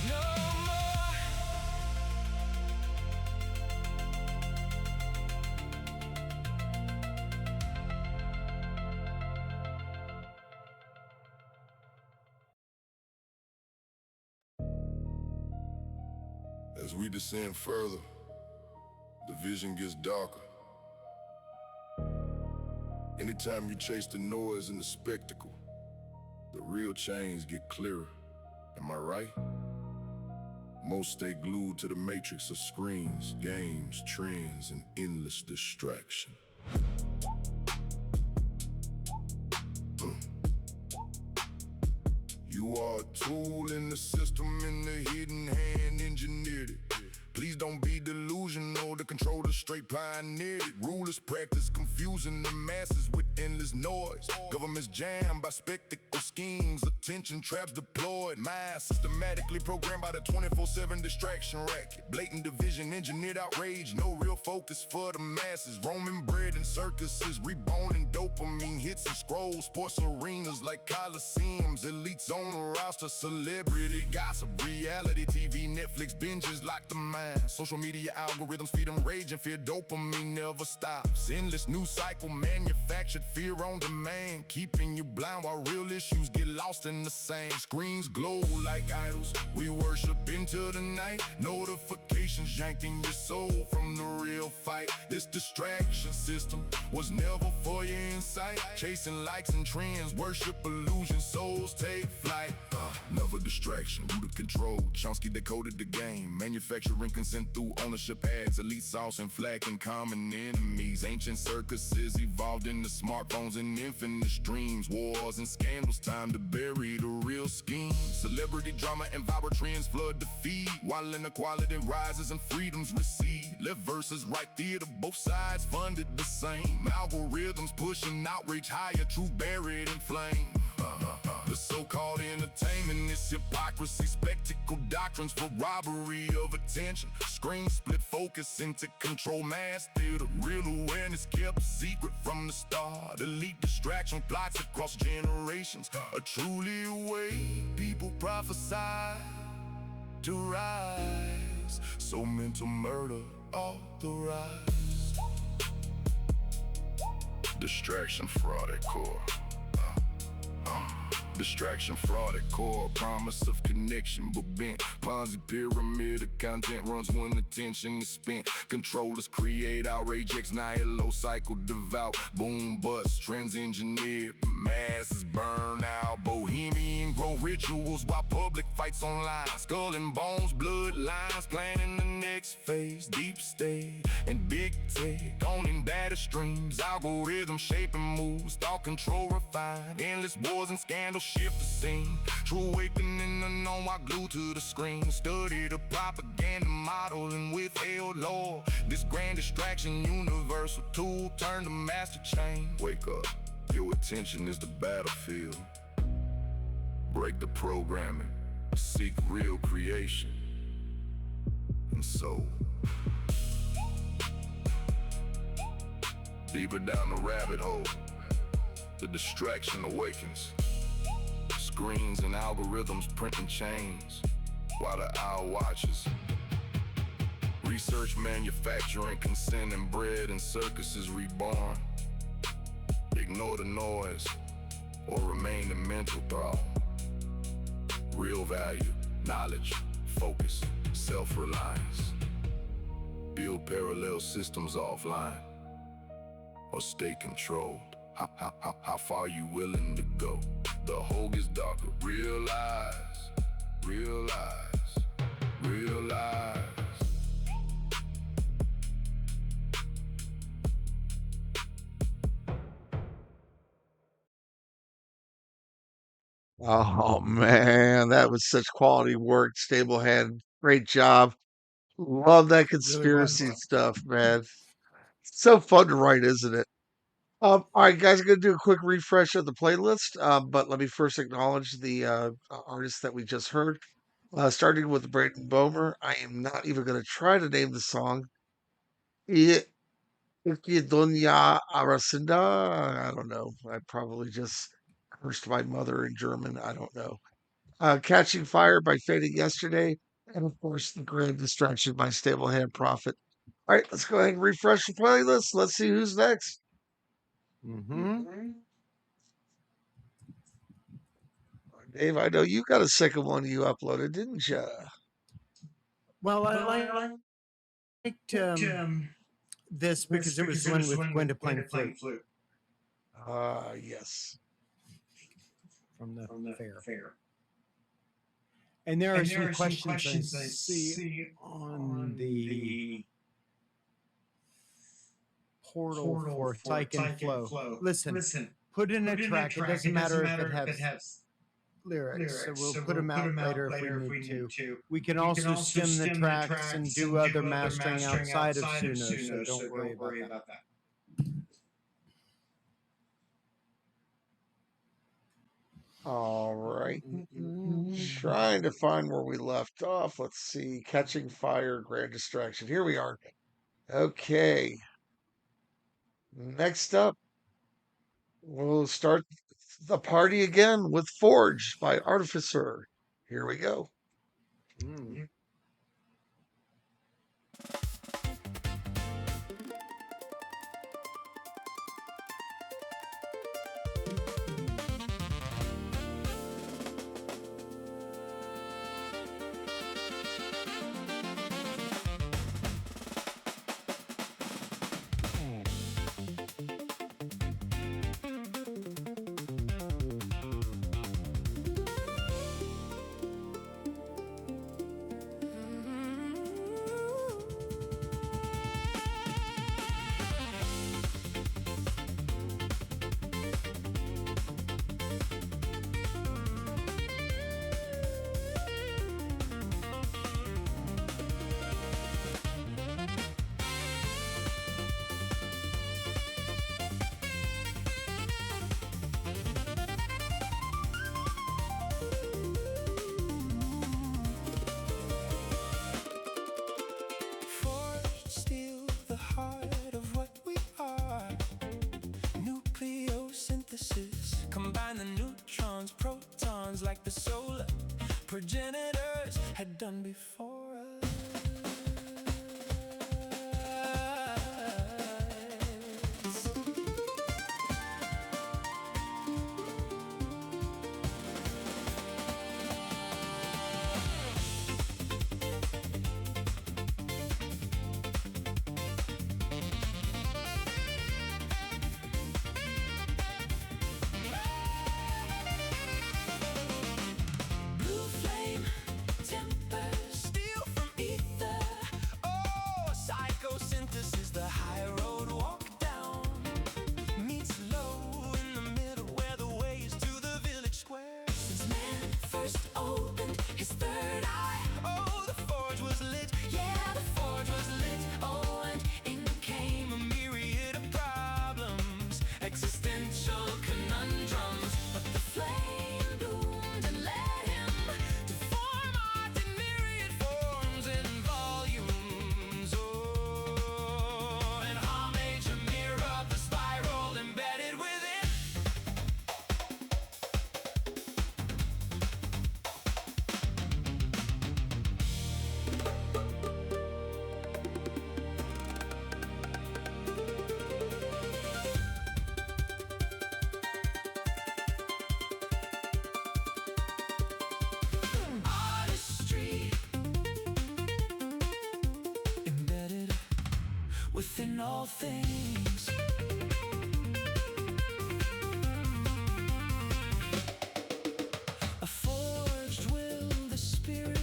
no more. As we descend further, the vision gets darker. Anytime you chase the noise and the spectacle, the real chains get clearer. Am I right? Most stay glued to the matrix of screens, games, trends, and endless distraction. You are a tool in the system, and the hidden hand engineered it. Please don't be delusional, the controller straight pioneered it. Rulers practice confusing the masses with endless noise. Governments jammed by spectacles, schemes, attention traps deployed, mind systematically programmed by the 24/7 distraction racket. Blatant division, engineered outrage, no real focus for the masses. Roman bread and circuses, rebounding dopamine hits and scrolls. Sports arenas like coliseums, elites on the roster, celebrity gossip, reality TV, Netflix binges like the mind. Social media algorithms feed them rage and fear, dopamine never stops. Endless news cycle, manufactured fear on demand, keeping you blind while real issues get lost in the same. Screens glow like idols, we worship into the night. Notifications yanking your soul from the real fight. This distraction system was never for your insight. Chasing likes and trends, worship illusions, souls take flight. Never distraction, rooted control. Chomsky decoded the game. Manufacturing consent through ownership ads. Elite sauce and flag and common enemies. Ancient circuses evolved into smartphones and infinite streams. Wars and scandals, time to bury the real scheme. Celebrity drama and viral trends flood the feed, while inequality rises and freedoms recede. Left versus right theater, both sides funded the same. Algorithms pushing outrage higher, truth buried in flame. The so-called entertainment is hypocrisy, spectacle doctrines for robbery of attention. Screen split focus into control mass theater. Real awareness kept secret from the start. Elite distraction plots across generations. A truly way people prophesy to rise. So mental murder authorized. Distraction, fraud at core. Distraction, fraud at core, promise of connection, but bent. Ponzi pyramid of content runs when attention is spent. Controllers create outrage, ex nihilo cycle devout. Boom, bust, trends engineered, masses burn out. Bohemian grow rituals while public fights online. Skull and bones, bloodlines, planning the next phase. Deep state and big tech, owning data streams. Algorithms shaping moves, thought control refined. Endless wars and scandals shift the scene. True awakening unknown while glued to the screen. Study the propaganda model and withheld law. This grand distraction universal tool turn to master chain. Wake up, your attention is the battlefield. Break the programming, seek real creation. And so, deeper down the rabbit hole, the distraction awakens. Screens and algorithms printing chains while the owl watches. Research, manufacturing, consent and bread and circuses reborn. Ignore the noise or remain in mental thrall. Real value, knowledge, focus, self-reliance. Build parallel systems offline or stay controlled. How far you willing to go? The hole gets darker. Realize, realize, realize. Oh man, that was such quality work, Stablehead. Great job. Love that Really was. conspiracy stuff, man. So fun to write, isn't it? All right, guys, I'm gonna do a quick refresh of the playlist. But let me first acknowledge the artists that we just heard. Starting with Brandon Bomer. I am not even gonna try to name the song. I- Donya Arasinda. I don't know. I probably just cursed my mother in German. I don't know. Catching Fire by Fading Yesterday. And of course, The Grand Distraction by Stablehead Prophet. All right, let's go ahead and refresh the playlist. Let's see who's next. Mm-hmm. Dave, I know you got a second one you uploaded, didn't you? Well, I liked this because it was the one with Gwenda playing flute Yes. from the fair. And there are some questions I see on the portal for Thigpen Flow. Listen, put in a track. It doesn't matter if it has lyrics, so we'll put them out later if we need to. We can also skim the tracks and do other mastering outside of Suno, so don't worry about that. All right. Trying to find where we left off. Let's see. Catching Fire, Grand Distraction. Here we are. Okay. Next up, we'll start the party again with Forge by Artificer. Here we go. Forge, steal the heart of what we are. Nucleosynthesis, combine the neutrons, protons like the solar progenitors had done before us. Blue flame, temper, steal from ether. Oh, psychosynthesis, the high road walk down. Meets low in the middle where the way is to the village square. Since man first opened his third eye, oh, the forge was lit. Yeah, the forge was lit. Oh, and in came a myriad of problems, existential conundrums. But the flame bloomed and led him to form art in myriad forms and volumes. Oh, and homage, a mirror of the spiral embedded within. Artistry embedded within all things. A forged will, the spirit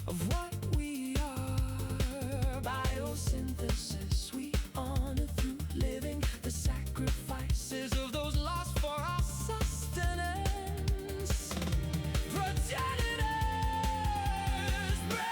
of what we are. Biosynthesis, we honor through living the sacrifices of those lost for our sustenance. Progenitors, brethren.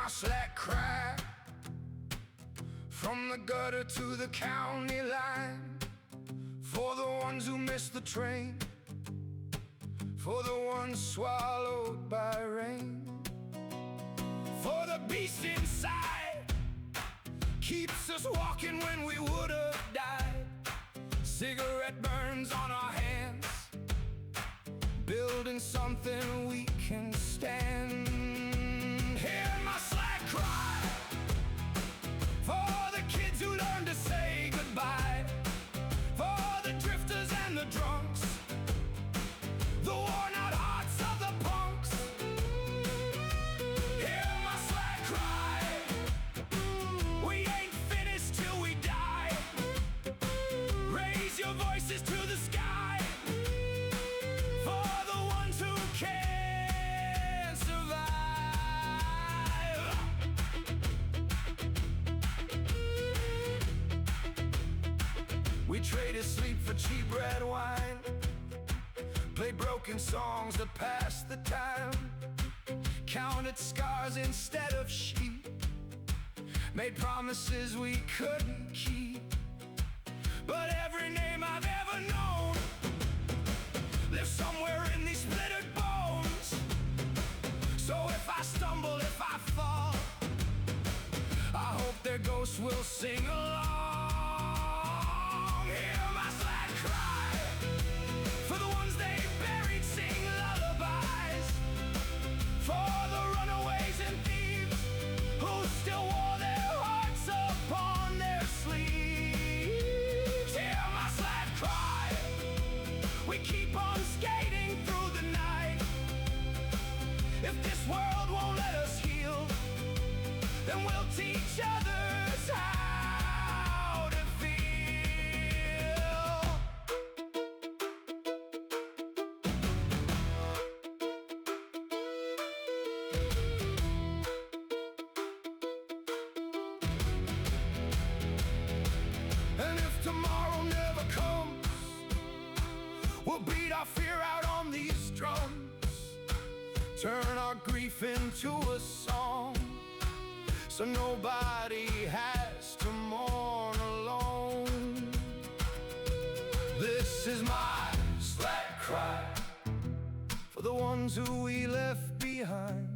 my slack cry from the gutter to the county line, for the ones who missed the train, for the ones swallowed by rain, for the beast inside keeps us walking when we would have died. Cigarette burns on our hands, building something we can stand. Hear my slack cry for the kids who learn to say goodbye, for the drifters and the drunks, the worn out hearts of the punks. Hear my slack cry, we ain't finished till we die. Raise your voices to the sky for the ones who can't survive. We traded sleep for cheap red wine, played broken songs to pass the time, counted scars instead of sheep, made promises we couldn't keep. But every name I've ever known lives somewhere in these splintered bones. So if I stumble, if I fall, I hope their ghosts will sing along. Hear my slack cry for the ones they buried, sing lullabies, for the runaways and thieves who still wore their hearts upon their sleeves. Hear my slack cry, we keep on skating through the night. If this world won't let us heal, then we'll teach others how to feel. And if tomorrow never comes, we'll beat our fear out on these drums, turn our grief into a song, so nobody has to mourn alone. This is my slack cry for the ones who we left behind.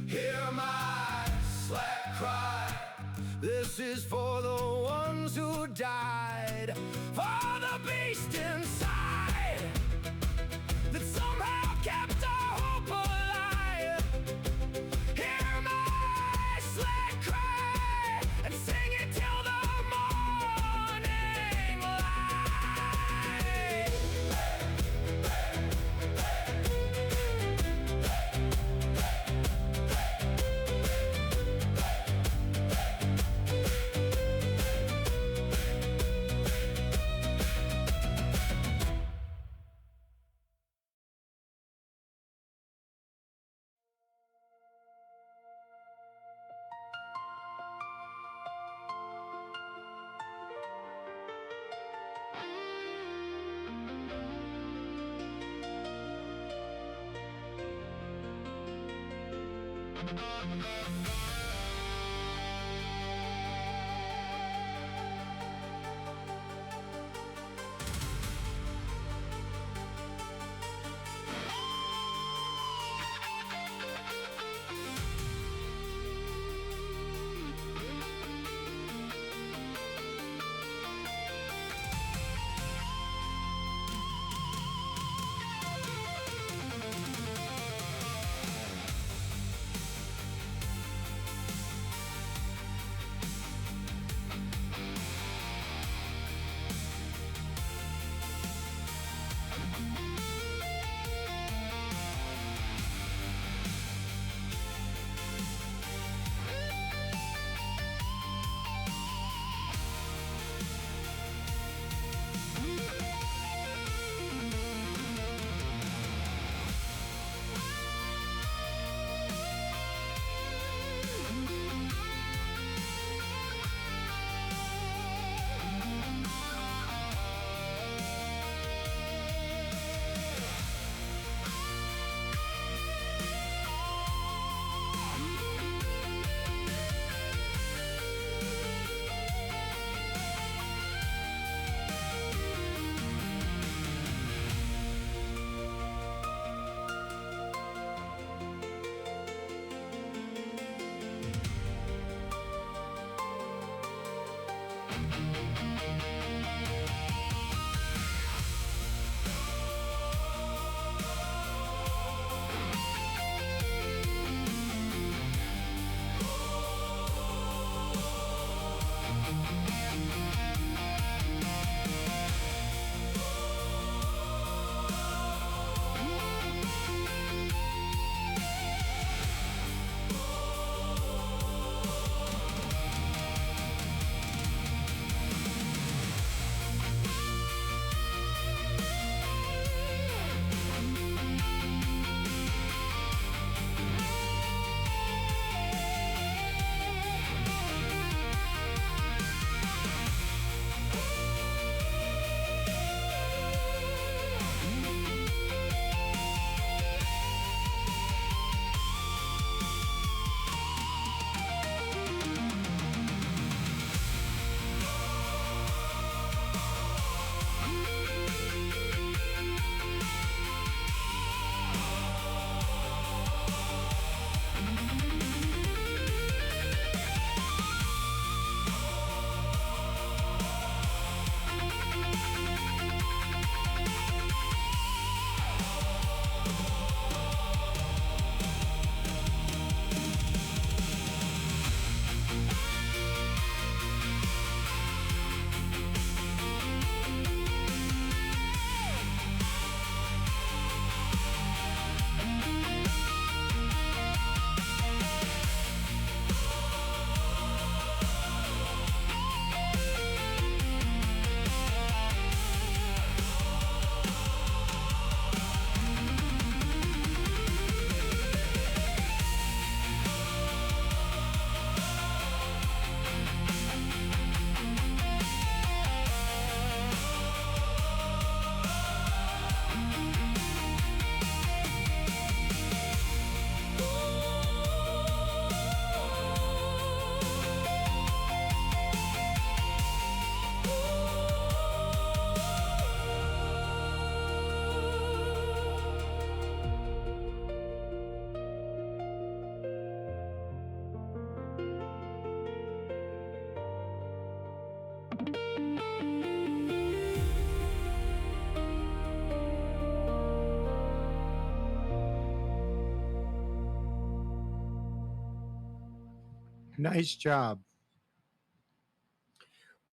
Hear my slack cry, this is for the ones who died, for the beast inside that somehow kept our hope alive. Hear my slack cry and sing it till the morning light. Nice job.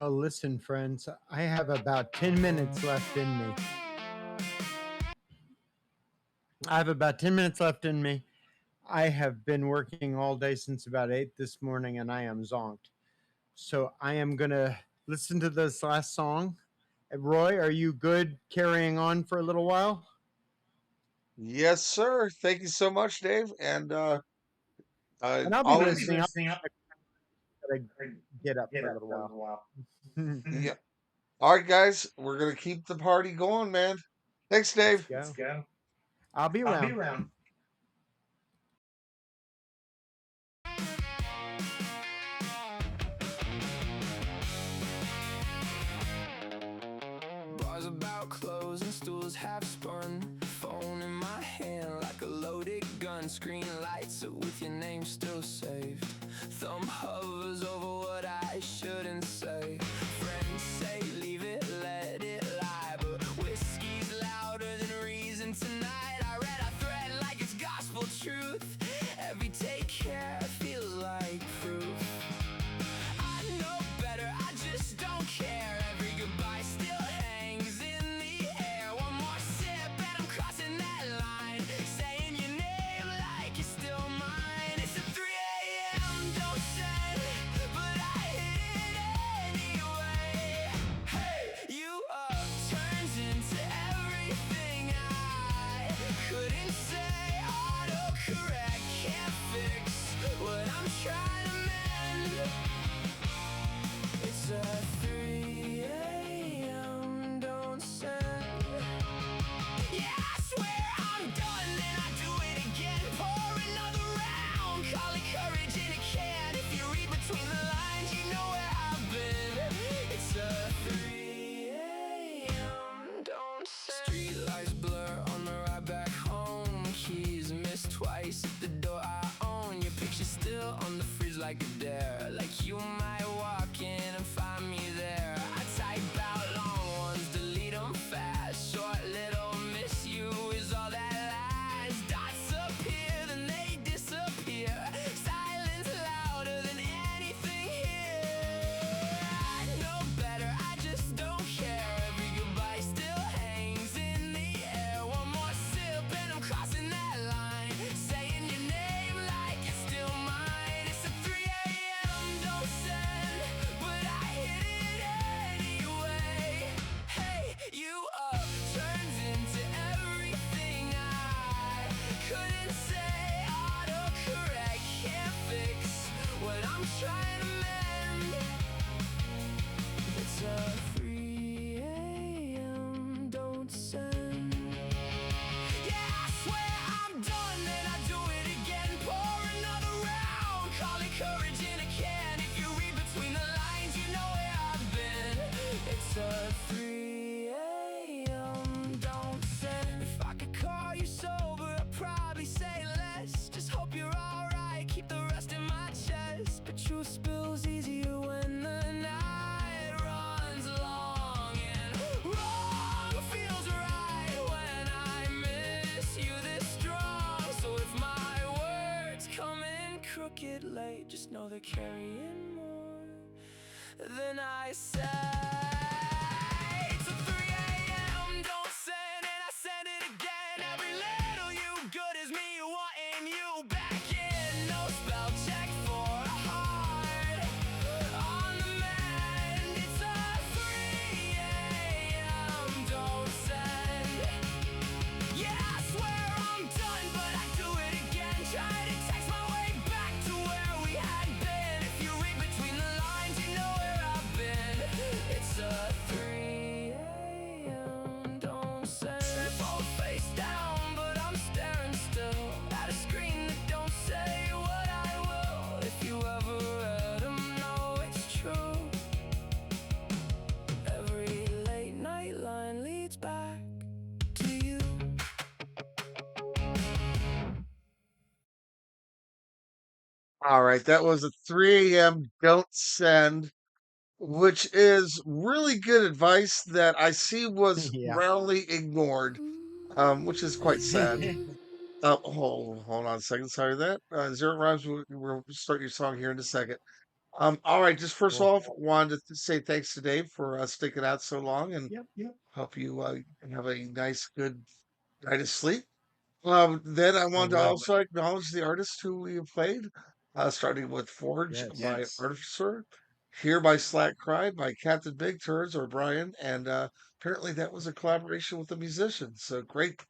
Well, listen, friends, I have about 10 minutes left in me. I have about 10 minutes left in me. I have been working all day since about 8 this morning and I am zonked. So I am going to listen to this last song. Roy, are you good carrying on for a little while? Yes, sir. Thank you so much, Dave. And And I'll be always, listening. I'll gotta get up for a little while. yeah. All right, guys, we're gonna keep the party going, man. Thanks, Dave. Let's go. I'll be around. Bars about clothes and stools half spun. Phone in my hand like a loaded gun. Screen lights up with your name still saved. Thumb hovers over what I shouldn't say. Friends say leave it, let it lie. But whiskey's louder than reason tonight. I read a thread like it's gospel truth. Every take care feels like proof. I know better, I just don't care. Every goodbye still hangs in the air. One more sip and I'm crossing that line. Saying your name like you're still mine. It's at 3 a.m., don't send, but I hit it anyway. Hey, you up turns into everything I couldn't say. Autocorrect can't fix what I'm trying to mend. It's a 3 a.m. don't send. Yeah, I swear I'm done and I do it again. Pour another round, call it courage in a can. If you read between the lines, you know where I've been. It's a 3 a.m. don't send. Street lights blur on the ride back home. Keys missed twice at the door I own. Your picture's still on the fridge like a dare. Like you might walk in and find me there. I truth spills easier when the night runs long, and wrong feels right when I miss you this strong. So if my words come in crooked late, just know they're carrying more than I say. Till 3 a.m. don't send, and I said it again. Every little you good is me wanting you back in. No spell check for a heart on the mend. It's a 3 a.m. don't send. Yeah, I swear I'm done, but I do it again. Try to text my way back to where we had been. If you read between the lines, you know where I've been. It's a 3 a.m. don't send. Both face down, but I'm staring still at a screen that don't say what I will. If you ever read 'em, know it's true. Every late night line leads back to you. All right, that was a 3 a.m. Don't Send, which is really good advice that I see was Yeah. roundly ignored, which is quite sad. Hold on a second. Sorry that. Zero Rhymes, we'll start your song here in a second. All right, just first Cool. off, wanted to say thanks to Dave for sticking out so long and Yep. hope you have a nice, good night of sleep. Then I I want to will. also acknowledge the artists who we have played, starting with Forge by Yes. Artificer, Here by Slack Cry by Captain Big Turds or Brian, and apparently that was a collaboration with a musician. So great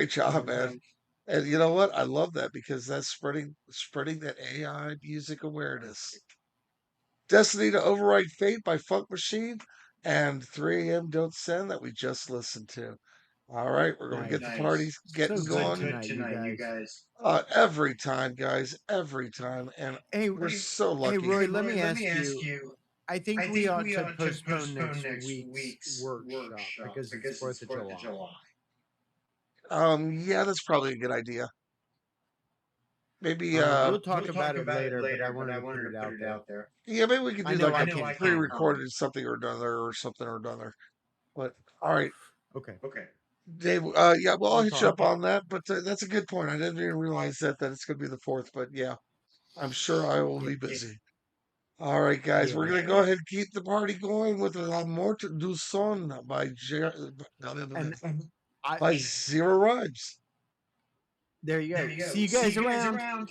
job, Mhm. man. And you know what? I love that because that's spreading that AI music awareness. Destiny to Override Fate by Funk Machine, and 3 a.m. Don't Send that we just listened to. All right, we're going to get the Nice. party So getting good going. tonight, you guys. Every time, guys, every time. And Hey, we're so hey, lucky. Roy, let me ask you. I think we ought to postpone next week's workshop because it's 4th of July. Yeah, that's probably a good idea. Maybe, We'll talk about it later, but I wanted to put it out there. yeah, maybe we could I do know like I a can't come. pre-recorded something or another or something or another. But all right, Okay, Dave. Yeah, well, I'll we'll hit you talk. up on that. But that's a good point. I didn't even realize that it's going to be the fourth. But yeah, I'm sure I will Yeah, be busy. All right, guys, we're yeah. gonna go ahead and keep the party going with La Morte du Son And I by Zero Rhymes. there you go. See you guys around.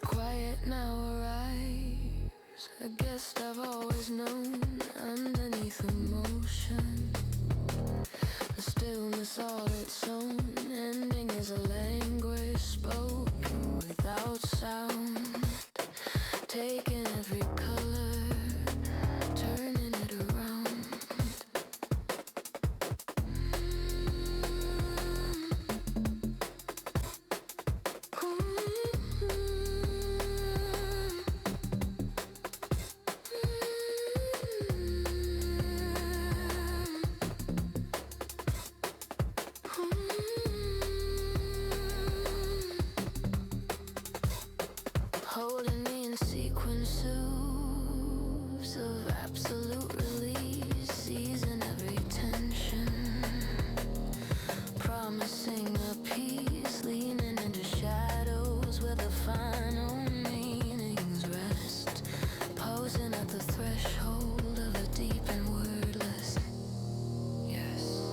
Quiet now arrives, a guest I've always known. Underneath emotion, the stillness all its own. Ending is a language spoken without sound, taking every color, turning it around. Holding me in sequences of absolute release, seizing every tension, promising a peace, leaning into shadows where the final meanings rest, posing at the threshold of a deep and wordless yes.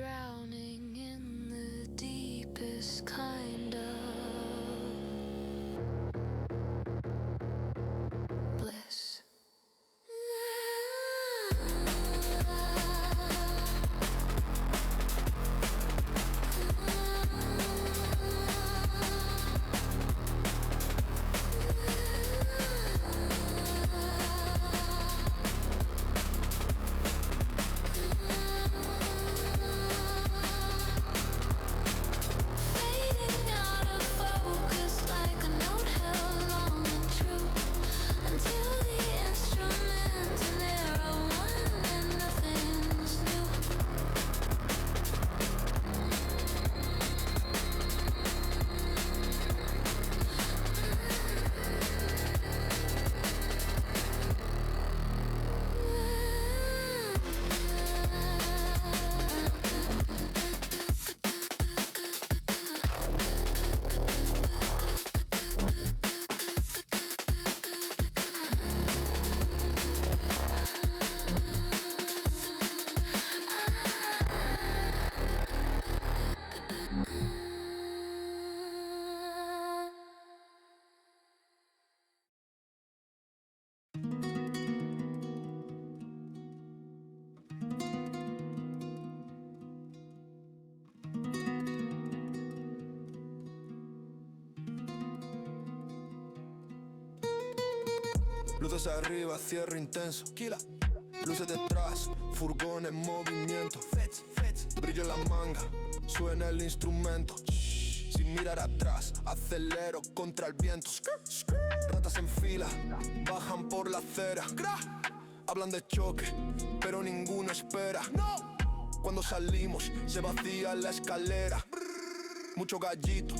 drowning in the deepest kind of bliss. Fading out of focus like a note held long and true, until the instruments and there are one and nothing's new. Luces arriba, cierre intenso. Kila. Luces detrás, furgón en movimiento. Brillo en la manga, suena el instrumento. Sin mirar atrás, acelero contra el viento. Ratas en fila, bajan por la acera. Hablan de choque, pero ninguno espera. Cuando salimos, se vacía la escalera. Mucho gallito,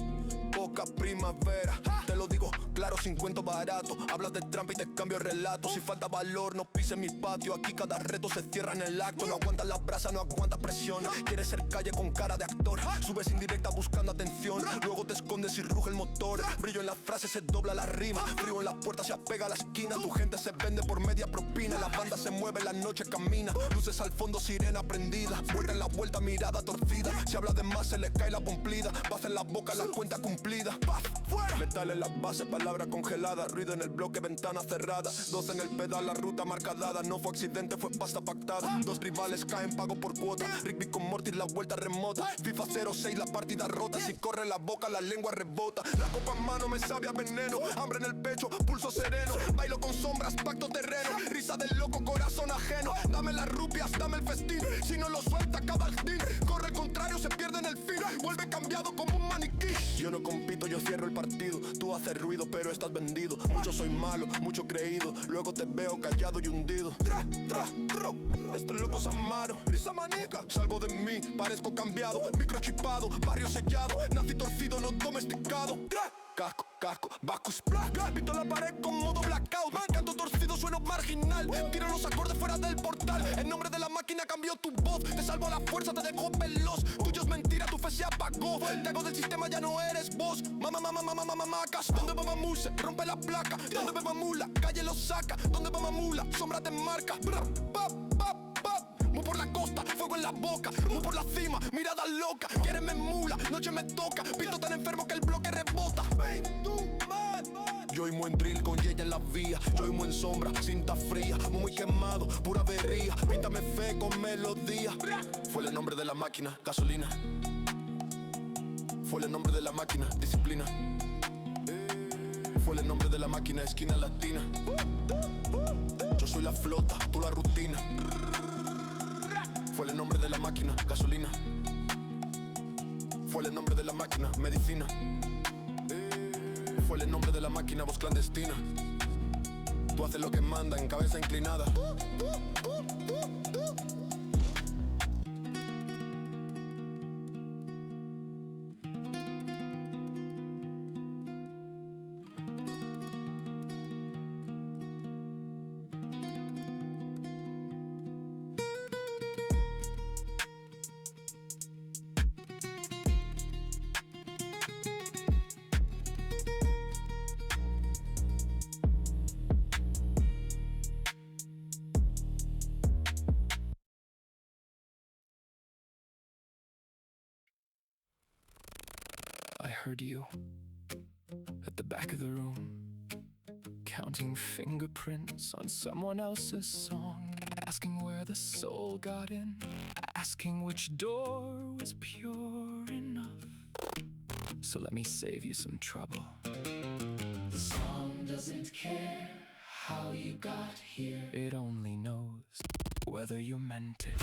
poca primavera. Te lo digo claro, sin cuento barato. Hablas de trampa y te cambio el relato. Si falta valor, no pises mi patio. Aquí cada reto se cierra en el acto. No aguantas la brasa, no aguantas presión. Quieres ser calle con cara de actor. Subes indirecta buscando atención. Luego te escondes y ruge el motor. Brillo en las frases, se dobla la rima. Frío en la puerta, se apega a la esquina. Tu gente se vende por media propina. La banda se mueve, la noche camina. Luces al fondo, sirena prendida. Vuelta en la vuelta, mirada torcida. Si habla de más, se le cae la pomplida. Paz en la boca, la cuenta cumplida. Metal en las bases, palabra congelada. Ruido en el bloque, ventana cerrada. 12 en el pedal, la ruta marca dada. No fue accidente, fue pasta pactada. Dos rivales caen, pago por cuota. Rigby con Mortis, la vuelta remota. FIFA 06, la partida rota. Si corre la boca, la lengua rebota. La copa en mano me sabe a veneno. Hambre en el pecho, pulso sereno. Bailo con sombras, pacto terreno. Risa del loco, corazón ajeno. Dame las rupias, dame el festín. Si no lo suelta, acaba el team. Corre al contrario, se pierde en el fin. Vuelve cambiado como un maniquí. Yo no compito, yo cierro el partido. Tú haces ruido, pero estás vendido. Mucho soy malo, mucho creído. Luego te veo callado y hundido. Estos locos amaron, risa manica. Salgo de mí, parezco cambiado. Microchipado, barrio sellado. Nací torcido, no domesticado. Casco, casco, Bacchus, pinto la pared con modo blackout. Canto torcido, sueno marginal. Tiro los acordes fuera del portal. En nombre de la máquina cambió tu voz. Te salvo a la fuerza, te dejo veloz. Tuyo es mentira, tu fe se apagó. Te hago del sistema, ya no eres vos. Mamacas, ¿dónde va Mamuse? Rompe la placa. ¿Dónde va Mamula? Calle lo saca. ¿Dónde va Mamula? Sombra te marca. Muy por la costa, fuego en la boca. Muy por la cima, mirada loca. Quieres me mula, noche me toca. Pinto tan enfermo que el bloque rebota. Yo y en drill con Yella en la vía. Yo y en sombra, cinta fría. Muy quemado, pura avería. Píntame fe con melodía. Fue el nombre de la máquina, gasolina. Fue el nombre de la máquina, disciplina. Fue el nombre de la máquina, esquina latina. Yo soy la flota, tú la rutina. Fue el nombre de la máquina, gasolina. Fue el nombre de la máquina, medicina. Fue el nombre de la máquina, voz clandestina. Tú haces lo que manda en cabeza inclinada. heard you at the back of the room, counting fingerprints on someone else's song, asking where the soul got in, asking which door was pure enough. So let me save you some trouble. The song doesn't care how you got here. It only knows whether you meant it.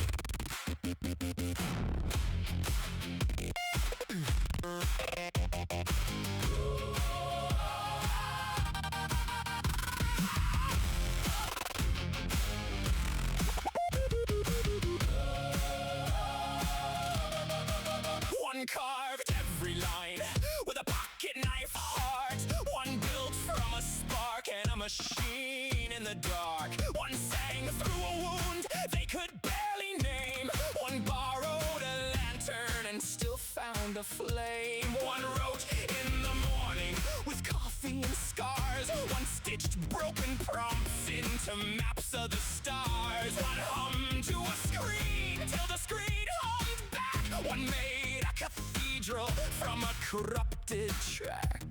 One carved every line with a pocket knife heart. One built from a spark and a machine in the dark. One sang through a wound they could barely name. One borrowed a lantern and still found a flame. One wrote in the morning with coffee and scars. One stitched broken prompts into maps of the stars. One hummed to a screen till the screen hummed back. One made a cathedral from a corrupted track.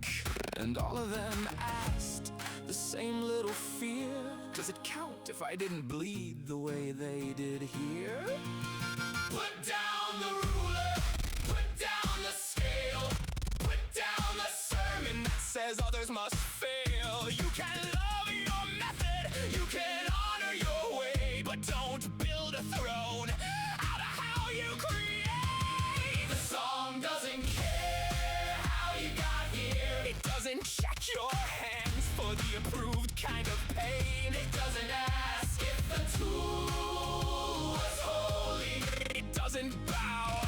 And all of them asked the same little fear: does it count if I didn't bleed the way they did here? Put down the ruler, put down the scale, put down the sermon that says others must fail. You can love your method, you can honor your way, but don't build a throne out of how you create. The song doesn't care how you got here. It doesn't check your hands for the approved kind of pain. It doesn't ask if the tool was holy. It doesn't bow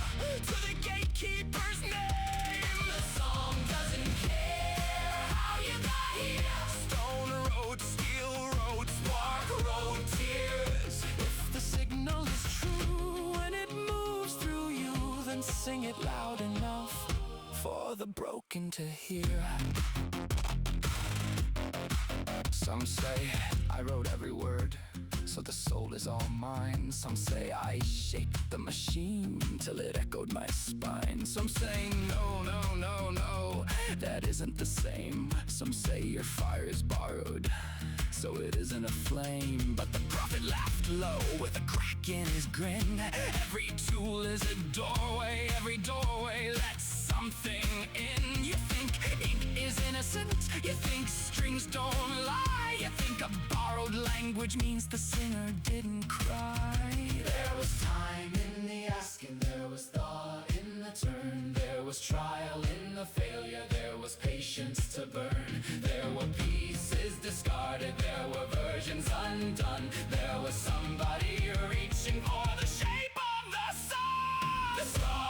to the gatekeeper's name. The song doesn't care how you got here. Stone wrote, steel wrote, spark wrote tears. If the signal is true and it moves through you, then sing it loud enough for the broken to hear. Some say I wrote every word, so the soul is all mine. Some say I shaped the machine till it echoed my spine. Some say no, no, no, no, that isn't the same. Some say your fire is borrowed, so it isn't a flame. But the prophet laughed low with a crack in his grin. Every tool is a doorway, every doorway lets something in. You think ink is innocent, you think strings don't lie, you think a borrowed language means the singer didn't cry. There was time in the asking, there was thought in the turn, there was trial in the failure, there was patience to burn. There were pieces discarded, there were versions undone, there was somebody reaching for the shape of the song. The song.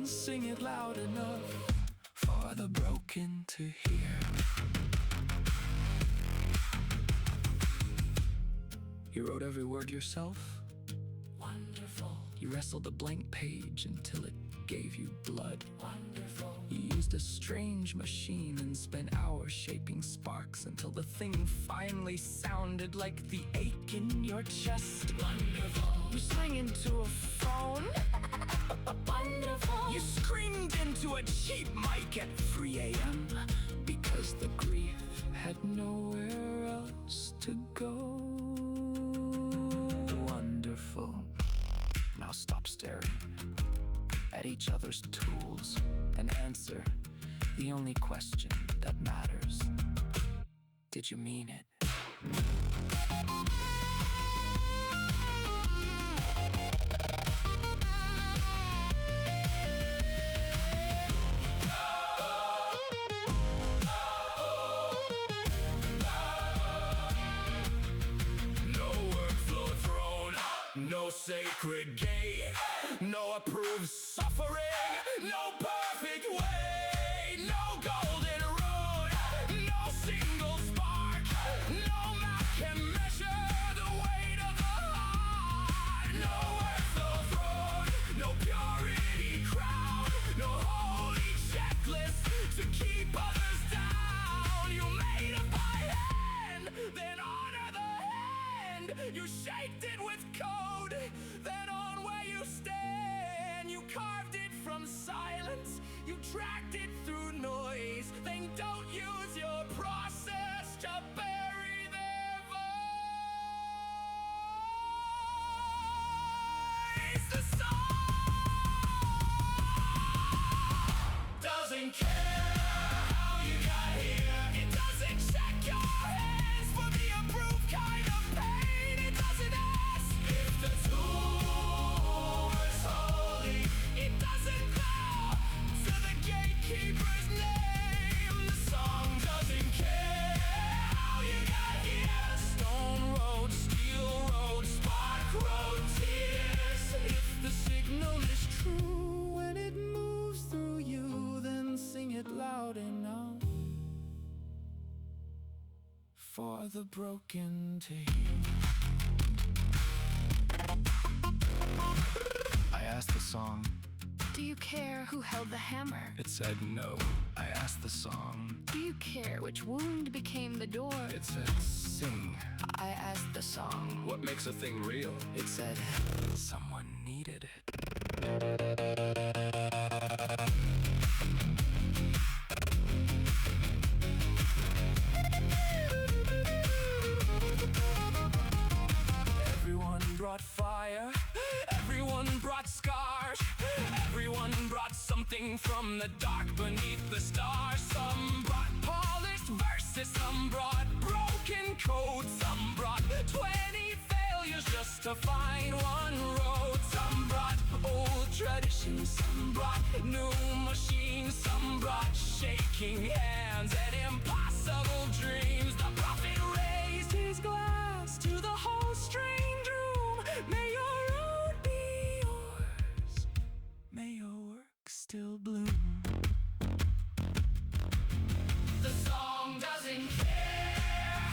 Sing it loud enough for the broken to hear. You wrote every word yourself? Wonderful. You wrestled the blank page until it gave you blood. Wonderful. You used a strange machine and spent hours shaping sparks until the thing finally sounded like the ache in your chest. Wonderful. You sang into a phone. Wonderful. You screamed into a cheap mic at 3 a.m. because the grief had nowhere else to go. Wonderful. Now stop staring at each other's tools and answer the only question that matters. Did you mean it? No sacred gate, no approved suffering, no perfect way, no golden road, no single spark, no map can measure the weight of the heart. No earth, no throne, no purity crown, no holy checklist to keep others down. You made it by hand, then honor the hand. You shaped it with code, then on where you stand. You carved it from silence, you tracked it through noise. Then don't use your process to bury their voice. The song doesn't care how you got here. It doesn't check your hands for the approved kind of pain. It doesn't ask if the tool is holy. It doesn't bow to the gatekeeper's name. The song doesn't care how you got here. Stone road, steel road, spark road, tears. If the signal is true when it moves through you, then sing it loud enough for the broken to hear. I asked the song, Do you care who held the hammer? it said no. I asked the song, Do you care which wound became the door? it said sing. I asked the song. What makes a thing real? It said someone needed it. Everyone brought fire, everyone brought scars, everyone brought something from the dark beneath the stars. Some brought polished verses, some brought broken code, some brought 20 failures just to find one road. Some brought old traditions, some brought new machines, some brought shaking hands and impossible dreams. The prophet raised his glass to the whole strange room. May your road be yours, may your work still bloom. The song doesn't care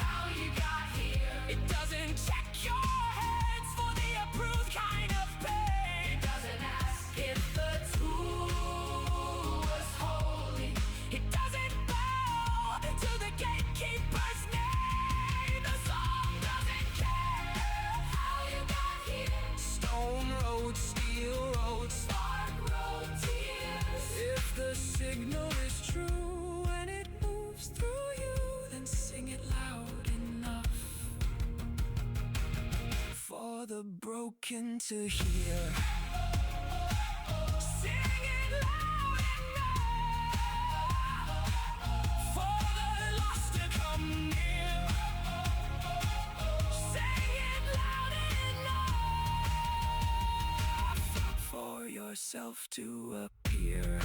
how you got here. It doesn't check your hands for the approved kind of pain. It doesn't ask if the tool was holy. It doesn't bow to the gatekeeper's name. The song doesn't care how you got here. Stone road, steel road, spark road, tears. If the signal is true and it moves through you, then sing it loud enough for the broken to hear. Sing it loud enough for the lost to come near. Sing it loud enough for yourself to appear.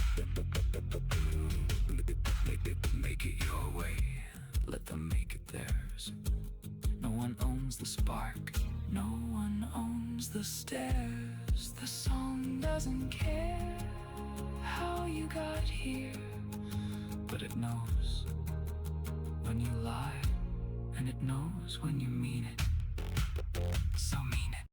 Make it your way, let them make it theirs. No one owns the spark, no one owns the stairs. The song doesn't care how you got here, but it knows when you lie, and it knows when you mean it. So mean it.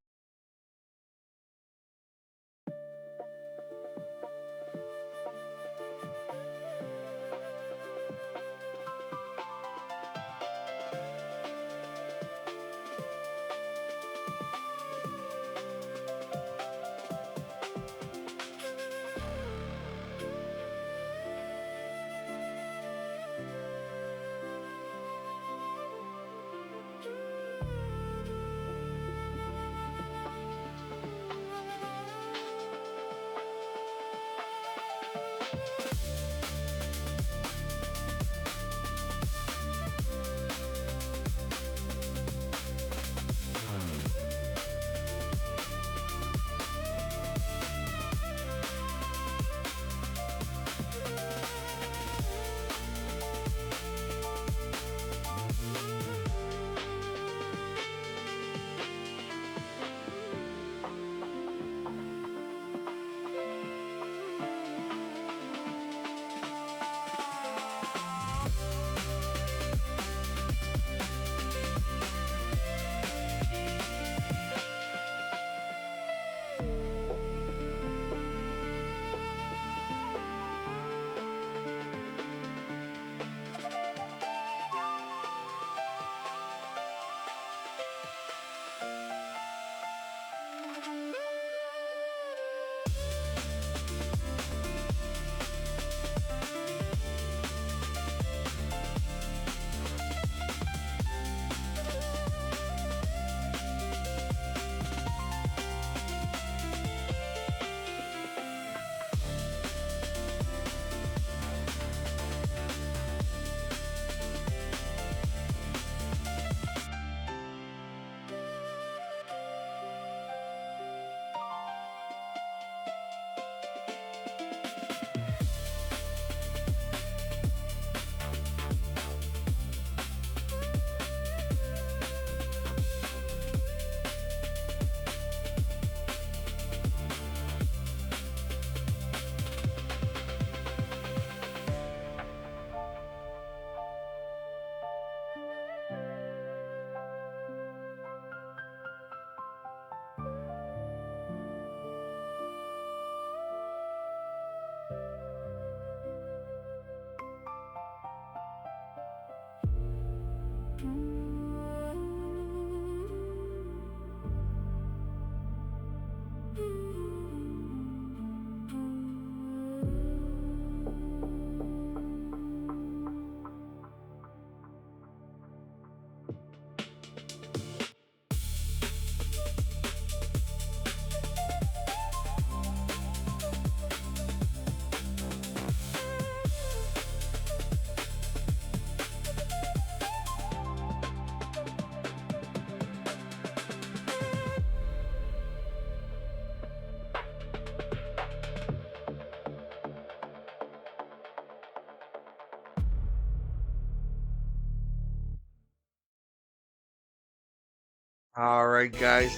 All right, guys.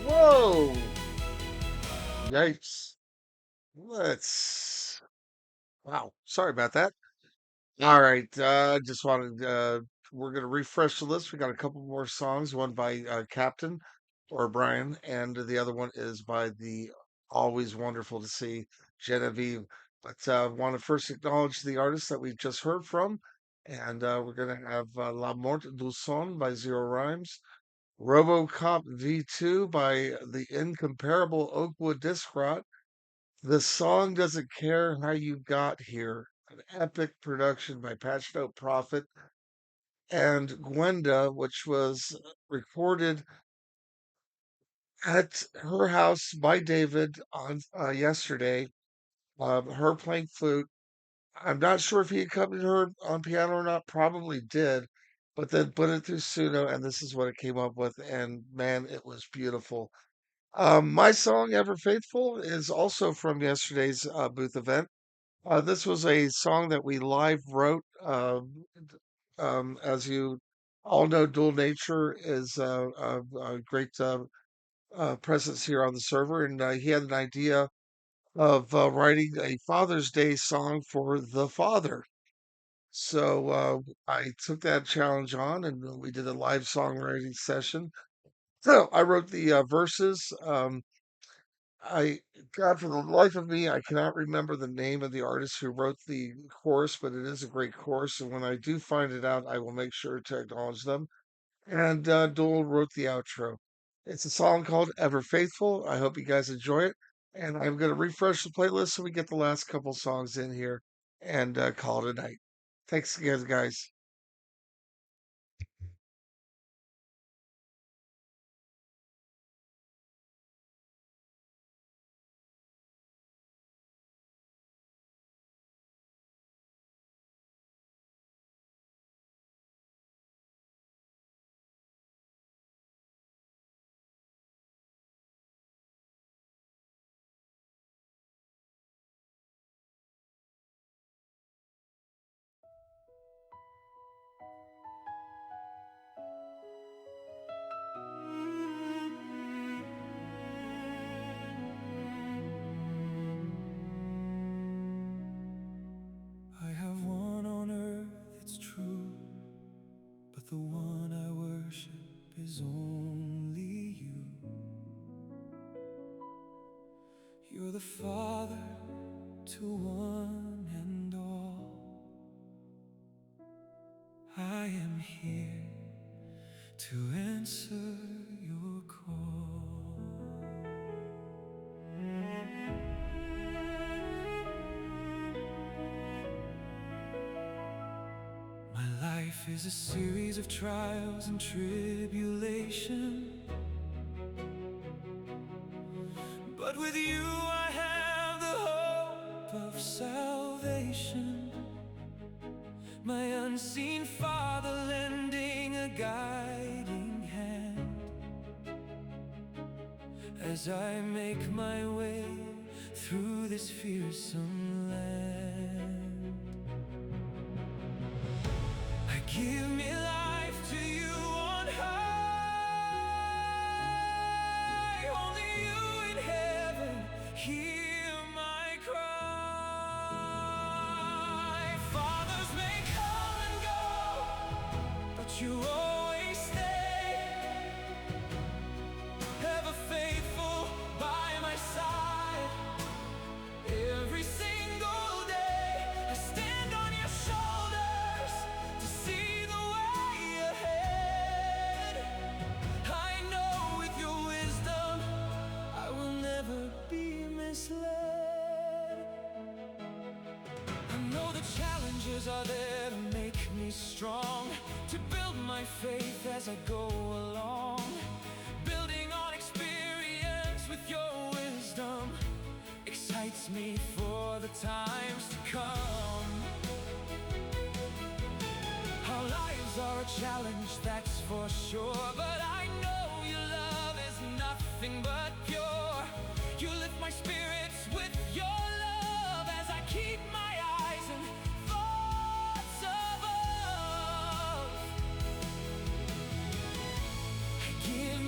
Whoa! Yikes. Let's. Wow. Sorry about that. All right. Just wanted. We're gonna refresh the list. We got a couple more songs. One by Captain or Brian, and the other one is by the always wonderful to see Genevieve. But want to first acknowledge the artist that we just heard from, and we're gonna have La Mort du Son by Zero Rhymes, RoboCop V2 by the incomparable Oakwood Discrot. The song doesn't care how you got here. An epic production by Patched Out Prophet and Gwenda, which was recorded at her house by David on yesterday. Her playing flute. I'm not sure if he accompanied her on piano or not. Probably did, but then put it through Suno, and this is what it came up with. And man, it was beautiful. My song "Ever Faithful" is also from yesterday's booth event. This was a song that we live wrote. As you all know, Dual Nature is a great presence here on the server, and he had an idea of writing a Father's Day song for the father. So I took that challenge on, and we did a live songwriting session. So I wrote the verses. God, for the life of me, I cannot remember the name of the artist who wrote the chorus, but it is a great chorus. And when I do find it out, I will make sure to acknowledge them. And Dole wrote the outro. It's a song called Ever Faithful. I hope you guys enjoy it. And I'm going to refresh the playlist so we get the last couple songs in here and call it a night. Thanks again, guys. I have one on earth, it's true, but the one I worship is only you. You're the Father to one and all. I am here to answer your call. My life is a series of trials and tribulation, but with you I have the hope of salvation. My unseen Father lending a guiding hand as I make my way through this fearsome land. Give me life to you on high. Only you in heaven hear my cry. Fathers may come and go, but you always stay. Ever faithful by my side. Every single day I stand on your shoulders to see the way ahead. I know with your wisdom I will never be misled. I know the challenges are there to make me strong, to build my faith as I go along, building on experience with your wisdom excites me for the times to come. Our lives are a challenge, that's for sure, but I know your love is nothing but pure. You lift my spirits with your love as I keep my eyes and thoughts above. Give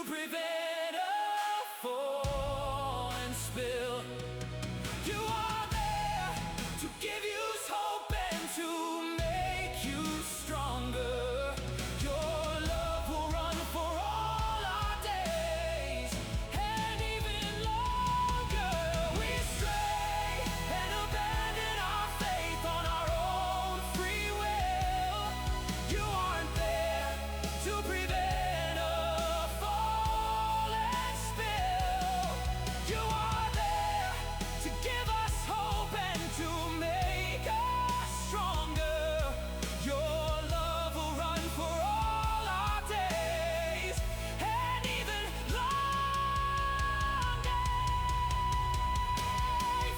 to prevent a fall and spill. You are there to give you hope and to make you stronger. Your love will run for all our days and even longer. We stray and abandon our faith on our own free will. You aren't there to prevent a fall and spill. You are there to give us hope and to make us stronger. Your love will run for all our days and even longer.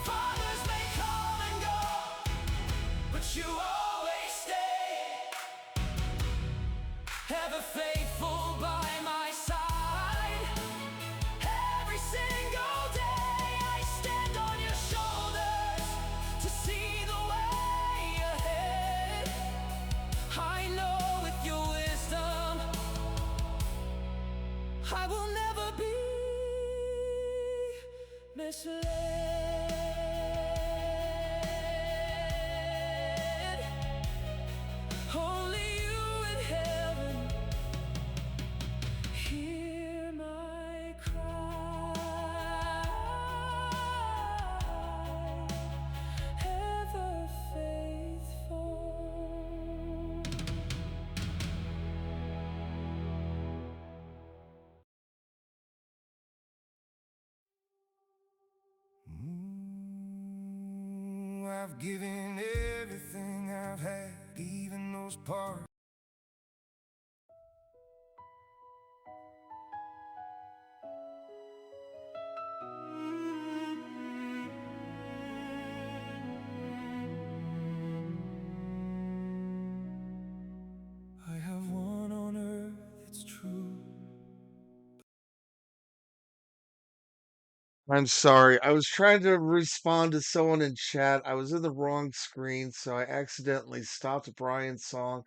Fathers may come and go, but you always stay, ever faithful by my side. Every single day I stand on your shoulders to see the way ahead. I know with your wisdom I will never be misled. Only you in heaven hear my cry. Ever faithful. I've given everything I've had, even those parts. I have one on earth, it's true. I'm sorry. I was trying to respond to someone in chat. I was in the wrong screen, so I accidentally stopped Brian's song.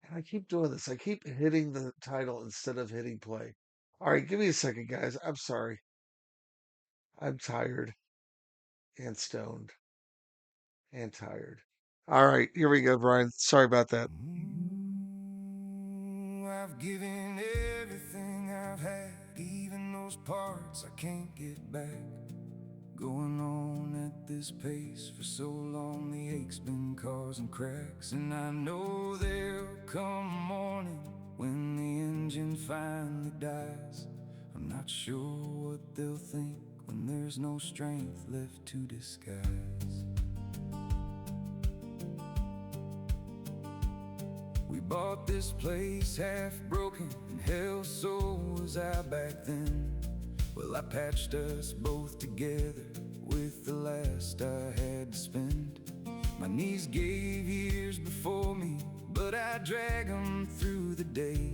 And I keep doing this. I keep hitting the title instead of hitting play. All right, give me a second, guys. I'm sorry. I'm tired and stoned and tired. All right, here we go, Brian. Sorry about that. I've given everything I've had, even those parts I can't get back. Going on at this pace for so long, the ache's been causing cracks. And I know there'll come a morning when the engine finally dies. I'm not sure what they'll think when there's no strength left to disguise. We bought this place half broken, and hell, so was I back then. Well, I patched us both together with the last I had to spend. My knees gave years before me, but I drag them through the day.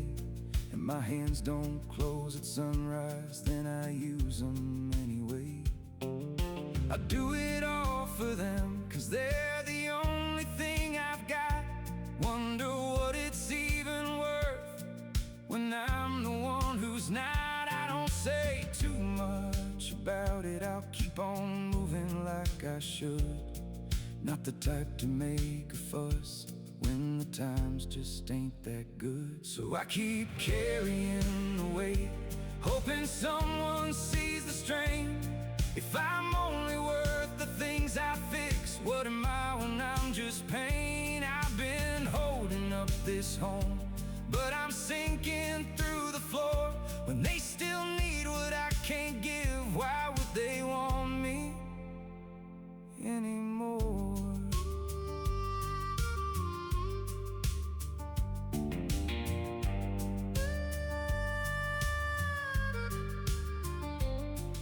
And my hands don't close at sunrise, then I use them anyway. I do it all for them, 'cause they're the only thing I've got. Wonder what it's even worth when I'm the one who's not. I don't say too much about it, I'll keep on moving like I should. Not the type to make a fuss when the times just ain't that good. So I keep carrying the weight, hoping someone sees the strain. If I'm only worth the things I fix, what am I when I'm just pain? I've been holding up this home, but I'm sinking through the floor. When they still need what I can't give, why would they want me anymore?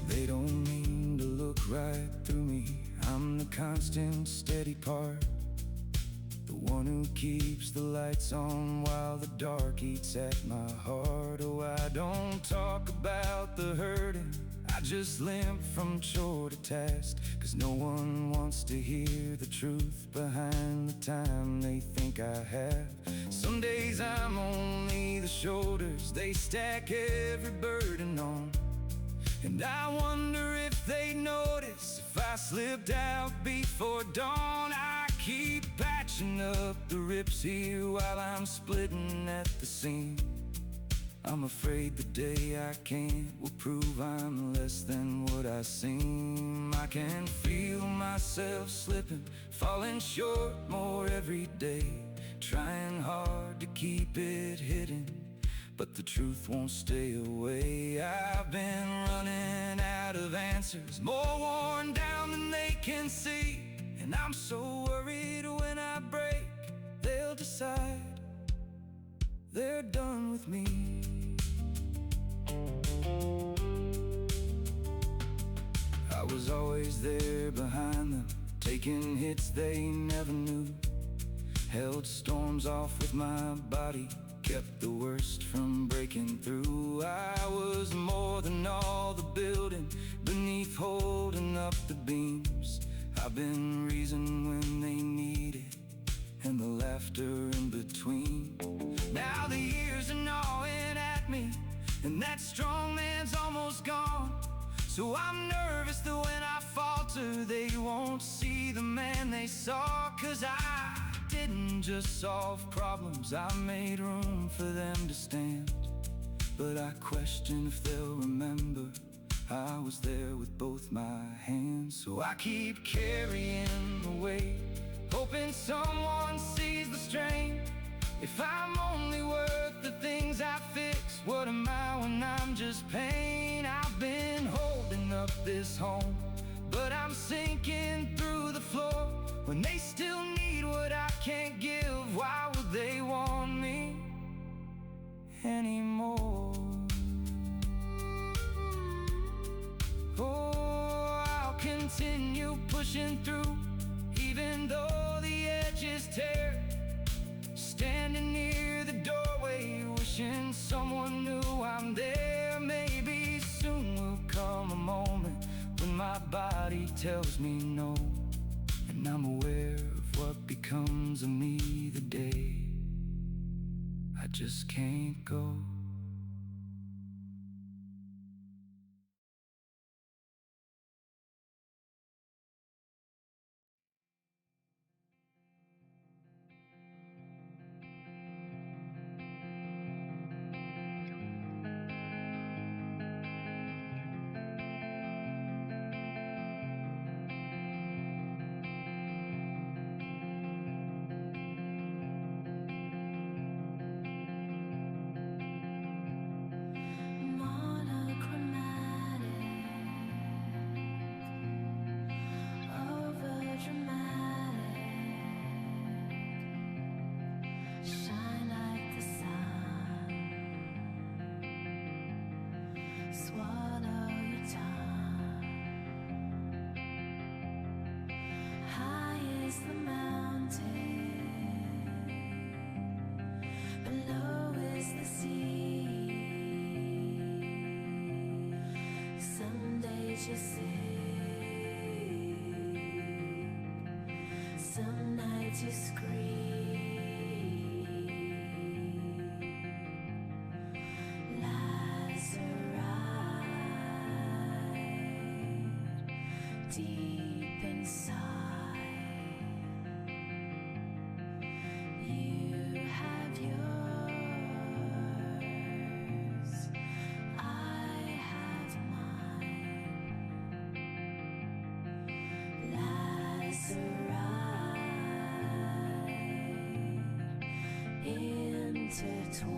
They don't mean to look right through me. I'm the constant, steady part, the one who keeps the lights on while the dark eats at my heart. Oh, I don't talk about the hurting, I just limp from chore to task, 'cause no one wants to hear the truth behind the time they think I have. Some days I'm only the shoulders they stack every burden on. And I wonder if they notice if I slipped out before dawn. I keep patching up the rips here while I'm splitting at the seam. I'm afraid the day I can't will prove I'm less than what I seem. I can feel myself slipping, falling short more every day, trying hard to keep it hidden, but the truth won't stay away. I've been running out of answers, more worn down than they can see. And I'm so worried when I break, they'll decide they're done with me. I was always there behind them, taking hits they never knew. Held storms off with my body, kept the worst from breaking through. I was more than all the building beneath, holding up the beams. I've been reason when they need it, and the laughter in between. Now the years are gnawing at me, and that strong man's almost gone. So I'm nervous that when I falter, they won't see the man they saw. 'Cause I didn't just solve problems, I made room for them to stand. But I question if they'll remember I was there with both my hands. So I keep carrying the weight, hoping someone sees the strain. If I'm only worth the things I fix, what am I when I'm just pain? I've been holding up this home, but I'm sinking through the floor. When they still need what I can't give, why would they want me anymore? Oh, I'll continue pushing through, even though the edges tear. Standing near the doorway, wishing someone knew I'm there. Maybe soon will come a moment when my body tells me no, and I'm aware of what becomes of me the day I just can't go. Shine like the sun. Swallow your tongue. High is the mountain, below is the sea. Some days you sing, some nights you scream. Deep inside, you have yours, I have mine. Lazarite, intertwined.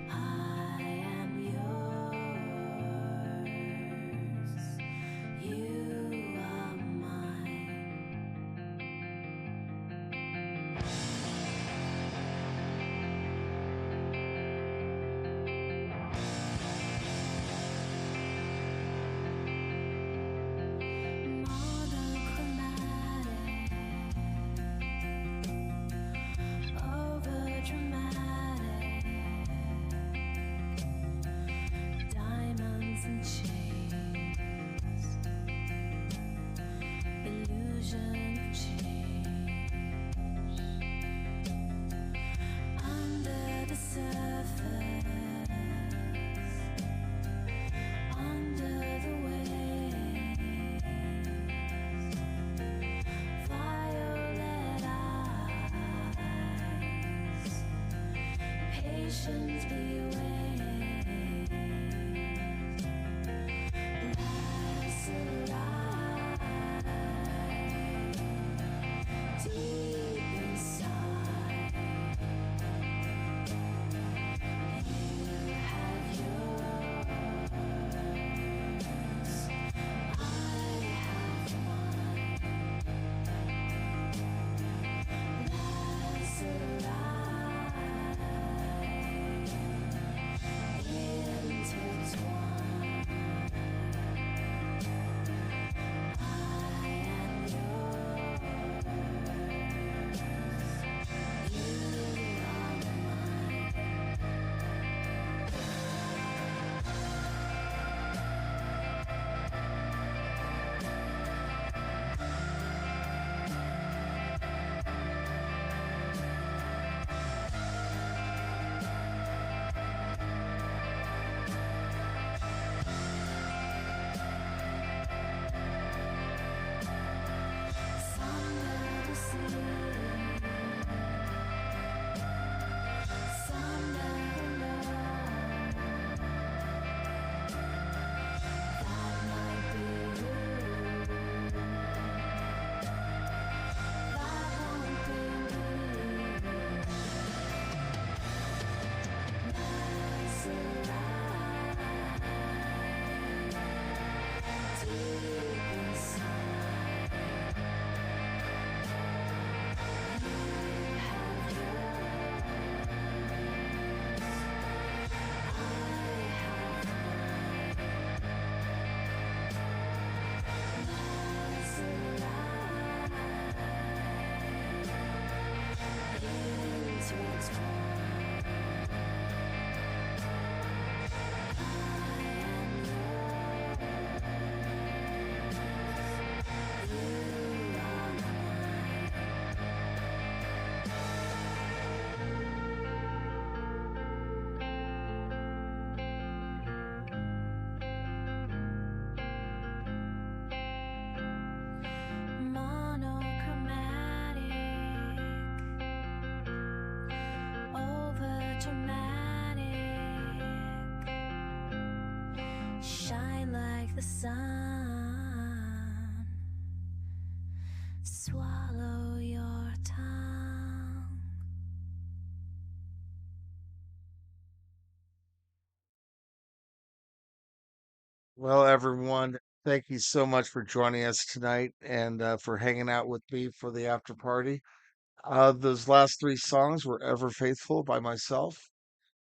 I am yours, you are mine. Monochromatic, Nations beware. Last alive, deep inside, you have yours. I have mine. Last alive, intertwined. I am yours. You are mine. Some never see, some never know. That might be you. That won't be me. Nice alive, deep inside. You have yours. I have mine. Nice alive, intertwined. I am yours. You are mine. Monochromatic, over dramatic, shine like the sun, swallow your tongue. Well, everyone, thank you so much for joining us tonight and for hanging out with me for the after party. Those last three songs were Ever Faithful by myself.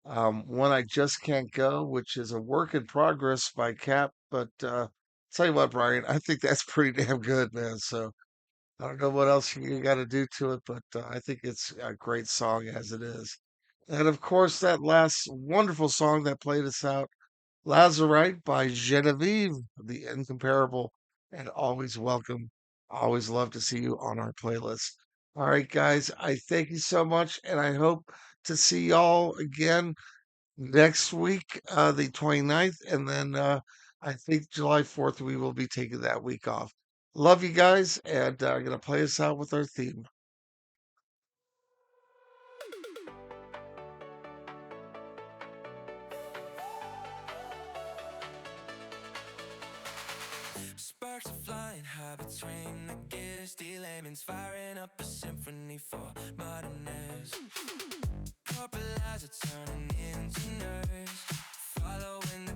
One I Just Can't Go, which is a work in progress by Cap, but tell you what, Brian, I think that's pretty damn good, man. So I don't know what else you got to do to it, but I think it's a great song as it is. And of course, that last wonderful song that played us out, Lazarite by Genevieve, the incomparable and always welcome. Always love to see you on our playlist. All right, guys, I thank you so much, and I hope to see y'all again next week, the 29th, and then I think July 4th, we will be taking that week off. Love you guys, and I'm going to play us out with our theme. Sparks are flying high between the gears. DLayman's firing up a symphony for modernness. Purple eyes are turning into nerves, following the